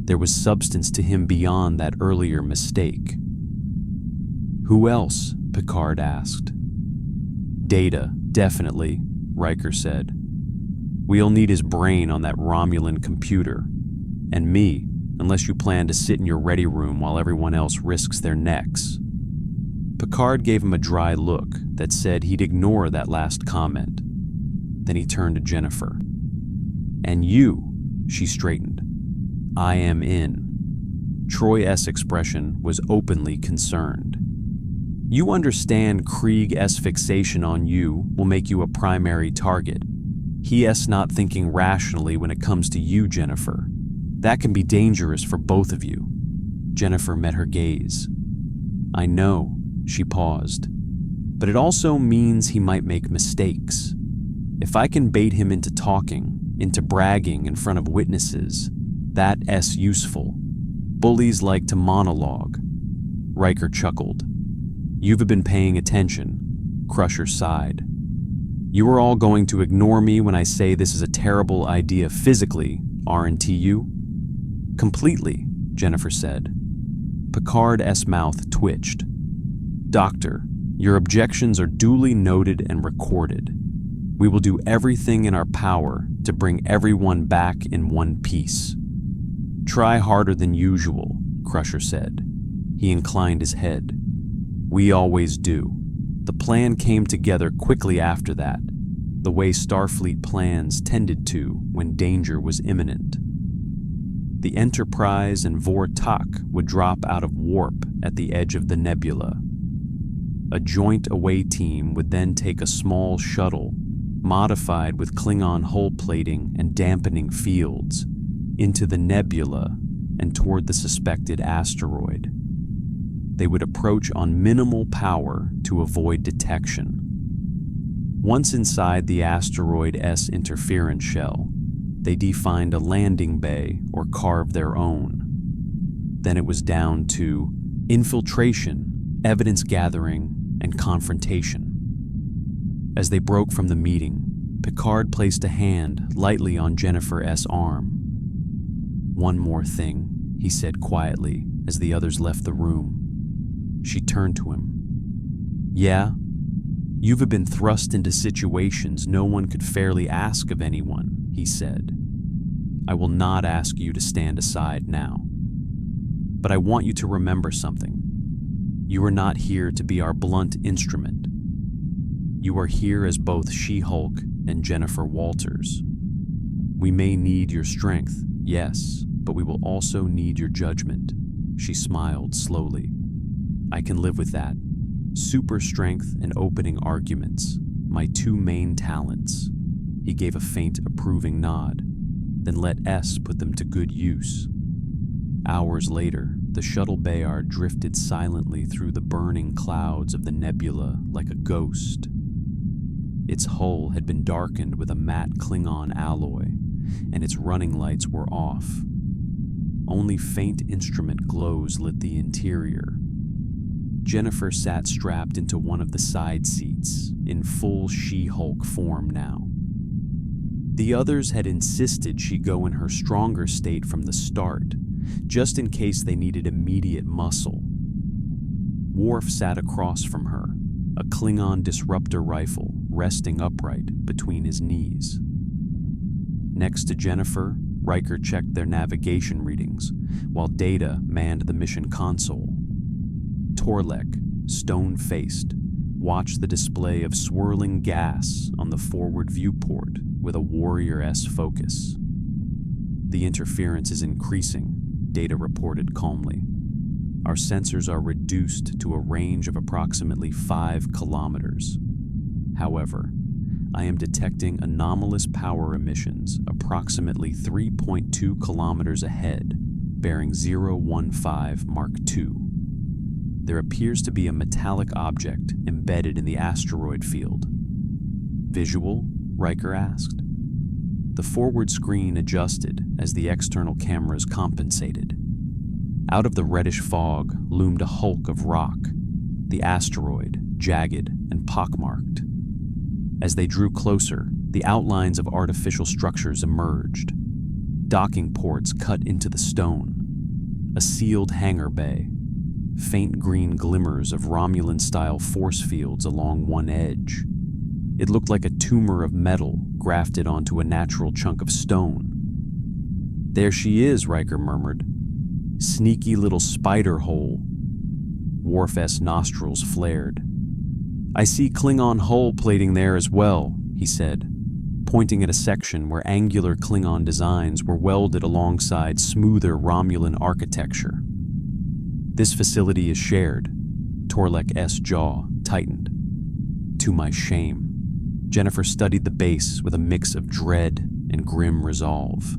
There was substance to him beyond that earlier mistake. Who else? Picard asked. Data, definitely, Riker said. We'll need his brain on that Romulan computer. And me, unless you plan to sit in your ready room while everyone else risks their necks. Picard gave him a dry look that said he'd ignore that last comment. Then he turned to Jennifer. And you, she straightened. I am in. Troy's expression was openly concerned. You understand Krieg's fixation on you will make you a primary target. He's not thinking rationally when it comes to you, Jennifer. That can be dangerous for both of you. Jennifer met her gaze. I know, she paused. But it also means he might make mistakes. If I can bait him into talking, into bragging in front of witnesses, that's useful. Bullies like to monologue. Riker chuckled. You've been paying attention. Crusher sighed. You are all going to ignore me when I say this is a terrible idea physically, aren't you? Completely, Jennifer said. Picard's mouth twitched. Doctor, your objections are duly noted and recorded. We will do everything in our power to bring everyone back in one piece. Try harder than usual, Crusher said. He inclined his head. We always do. The plan came together quickly after that, the way Starfleet plans tended to when danger was imminent. The Enterprise and Vortok would drop out of warp at the edge of the nebula. A joint away team would then take a small shuttle, modified with Klingon hull plating and dampening fields, into the nebula and toward the suspected asteroid. They would approach on minimal power to avoid detection. Once inside the asteroid's interference shell, they defined a landing bay or carved their own. Then it was down to infiltration, evidence gathering, and confrontation. As they broke from the meeting, Picard placed a hand lightly on Jennifer's arm. One more thing, he said quietly as the others left the room. She turned to him. Yeah, you've been thrust into situations no one could fairly ask of anyone, he said. I will not ask you to stand aside now. But I want you to remember something. You are not here to be our blunt instrument. You are here as both She-Hulk and Jennifer Walters. We may need your strength, yes, but we will also need your judgment. She smiled slowly. I can live with that. Super strength and opening arguments, my two main talents. He gave a faint approving nod, then let S put them to good use. Hours later, the shuttle Bayard drifted silently through the burning clouds of the nebula like a ghost. Its hull had been darkened with a matte Klingon alloy, and its running lights were off. Only faint instrument glows lit the interior. Jennifer sat strapped into one of the side seats, in full She-Hulk form now. The others had insisted she go in her stronger state from the start, just in case they needed immediate muscle. Worf sat across from her, a Klingon disruptor rifle resting upright between his knees. Next to Jennifer, Riker checked their navigation readings, while Data manned the mission console. Torlek, stone-faced, watched the display of swirling gas on the forward viewport with a warrior-esque focus. "The interference is increasing," Data reported calmly. "Our sensors are reduced to a range of approximately 5 kilometers. However, I am detecting anomalous power emissions approximately 3.2 kilometers ahead, bearing 015 Mark II. There appears to be a metallic object embedded in the asteroid field." "Visual?" Riker asked. The forward screen adjusted as the external cameras compensated. Out of the reddish fog loomed a hulk of rock, the asteroid jagged and pockmarked. As they drew closer, the outlines of artificial structures emerged. Docking ports cut into the stone, a sealed hangar bay, faint green glimmers of Romulan-style force fields along one edge. It looked like a tumor of metal grafted onto a natural chunk of stone. "There she is," Riker murmured. "Sneaky little spider hole." Worf's nostrils flared. "I see Klingon hull plating there as well," he said, pointing at a section where angular Klingon designs were welded alongside smoother Romulan architecture. "This facility is shared." Torlek's jaw tightened. To my shame, Jennifer studied the base with a mix of dread and grim resolve.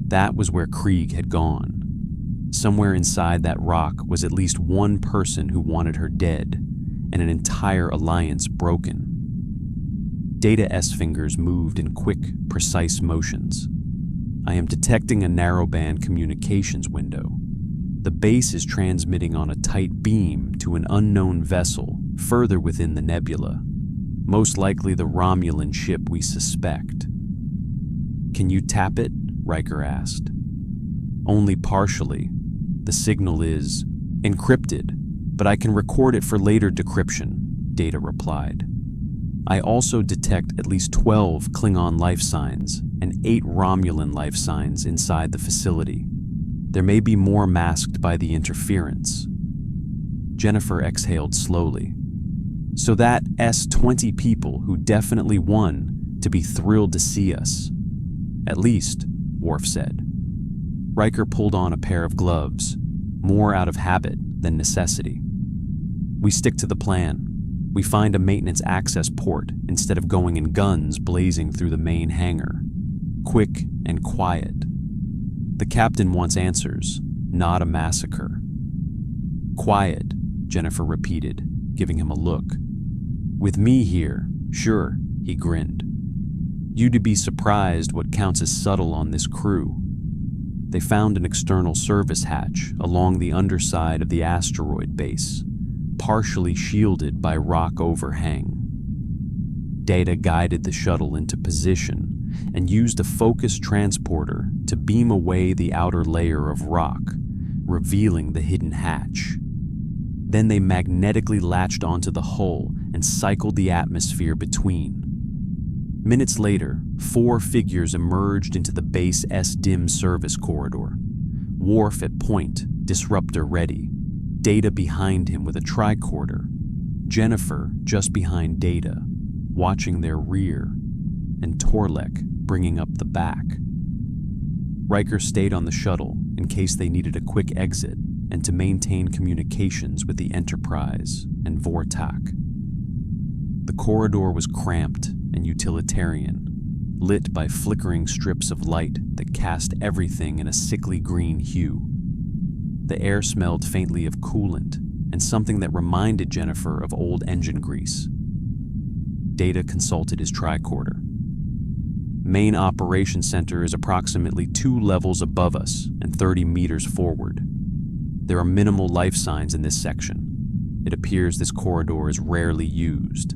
That was where Krieg had gone. Somewhere inside that rock was at least one person who wanted her dead, and an entire alliance broken. Data's fingers moved in quick, precise motions. "I am detecting a narrowband communications window. The base is transmitting on a tight beam to an unknown vessel further within the nebula, most likely the Romulan ship we suspect." "Can you tap it?" Riker asked. "Only partially. The signal is encrypted, but I can record it for later decryption," Data replied. "I also detect at least 12 Klingon life signs and 8 Romulan life signs inside the facility. There may be more masked by the interference." Jennifer exhaled slowly. "So that's 20 people who definitely won to be thrilled to see us." "At least," Worf said. Riker pulled on a pair of gloves, more out of habit than necessity. "We stick to the plan. We find a maintenance access port instead of going in guns blazing through the main hangar. Quick and quiet. The captain wants answers, not a massacre." "Quiet," Jennifer repeated, giving him a look. "With me here, sure," he grinned. "You'd be surprised what counts as subtle on this crew." They found an external service hatch along the underside of the asteroid base, partially shielded by rock overhang. Data guided the shuttle into position and used a focus transporter to beam away the outer layer of rock, revealing the hidden hatch. Then they magnetically latched onto the hull and cycled the atmosphere between. Minutes later, 4 figures emerged into the base S-DIM service corridor. Worf at point, disruptor ready. Data behind him with a tricorder. Jennifer just behind Data, watching their rear, and Torlek bringing up the back. Riker stayed on the shuttle in case they needed a quick exit and to maintain communications with the Enterprise and Vortak. The corridor was cramped and utilitarian, lit by flickering strips of light that cast everything in a sickly green hue. The air smelled faintly of coolant and something that reminded Jennifer of old engine grease. Data consulted his tricorder. Main operations center is approximately 2 levels above us and 30 meters forward. There are minimal life signs in this section. It appears this corridor is rarely used.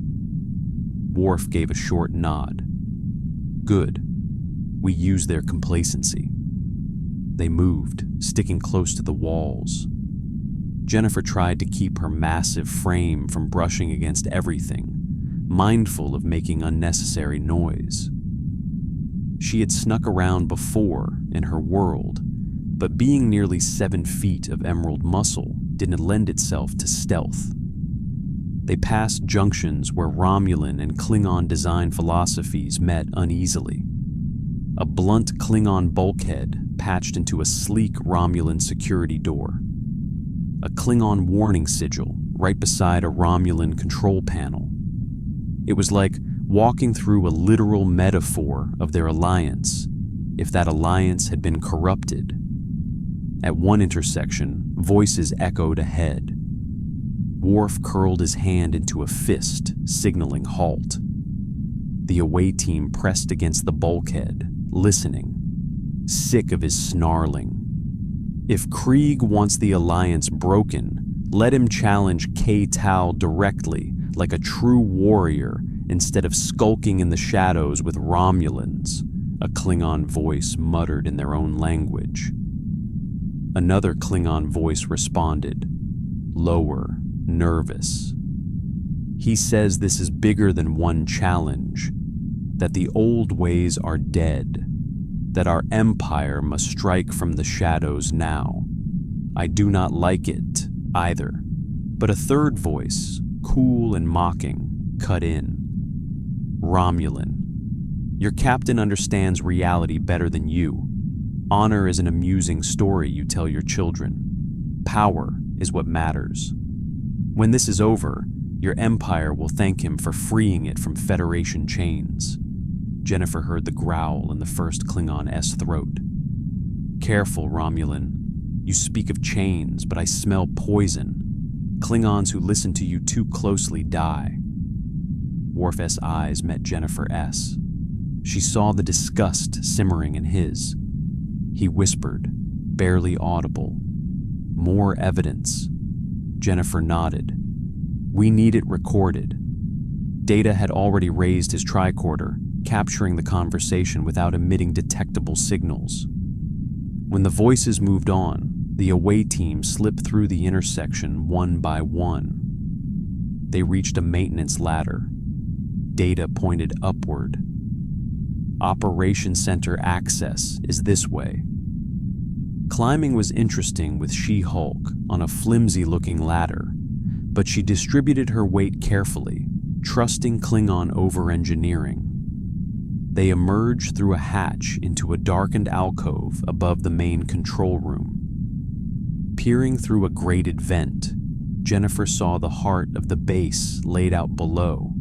Worf gave a short nod. Good. We use their complacency. They moved, sticking close to the walls. Jennifer tried to keep her massive frame from brushing against everything, mindful of making unnecessary noise. She had snuck around before in her world, but being nearly 7 feet of emerald muscle didn't lend itself to stealth. They passed junctions where Romulan and Klingon design philosophies met uneasily. A blunt Klingon bulkhead patched into a sleek Romulan security door. A Klingon warning sigil right beside a Romulan control panel. It was like walking through a literal metaphor of their alliance, if that alliance had been corrupted. At one intersection, voices echoed ahead. Worf curled his hand into a fist, signaling halt. The away team pressed against the bulkhead, listening, sick of his snarling. If Krieg wants the alliance broken, let him challenge K-Tal directly, like a true warrior, instead of skulking in the shadows with Romulans, a Klingon voice muttered in their own language. Another Klingon voice responded, lower, nervous. He says this is bigger than one challenge, that the old ways are dead, that our empire must strike from the shadows now. I do not like it, either. But a third voice, cool and mocking, cut in. Romulan, your captain understands reality better than you. Honor is an amusing story you tell your children. Power is what matters. When this is over, your empire will thank him for freeing it from Federation chains. Jennifer heard the growl in the first Klingon-S throat. Careful, Romulan. You speak of chains, but I smell poison. Klingons who listen to you too closely die. Worf's eyes met Jennifer S. She saw the disgust simmering in his. He whispered, barely audible. More evidence. Jennifer nodded. We need it recorded. Data had already raised his tricorder, capturing the conversation without emitting detectable signals. When the voices moved on, the away team slipped through the intersection one by one. They reached a maintenance ladder. Data pointed upward. Operation Center access is this way. Climbing was interesting with She-Hulk on a flimsy-looking ladder, but she distributed her weight carefully, trusting Klingon over-engineering. They emerged through a hatch into a darkened alcove above the main control room. Peering through a grated vent, Jennifer saw the heart of the base laid out below,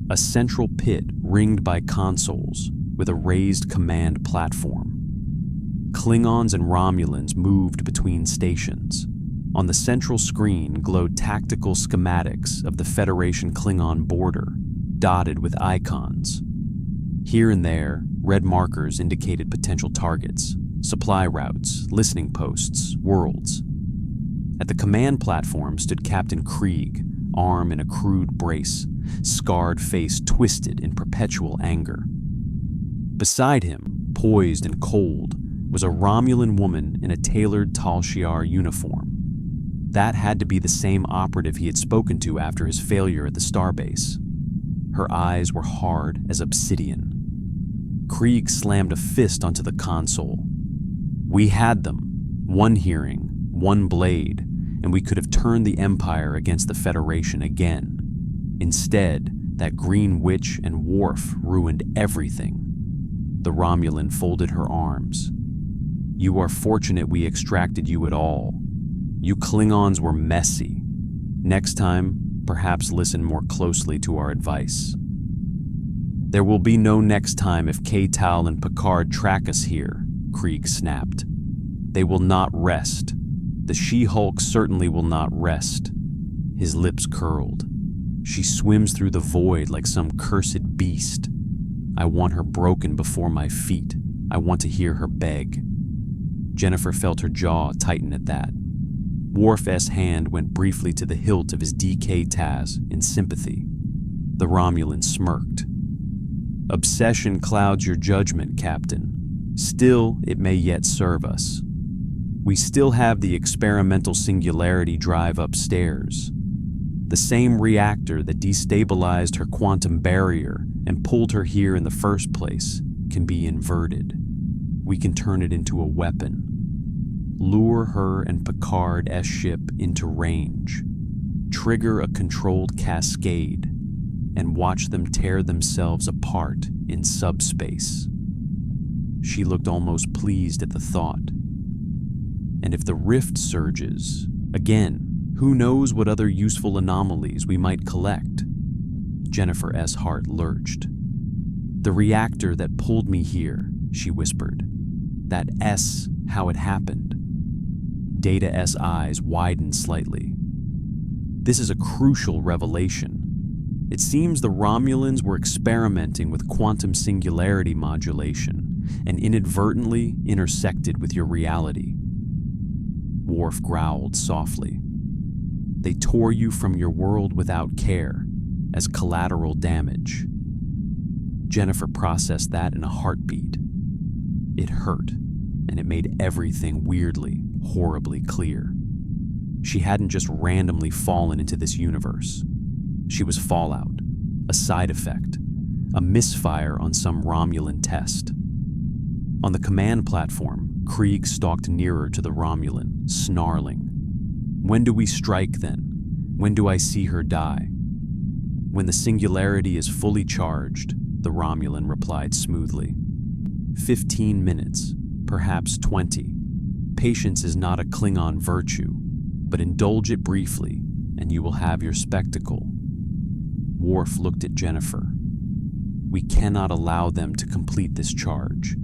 a central pit ringed by consoles with a raised command platform. Klingons and Romulans moved between stations. On the central screen glowed tactical schematics of the Federation Klingon border, dotted with icons. Here and there, red markers indicated potential targets, supply routes, listening posts, worlds. At the command platform stood Captain Krieg, arm in a crude brace, scarred face twisted in perpetual anger. Beside him, poised and cold, was a Romulan woman in a tailored Tal Shiar uniform. That had to be the same operative he had spoken to after his failure at the starbase. Her eyes were hard as obsidian. Krieg slammed a fist onto the console. We had them. One hearing, one blade, and we could have turned the Empire against the Federation again. Instead, that green witch and Worf ruined everything. The Romulan folded her arms. You are fortunate we extracted you at all. You Klingons were messy. Next time, perhaps listen more closely to our advice. There will be no next time if K-Tal and Picard track us here, Krieg snapped. They will not rest. The She-Hulk certainly will not rest. His lips curled. She swims through the void like some cursed beast. I want her broken before my feet. I want to hear her beg." Jennifer felt her jaw tighten at that. Worf's hand went briefly to the hilt of his DK Taz in sympathy. The Romulan smirked. "Obsession clouds your judgment, Captain. Still, it may yet serve us. We still have the experimental singularity drive upstairs. The same reactor that destabilized her quantum barrier and pulled her here in the first place can be inverted. We can turn it into a weapon. Lure her and Picard's ship into range. Trigger a controlled cascade and watch them tear themselves apart in subspace." She looked almost pleased at the thought. And if the rift surges, again, who knows what other useful anomalies we might collect? Jennifer's heart lurched. "The reactor that pulled me here," she whispered. "That S, how it happened." Data's eyes widened slightly. "This is a crucial revelation. It seems the Romulans were experimenting with quantum singularity modulation and inadvertently intersected with your reality." Worf growled softly. "They tore you from your world without care, as collateral damage." Jennifer processed that in a heartbeat. It hurt, and it made everything weirdly, horribly clear. She hadn't just randomly fallen into this universe. She was fallout, a side effect, a misfire on some Romulan test. On the command platform, Krieg stalked nearer to the Romulan, snarling. "When do we strike then? When do I see her die?" "When the singularity is fully charged," the Romulan replied smoothly. 15 minutes, perhaps 20. Patience is not a Klingon virtue, but indulge it briefly, and you will have your spectacle. Worf looked at Jennifer. "We cannot allow them to complete this charge.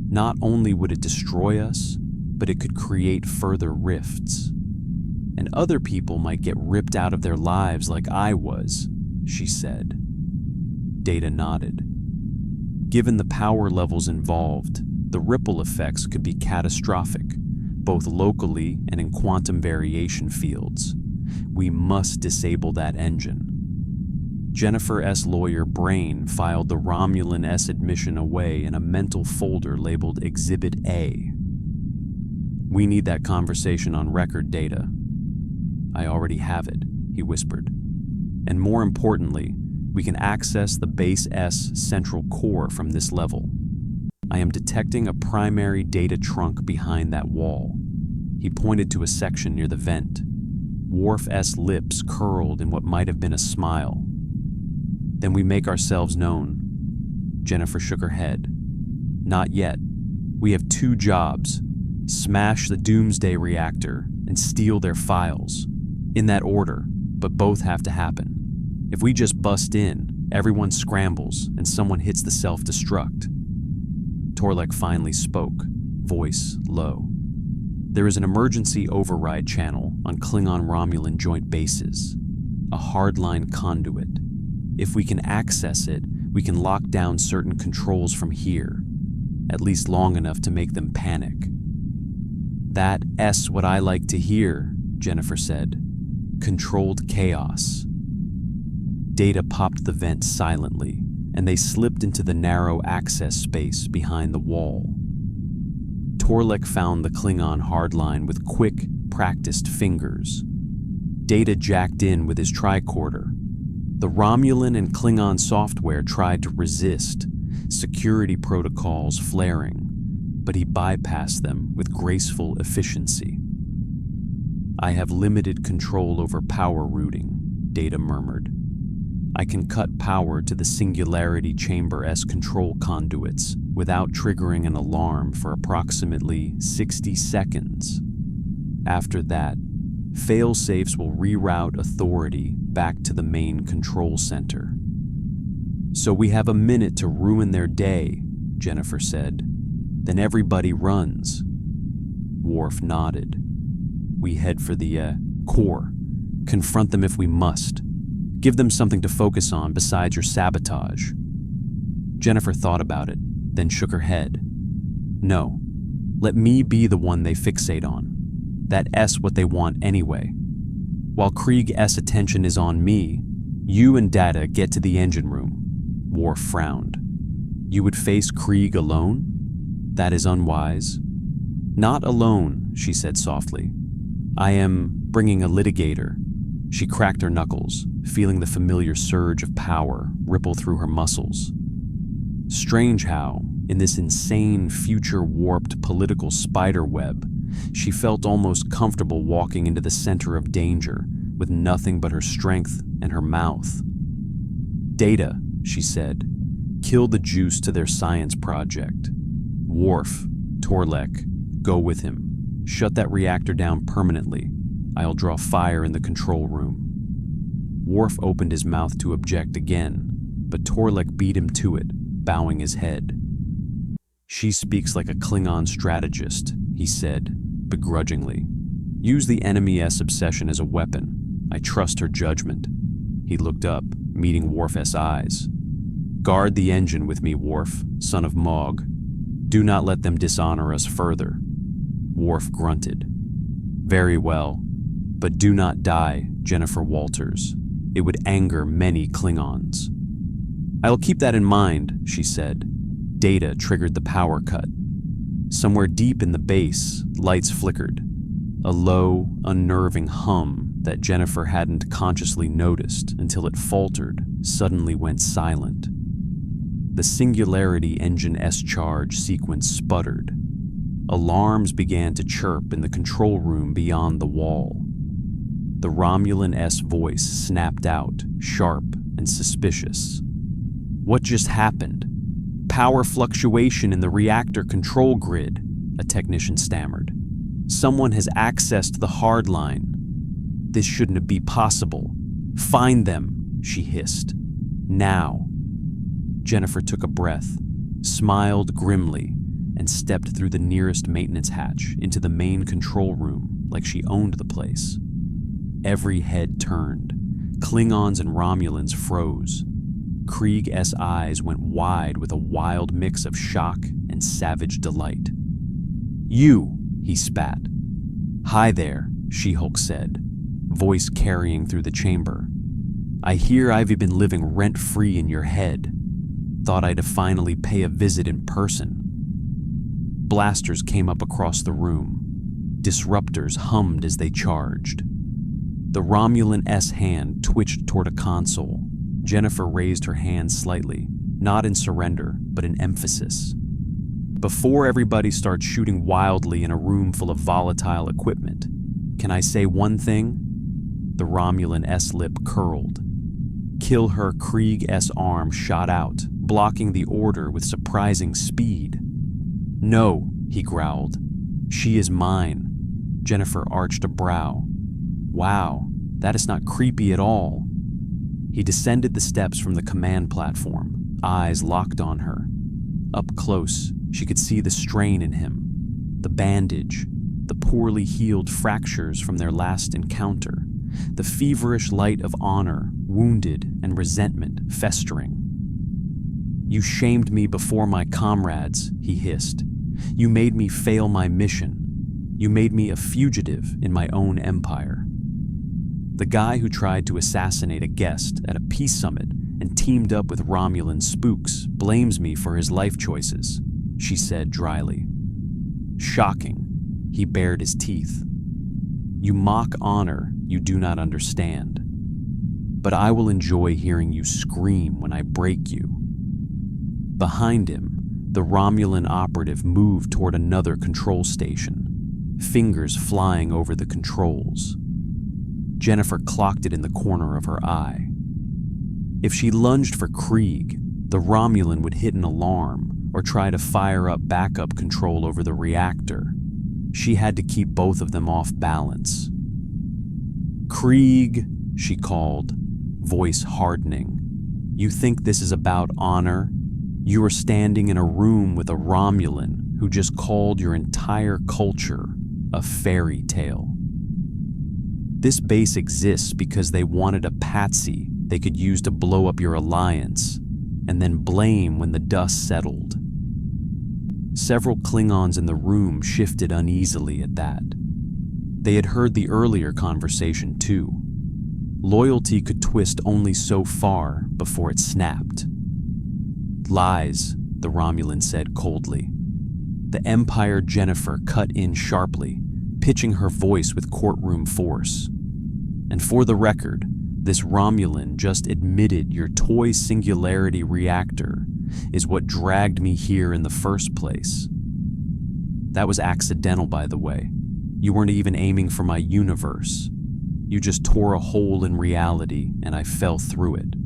Not only would it destroy us, but it could create further rifts. And other people might get ripped out of their lives like I was," she said. Data nodded. "Given the power levels involved, the ripple effects could be catastrophic, both locally and in quantum variation fields. We must disable that engine." Jennifer's lawyer brain filed the Romulan admission away in a mental folder labeled Exhibit A. "We need that conversation on record, Data." "I already have it," he whispered. "And more importantly, we can access the Base S central core from this level. I am detecting a primary data trunk behind that wall." He pointed to a section near the vent. Worf's lips curled in what might have been a smile. "Then we make ourselves known." Jennifer shook her head. "Not yet. We have 2 jobs. Smash the Doomsday reactor and steal their files. In that order, but both have to happen. If we just bust in, everyone scrambles and someone hits the self-destruct." Torlek finally spoke, voice low. "There is an emergency override channel on Klingon-Romulan joint bases, a hardline conduit. If we can access it, we can lock down certain controls from here, at least long enough to make them panic." "That's what I like to hear," Jennifer said. "Controlled chaos." Data popped the vent silently, and they slipped into the narrow access space behind the wall. Torlek found the Klingon hardline with quick, practiced fingers. Data jacked in with his tricorder. The Romulan and Klingon software tried to resist, security protocols flaring, but he bypassed them with graceful efficiency. "I have limited control over power routing," Data murmured. "I can cut power to the Singularity Chamber's control conduits without triggering an alarm for approximately 60 seconds. After that, fail-safes will reroute authority back to the main control center." "So we have a minute to ruin their day," Jennifer said. "Then everybody runs." Worf nodded. "We head for the core. Confront them if we must. Give them something to focus on besides your sabotage." Jennifer thought about it, then shook her head. "No, let me be the one they fixate on. That S what they want anyway. While Krieg S attention is on me, you and Data get to the engine room." Worf frowned. "You would face Krieg alone? That is unwise." "Not alone," she said softly. "I am bringing a litigator." She cracked her knuckles, feeling the familiar surge of power ripple through her muscles. Strange how, in this insane, future-warped political spiderweb, she felt almost comfortable walking into the center of danger with nothing but her strength and her mouth. "Data," she said, "kill the juice to their science project. Worf, Torlek, go with him. Shut that reactor down permanently. I'll draw fire in the control room." Worf opened his mouth to object again, but Torlek beat him to it, bowing his head. "She speaks like a Klingon strategist," he said, begrudgingly. "Use the enemy-s obsession as a weapon. I trust her judgment." He looked up, meeting Worf's eyes. "Guard the engine with me, Worf, son of Mog. Do not let them dishonor us further." Worf grunted. "Very well, but do not die, Jennifer Walters. It would anger many Klingons." "I'll keep that in mind," she said. Data triggered the power cut. Somewhere deep in the base, lights flickered. A low, unnerving hum that Jennifer hadn't consciously noticed until it faltered, suddenly went silent. The Singularity Engine S charge sequence sputtered. Alarms began to chirp in the control room beyond the wall. The Romulan S voice snapped out, sharp and suspicious. "What just happened?" "Power fluctuation in the reactor control grid," a technician stammered. "Someone has accessed the hard line. This shouldn't be possible. Find them," she hissed. "Now." Jennifer took a breath, smiled grimly, and stepped through the nearest maintenance hatch into the main control room like she owned the place. Every head turned. Klingons and Romulans froze. Krieg S eyes went wide with a wild mix of shock and savage delight. "You," he spat. "Hi there," She-Hulk said, voice carrying through the chamber. "I hear I've been living rent-free in your head. Thought I'd finally pay a visit in person." Blasters came up across the room. Disruptors hummed as they charged. The Romulan S hand twitched toward a console. Jennifer raised her hand slightly, not in surrender, but in emphasis. "Before everybody starts shooting wildly in a room full of volatile equipment, can I say one thing?" The Romulan S lip curled. Kill her Krieg S arm shot out, blocking the order with surprising speed. "No," he growled. "She is mine." Jennifer arched a brow. "Wow, that is not creepy at all." He descended the steps from the command platform, eyes locked on her. Up close, she could see the strain in him, the bandage, the poorly healed fractures from their last encounter, the feverish light of honor, wounded, and resentment festering. "You shamed me before my comrades," he hissed. "You made me fail my mission. You made me a fugitive in my own empire." The guy who tried to assassinate a guest at a peace summit and teamed up with Romulan spooks blames me for his life choices, she said dryly. Shocking, he bared his teeth. "You mock honor you do not understand. But I will enjoy hearing you scream when I break you." Behind him, the Romulan operative moved toward another control station, fingers flying over the controls. Jennifer clocked it in the corner of her eye. If she lunged for Krieg, the Romulan would hit an alarm or try to fire up backup control over the reactor. She had to keep both of them off balance. "Krieg," she called, voice hardening. "You think this is about honor? You are standing in a room with a Romulan who just called your entire culture a fairy tale. This base exists because they wanted a patsy they could use to blow up your alliance, and then blame when the dust settled. Several Klingons in the room shifted uneasily at that. They had heard the earlier conversation too. Loyalty could twist only so far before it snapped. "Lies," the Romulan said coldly. The Empire Jennifer cut in sharply, pitching her voice with courtroom force. "And for the record, this Romulan just admitted your toy singularity reactor is what dragged me here in the first place. That was accidental, by the way. You weren't even aiming for my universe. You just tore a hole in reality and I fell through it.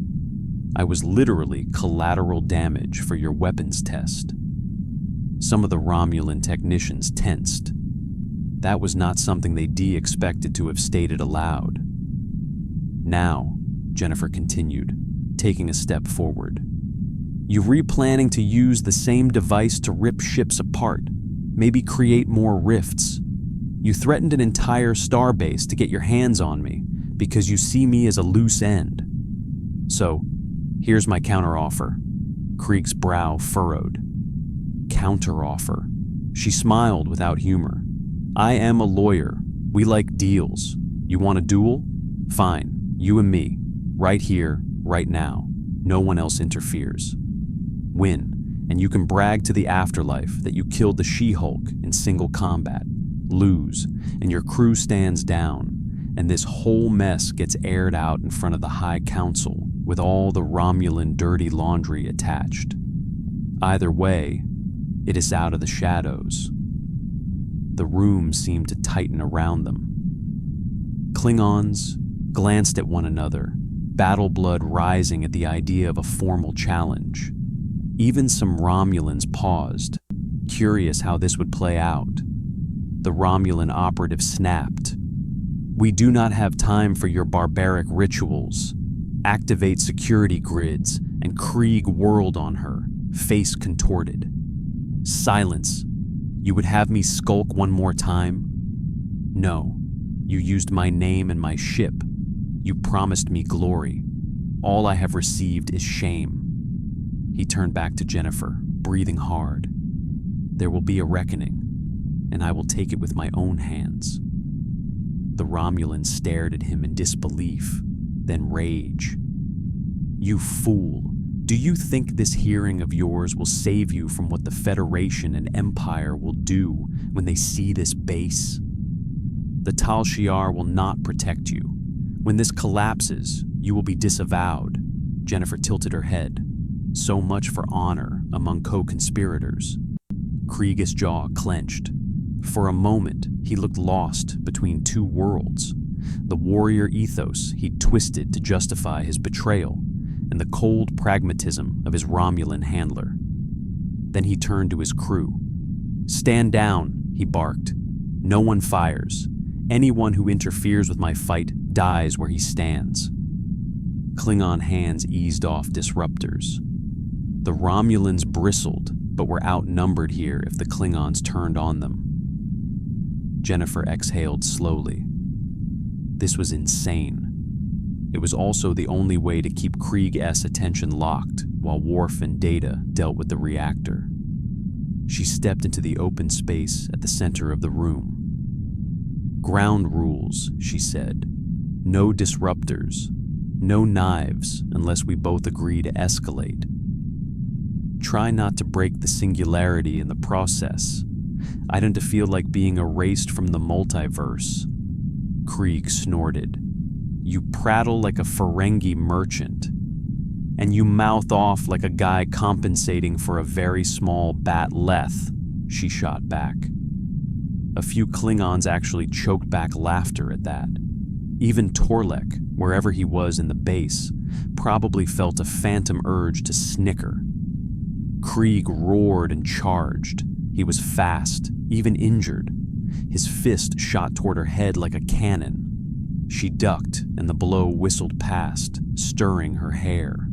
I was literally collateral damage for your weapons test." Some of the Romulan technicians tensed. That was not something they expected to have stated aloud. "Now," Jennifer continued, taking a step forward, "you replanning to use the same device to rip ships apart, maybe create more rifts. You threatened an entire starbase to get your hands on me because you see me as a loose end. So, here's my counteroffer." Krieg's brow furrowed. Counteroffer. She smiled without humor. "I am a lawyer. We like deals. You want a duel? Fine. You and me. Right here, right now. No one else interferes. Win, and you can brag to the afterlife that you killed the She-Hulk in single combat. Lose, and your crew stands down, and this whole mess gets aired out in front of the High Council with all the Romulan dirty laundry attached. Either way, it is out of the shadows." The room seemed to tighten around them. Klingons glanced at one another, battle blood rising at the idea of a formal challenge. Even some Romulans paused, curious how this would play out. The Romulan operative snapped. "We do not have time for your barbaric rituals. Activate security grids," and Krieg whirled on her, face contorted. "Silence. You would have me skulk one more time? No. You used my name and my ship. You promised me glory. All I have received is shame." He turned back to Jennifer, breathing hard. "There will be a reckoning, and I will take it with my own hands." The Romulan stared at him in disbelief, then rage. "You fool. Do you think this hearing of yours will save you from what the Federation and Empire will do when they see this base? The Tal Shiar will not protect you. When this collapses, you will be disavowed." Jennifer tilted her head. So much for honor among co-conspirators. Krieg's jaw clenched. For a moment, he looked lost between two worlds. The warrior ethos he'd twisted to justify his betrayal, and the cold pragmatism of his Romulan handler. Then he turned to his crew. "Stand down," he barked. "No one fires. Anyone who interferes with my fight dies where he stands." Klingon hands eased off disruptors. The Romulans bristled, but were outnumbered here if the Klingons turned on them. Jennifer exhaled slowly. This was insane. It was also the only way to keep Krieg's attention locked while Worf and Data dealt with the reactor. She stepped into the open space at the center of the room. "Ground rules," she said. "No disruptors. No knives unless we both agree to escalate. Try not to break the singularity in the process. I don't feel like being erased from the multiverse." Krieg snorted. "You prattle like a Ferengi merchant, and you mouth off like a guy compensating for a very small bat-leth," she shot back. A few Klingons actually choked back laughter at that. Even Torlek, wherever he was in the base, probably felt a phantom urge to snicker. Krieg roared and charged. He was fast, even injured. His fist shot toward her head like a cannon. She ducked, and the blow whistled past, stirring her hair.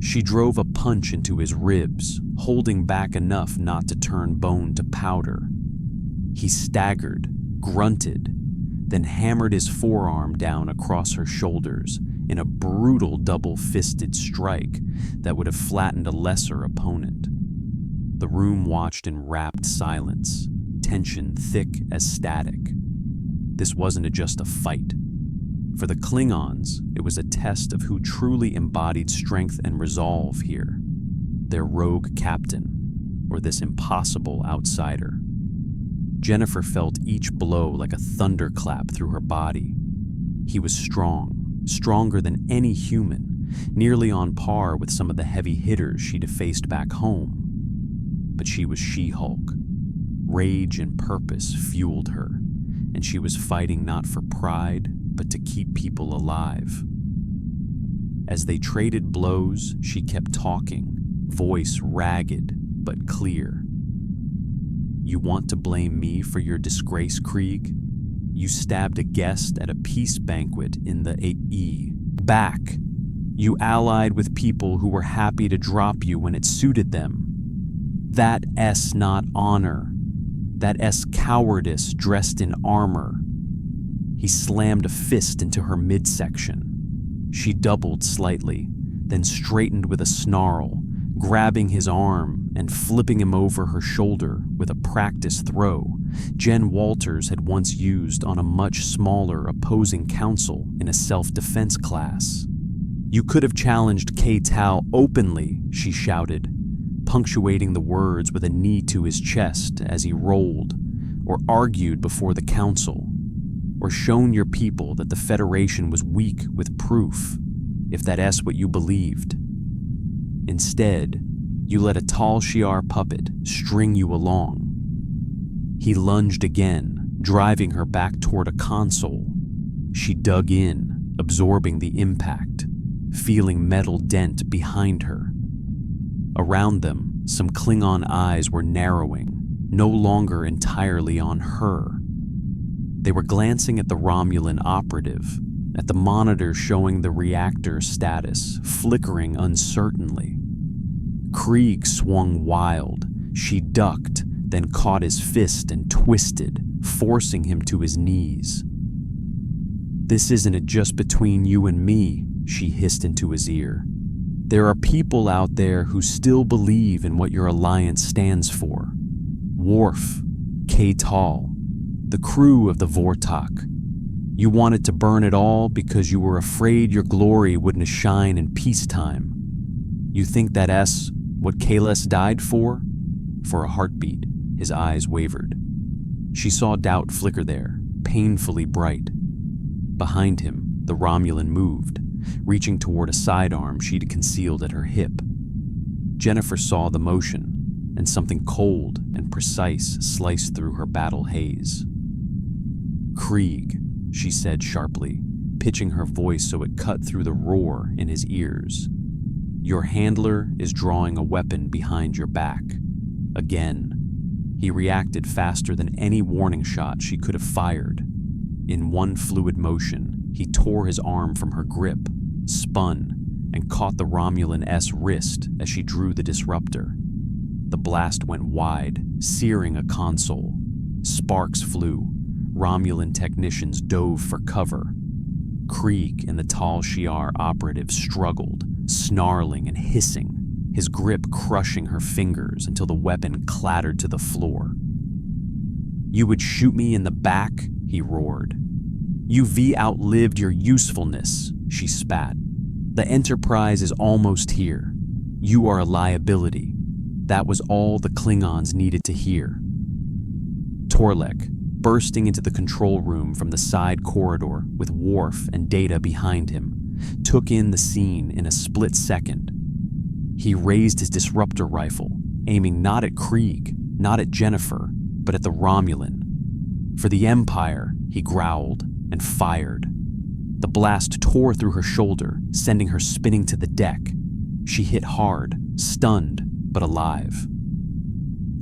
She drove a punch into his ribs, holding back enough not to turn bone to powder. He staggered, grunted, then hammered his forearm down across her shoulders, in a brutal double-fisted strike that would have flattened a lesser opponent. The room watched in rapt silence, tension thick as static. This wasn't just a fight. For the Klingons, it was a test of who truly embodied strength and resolve here. Their rogue captain, or this impossible outsider. Jennifer felt each blow like a thunderclap through her body. He was strong, stronger than any human, nearly on par with some of the heavy hitters she'd faced back home. But she was She-Hulk. Rage and purpose fueled her, and she was fighting not for pride, but to keep people alive. As they traded blows, she kept talking, voice ragged but clear. You want to blame me for your disgrace, Krieg? You stabbed a guest at a peace banquet in the AE. Back. You allied with people who were happy to drop you when it suited them. That S not honor. That S cowardice dressed in armor. He slammed a fist into her midsection. She doubled slightly, then straightened with a snarl, grabbing his arm and flipping him over her shoulder with a practice throw Jen Walters had once used on a much smaller opposing counsel in a self-defense class. You could have challenged K-Tau openly, she shouted, punctuating the words with a knee to his chest as he rolled, or argued before the council, or shown your people that the Federation was weak with proof, if that's what you believed. Instead, you let a tall Shi'ar puppet string you along. He lunged again, driving her back toward a console. She dug in, absorbing the impact, feeling metal dent behind her. Around them, some Klingon eyes were narrowing, no longer entirely on her. They were glancing at the Romulan operative, at the monitor showing the reactor status, flickering uncertainly. Krieg swung wild. She ducked, then caught his fist and twisted, forcing him to his knees. This isn't just between you and me, she hissed into his ear. There are people out there who still believe in what your alliance stands for. Worf, K-Tal, the crew of the Vortok. You wanted to burn it all because you were afraid your glory wouldn't shine in peacetime. You think that's what Kahless died for? For a heartbeat, his eyes wavered. She saw doubt flicker there, painfully bright. Behind him, the Romulan moved, reaching toward a sidearm she'd concealed at her hip. Jennifer saw the motion, and something cold and precise sliced through her battle haze. Krieg, she said sharply, pitching her voice so it cut through the roar in his ears. Your handler is drawing a weapon behind your back. Again. He reacted faster than any warning shot she could have fired. In one fluid motion, he tore his arm from her grip, spun, and caught the Romulan-S wrist as she drew the disruptor. The blast went wide, searing a console. Sparks flew. Romulan technicians dove for cover. Krieg and the tall Shi'ar operative struggled, snarling and hissing, his grip crushing her fingers until the weapon clattered to the floor. You would shoot me in the back, he roared. You outlived your usefulness, she spat. The Enterprise is almost here. You are a liability. That was all the Klingons needed to hear. Torlek, bursting into the control room from the side corridor with Worf and Data behind him, took in the scene in a split second. He raised his disruptor rifle, aiming not at Krieg, not at Jennifer, but at the Romulan. For the Empire, he growled and fired. The blast tore through her shoulder, sending her spinning to the deck. She hit hard, stunned, but alive.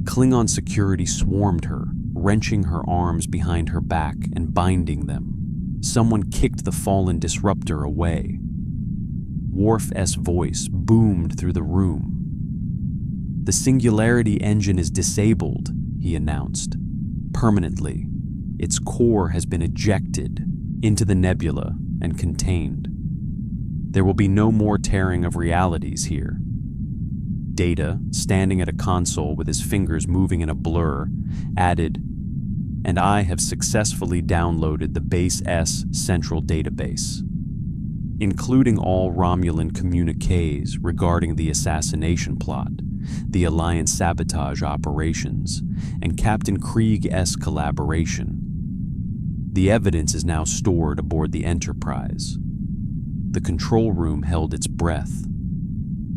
Klingon security swarmed her, wrenching her arms behind her back and binding them. Someone kicked the fallen disruptor away. Worf's voice boomed through the room. The Singularity engine is disabled, he announced. Permanently. Its core has been ejected into the nebula and contained. There will be no more tearing of realities here. Data, standing at a console with his fingers moving in a blur, added, "And I have successfully downloaded the Base S central database, including all Romulan communiques regarding the assassination plot, the Alliance sabotage operations, and Captain Krieg's collaboration. The evidence is now stored aboard the Enterprise." The control room held its breath.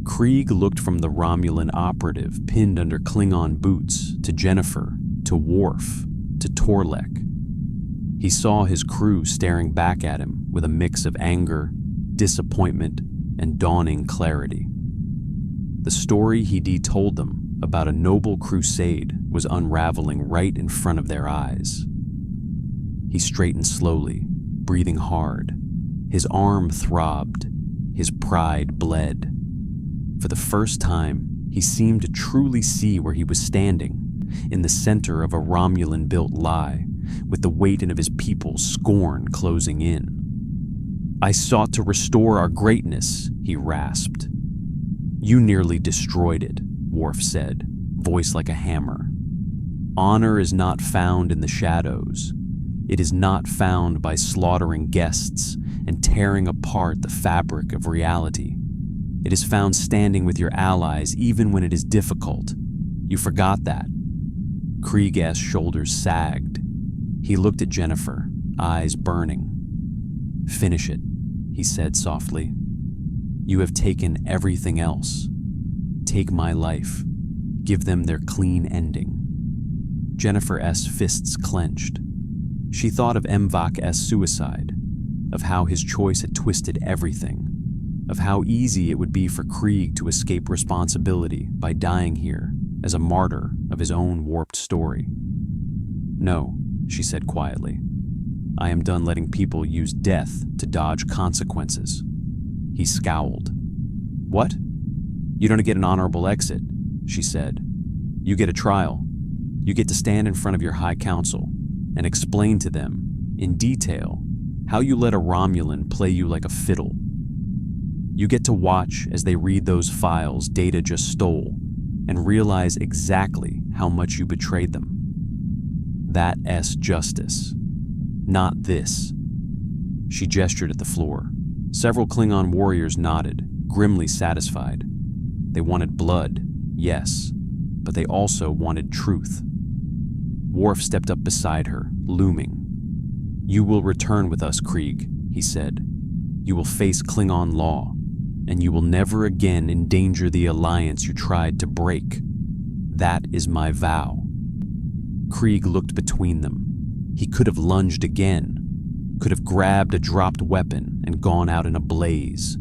Krieg looked from the Romulan operative pinned under Klingon boots to Jennifer, to Worf, to Torlek. He saw his crew staring back at him with a mix of anger, disappointment, and dawning clarity. The story he told them about a noble crusade was unraveling right in front of their eyes. He straightened slowly, breathing hard. His arm throbbed. His pride bled. For the first time, he seemed to truly see where he was standing, in the center of a Romulan-built lie, with the weight of his people's scorn closing in. "I sought to restore our greatness," he rasped. "You nearly destroyed it," Worf said, voice like a hammer. "Honor is not found in the shadows. It is not found by slaughtering guests and tearing apart the fabric of reality. It is found standing with your allies even when it is difficult. You forgot that." Krieg's shoulders sagged. He looked at Jennifer, eyes burning. "Finish it," he said softly. "You have taken everything else. Take my life. Give them their clean ending." Jennifer's fists clenched. She thought of Mvak's suicide, of how his choice had twisted everything, of how easy it would be for Krieg to escape responsibility by dying here as a martyr of his own warped story. "No," she said quietly. "I am done letting people use death to dodge consequences." He scowled. "What? You don't get an honorable exit," she said. "You get a trial. You get to stand in front of your High Council and explain to them, in detail, how you let a Romulan play you like a fiddle. You get to watch as they read those files Data just stole and realize exactly how much you betrayed them. That's justice. Not this." She gestured at the floor. Several Klingon warriors nodded, grimly satisfied. They wanted blood, yes, but they also wanted truth. Worf stepped up beside her, looming. "You will return with us, Krieg," he said. "You will face Klingon law, and you will never again endanger the alliance you tried to break. That is my vow." Krieg looked between them. He could have lunged again, could have grabbed a dropped weapon and gone out in a blaze.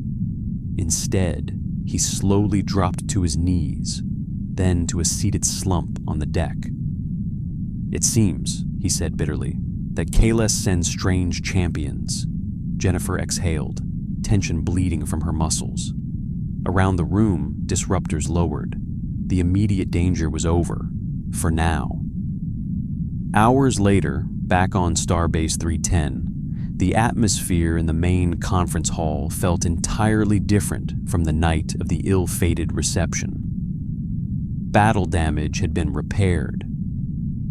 Instead, he slowly dropped to his knees, then to a seated slump on the deck. "It seems," he said bitterly, "that Kahless sends strange champions." Jennifer exhaled, tension bleeding from her muscles. Around the room, disruptors lowered. The immediate danger was over, for now. Hours later, back on Starbase 310, the atmosphere in the main conference hall felt entirely different from the night of the ill-fated reception. Battle damage had been repaired.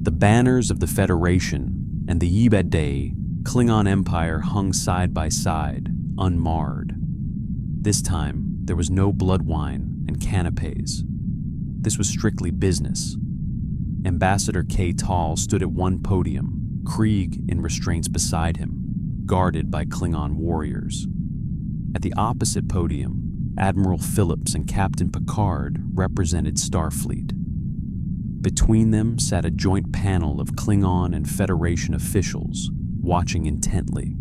The banners of the Federation and the Yibedei Klingon Empire hung side by side, unmarred. This time, there was no blood wine and canapes. This was strictly business. Ambassador K. Tall stood at one podium, Krieg in restraints beside him, guarded by Klingon warriors. At the opposite podium, Admiral Phillips and Captain Picard represented Starfleet. Between them sat a joint panel of Klingon and Federation officials, watching intently.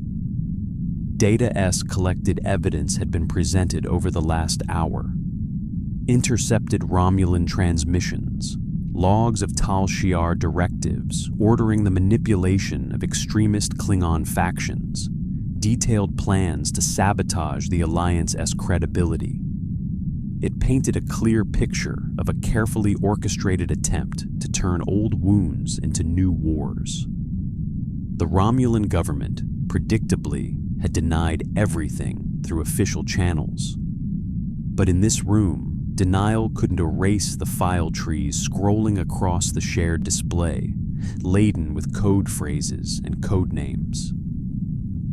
Data's collected evidence had been presented over the last hour. Intercepted Romulan transmissions, logs of Tal Shiar directives ordering the manipulation of extremist Klingon factions, detailed plans to sabotage the Alliance's credibility. It painted a clear picture of a carefully orchestrated attempt to turn old wounds into new wars. The Romulan government, predictably, had denied everything through official channels. But in this room, denial couldn't erase the file trees scrolling across the shared display, laden with code phrases and code names.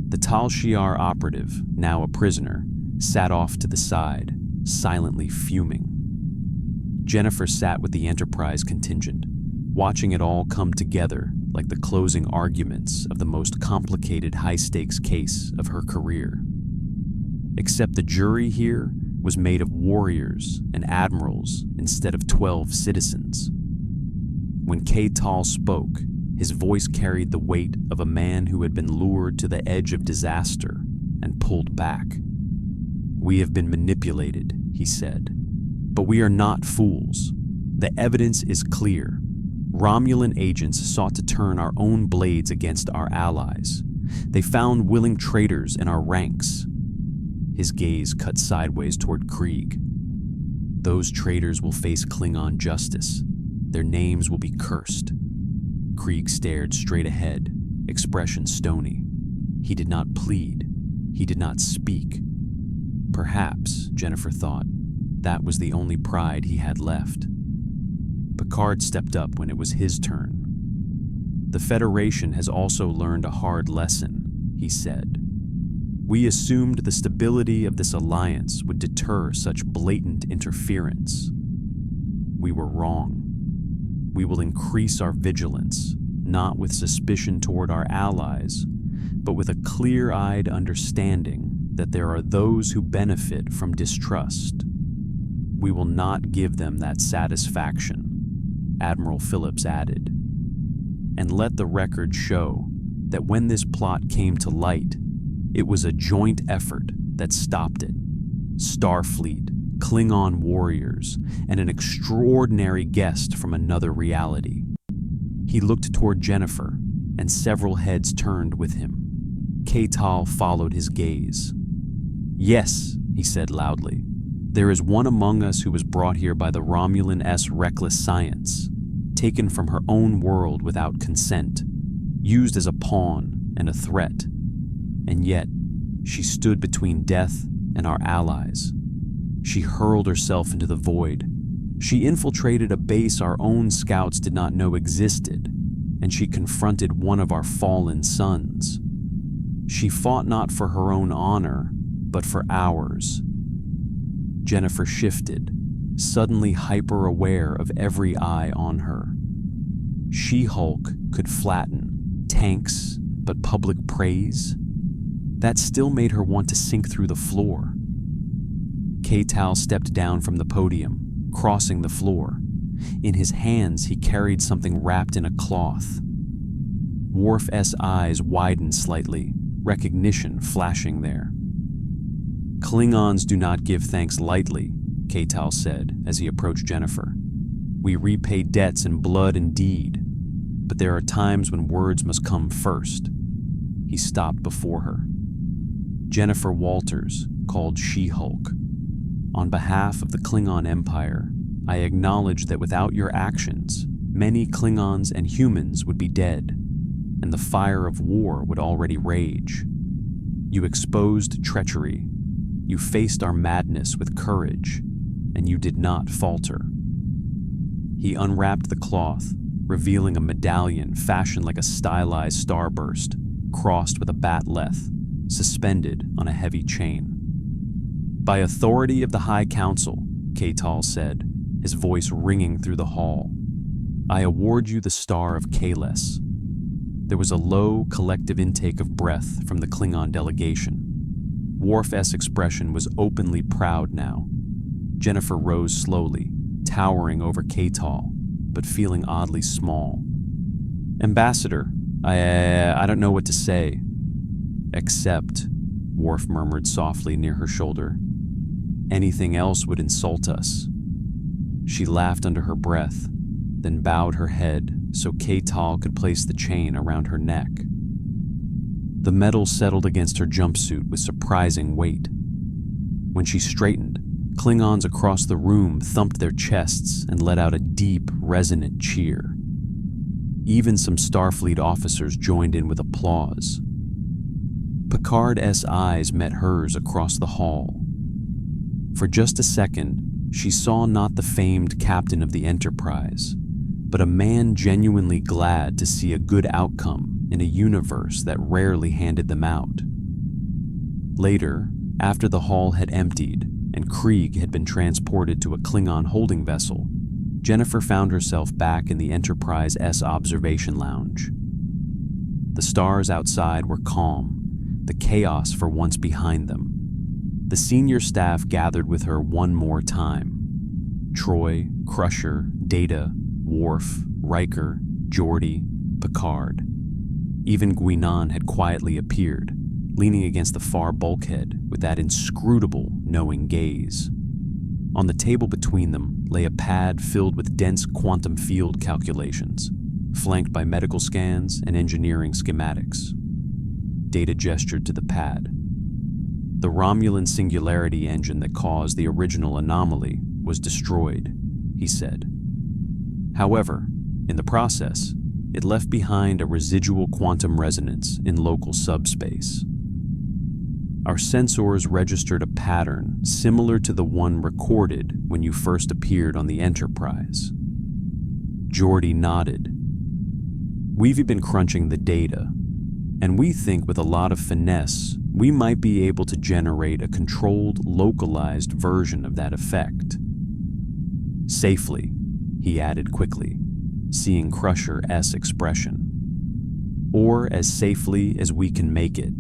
The Tal Shiar operative, now a prisoner, sat off to the side, silently fuming. Jennifer sat with the Enterprise contingent, watching it all come together like the closing arguments of the most complicated high-stakes case of her career. Except the jury here was made of warriors and admirals instead of 12 citizens. When Tal spoke, his voice carried the weight of a man who had been lured to the edge of disaster and pulled back. "We have been manipulated," he said, "but we are not fools. The evidence is clear. Romulan agents sought to turn our own blades against our allies. They found willing traitors in our ranks." His gaze cut sideways toward Krieg. "Those traitors will face Klingon justice. Their names will be cursed." Krieg stared straight ahead, expression stony. He did not plead. He did not speak. Perhaps, Jennifer thought, that was the only pride he had left. Picard stepped up when it was his turn. "The Federation has also learned a hard lesson," he said. "We assumed the stability of this alliance would deter such blatant interference. We were wrong. We will increase our vigilance, not with suspicion toward our allies, but with a clear-eyed understanding that there are those who benefit from distrust. We will not give them that satisfaction," Admiral Phillips added. "And let the record show that when this plot came to light, it was a joint effort that stopped it. Starfleet, Klingon warriors, and an extraordinary guest from another reality." He looked toward Jennifer, and several heads turned with him. Tal followed his gaze. "Yes," he said loudly, "there is one among us who was brought here by the Romulan-S reckless science, taken from her own world without consent, used as a pawn and a threat. And yet, she stood between death and our allies. She hurled herself into the void. She infiltrated a base our own scouts did not know existed, and she confronted one of our fallen sons. She fought not for her own honor, but for ours." Jennifer shifted, suddenly hyper-aware of every eye on her. She-Hulk could flatten tanks, but public praise? That still made her want to sink through the floor. Tal stepped down from the podium, crossing the floor. In his hands, he carried something wrapped in a cloth. Worf's eyes widened slightly, recognition flashing there. "Klingons do not give thanks lightly," Tal said as he approached Jennifer. "We repay debts in blood and deed, but there are times when words must come first." He stopped before her. "Jennifer Walters, called She-Hulk. On behalf of the Klingon Empire, I acknowledge that without your actions, many Klingons and humans would be dead, and the fire of war would already rage. You exposed treachery. You faced our madness with courage, and you did not falter." He unwrapped the cloth, revealing a medallion fashioned like a stylized starburst, crossed with a bat-leth, suspended on a heavy chain. "By authority of the High Council," Tal said, his voice ringing through the hall, "I award you the Star of Kahless." There was a low, collective intake of breath from the Klingon delegation. Worf's expression was openly proud now. Jennifer rose slowly, towering over Tal, but feeling oddly small. "Ambassador, I don't know what to say." "Except," Worf murmured softly near her shoulder, "anything else would insult us." She laughed under her breath, then bowed her head so Tal could place the chain around her neck. The metal settled against her jumpsuit with surprising weight. When she straightened, Klingons across the room thumped their chests and let out a deep, resonant cheer. Even some Starfleet officers joined in with applause. Picard's eyes met hers across the hall. For just a second, she saw not the famed captain of the Enterprise, but a man genuinely glad to see a good outcome in a universe that rarely handed them out. Later, after the hall had emptied and Krieg had been transported to a Klingon holding vessel, Jennifer found herself back in the Enterprise-S observation lounge. The stars outside were calm, the chaos for once behind them. The senior staff gathered with her one more time. Troy, Crusher, Data, Worf, Riker, Geordi, Picard. Even Guinan had quietly appeared, leaning against the far bulkhead with that inscrutable, knowing gaze. On the table between them lay a pad filled with dense quantum field calculations, flanked by medical scans and engineering schematics. Data gestured to the pad. The Romulan singularity engine that caused the original anomaly was destroyed, he said. However, in the process, it left behind a residual quantum resonance in local subspace. Our sensors registered a pattern similar to the one recorded when you first appeared on the Enterprise. Geordi nodded. We've been crunching the data, and we think with a lot of finesse, we might be able to generate a controlled, localized version of that effect. Safely, he added quickly, seeing Crusher's expression. Or as safely as we can make it.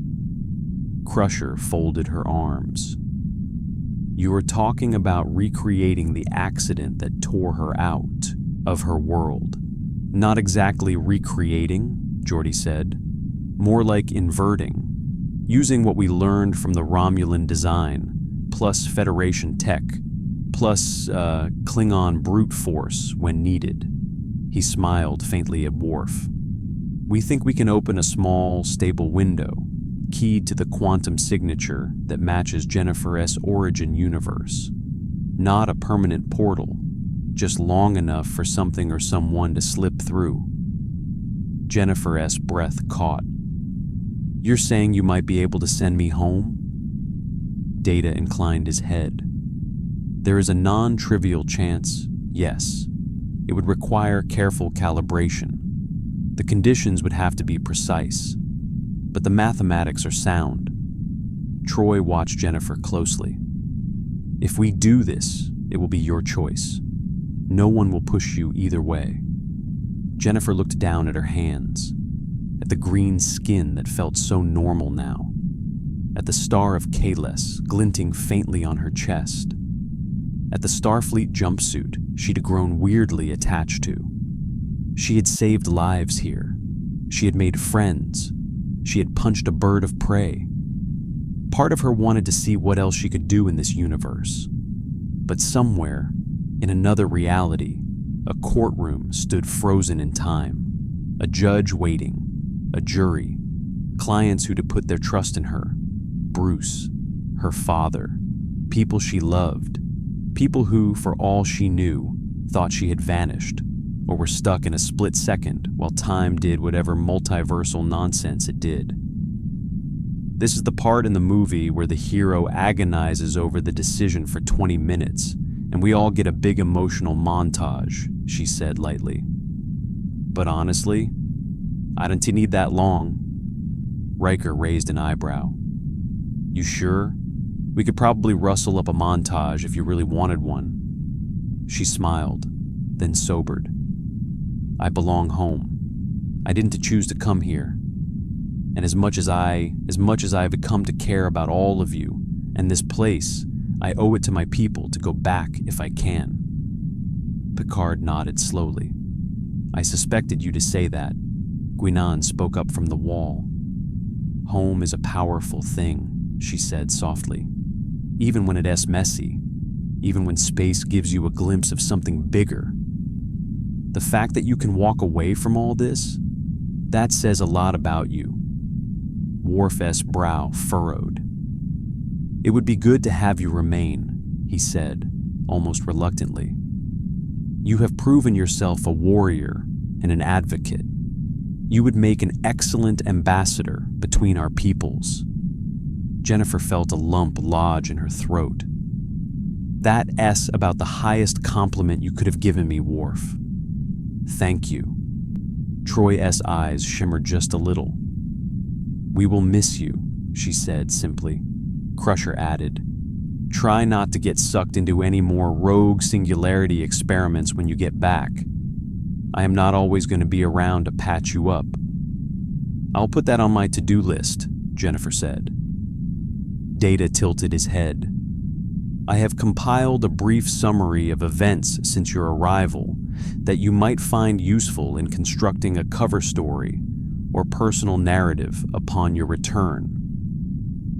Crusher folded her arms. You are talking about recreating the accident that tore her out of her world. Not exactly recreating, Geordi said. More like inverting, using what we learned from the Romulan design, plus Federation tech, plus Klingon brute force when needed. He smiled faintly at Worf. We think we can open a small, stable window, keyed to the quantum signature that matches Jennifer's origin universe. Not a permanent portal, just long enough for something or someone to slip through. Jennifer's breath caught. You're saying you might be able to send me home? Data inclined his head. There is a non-trivial chance, yes. It would require careful calibration. The conditions would have to be precise, but the mathematics are sound. Troy watched Jennifer closely. If we do this, it will be your choice. No one will push you either way. Jennifer looked down at her hands, at the green skin that felt so normal now, at the star of Kahless glinting faintly on her chest, at the Starfleet jumpsuit she'd grown weirdly attached to. She had saved lives here. She had made friends. She had punched a bird of prey. Part of her wanted to see what else she could do in this universe. But somewhere, in another reality, a courtroom stood frozen in time, a judge waiting, a jury, clients who'd have put their trust in her, Bruce, her father, people she loved, people who, for all she knew, thought she had vanished, or were stuck in a split second while time did whatever multiversal nonsense it did. This is the part in the movie where the hero agonizes over the decision for 20 minutes, and we all get a big emotional montage, she said lightly. But honestly, I didn't need that long. Riker raised an eyebrow. You sure? We could probably rustle up a montage if you really wanted one. She smiled, then sobered. I belong home. I didn't choose to come here. And as much as I've come to care about all of you and this place, I owe it to my people to go back if I can. Picard nodded slowly. I suspected you to say that. Guinan spoke up from the wall. Home is a powerful thing, she said softly. Even when it's messy, even when space gives you a glimpse of something bigger. The fact that you can walk away from all this, that says a lot about you. Worf's brow furrowed. It would be good to have you remain, he said, almost reluctantly. You have proven yourself a warrior and an advocate. You would make an excellent ambassador between our peoples. Jennifer felt a lump lodge in her throat. That S about the highest compliment you could have given me, Worf. Thank you. Troy S. eyes shimmered just a little. We will miss you, she said simply. Crusher added, try not to get sucked into any more rogue singularity experiments when you get back. I am not always going to be around to patch you up. I'll put that on my to-do list, Jennifer said. Data tilted his head. I have compiled a brief summary of events since your arrival that you might find useful in constructing a cover story or personal narrative upon your return.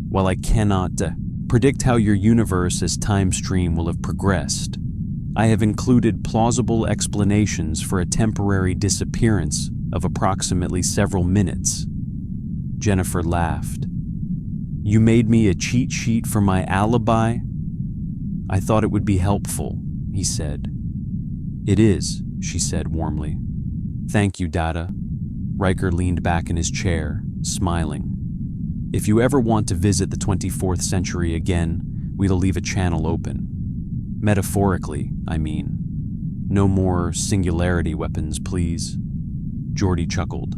While I cannot predict how your universe as time stream will have progressed, I have included plausible explanations for a temporary disappearance of approximately several minutes. Jennifer laughed. You made me a cheat sheet for my alibi? I thought it would be helpful, he said. It is, she said warmly. Thank you, Data. Riker leaned back in his chair, smiling. If you ever want to visit the 24th century again, we'll leave a channel open. Metaphorically, I mean. No more singularity weapons, please. Geordi chuckled.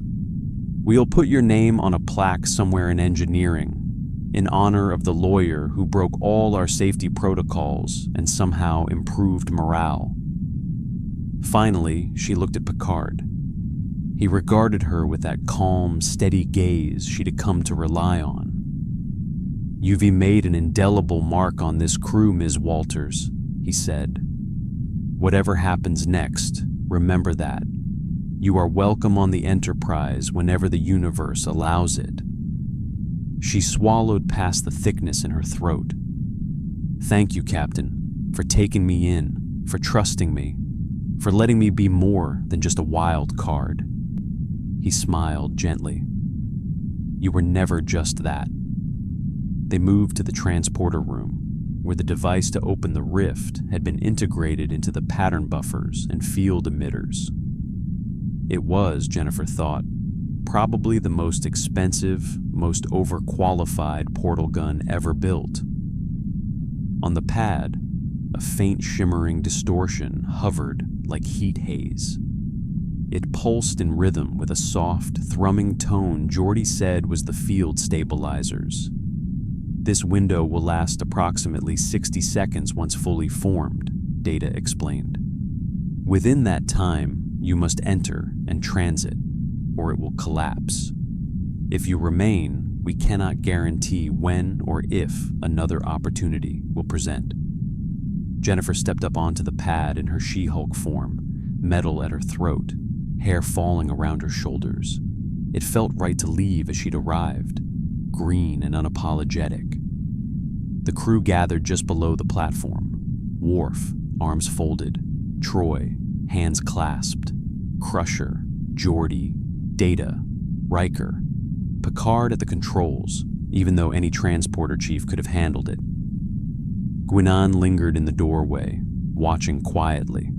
We'll put your name on a plaque somewhere in engineering, in honor of the lawyer who broke all our safety protocols and somehow improved morale. Finally, she looked at Picard. He regarded her with that calm, steady gaze she'd come to rely on. You've made an indelible mark on this crew, Ms. Walters, he said. Whatever happens next, remember that. You are welcome on the Enterprise whenever the universe allows it. She swallowed past the thickness in her throat. Thank you, Captain, for taking me in, for trusting me, for letting me be more than just a wild card. He smiled gently. You were never just that. They moved to the transporter room, where the device to open the rift had been integrated into the pattern buffers and field emitters. It was, Jennifer thought, probably the most expensive, most overqualified portal gun ever built. On the pad, a faint shimmering distortion hovered like heat haze. It pulsed in rhythm with a soft, thrumming tone Geordi said was the field stabilizers. This window will last approximately 60 seconds once fully formed, Data explained. Within that time, you must enter and transit, or it will collapse. If you remain, we cannot guarantee when or if another opportunity will present. Jennifer stepped up onto the pad in her She-Hulk form, metal at her throat, hair falling around her shoulders. It felt right to leave as she'd arrived, green and unapologetic. The crew gathered just below the platform. Worf, arms folded. Troy, hands clasped. Crusher, Geordi, Data, Riker. Picard at the controls, even though any transporter chief could have handled it. Guinan lingered in the doorway, watching quietly.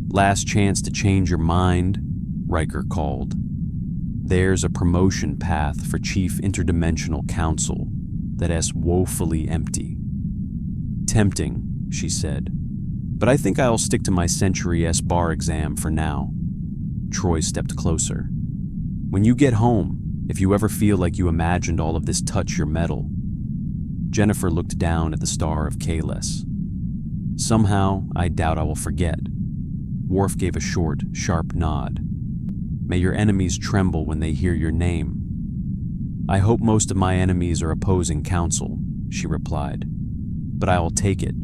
Last chance to change your mind, Riker called. There's a promotion path for Chief Interdimensional Council that's woefully empty. Tempting, she said, but I think I'll stick to my Century S bar exam for now. Troy stepped closer. When you get home, if you ever feel like you imagined all of this touch your metal. Jennifer looked down at the star of Kahless. Somehow, I doubt I will forget. Worf gave a short, sharp nod. May your enemies tremble when they hear your name. I hope most of my enemies are opposing counsel, she replied. But I will take it.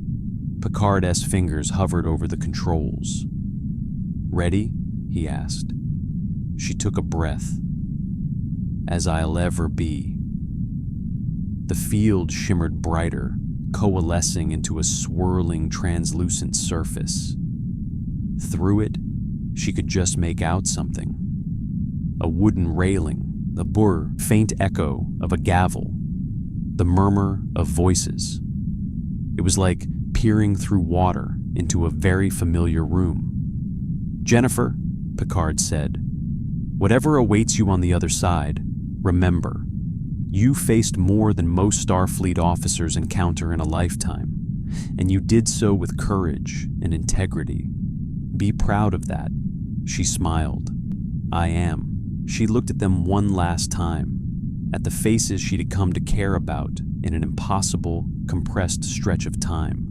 Picard's fingers hovered over the controls. Ready? He asked. She took a breath. As I'll ever be. The field shimmered brighter, coalescing into a swirling, translucent surface. Through it, she could just make out something. A wooden railing, the burr, faint echo of a gavel, the murmur of voices. It was like peering through water into a very familiar room. Jennifer, Picard said, whatever awaits you on the other side, remember, You faced more than most Starfleet officers encounter in a lifetime, and you did so with courage and integrity. Be proud of that." She smiled. "I am." She looked at them one last time, at the faces she'd come to care about in an impossible, compressed stretch of time.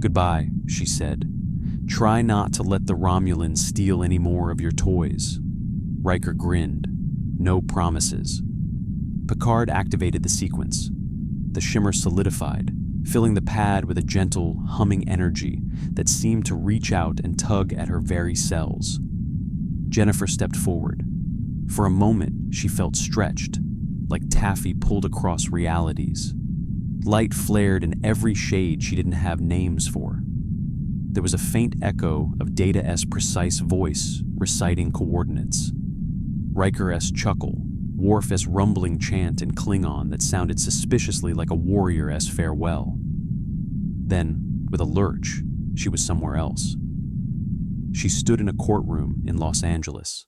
"Goodbye," she said. "Try not to let the Romulans steal any more of your toys." Riker grinned. "No promises." Picard activated the sequence. The shimmer solidified, filling the pad with a gentle, humming energy that seemed to reach out and tug at her very cells. Jennifer stepped forward. For a moment, she felt stretched, like taffy pulled across realities. Light flared in every shade she didn't have names for. There was a faint echo of Data's precise voice reciting coordinates. Riker's chuckle, Worf's rumbling chant in Klingon that sounded suspiciously like a warrior's farewell. Then, with a lurch, she was somewhere else. She stood in a courtroom in Los Angeles.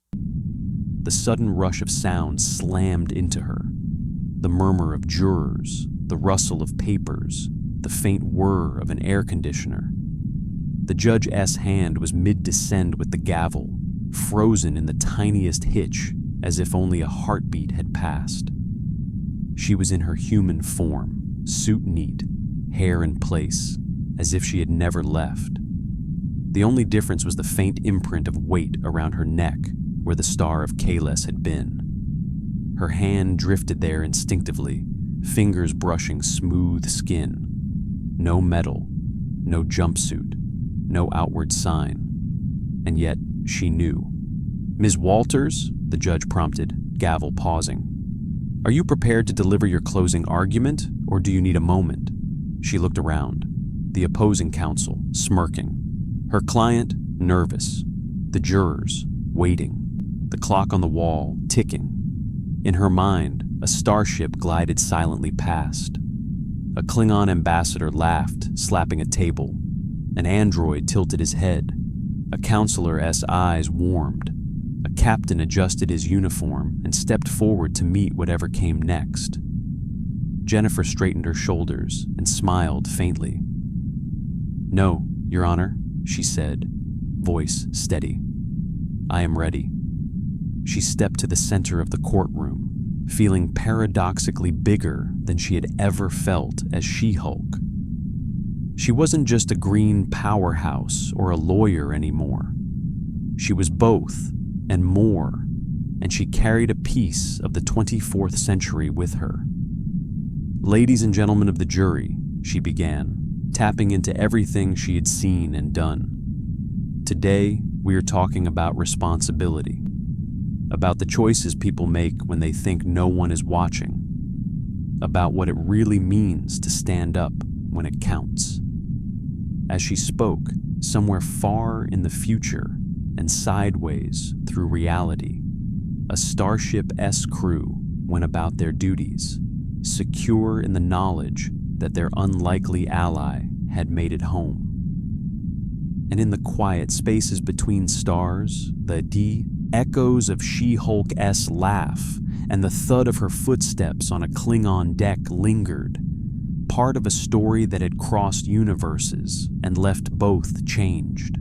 The sudden rush of sound slammed into her. The murmur of jurors, the rustle of papers, the faint whir of an air conditioner. The judge's hand was mid-descend with the gavel, frozen in the tiniest hitch, as if only a heartbeat had passed. She was in her human form, suit neat, hair in place, as if she had never left. The only difference was the faint imprint of weight around her neck, where the star of Kahless had been. Her hand drifted there instinctively, fingers brushing smooth skin. No metal, no jumpsuit, no outward sign. And yet, she knew. "Ms. Walters?" the judge prompted, gavel pausing. "Are you prepared to deliver your closing argument, or do you need a moment?" She looked around. The opposing counsel, smirking. Her client, nervous. The jurors, waiting. The clock on the wall, ticking. In her mind, a starship glided silently past. A Klingon ambassador laughed, slapping a table. An android tilted his head. A counselor's eyes warmed. A captain adjusted his uniform and stepped forward to meet whatever came next. Jennifer straightened her shoulders and smiled faintly. "No, Your Honor," she said, voice steady. "I am ready." She stepped to the center of the courtroom, feeling paradoxically bigger than she had ever felt as She-Hulk. She wasn't just a green powerhouse or a lawyer anymore. She was both and more, and she carried a piece of the 24th century with her. "Ladies and gentlemen of the jury," she began, tapping into everything she had seen and done. "Today, we are talking about responsibility, about the choices people make when they think no one is watching, about what it really means to stand up when it counts." As she spoke, somewhere far in the future and sideways through reality, a Starship-S crew went about their duties, secure in the knowledge that their unlikely ally had made it home. And in the quiet spaces between stars, the echoes of She-Hulk's laugh and the thud of her footsteps on a Klingon deck lingered, part of a story that had crossed universes and left both changed.